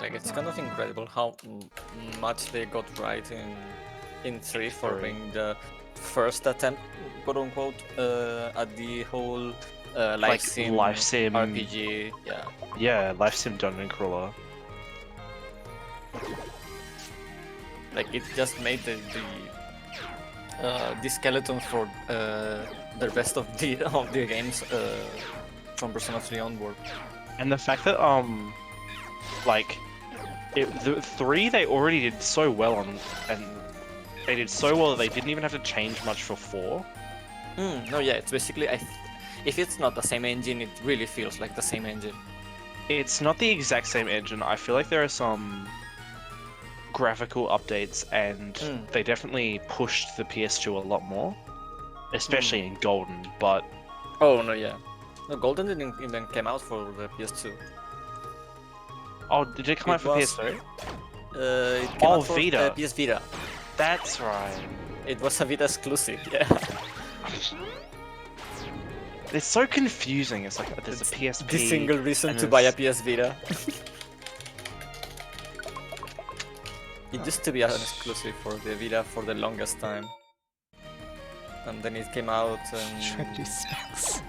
Like it's kind of incredible how much they got right in 3 for Three. being the first attempt, quote unquote, at the whole life Like, sim life sim- RPG. Yeah. Yeah, Life Sim Dungeon Crawler. Like it just made the skeleton for the rest of the games from Persona 3 onward. And the fact that like the 3 they already did so well on, and they did so well that they didn't even have to change much for 4. No, yeah, it's basically if it's not the same engine, it really feels like the same engine. It's not the exact same engine. I feel like there are some graphical updates, and they definitely pushed the PS2 a lot more, especially in Golden. But Oh no, yeah. No, Golden didn't even came out for the PS2. oh, did it come It out for was- PS3? It came Oh, out for Vita. PS Vita. That's right. It was a Vita exclusive, yeah. It's so confusing. It's like there's a PSP. The single reason and to buy a there's- PS Vita. It used to be an exclusive for the Vita for the longest time. And then it came out and... Trendy specs.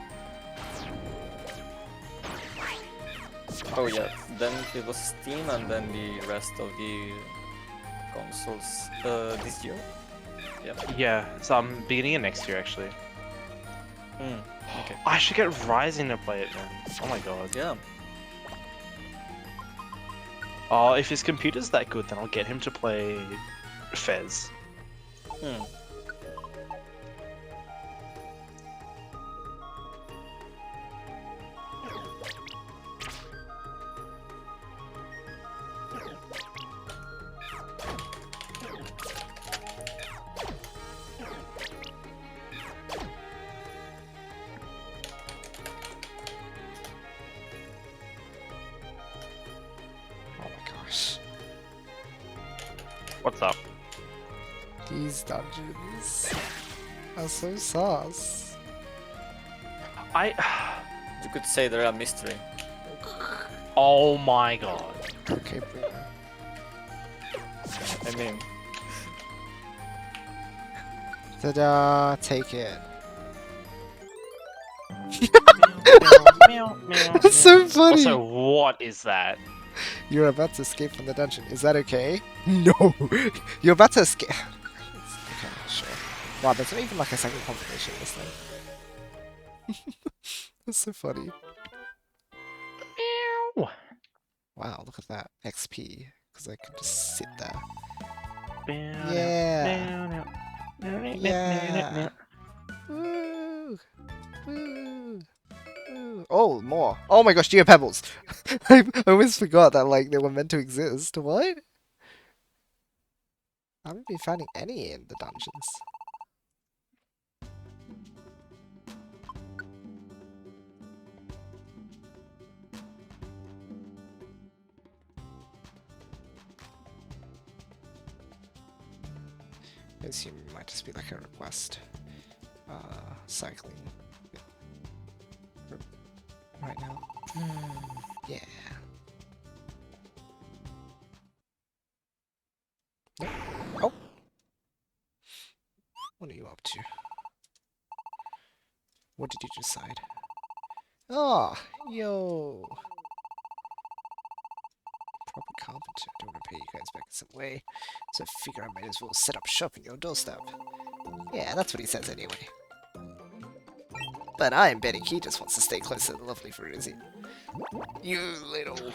Oh yeah, then it was Steam and then the rest of the consoles this year. Yep. Yeah, so I'm beginning of next year actually. Okay. I should get Rising to play it then. Oh my god. Yeah. Oh, if his computer's that good, then I'll get him to play Fez. Hmm. Oh my gosh. What's up? These dungeons are so sauce. You could say they're a mystery. Oh my god. Okay, Bruno. I mean, Ta-da! Take it. That's so funny! Also, what is that? You're about to escape from the dungeon. Is that okay? No! You're about to escape. Okay, sure. Wow, there's not even like a second confirmation this time. That's so funny. Wow, look at that. XP. Because I can just sit there. Yeah! Yeah! Woo! Woo! Woo! Oh, more! Oh my gosh, Geo Pebbles! I always forgot that like they were meant to exist. What? I haven't been finding any in the dungeons. I assume it might just be like a request. Cycling. Right now. Yeah. Nope. Oh! What are you up to? What did you decide? Ah, yo! Proper carpenter. Don't want to pay you guys back in some way, so I figure I might as well set up shop in your doorstep. Yeah, that's what he says anyway. But I'm betting he just wants to stay close to the lovely Fruity. You little...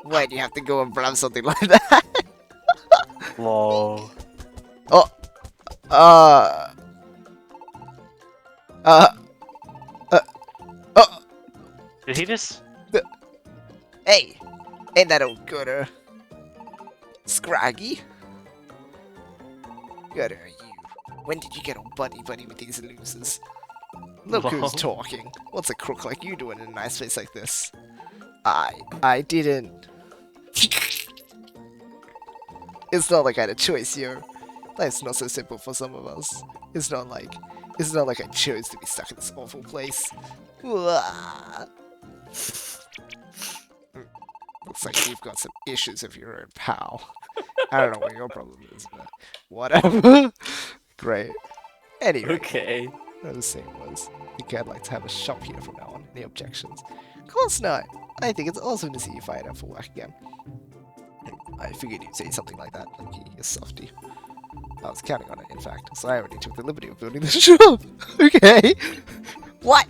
Why do you have to go and blab something like that? Lol. Oh! Oh! Did he just... Hey! Ain't that old gooder? Scraggy? Gooder, you. When did you get all buddy-buddy with these losers? Look who's Lol. talking. What's a crook like you doing in a nice place like this? I didn't... It's not like I had a choice, yo. Life's not so simple for some of us. It's not like I chose to be stuck in this awful place. Wah. Looks like you've got some issues of your own, pal. I don't know what your problem is, but whatever. Great. Anyway, okay. what I was saying was, I think I'd like to have a shop here from now on. Any objections? Of course not. I think it's awesome to see you fired up for work again. I figured you'd say something like that, like you're softy. I was counting on it, in fact, so I already took the liberty of building the shop. Okay. What?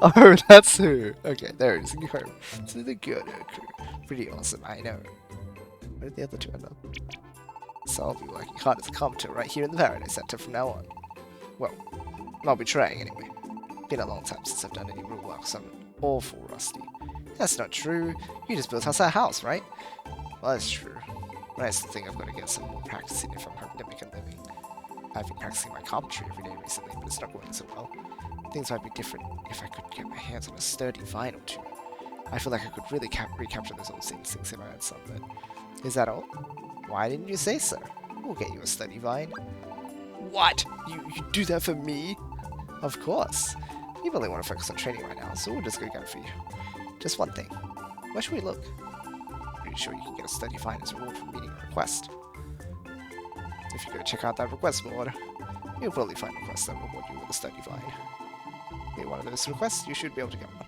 Oh, that's who. Okay, there it is. Go to the good crew. Pretty awesome, I know. Where did the other two end up? So I'll be working hard as a carpenter right here in the Paradise Center from now on. Well, I'll be trying anyway. Been a long time since I've done any real work, so I'm awful rusty. That's not true. You just built us a house, right? Well, that's true. But I still think I've got to get some more practice in if I'm hoping to make a living. I've been practicing my carpentry every day recently, but it's not going so well. Things might be different if I could get my hands on a sturdy vine or two. I feel like I could really recapture those old instincts if I had some, but... Is that all? Why didn't you say so? We'll get you a sturdy vine. What? You do that for me? Of course. You really want to focus on training right now, so we'll just go get it for you. Just one thing. Where should we look? Pretty sure you can get a study fine as a reward for meeting a request. If you go check out that request board, you'll probably find requests that reward you with a study fine. Get one of those requests, you should be able to get one.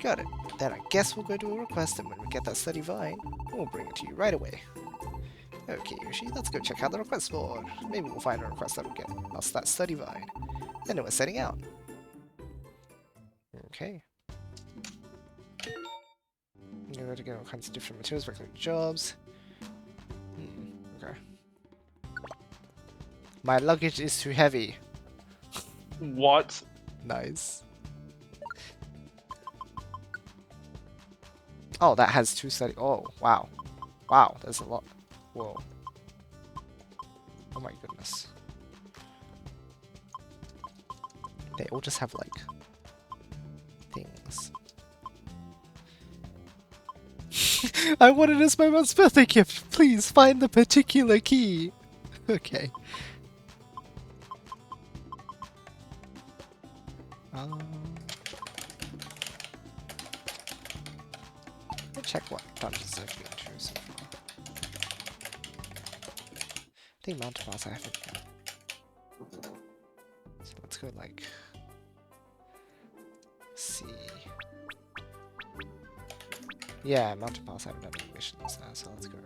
Got it. Then I guess we'll go do a request, and when we get that study fine, we'll bring it to you right away. Okay, Yoshi, let's go check out the request board. Maybe we'll find a request that'll get us that study vine. Then we're setting out. Okay. You're going to get all kinds of different materials, regular jobs. Okay. My luggage is too heavy. What? Nice. Oh, that has 2 study. Oh, wow. Wow, there's a lot. Whoa. Oh my goodness. They all just have, like, things. I want it as my mom's birthday gift. Please find the particular key. Okay. I'll check what dungeons I've been through so far. I think Mountain Pass I haven't done. So let's go like see. Yeah, Mountain Pass I haven't done any missions now, so let's go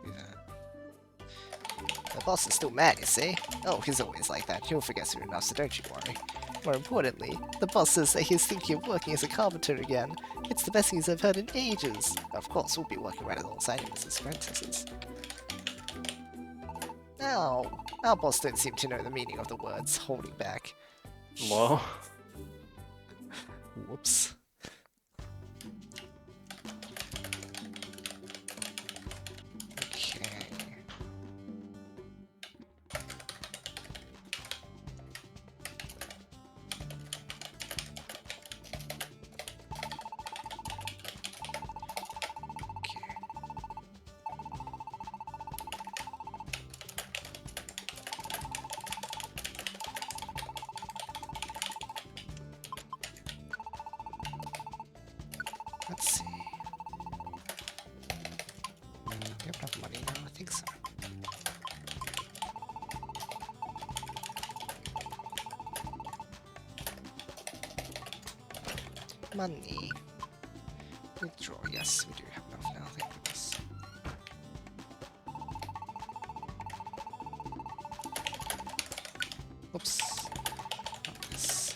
do that. The boss is still mad, you see? Oh, he's always like that. He'll forget soon enough, so don't you worry. More importantly, the boss says that he's thinking of working as a carpenter again. It's the best news I've heard in ages. Of course, we'll be working right alongside him as his apprentices. Now, our boss don't seem to know the meaning of the words holding back. Whoa. Whoops. Okay. Let's see. Do you have enough money now? I think so. Money. Withdraw. Yes, we do have enough now. Thank goodness. Oops. Not this.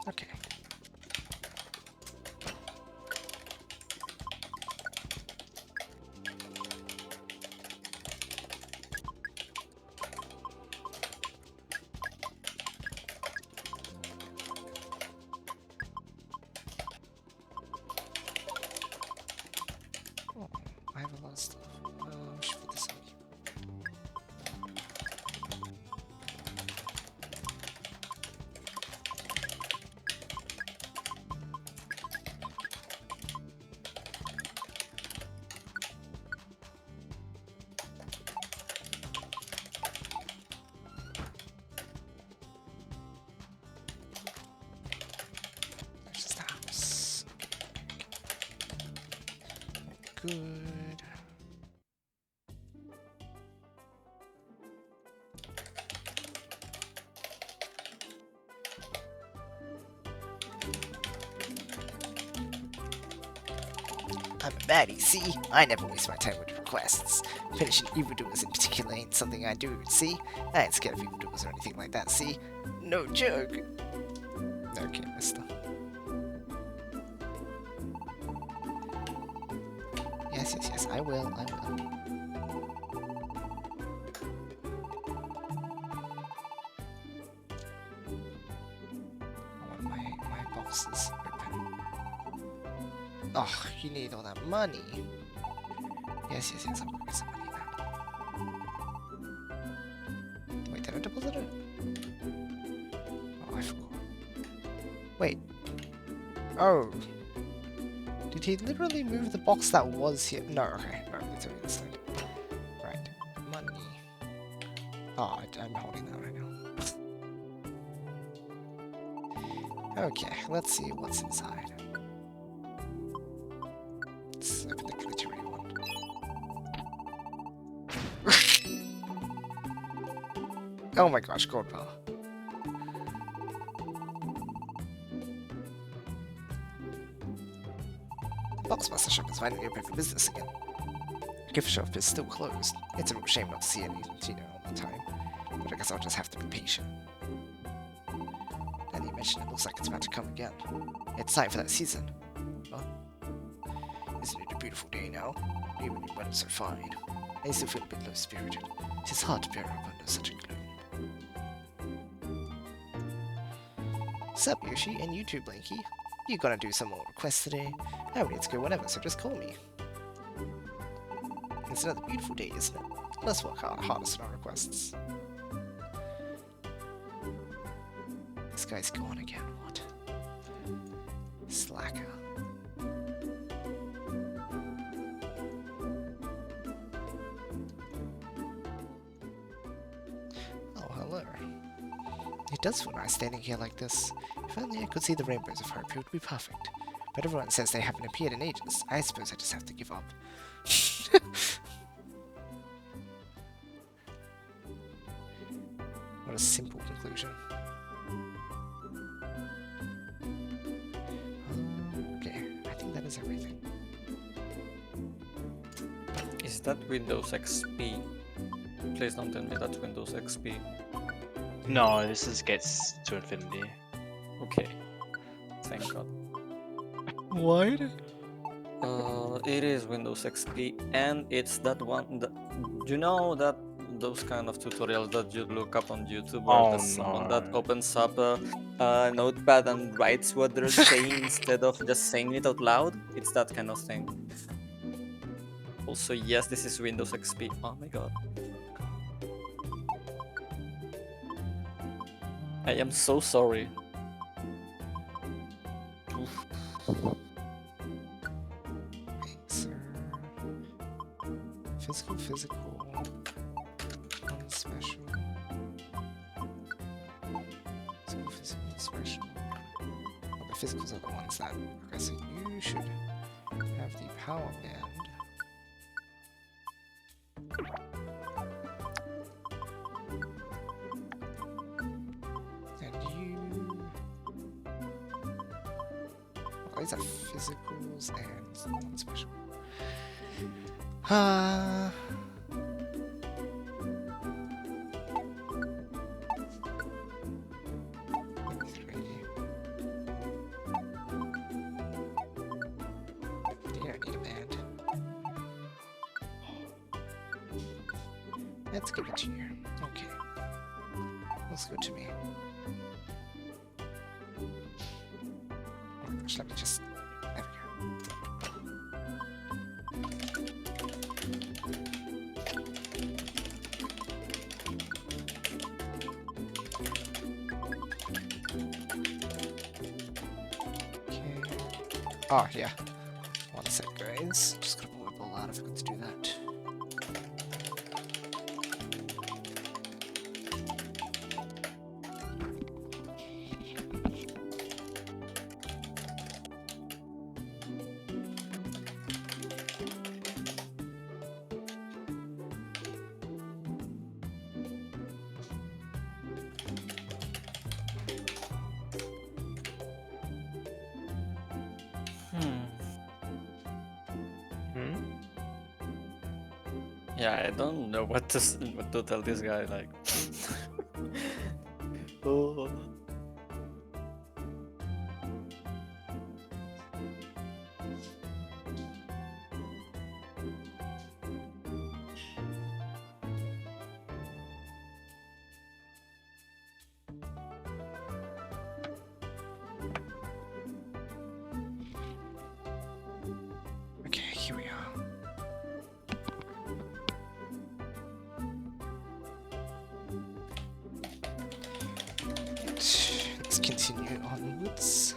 Okay. Oh, I have a lot of stuff. I should put this in here. There's just the house. Good. I'm a baddie, see? I never waste my time with requests. Finishing evildoers in particular ain't something I do, see? I ain't scared of evildoers or anything like that, see? No joke. Okay, mister. Yes, I will. I want my boxes open. Oh, you need all that money. Yes, yes, yes, I'm gonna get some money now. Wait, did I deposit it? Oh, I forgot. Wait. Oh. Did he literally move the box that was here? No, okay. No, it's over this side. Right. Money. Oh, I'm holding that right now. Okay, let's see what's inside. Let's open the glittery one. Oh my gosh, gold bar. Boxmaster shop is finally open for business again. Gift shop is still closed. It's a real shame not to see any all the time, but I guess I'll just have to be patient. Now that you mention it, looks like it's about to come again. It's time for that season. Huh? Isn't it a beautiful day now? Even when the weather's so fine. I still feel a bit low-spirited. It is hard to bear up under such a gloom. Sup, Yoshi, and you too, Blanky. You gonna do some more requests today? I don't need to go whenever, so just call me. It's another beautiful day, isn't it? Let's work hardest on our requests. This guy's gone again, what? Slacker. Oh, hello. It does feel nice standing here like this. If only I could see the rainbows of hope, it would be perfect. But everyone says they haven't appeared in ages. I suppose I just have to give up. What a simple conclusion. Okay, I think that is everything. Is that Windows XP? Please don't tell me that's Windows XP. No, this is gets to infinity. Okay. Thank God. What? It is Windows XP, and it's that one. Do you know that those kind of tutorials that you look up on YouTube where Oh, there's someone that no. opens up a notepad and writes what they're saying instead of just saying it out loud? It's that kind of thing. Also, yes, this is Windows XP. Oh my God. I am so sorry. Oof. Sir. Physical. One special. Physical, special. Well, the physicals are the ones that. Okay, so you should have the power band. And you. Well, these are physicals and one special. You don't need a band. Let's give it to you. Okay. Let's go to me. Oh my gosh, let me just. There we go. Okay. Oh, yeah. One sec, guys. Just gotta pull my ball out if I got to do that. Yeah, I don't know what to tell this guy. Like, oh. Okay, here we are. continue onwards.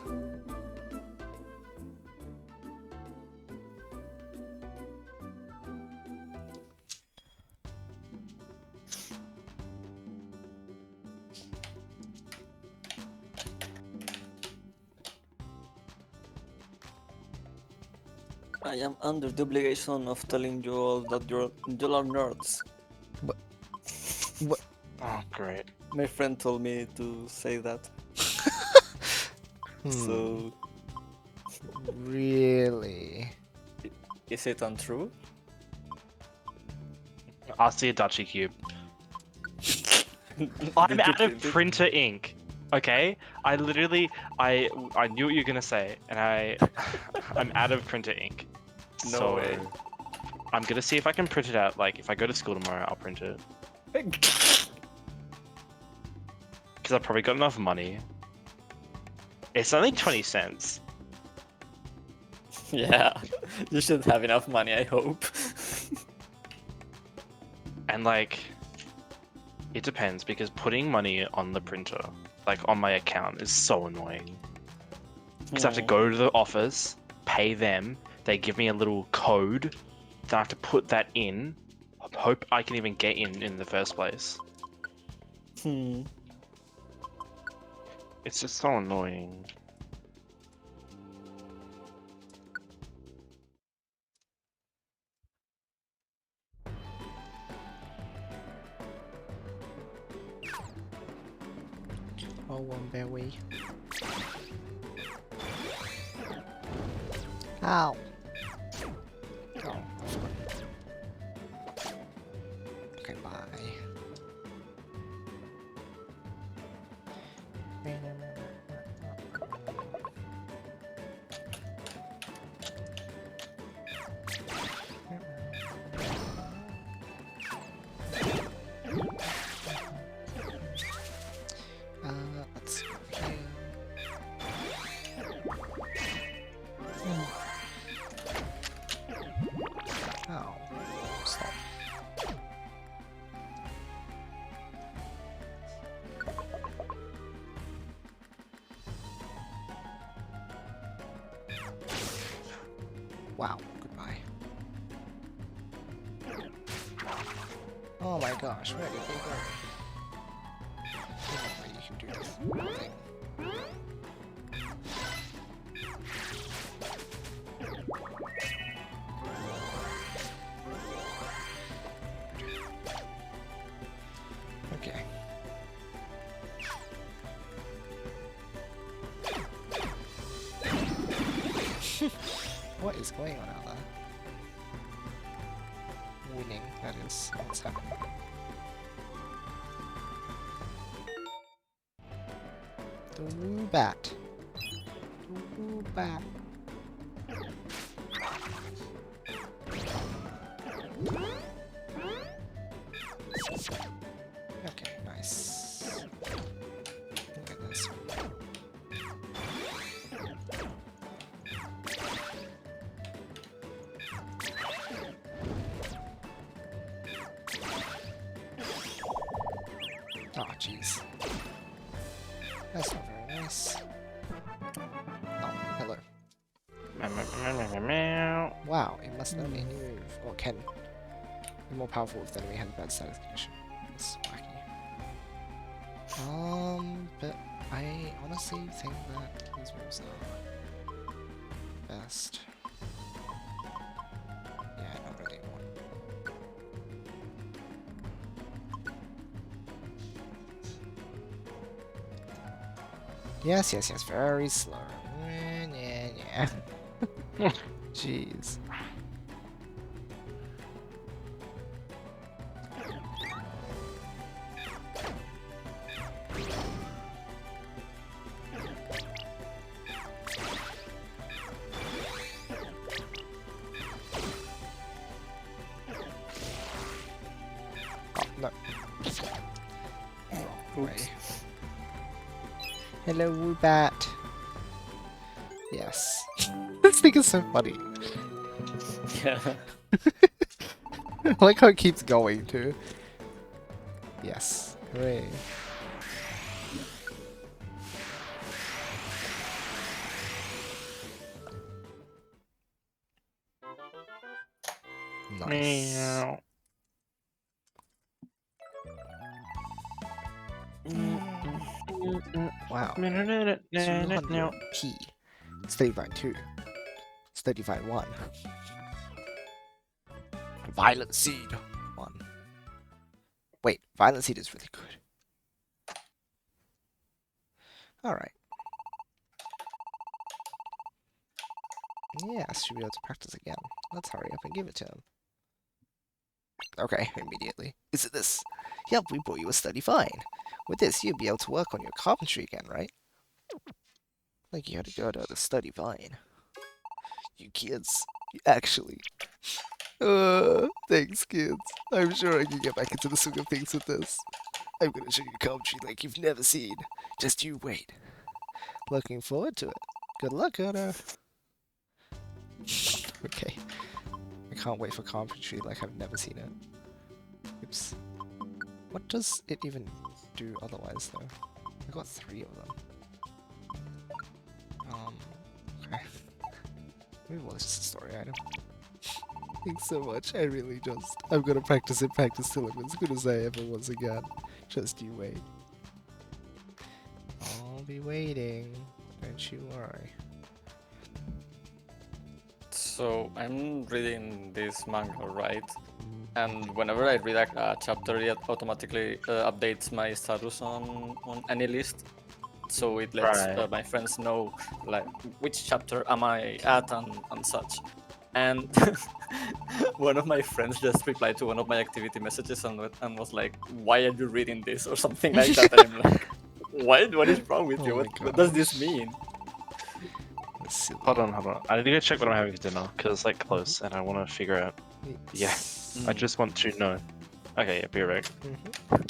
I am under the obligation of telling you all that you are nerds. Oh, great. My friend told me to say that. So, Really? is it untrue? I'll see a Dutchy cube. I'm Did you out of print it? printer ink. Okay, I literally, I knew what you were gonna say, and I'm out of printer ink. No So way. I'm gonna see if I can print it out. Like, if I go to school tomorrow, I'll print it. Because I've probably got enough money. It's only 20 cents. Yeah, you should have enough money, I hope. And like, it depends, because putting money on the printer, like on my account, is so annoying. Because I have to go to the office, pay them, they give me a little code, then I have to put that in, hope I can even get in the first place. It's just so annoying. Oh, one berry. Ow. Oh. Okay, bye. Let's go here. Oh, stop. Wow, goodbye. Oh my gosh, where did they go? There's no way you can do this thing. Okay. What is going on out there? Winning, that is what's happening. The woo bat. The woo bat. Okay, nice. Look at this. Oh, jeez. That's not very nice. Oh, hello. Wow, it must know any move. Or can. Be more powerful if the enemy has a bad status condition. That's wacky. But I honestly think that these moves are best. Yeah, not really one. Yes, yes, yes, very slow. Yeah. Jeez. Oh, no. Wrong way. Hello, Woobat. Yes. This thing is so funny. Yeah. I like how it keeps going, too. Yes. Hooray. Nice. Meow. Wow. Meow. 200p. It's 35.2. It's 35.1. Violet Seed 1. Wait, Violet Seed is really good. Alright. Yeah, I should be able to practice again. Let's hurry up and give it to him. Okay, immediately. Is it this? Yep, we bought you a study fine. With this, you'll be able to work on your carpentry again, right? Like you had to go to the study vine. You kids, actually. Thanks, kids. I'm sure I can get back into the swing of things with this. I'm gonna show you carpentry like you've never seen. Just you wait. Looking forward to it. Good luck, Oda. Okay. I can't wait for carpentry like I've never seen it. Oops. What does it even do otherwise, though? I got 3 of them. Okay. Maybe well, it's just a story item. Thanks so much. I really I'm gonna practice till I'm as good as I ever was again. Just you wait. I'll be waiting. Don't you worry. So I'm reading this manga, right? And whenever I read a chapter, it automatically updates my status on any list. So it lets Right. my friends know like which chapter am I at and such. And one of my friends just replied to one of my activity messages and was like, "Why are you reading this?" or something like that. And I'm like, "What? What is wrong with Oh you? my What does this gosh. mean?" That's silly. Hold on. I need to go check what I'm having for dinner because it's like close, and I want to figure out. Yes. I just want to know. Okay, yeah, be right. Mhm.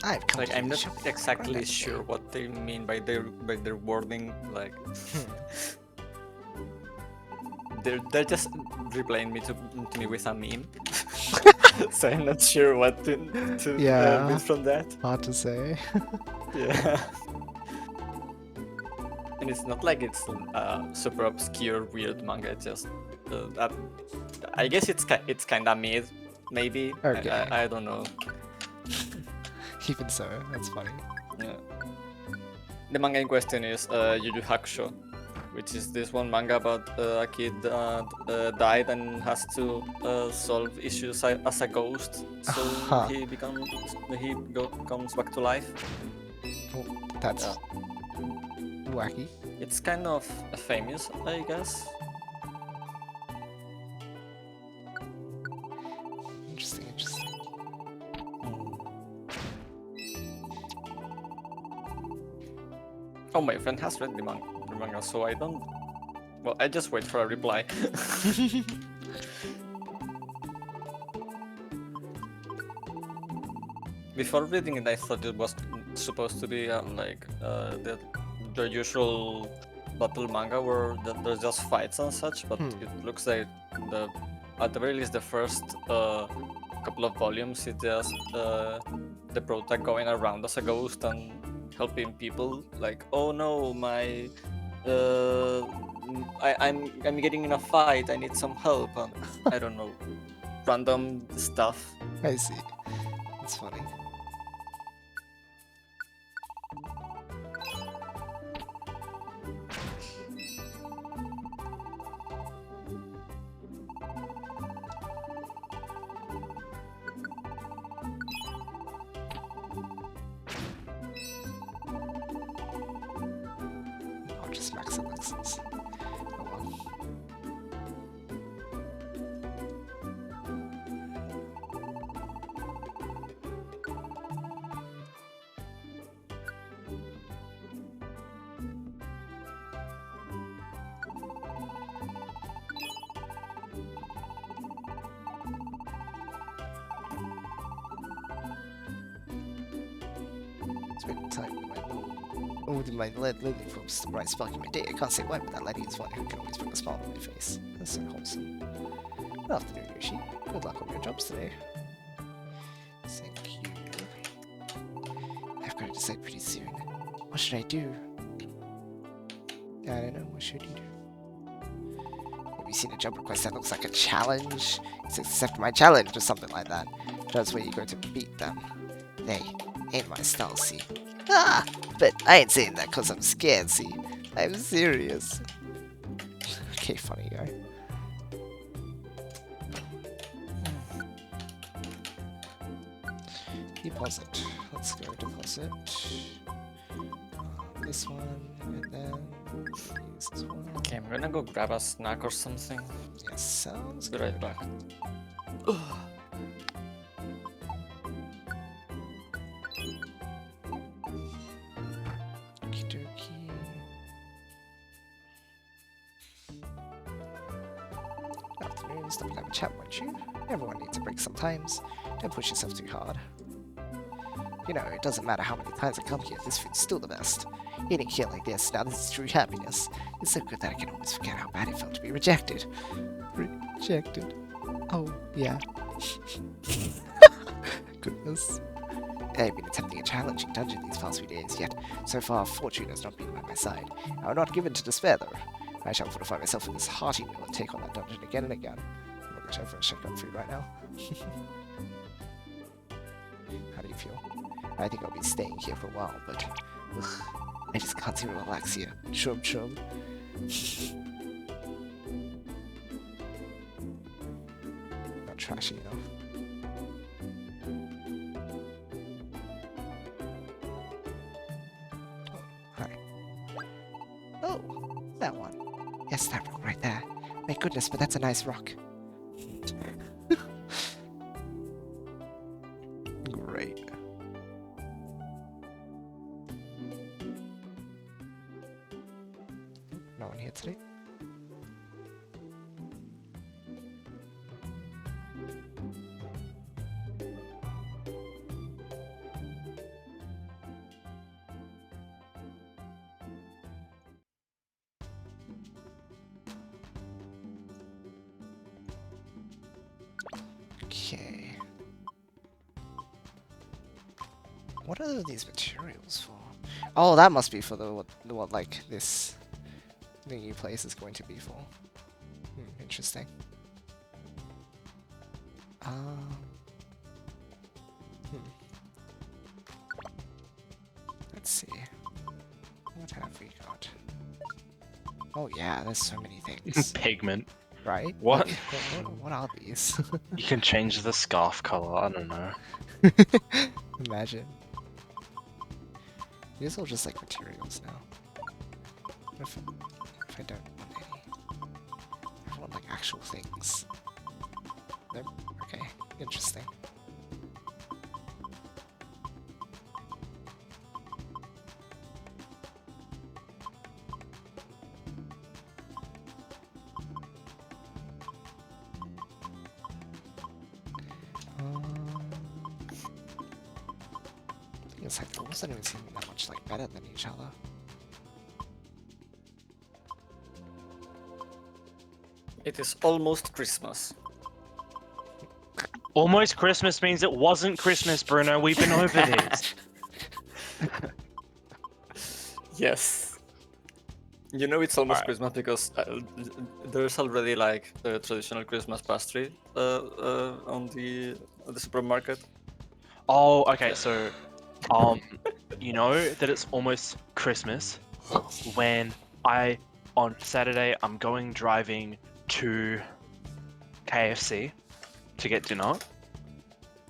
I've come Like to I'm the not shop. exactly Granddad's sure name. what they mean by their wording. Like they're just replying to me with a meme. So I'm not sure what to Yeah. read from that. Hard to say. Yeah. And it's not like it's super obscure weird manga. It's just I guess it's kind of mid, maybe. Okay. I don't know. Even so, that's funny. Yeah. The manga in question is Yu Yu Hakusho, which is this one manga about a kid that died and has to solve issues as a ghost. So Uh-huh. he comes back to life. Oh, that's Yeah. wacky. It's kind of famous, I guess. Interesting. Oh, my friend has read the manga, so I don't. Well, I just wait for a reply. Before reading it, I thought it was supposed to be like the usual battle manga where there's just fights and such, but it looks like at the very least the first couple of volumes is just the prota going around as a ghost and helping people. Like, oh no, my I'm getting in a fight. I need some help, and I don't know, random stuff. I see. It's funny. I'll just max elixirs. Oh well. Spending time with my with my lily folks, the bright spark in my day. I can't say why, but that lady is one who can always bring a smile on my face. That's so wholesome. Good afternoon, Yoshi. Good luck on your jobs today. Thank you. decide pretty soon. What should I do? I don't know. What should you do? Have you seen a job request that looks like a challenge? It's accept my challenge or something like that. That's where you go to beat them. They ain't my style, see? Ah! But I ain't saying that because I'm scared, see? I'm serious. Okay, funny guy. Deposit. Let's go deposit. This one, and then use this one. Okay, I'm gonna go grab a snack or something. Yes, sounds Be good. right back. Okie dokie. Afternoon, stop and have a chat, won't you? Everyone needs a break sometimes. Don't push yourself too hard. You know, it doesn't matter how many times I come here, this food's still the best. Eating here like this, now this is true happiness. It's so good that I can almost forget how bad it felt to be rejected. Rejected. Oh, yeah. Goodness. I've been attempting a challenging dungeon these past few days, yet so far fortune has not been by my side. I will not give in to despair, though. I shall fortify myself in this hearty meal and take on that dungeon again and again. I'm gonna go for a shotgun food right now. How do you feel? I think I'll be staying here for a while, but ugh, I just can't seem to relax here. Chub chub. Not trashy enough. Oh, hi. Oh, that one. Yes, that rock right there. My goodness, but that's a nice rock. Great. No one here today? Okay. What are these materials for? Oh, that must be for the what like this the new place is going to be for. Interesting. Let's see. What have we got? Oh yeah, there's so many things. Pigment. Right? What? What are these? You can change the scarf color. I don't know. Imagine. These are all just like materials now. What if I don't want any? I want like actual things. Nope. Okay. Interesting. It's like those don't even seem that much like better than each other. It is almost Christmas. Almost Christmas means it wasn't Christmas, Bruno. We've been over this. Yes. You know it's almost Alright. Christmas because there's already like a traditional Christmas pastry on the supermarket. Oh, okay. So, you know that it's almost Christmas when on Saturday I'm driving to KFC to get dinner.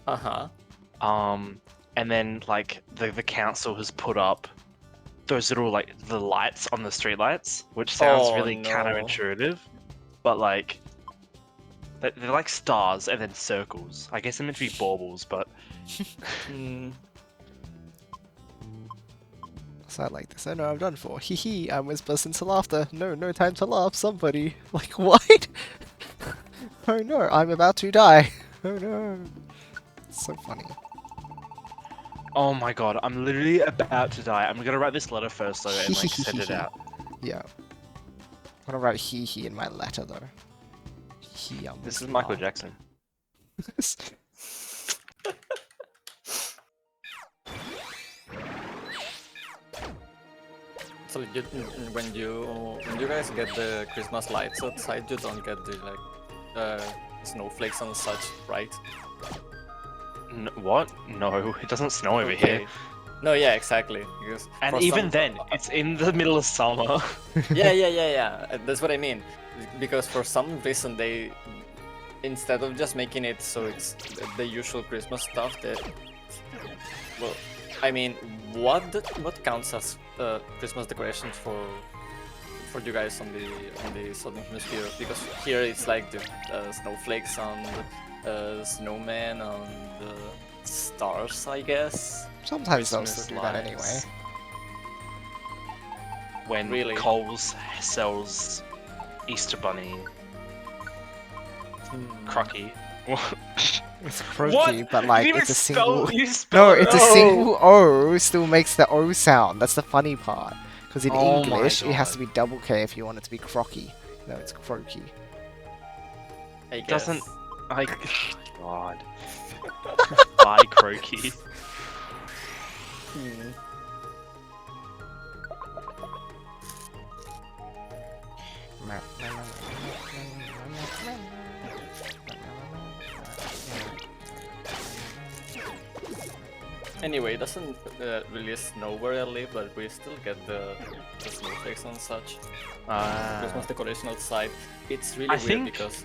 Uh-huh. And then like the council has put up those little like the lights on the street lights, which sounds Oh, really no. counterintuitive, but like they're like stars and then circles. I guess they're meant to be baubles, but So I like this. I know I'm done for. Hee hee, I almost burst into laughter. No, no time to laugh, somebody. Like, what? Oh no, I'm about to die. Oh no. It's so funny. oh my god, I'm literally about to die. I'm gonna write this letter first though and like send it out. Yeah. I'm gonna write hee hee in my letter though. Hee, I'm This is gonna Michael laugh. Jackson. Actually, when you guys get the Christmas lights outside, you don't get the snowflakes and such, right? What? No, it doesn't snow over here. No, yeah, exactly. Because And for even some- then, it's in the middle of summer. yeah. That's what I mean. Because for some reason they, instead of just making it so it's the usual Christmas stuff, that, well, I mean, what counts as Christmas decorations for you guys on the southern hemisphere? Because here it's like the snowflakes and snowmen and stars, I guess. Sometimes they'll Christmas still do that anyway. lights. When Really? Coles sells Easter Bunny crocky. It's croaky, What? but like You didn't it's a even single. You No, spelled it's a it. single O. Still makes the O sound. That's the funny part. Because in Oh my English, it has God. to be double K if you want it to be crocky. No, it's croaky. I guess. Doesn't like God. Bye croaky. Hmm. Anyway, it doesn't really snow where I live, but we still get the snowflakes and such. Christmas decoration outside. It's really I weird think- because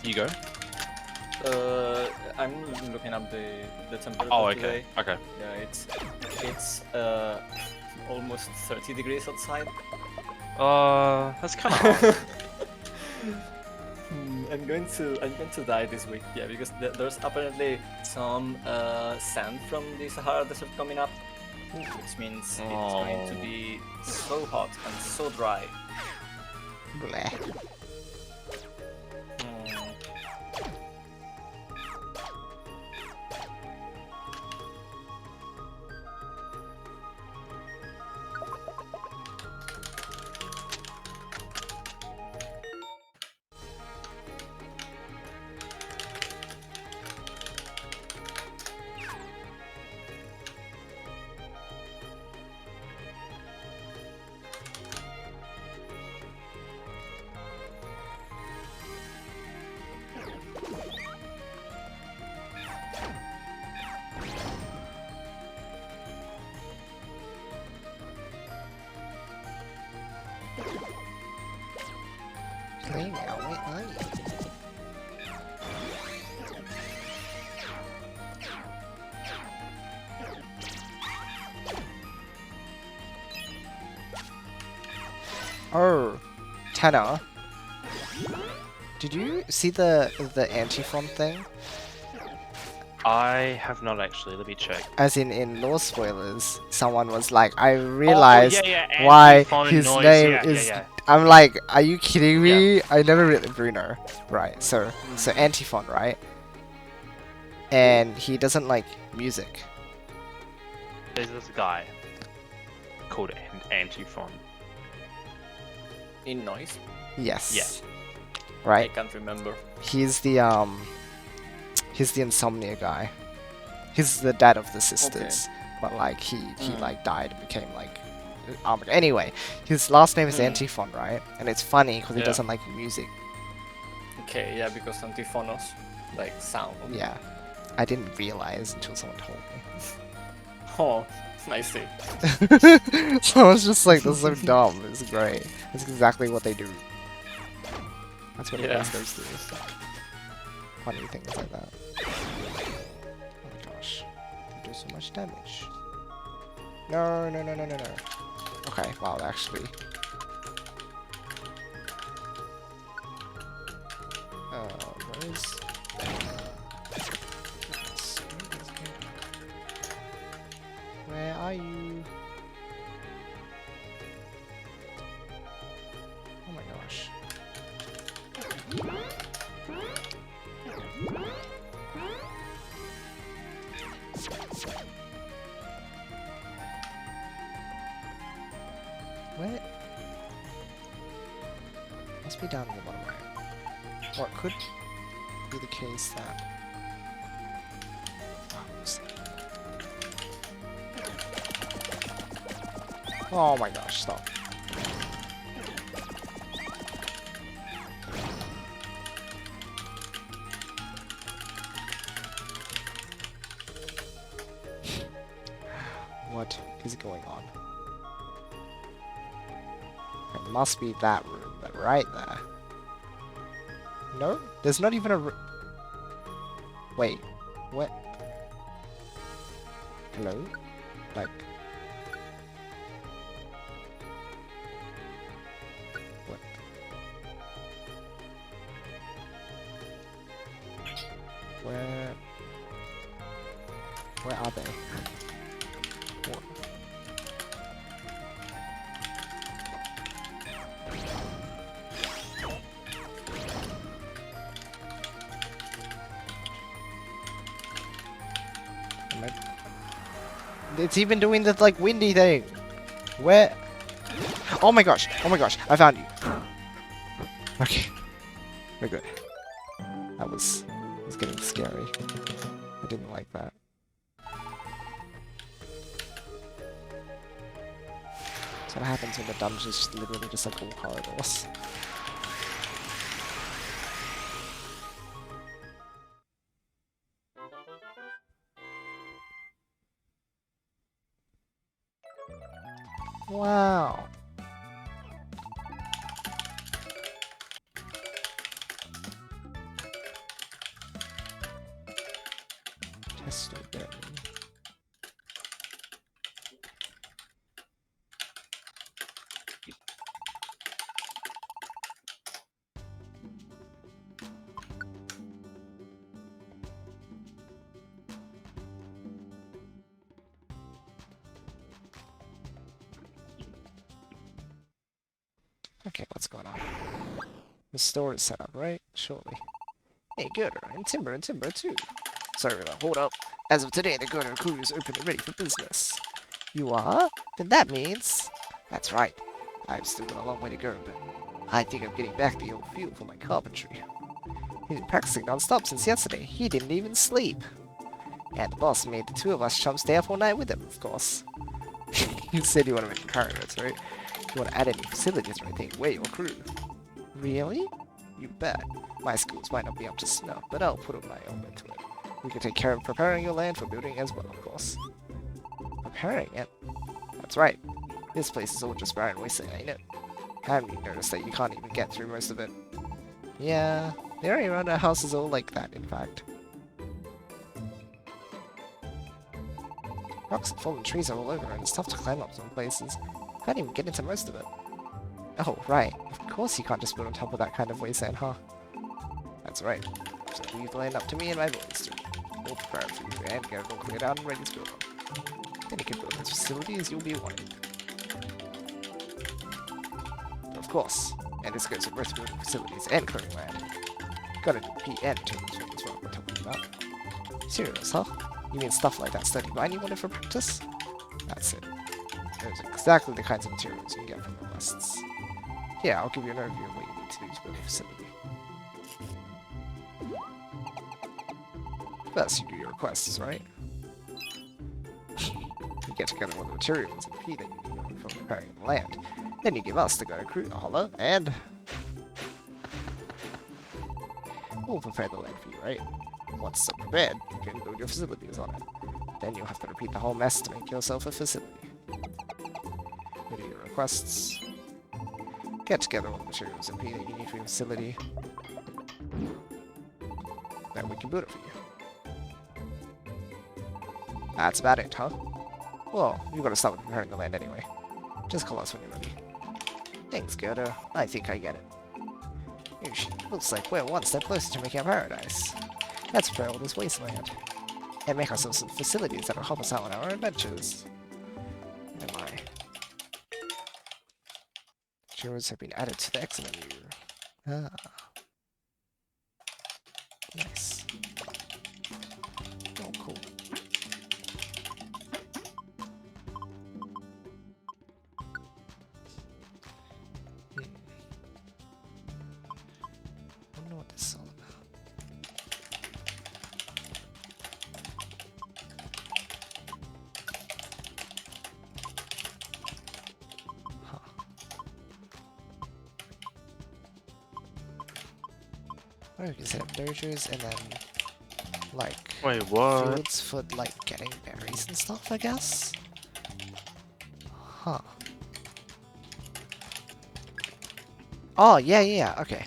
You go. I'm looking up the temperature Oh, okay. today. Okay. Yeah, it's almost 30 degrees outside. That's kind of hard. I'm going to die this week. Yeah, because there's apparently some sand from the Sahara Desert coming up, which means it's going to be so hot and so dry. Bleh. Hmm. Play now, wait, aye. Oh, Tanner. Did you see the antiphon thing? I have not actually. Let me check. As in law spoilers, someone was like, I realized oh, yeah, why anti-phone his noise. name Yeah, is. yeah. I'm like, are you kidding me? I never really Bruno, right? So antiphon, right? And he doesn't like music. There's this guy called Antiphon. In noise? Yes. Yeah. I Right. can't remember. He's the insomnia guy. He's the dad of the sisters, but like he like died and became like anyway, his last name is Antiphon, right? And it's funny because he Yeah. doesn't like music. Okay, yeah, because antiphonos, like sound. Yeah, I didn't realize until someone told me. Oh, I see. So I was just like, "That's so dumb." It's great. That's exactly what they do. That's what Yeah. it goes through. Funny things like that. Oh my gosh, they do so much damage. No. Okay, wow, actually. Where is... Where are you? Oh my gosh. What? Must be down in the bottom right. Or it could be the case that... Oh, Oh my gosh, stop. What is going on? It must be that room, but right there. No? There's not even a Wait, what? Hello? Like... What? Where are they? What? It's even doing the like windy thing. Where? Oh my gosh! Oh my gosh! I found you. Okay, we're good. That was getting scary. I didn't like that. That's what happens when the dungeon is just literally just like all corridors. Wow. Test again. Okay, what's going on? The store is set up, right? Surely. Hey, Girder, and Timber too. Sorry about hold up. As of today, the Girder crew is open and ready for business. You are? Then that means... That's right. I've still got a long way to go, but I think I'm getting back the old feel for my carpentry. He's been practicing non-stop since yesterday. He didn't even sleep. And the boss made the two of us chums stay up all night with him, of course. You said you want to make pirates, right? You want to add any facilities or anything, we're your crew. Really? You bet. My skills might not be up to snuff, but I'll put my own into it. We can take care of preparing your land for building as well, of course. Preparing it? That's right. This place is all just barren wasteland, ain't it? Haven't you noticed that you can't even get through most of it? Yeah, the area around our house is all like that, in fact. Rocks and fallen trees are all over, and it's tough to climb up some places. Can't even get into most of it. Oh, right. Of course you can't just build on top of that kind of wasteland, huh? That's right. So leave the land up to me and my boys to we'll prepare it for you and get it all cleared out and ready to build on. Then you can build as facilities you'll be wanting. Of course. And this goes for both building facilities and clearing land. Gotta do P and materials for this what we're talking about. Serious, huh? You mean stuff like that study mine you wanted for practice? That's it. Those are exactly the kinds of materials you can get from the quests. Here, I'll give you an overview of what you need to do to build a facility. First, you do your quests, right? You get together all the materials and P that you need for preparing the land. Then you give us the Gunner crew a holler, and we'll prepare the land for you, right? Once it's prepared, you can build your facilities on it. Then you'll have to repeat the whole mess to make yourself a facility. You do your requests. Get together all the materials and P that you need for your facility. Then we can build it for you. That's about it, huh? Well, you gotta start with preparing the land anyway. Just call us when you're ready. Thanks, Gerda. I think I get it. Yoshi, looks like we're one step closer to making a paradise. Let's prepare all this wasteland. And make ourselves some facilities that'll help us out on our adventures. Am I? Materials have been added to the exit menu. Ah. Nice. Oh, cool. I wonder what this is all about. Or you can set up dojos and then like Wait, what? fields for like getting berries and stuff, I guess. Huh. Oh yeah, okay.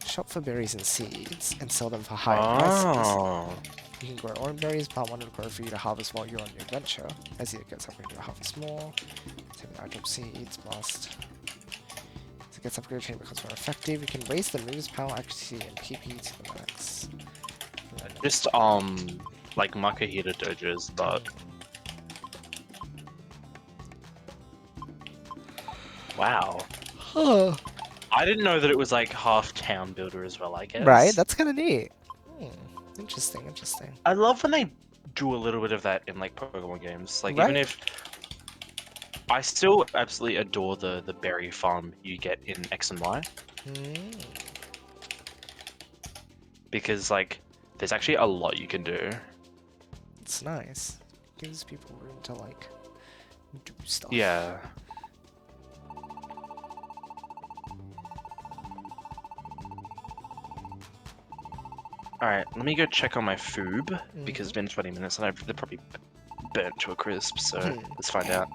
Shop for berries and seeds and sell them for higher prices. Oh. You can grow orange berries, plant one to grow for you to harvest while you're on your adventure. As it gets upgraded to harvest more. Take the item seeds, must. As it gets upgraded, chain becomes more effective. You can raise the move's power, accuracy, and PP to the max. Just like Makahita dojos, but wow. Huh. I didn't know that it was like half town builder as well, I guess. Right, that's kind of neat. Interesting. I love when they do a little bit of that in like Pokemon games. Like Right. even if I still absolutely adore the berry farm you get in X and Y. Because like there's actually a lot you can do. It's nice. Gives people room to like do stuff. Yeah. Alright, let me go check on my food because it's been 20 minutes and they're probably burnt to a crisp, so let's find out.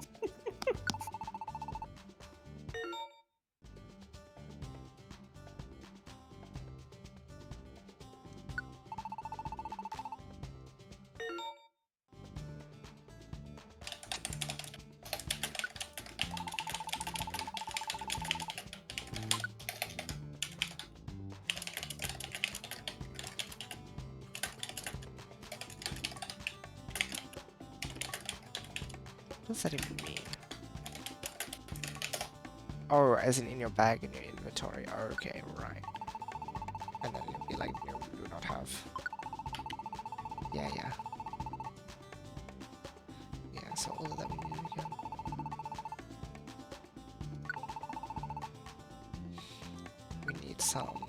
What does that even mean? Oh, as in your bag in your inventory. Oh, okay, right. And then it'll be like, no, we do not have. Yeah. Yeah, so all of that we need again. We need some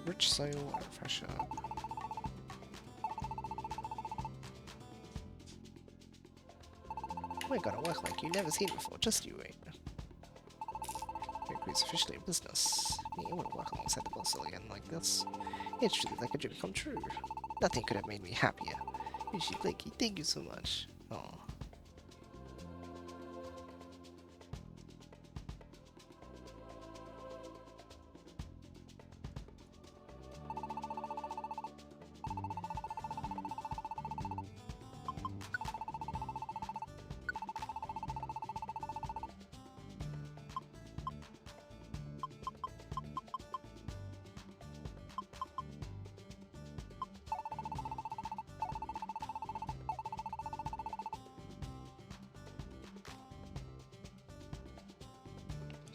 rich soil and fresher. We're gonna work like you've never seen before, just you wait. Your crew's officially a business. Being able to work alongside the boss again like this, it's truly like a dream come true. Nothing could have made me happier. Yoshi, Blakey, thank you so much. Aw.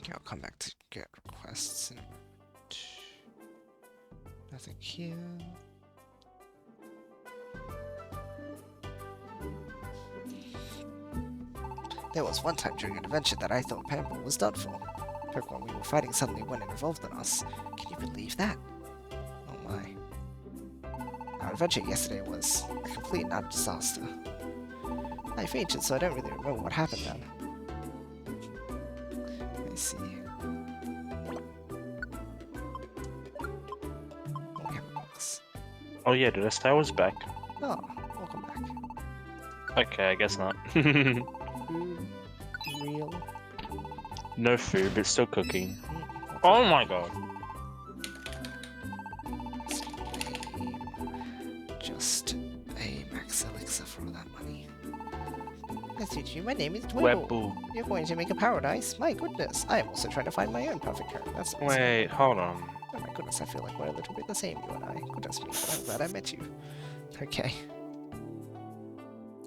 Okay, I'll come back to get requests in a bit. Nothing here. There was one time during an adventure that I thought Pamble was done for. Pokemon we were fighting suddenly went and evolved on us. Can you believe that? Oh my. Our adventure yesterday was a complete and utter disaster. I fainted, so I don't really remember what happened then. I see. Oh, we have a box. Oh yeah, did I say I was back? Oh, welcome back. Okay, I guess not. Food, real. No food, but still cooking. Oh my god. Just a max elixir for all that money. Nice to meet you. My name is Dwindle. Webble. You're going to make a paradise? My goodness. I am also trying to find my own perfect character. That's awesome. Wait, hold on. Oh my goodness, I feel like we're a little bit the same, you and I. Goodness me, but I'm glad I met you. Okay.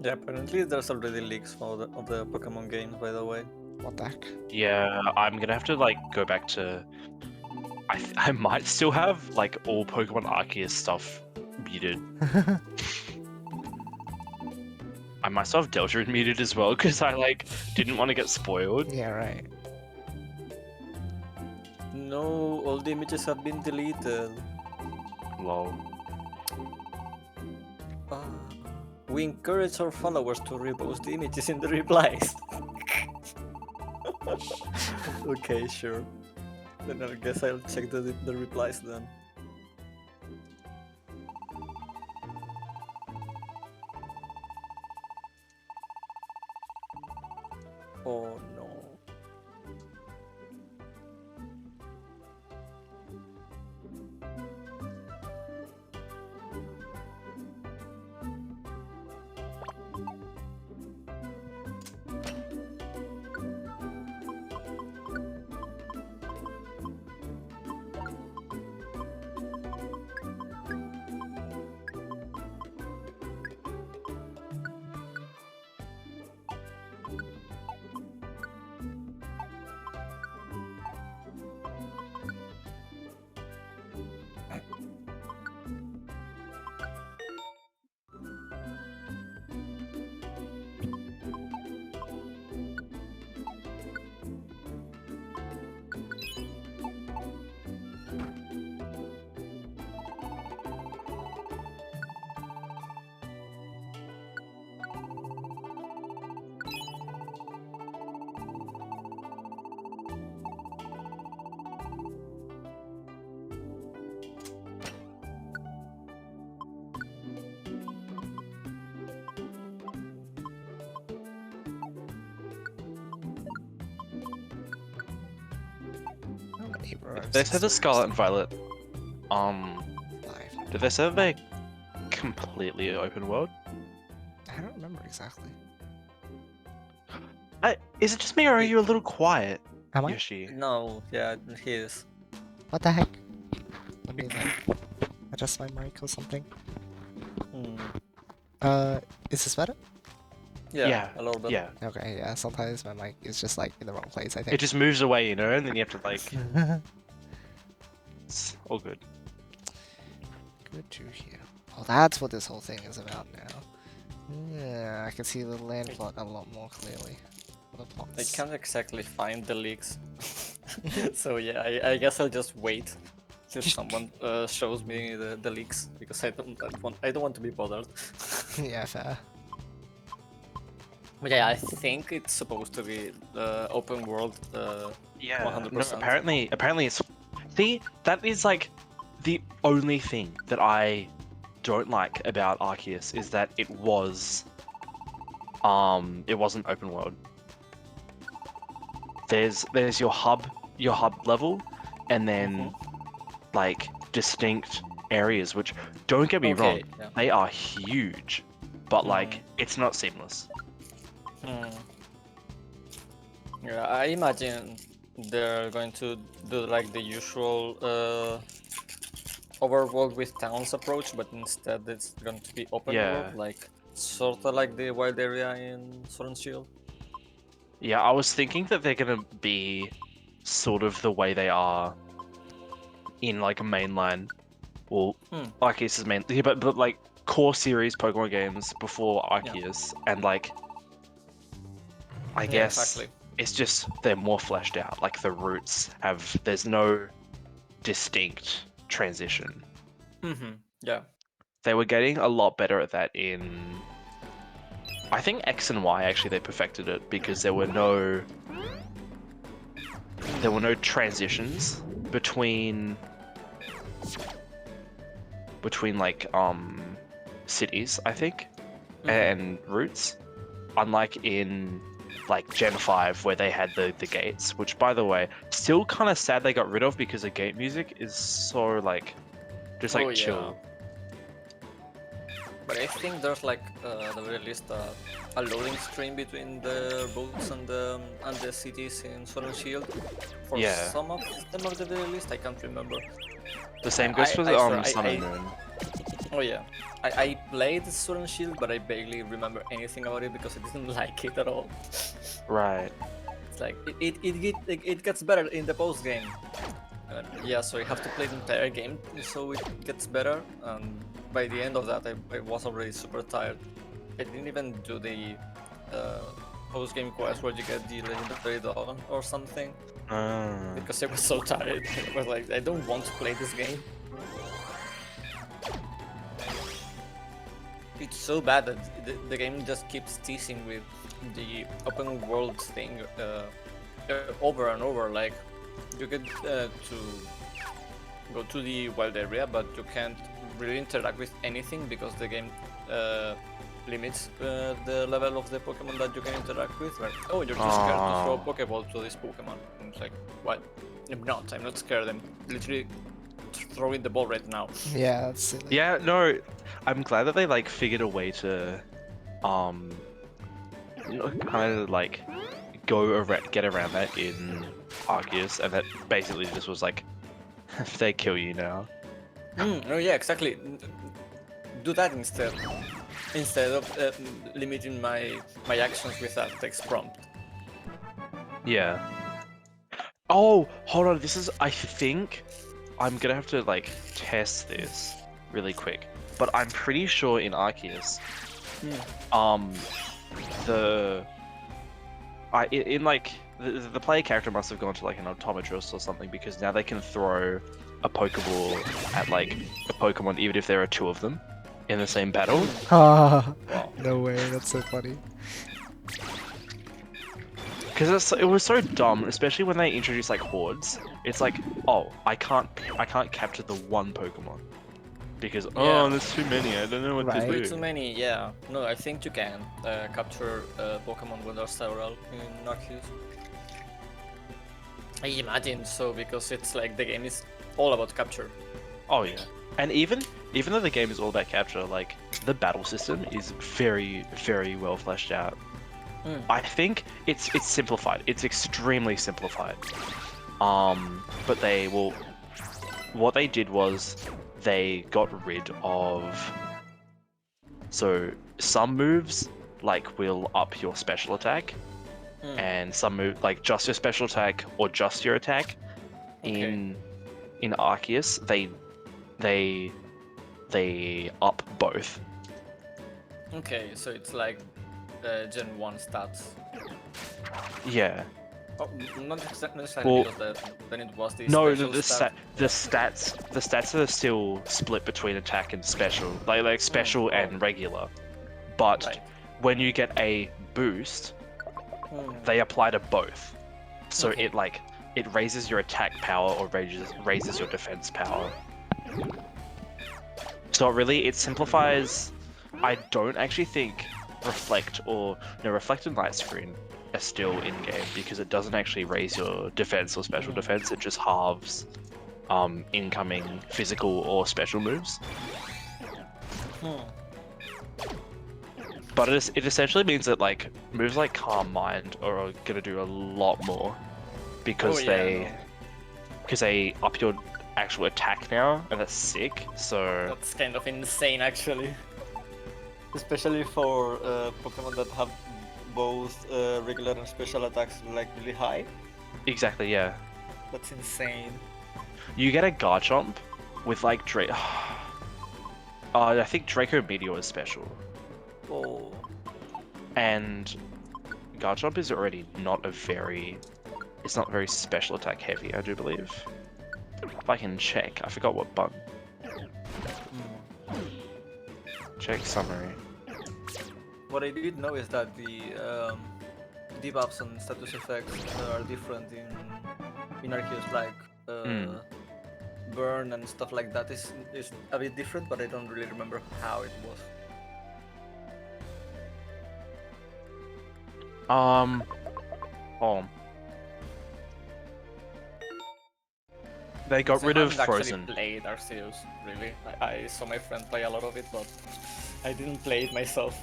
Yeah, apparently there's already leaks of the Pokemon games, by the way. What the heck? Yeah, I'm gonna have to like go back to. I might still have like all Pokemon Arceus stuff muted. I might still have Delta muted as well because I like didn't want to get spoiled. Yeah, right. No, all the images have been deleted. Lol. We encourage our followers to repost the images in the replies. Okay, sure. Then I guess I'll check the replies then. Oh no. If they said the Scarlet and Violet, did they say they're completely open world? I don't remember exactly. Is it just me or are you a little quiet, Am I? Yoshi? No, yeah, he is. What the heck? Let me like adjust my mic or something. Is this better? Yeah, a little bit. Yeah. Okay, yeah. Sometimes my mic is just like in the wrong place, I It think. just moves away, you know, and then you have to like. It's all good. Good to hear. Oh, that's what this whole thing is about now. Yeah, I can see the land plot a lot more clearly. The I plots. can't exactly find the leaks. So yeah, I guess I'll just wait till someone shows me the leaks because I don't want to be bothered. Yeah, fair. But yeah, I think it's supposed to be open world. Yeah. 100%. No, apparently it's. See, that is like the only thing that I don't like about Arceus is that it wasn't open world. There's your hub level, and then like distinct areas, which don't get me wrong, yeah. they are huge, but like it's not seamless. Yeah, I imagine they're going to do like the usual overworld with towns approach, but instead it's going to be open Yeah. world, like sort of like the wild area in Sword and Shield. Yeah, I was thinking that they're gonna be sort of the way they are in like a mainline, well, Arceus is main, yeah, but like core series Pokemon games before Arceus, and like I guess exactly. it's just they're more fleshed out. Like the roots there's no distinct transition. Yeah. They were getting a lot better at that in. I think X and Y actually they perfected it because there were no transitions between like cities, I think, and routes, unlike in like Gen 5 where they had the gates, which by the way still kind of sad they got rid of because the gate music is so like just like chill. But I think there's like at the very least a loading screen between the roads and the cities in Sword and Shield. For some of them at the very least, I can't remember. The same goes for Sun and Moon. Oh yeah, I played Sword and Shield, but I barely remember anything about it because I didn't like it at all. Right. It's like it gets better in the post game. Yeah, so you have to play the entire game so it gets better. And by the end of that, I was already super tired. I didn't even do the post game quest where you get the legendary dog or something because I was so tired. I was like, I don't want to play this game. It's so bad that the game just keeps teasing with the open world thing over and over. Like, you get to go to the wild area, but you can't really interact with anything because the game limits the level of the Pokemon that you can interact with. Like, oh, you're too scared to throw a Pokeball to this Pokemon. And it's like, what? I'm not scared. I'm literally throwing the ball right now. Yeah, that's silly. Yeah, no, I'm glad that they like figured a way to, kind of like get around that in Arceus, and that basically just was like, they kill you now. Oh yeah, exactly. Do that instead. Instead of limiting my actions with a text prompt. Yeah. Oh, hold on. I think I'm gonna have to like test this really quick, but I'm pretty sure in Arceus, the in like the player character must have gone to like an optometrist or something, because now they can throw a Pokeball at like a Pokemon even if there are two of them in the same battle. Ah, Wow. no way, that's so funny. Because it was so dumb, especially when they introduced like hordes. It's like, oh, I can't capture the one Pokemon because Yeah. there's too many. I don't know what Right. to Way do. too many, yeah. No, I think you can capture Pokemon when there's several in Arceus. I imagine so, because it's like the game is all about capture. Oh yeah, and even though the game is all about capture, like the battle system is very well fleshed out. I think it's simplified. It's extremely simplified. But what they did was they got rid of. So some moves like will up your special attack, and some move like just your special attack or just your attack. Okay. In Arceus, they up both. Okay, so it's like Gen 1 stats. Yeah. Oh, not necessarily because then it was the No, special stat. the stats are still split between attack and special, like special and regular. But Right. when you get a boost, they apply to both. So Okay. it raises your attack power or raises your defense power. So it simplifies. I don't actually think Reflect and Light Screen are still in game, because it doesn't actually raise your defense or special defense. It just halves incoming physical or special moves. But it essentially means that like moves like Calm Mind are gonna do a lot more, because they up your actual attack now, and that's sick. So That's kind of insane, actually. Especially for Pokemon that have both regular and special attacks like really high. exactly, yeah. That's insane. You get a Garchomp with like I think Draco Meteor is special, Oh. and Garchomp is already it's not very special attack heavy, I do believe. If I can check, I forgot what button. Check summary. What I did know is that the debuffs and status effects are different in Arceus, like burn and stuff like that is a bit different, but I don't really remember how it was. They got rid of I Frozen. haven't actually played Arceus, really. I saw my friend play a lot of it, but I didn't play it myself.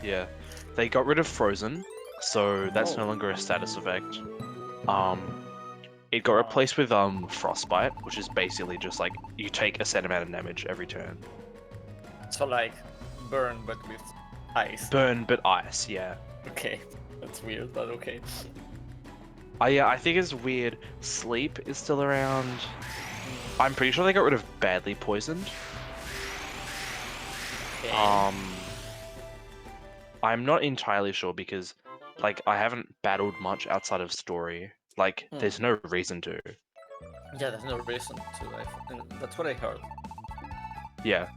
Yeah, they got rid of Frozen, so that's no longer a status effect. It got replaced with Frostbite, which is basically just like you take a set amount of damage every turn. So like burn, but with ice. Burn, but ice, yeah. Okay, that's weird, but okay. Yeah, I think it's weird. Sleep is still around. I'm pretty sure they got rid of Badly Poisoned. Okay. I'm not entirely sure, because like I haven't battled much outside of story. Like there's no reason to. Yeah, there's no reason to. And that's what I heard. Yeah,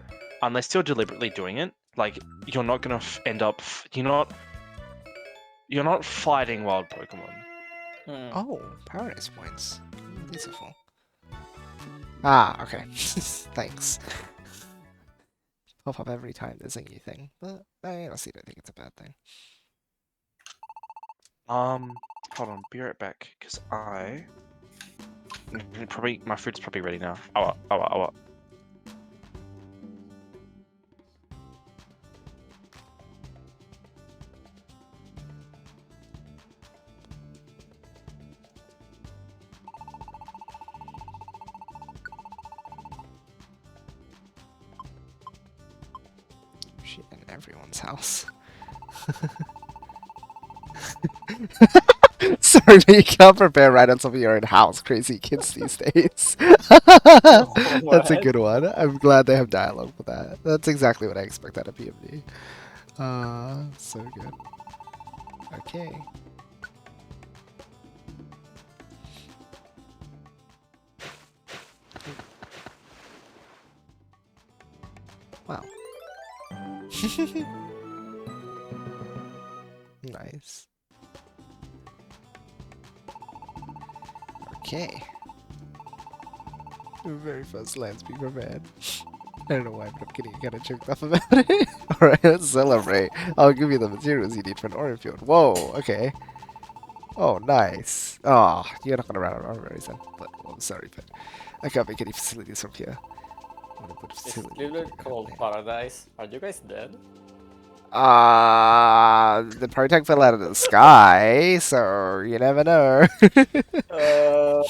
unless you're deliberately doing it. Like you're not gonna end up. You're not fighting wild Pokemon. Oh, paradise points. These are full. Ah, okay. Thanks. Pop up every time there's a new thing, but I honestly don't think it's a bad thing. Hold on, be right back, cause probably my food's probably ready now. Oh. Shit, in everyone's house. Sorry, but you can't prepare right on top of your own house. Crazy kids these days. That's a What? good one. I'm glad they have dialogue for that. That's exactly what I expect out of PMD. So good. Okay. Wow. Nice. Okay. Very first lines be prepared. I don't know why, but I'm getting kind of choked up about it. Alright, let's celebrate. I'll give you the materials you need for an orange field. Whoa, okay. Oh, nice. Oh, you're not gonna run out of armories then. But, well, I'm sorry, but I can't make any facilities from here. I'm gonna put a It's facility literally down called there. Paradise. Are you guys dead? The protect fell out of the sky, so you never know. Uh,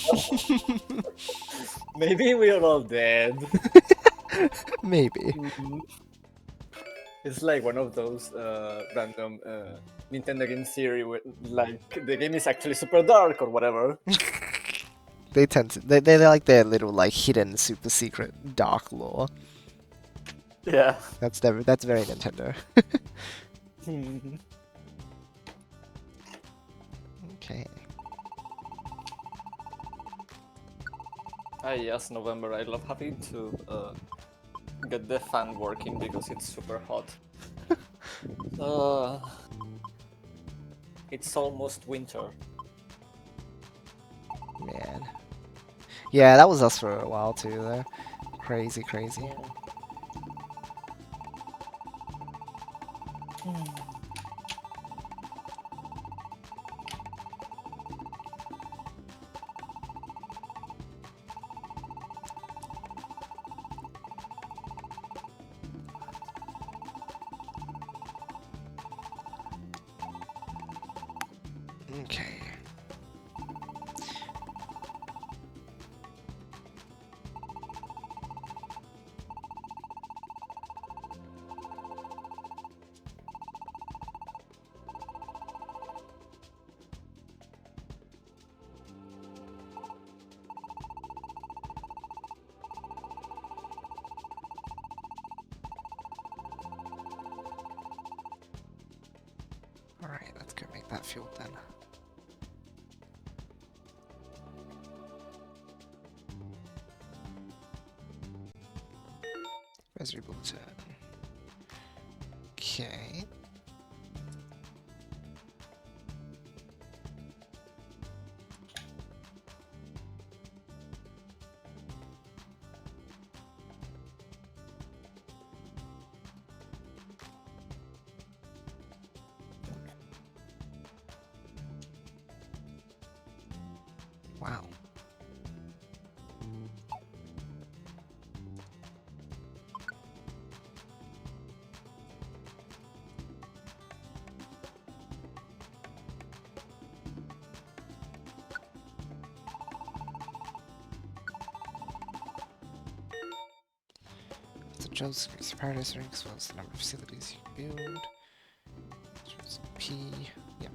maybe we are all dead. Maybe. It's like one of those random Nintendo game series where like the game is actually super dark or whatever. They tend to. They like their little like hidden super secret dark lore. Yeah. That's very Nintendo. Okay. Ah yes, November. I love having to get the fan working because it's super hot. uh, it's almost winter. Man. Yeah, that was us for a while too, though. Crazy, crazy. Okay. Alright, let's go make that field then. Rosary bulletin. Okay. Wow. So Joe's paradise ranks was the number of facilities you can build. So P. Yep.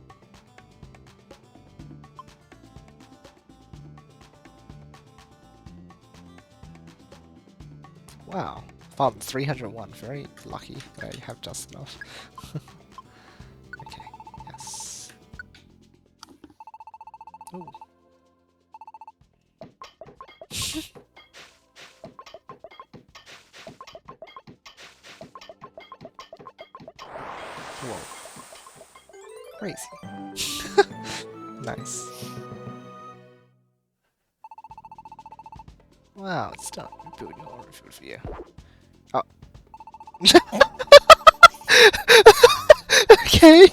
Wow. Found 301. Very lucky that I have just enough. Okay. Yes. Ooh. Whoa. Crazy. Nice. Wow, it's done. Building all over food for you. Oh. Okay.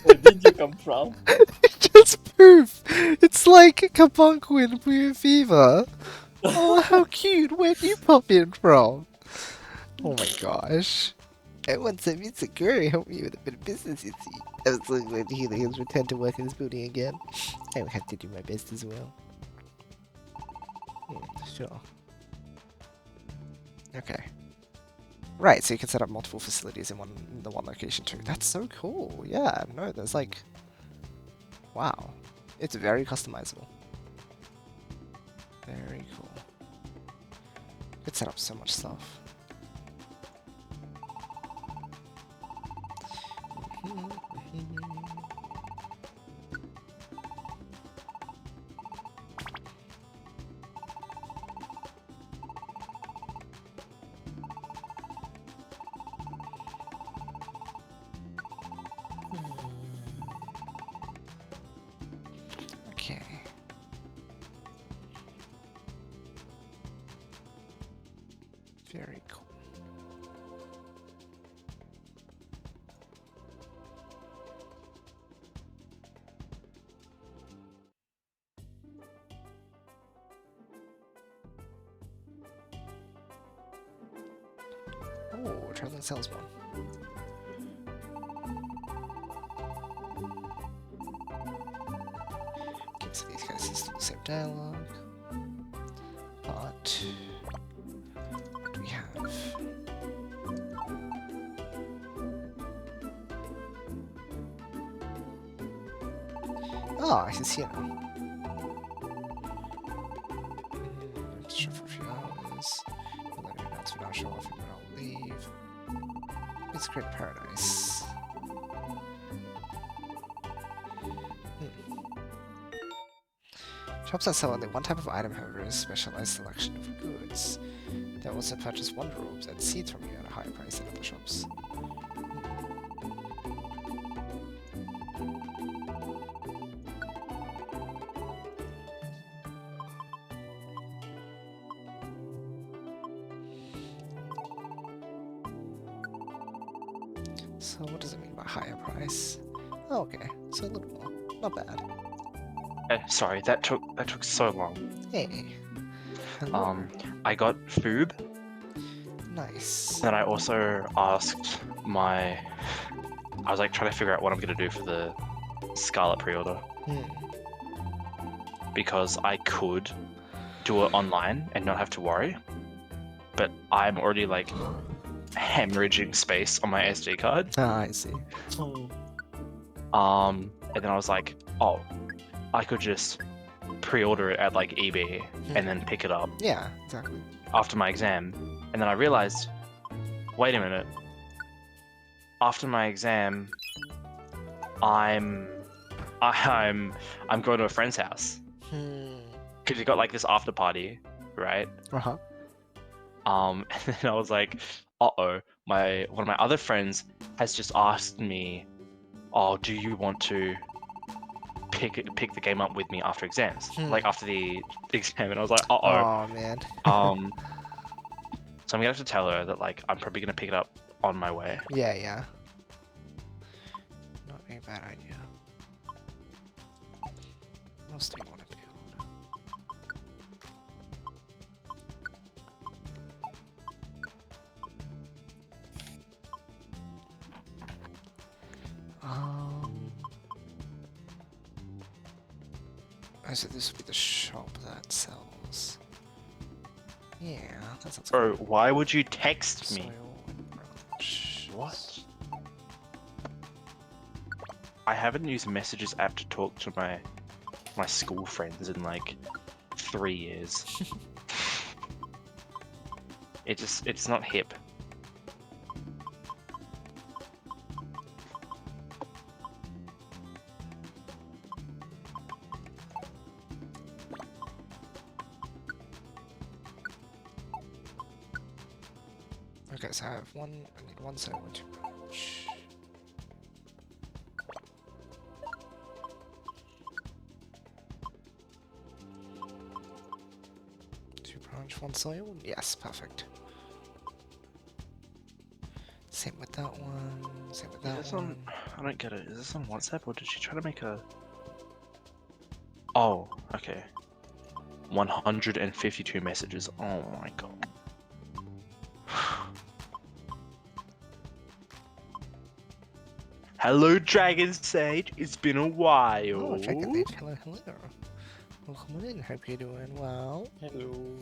Where did you come from? Just poof. It's like Kabunk with Blue Fever. Oh, how cute. Where'd you pop in from? Oh my gosh. I want some music girl help me with a bit of business, you see. I was so glad to hear that he's returned to work in this building again. I will have to do my best as well. Sure. Okay. Right, so you can set up multiple facilities in the one location too. That's so cool. Yeah, no, there's like... Wow. It's very customizable. Very cool. Could set up so much stuff. Okay. Very cool. Oh, traveling salesman. Okay, so these guys still the same dialogue. But what do we have? Ah, he's here now. Let's show for a few hours. We'll let him announce without show off and I'll leave. It's great paradise. Shops that sell only one type of item, however, is a specialized selection of goods. They also purchase wardrobes and seeds from you at a higher price than other shops. So what does it mean by higher price? Oh, okay, so a little more. Not bad. Sorry, that took so long. Hey. Hello. I got food. Nice. Then I also asked I was like trying to figure out what I'm gonna do for the Scarlet pre-order because I could do it online and not have to worry, but I'm already like hemorrhaging space on my SD card. Ah, I see. And then I was like, oh, I could just pre-order it at like eBay and then pick it up Yeah, exactly. after my exam. And then I realized, wait a minute. After my exam, I'm going to a friend's house because you got like this after party, right? Uh-huh. And then I was like, uh-oh, one of my other friends has just asked me, oh, do you want to pick the game up with me after exams, like after the exam? And I was like, uh-oh. Oh, man. So I'm gonna have to tell her that like I'm probably gonna pick it up on my way. Yeah, yeah. Not a bad idea. What else do you want to build? Oh, so this would be the shop that sells. Yeah, that sounds Bro, why would you text me? Soil and branch. What? I haven't used Messages app to talk to my school friends in like 3 years. It's not hip. Okay, so I need one soil and two branch. Orange one soiled? Yes, perfect. Same with that one. Same with Is that this one. on? I don't get it. Is this on WhatsApp or did she try to make a? Oh, okay. 152 messages. Oh my god. Hello, Dragon Sage. It's been a while. Oh, Dragon Age. Hello, hello. Welcome in. Hope you're doing well. Hello.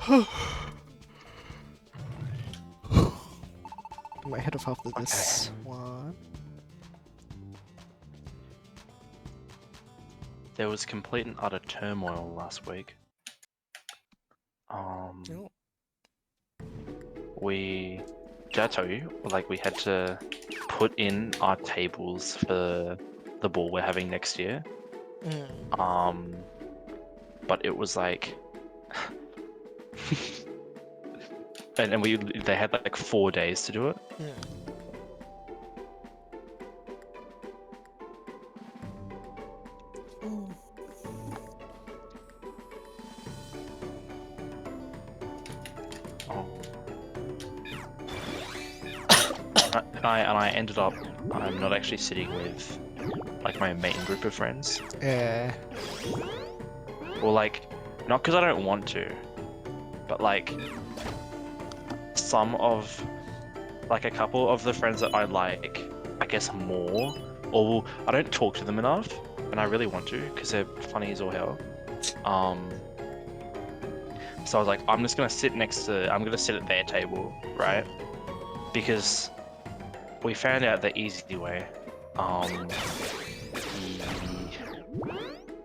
I might head off after this one. There was complete and utter turmoil last week. Oh. Did I tell you? Like, we had to put in our tables for the ball we're having next year. But it was like, and they had like 4 days to do it. And I ended up, I'm not actually sitting with like my main group of friends. Yeah. Well, like, not because I don't want to, but like a couple of the friends that I like, I guess more, or I don't talk to them enough, and I really want to because they're funny as all hell. So I was like, I'm gonna sit at their table, right? Because we found out the easy way. The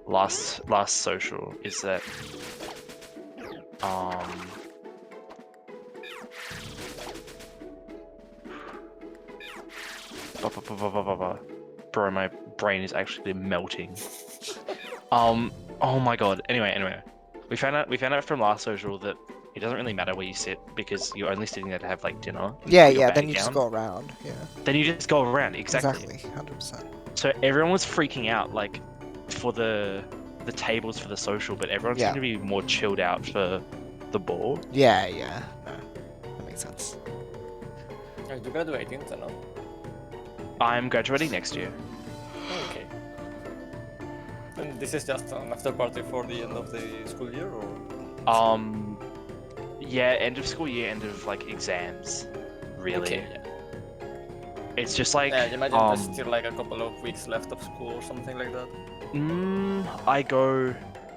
last social is that bro, my brain is actually melting. Oh my god. Anyway, we found out from last social that it doesn't really matter where you sit because you're only sitting there to have like dinner. Yeah, put your yeah, then bag you just down. go around. Yeah. Then you just go around, exactly. 100%. So everyone was freaking out like for the tables for the social, but everyone Yeah. seemed to be more chilled out for the ball. Yeah, yeah. No, that makes sense. Are you graduating, no? I'm graduating next year. Okay. And this is just an after party for the end of the school year, or? Yeah, end of school year, end of like exams, really. Okay, yeah. It's just like Yeah, you imagine there's still like a couple of weeks left of school or something like that. I go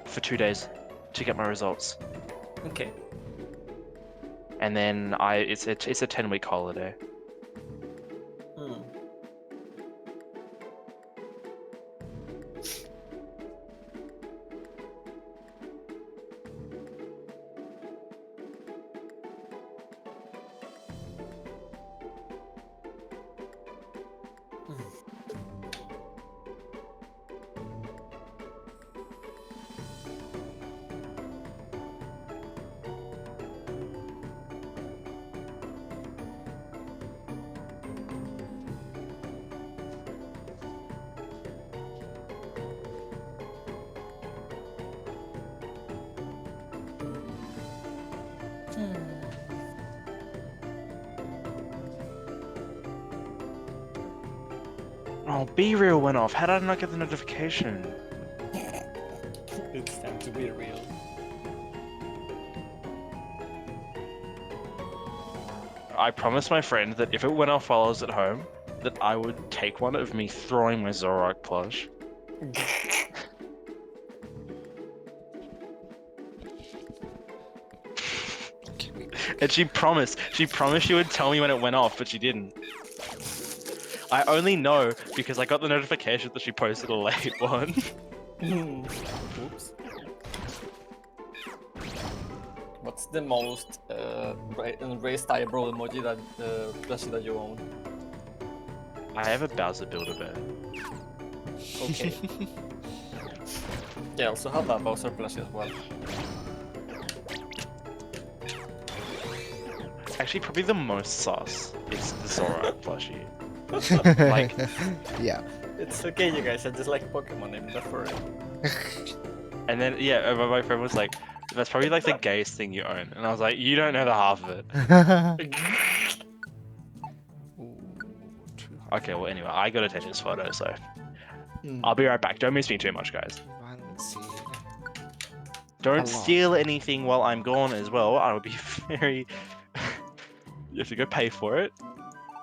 for 2 days to get my results, Okay. and then it's a 10-week holiday. Oh, Be Real went off. How did I not get the notification? It's time to be real. I promised my friend that if it went off while I was at home, that I would take one of me throwing my Zorak plush. And she promised she would tell me when it went off, but she didn't. I only know because I got the notification that she posted a late one. Oops. What's the most raised eyebrow emoji that plushie that you own? I have a Bowser Build-A-Bear. Okay. Yeah, I also have a Bowser plushie as well. Actually, probably the most sus is the Zorak plushie. Like, yeah. It's okay, you guys. I just like Pokemon. I'm not for it. and then yeah, my friend was like, "That's probably like the gayest thing you own," and I was like, "You don't know the half of it." Ooh, Okay, well anyway, I gotta take this photo, so Hmm. I'll be right back. Don't miss me too much, guys. Violent seed. Don't lot. steal anything while I'm gone as well. I would be very. You have to go pay for it.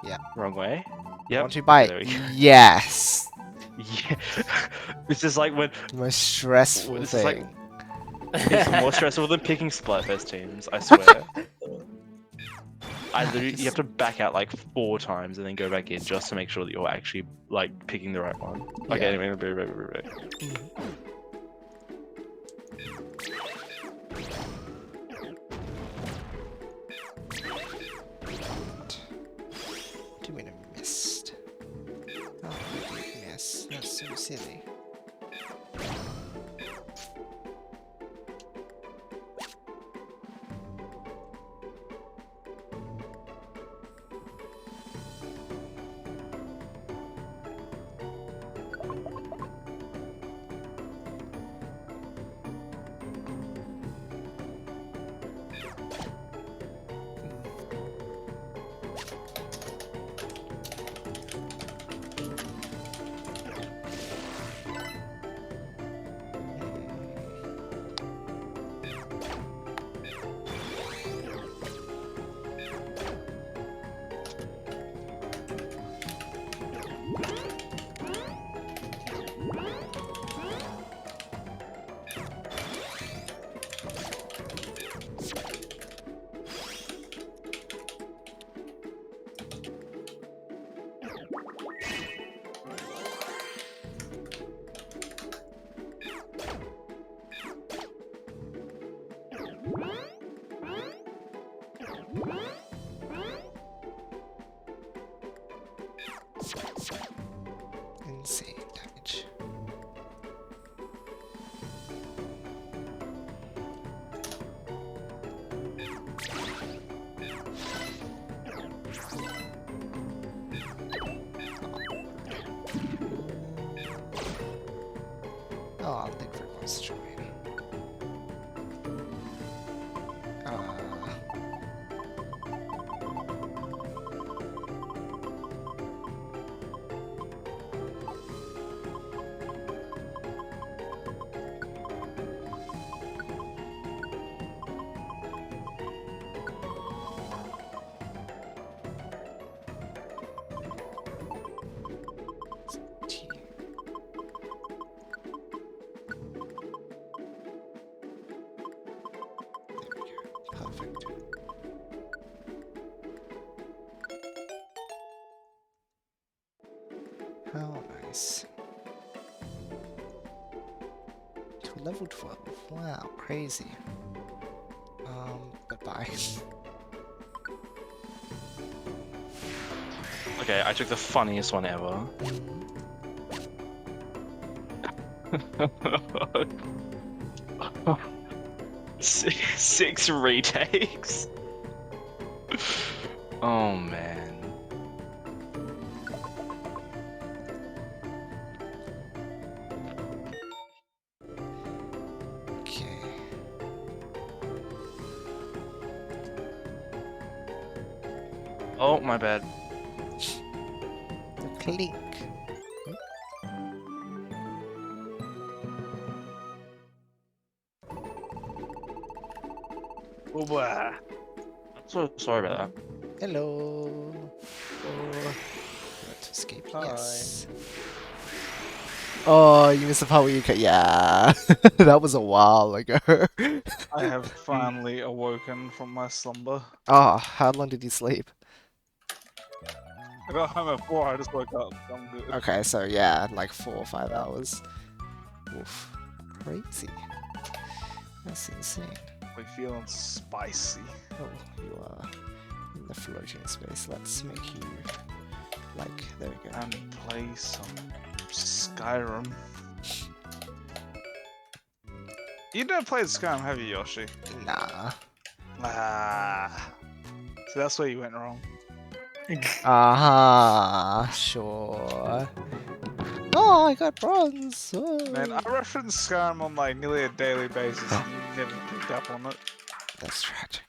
Yeah. Wrong way. You Yep. want to buy there we it? go. Yes. Yeah. This is like when. The most stressful This is like- thing. It's more stressful than picking Splatfest teams. I swear. I literally, you have to back out like 4 times and then go back in just to make sure that you're actually like picking the right one. Okay, Yeah. anyway, right. What do you mean I missed? Oh, I did miss. That's so silly. Insane damage. Oh, thank for concentrating. T. There we go. Perfect. How nice. To level 12. Wow, crazy. Bye-bye. Okay, I took the funniest one ever. Six retakes. Oh man. Okay. Oh my bad. The clink. Oh boy. I'm so sorry about that. Hello. Oh. Let's escape. Hi. Yes. Oh, you missed the part where you cut. Yeah, that was a while ago. I have finally awoken from my slumber. Oh, how long did you sleep? I got home at 4, I just woke up. I'm good. Okay, so yeah, like 4 or 5 hours. Oof, crazy. That's insane. We're feeling spicy. Oh, you are in the floating space. Let's make you like. There we go. And play some Skyrim. You don't play Skyrim, have you, Yoshi? Nah. Ah. So that's where you went wrong. Sure. Oh, I got bronze. Man, I Oh. reference Skyrim on like nearly a daily basis, and you never picked up on it. That's tragic.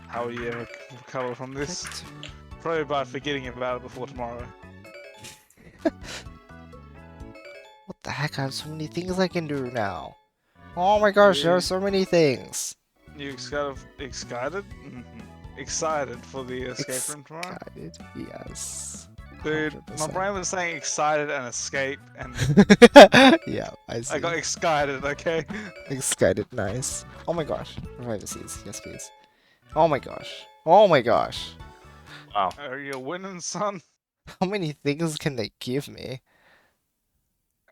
How will you ever recover from this? 32. Probably by forgetting about it before tomorrow. What the heck? I have so many things I can do now. Oh my gosh, there are so many things. You excited? Excited for the escape room tomorrow? Excited? Yes. Dude, my 100%. brain was saying excited and escape, and Yeah, I see. I got excited, okay? Excited, nice. Oh my gosh. Privacies, yes please. Oh my gosh. Oh my gosh. Wow. Are you winning, son? How many things can they give me?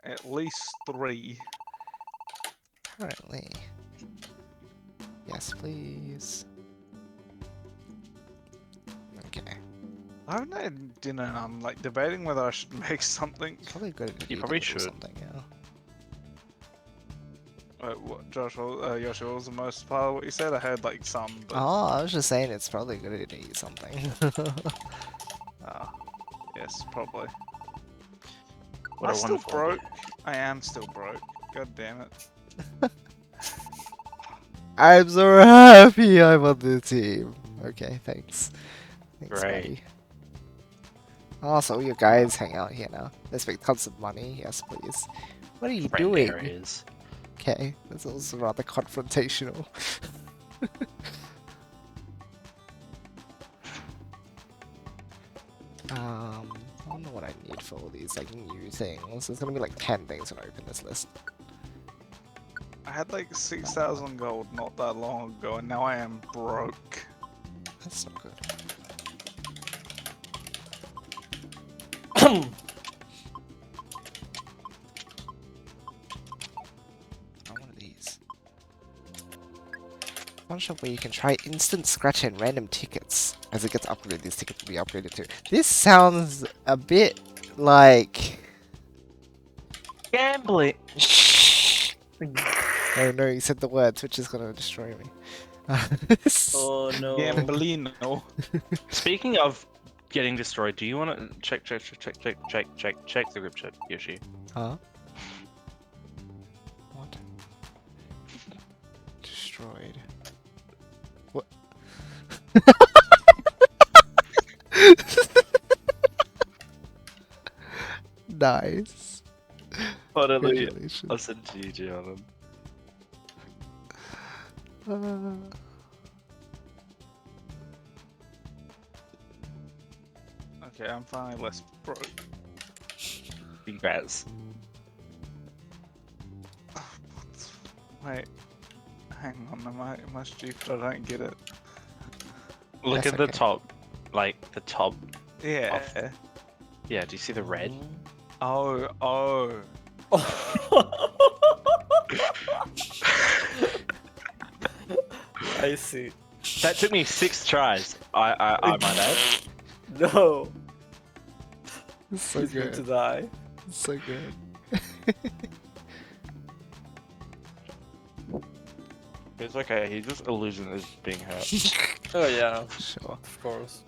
At least 3. Apparently. Yes, please. Okay. I haven't had dinner and I'm like debating whether I should make something. Probably good to You eat probably or should. something, yeah. Wait, what, Josh, Yoshi, what was the most part of what you said? I heard like some, but... Oh, I was just saying it's probably good to eat something. Ah, yes, probably. What I'm a still wonderful broke. idea. I am still broke. God damn it. I'm so happy I'm on the team. Okay, thanks. Thanks, Great. buddy. Oh, so you guys hang out here now. Let's make tons of money. Yes, please. What are you Friend doing? areas. Okay, that's also rather confrontational. I don't know what I need for all these like new things. There's gonna be like 10 things when I open this list. I had like 6,000 gold not that long ago, and now I am broke. That's not good. I want one of these. One shop where you can try instant scratch and random tickets. As it gets upgraded, these tickets will be upgraded too. This sounds a bit like... Gambling. Oh no, you said the words, which is gonna destroy me. Oh no. Gamblino. Speaking of getting destroyed, do you want to check the group chat, Yoshi? Huh? What? Destroyed. What? Nice. Totally. Congratulations. I'll send GG on him. Okay, I'm finally less broke. Congrats. Wait, hang on, am I stupid? I don't get it. Look That's at the okay. top, like the top. Yeah. Yeah, do you see the red? Oh, oh. I see. That took me 6 tries. I might add. No. It's so He's going to good. die. It's so good. It's okay. He's just illusion is being hurt. Oh yeah, Sure. of course.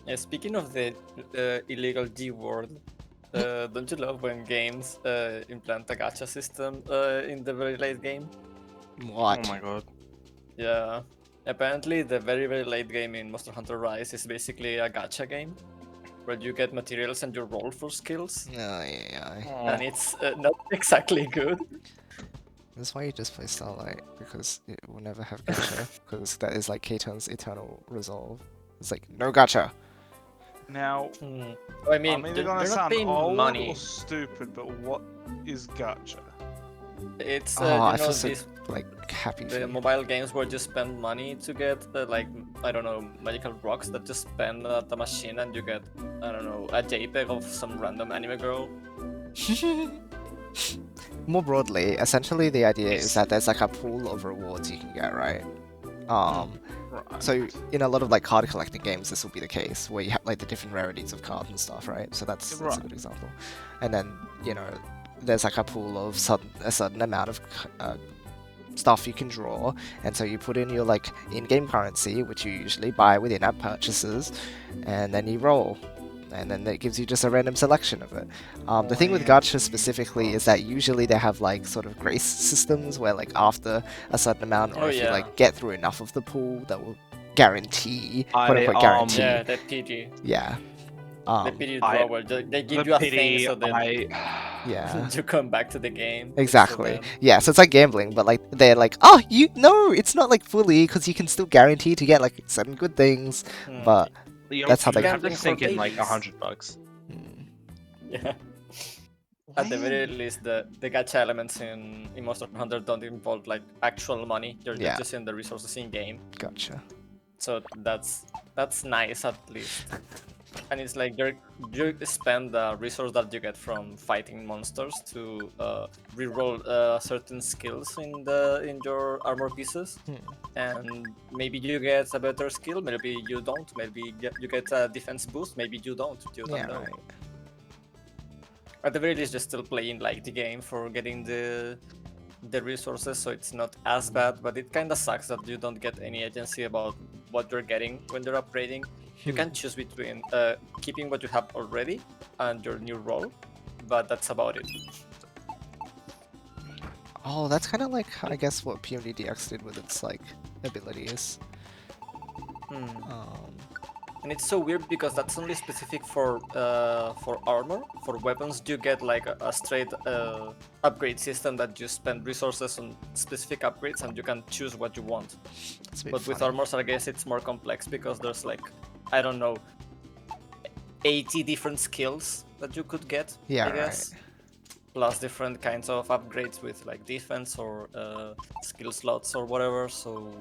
Yeah, speaking of the illegal G word, don't you love when games implant a gacha system in the very late game? What? Oh my god. Yeah. Apparently, the very late game in Monster Hunter Rise is basically a gacha game where you get materials and you roll for skills, Oh, yeah. and it's not exactly good. That's why you just play Starlight, because it will never have gacha, because that is like Katon's eternal resolve. It's like, no gacha! Now, I mean, I'm either they're gonna not sound paying old money. or stupid, but what is gacha? It's Oh, you I know feel so, these like, happy for the you. mobile games where you spend money to get like I don't know magical rocks that just spend at the machine and you get I don't know a JPEG of some random anime girl. More broadly, essentially the idea is Yes. that there's like a pool of rewards you can get, right? Right. So in a lot of like card collecting games, this will be the case where you have like the different rarities of cards and stuff, right? So that's a Right. good example. And then there's like a pool of a certain amount of stuff you can draw, and so you put in your like in-game currency, which you usually buy with in-app purchases, and then you roll. And then it gives you just a random selection of it. The thing with gacha specifically is that usually they have like sort of grace systems where like after a certain amount, or Oh, if you yeah. like get through enough of the pool, that will guarantee, I, quote unquote guarantee. Yeah, the pity. Yeah. The pity I- draw where they give The you a pity, thing so that Yeah. you come back to the game. Exactly. So Yeah, so it's like gambling, but like they're like, oh, you no, it's not like fully because you can still guarantee to get like certain good things, then, but you That's how you they- have to Gambling for sink in like babies. $100. mm, yeah. At the very least, the gacha elements in Monster Hunter don't involve like actual money. You're Yeah. just using the resources in game. gotcha. So that's nice at least. And it's like you spend the resource that you get from fighting monsters to reroll certain skills in your armor pieces, and maybe you get a better skill, maybe you don't, maybe you get a defense boost, maybe you don't. You don't Yeah, know. right. At the very least, you're still playing like the game for getting the resources, so it's not as bad. But it kind of sucks that you don't get any agency about what you're getting when you're upgrading. You can choose between keeping what you have already and your new role, but that's about it. Oh, that's kind of like I guess what PMDDX did with its like abilities. And it's so weird because that's only specific for armor. For weapons, you get like a straight upgrade system that you spend resources on specific upgrades and you can choose what you want. That's a bit But with funny. armors, I guess it's more complex because there's like, I don't know, 80 different skills that you could get, Yeah, I right. guess. Plus different kinds of upgrades with like defense or skill slots or whatever. So,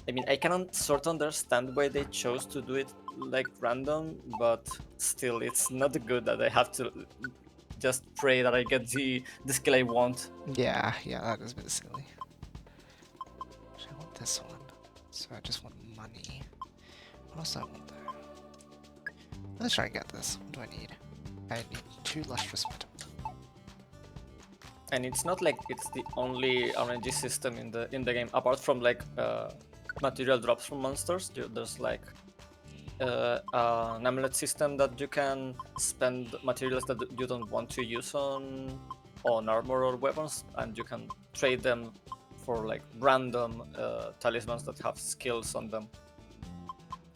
I mean, I cannot sort of understand why they chose to do it like random, but still, it's not good that I have to just pray that I get the skill I want. Yeah, that is a bit silly. Actually, I want this one. So I just want money. What else do I want though? Let's try and get this. What do I need? I need 2 lustrous metal. And it's not like it's the only RNG system in the game. Apart from like material drops from monsters, there's like an amulet system that you can spend materials that you don't want to use on armor or weapons, and you can trade them for like random talismans that have skills on them.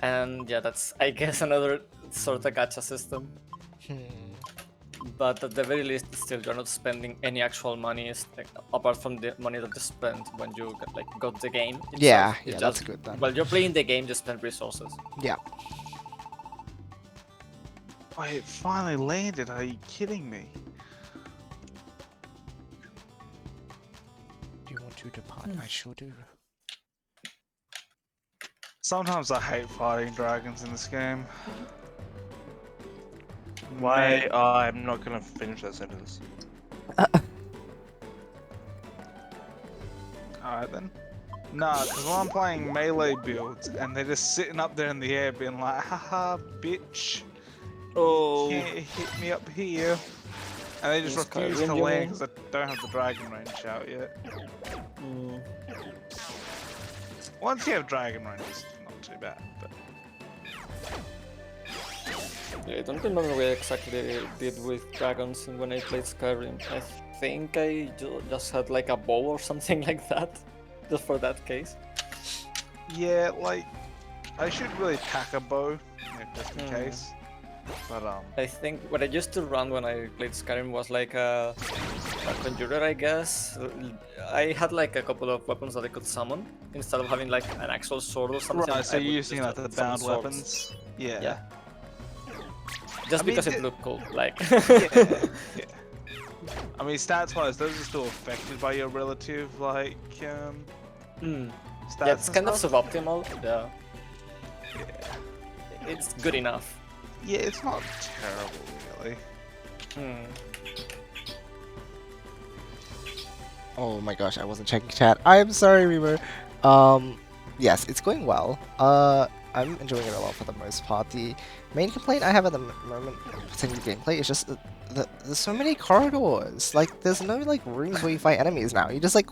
And yeah, that's I guess another sort of gacha system. But at the very least, still you're not spending any actual money apart from the money that you spend when you got the game itself. Yeah, You that's just- good then. While you're playing the game, you spend resources. Yeah. Oh, it finally landed. Are you kidding me? Do you want to depart? I sure do. Sometimes I hate fighting dragons in this game. Why? I'm not gonna finish that sentence. Alright then. Nah, because when I'm playing melee builds and they're just sitting up there in the air being like, haha, bitch, Oh, can't hit me up here. And they just In refuse Skyrim, to you land mean? because I don't have the dragon range out yet. Once you have dragon range, it's not too bad. But yeah, I don't remember what I exactly did with dragons when I played Skyrim. I think I just had like a bow or something like that, just for that case. yeah, like, I should really pack a bow, just in Hmm. case. But I think what I used to run when I played Skyrim was like a conjurer, I guess. I had like a couple of weapons that I could summon instead of having like an actual sword or something. right, so I you're would using just like the summon bound swords. weapons. Yeah. Yeah. Just I mean, because it it- looked cool, like. Yeah. Yeah. I mean, stats-wise, those are still affected by your relative, like, Hmm. stats. Yeah, it's and kind of stuff. suboptimal. Yeah, Yeah. it's good enough. Yeah, it's not terrible, really. Hmm. Oh my gosh, I wasn't checking chat. I'm sorry, Reaver. Yes, it's going well. I'm enjoying it a lot for the most part. The main complaint I have at the moment pertaining to gameplay is just that there's so many corridors. Like, there's no like rooms where you fight enemies now. You just like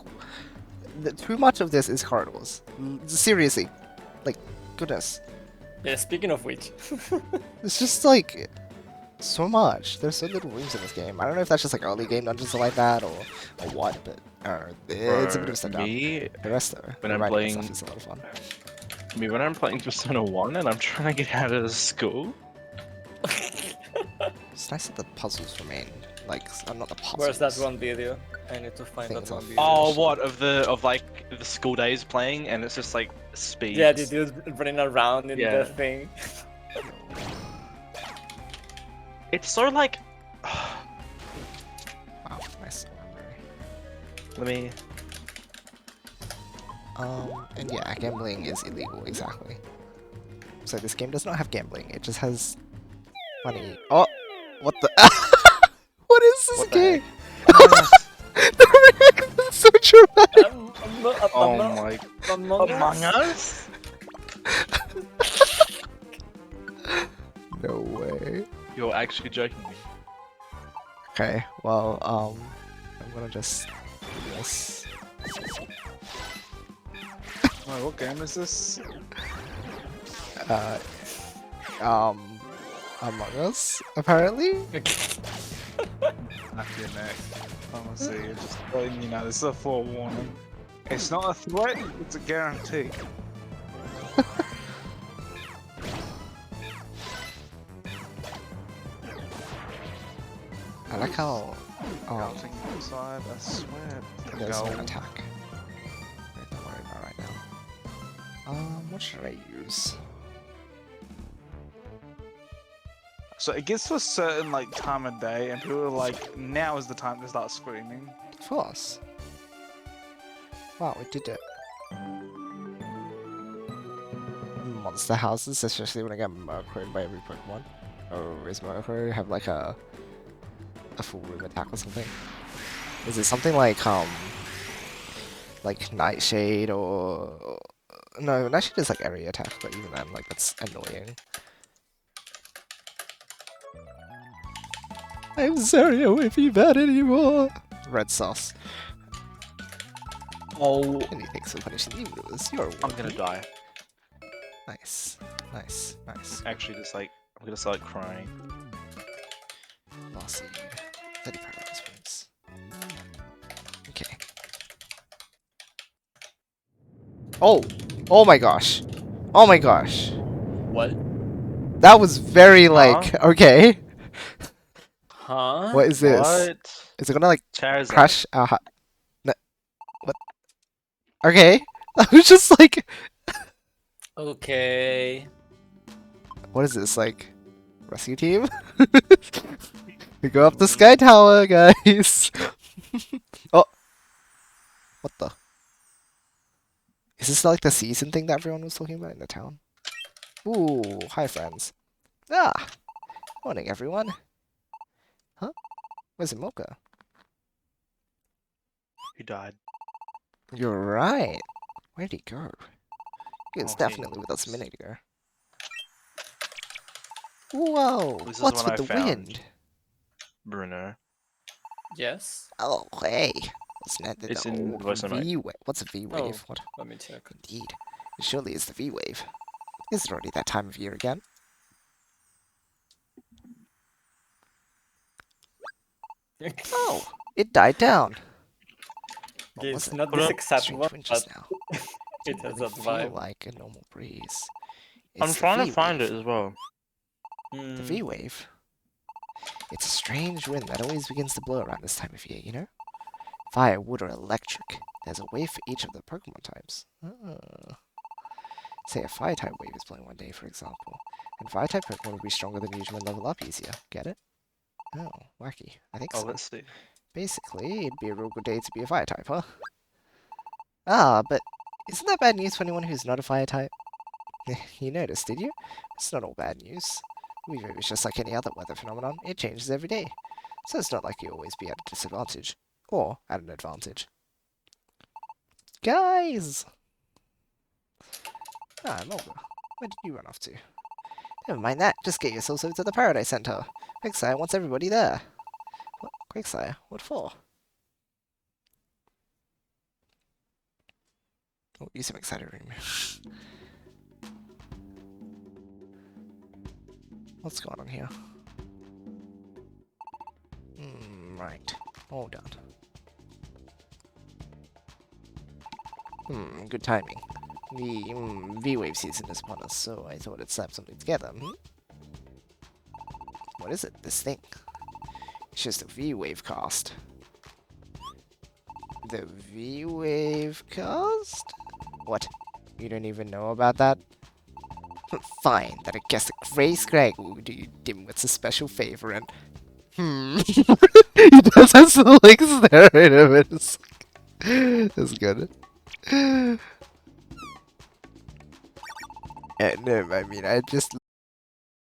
too much of this is corridors. Seriously, like, goodness. Yeah, speaking of which. It's just like so much. There's so little rooms in this game. I don't know if that's just like early game dungeons are like that or what, but it's a bit of a step down. Me, The rest though, when the I'm writing and playing- stuff is a lot of fun. when I'm playing Persona 1 and I'm trying to get out of school. It's nice that the puzzles remain like not the puzzles. Where's that one video? I need to find think that it's one off. video. Oh, what of like the school days playing, and it's just like speed. Yeah, the dude running around in Yeah. the thing. It's so like. Wow, nice memory. Let me. And yeah, gambling is illegal, exactly. So this game does not have gambling, it just has money. Oh! What the? What is this What the game? heck? That's so dramatic! Oh my. Among Us? No way. You're actually joking me. Okay, well, I'm gonna just do this. Wait, what game is this? Among Us, apparently? Knock your neck. Honestly, just letting you know, this is a forewarning. It's not a threat, it's a guarantee. I like how, Bouncing outside, I swear. there's Go. an attack. Wait, don't worry about right now. What should I use? So it gets to a certain like time of day, and people are like, "Now is the time to start screaming." Of course. Wow, we did it. Monster houses, especially when I get murdered by every Pokemon. Oh, is Murkrow have like a full room attack or something? Is it something like Nightshade or no? Nightshade is like area attack, but even then, like that's annoying. I'm sorry, I won't be bad anymore. Red sauce. Oh. Anything so punishing you, Lewis. You're I'm gonna die. Nice, nice, nice. Actually, just like I'm gonna start crying. Bossy. 30 paradise points. Okay. Oh! Oh my gosh. Oh my gosh. What? That was very like, okay. Huh? What is this? What? Is it gonna like Charizard. crash our no. What? Okay. I was just like, Okay. what is this, like, rescue team? We go up the sky tower, guys! Oh! What the? Is this like the season thing that everyone was talking about in the town? Ooh, hi friends. Ah! Morning everyone. Huh? Where's Mocha? He died. You're right. Where'd he go? He was Oh, he definitely with us a was. minute ago. Whoa! This is What's one with I the found. wind? Bruno. Yes. Oh, hey! Isn't that the It's in old voice memo. V-wave? What's a V-wave? What? Let me check. Indeed. It surely is the V-wave. Is it already that time of year again? Oh! It died down! What Okay, was it's it? not Hold this on. exact Strange one, winches but now. it Didn't has really that feel vibe. like a normal breeze. I'm It's the trying to find V-wave. it as well. The Hmm. V-wave? It's a strange wind that always begins to blow around this time of year, you know? Fire, wood, or electric. There's a wave for each of the Pokemon types. Ah. Say a fire-type wave is blowing one day, for example. And fire-type Pokemon will be stronger than usual and level up easier. Get it? Oh, wacky. I think Oh, so. let's see. Basically, it'd be a real good day to be a fire-type, huh? Ah, but isn't that bad news for anyone who's not a fire-type? You noticed, did you? It's not all bad news. Weave is just like any other weather phenomenon. It changes every day. So it's not like you'll always be at a disadvantage. Or at an advantage. Guys! Ah, Mulga. Where did you run off to? Never mind that. Just get yourselves over to the Paradise Center. Quicksire wants everybody there. What? Quicksire? What for? Oh, you seem excited, Remy. What's going on here? Right. Hold on. Good timing. The V-Wave season is upon us, so I thought I'd slap something together. What is it? This thing? It's just a V-Wave cast. The V-Wave cast? What? You don't even know about that? Fine, then I guess the Grey Scrag will do you dimwits a special favor and... He does have some, like, stare at him. That's good. No, I mean, I just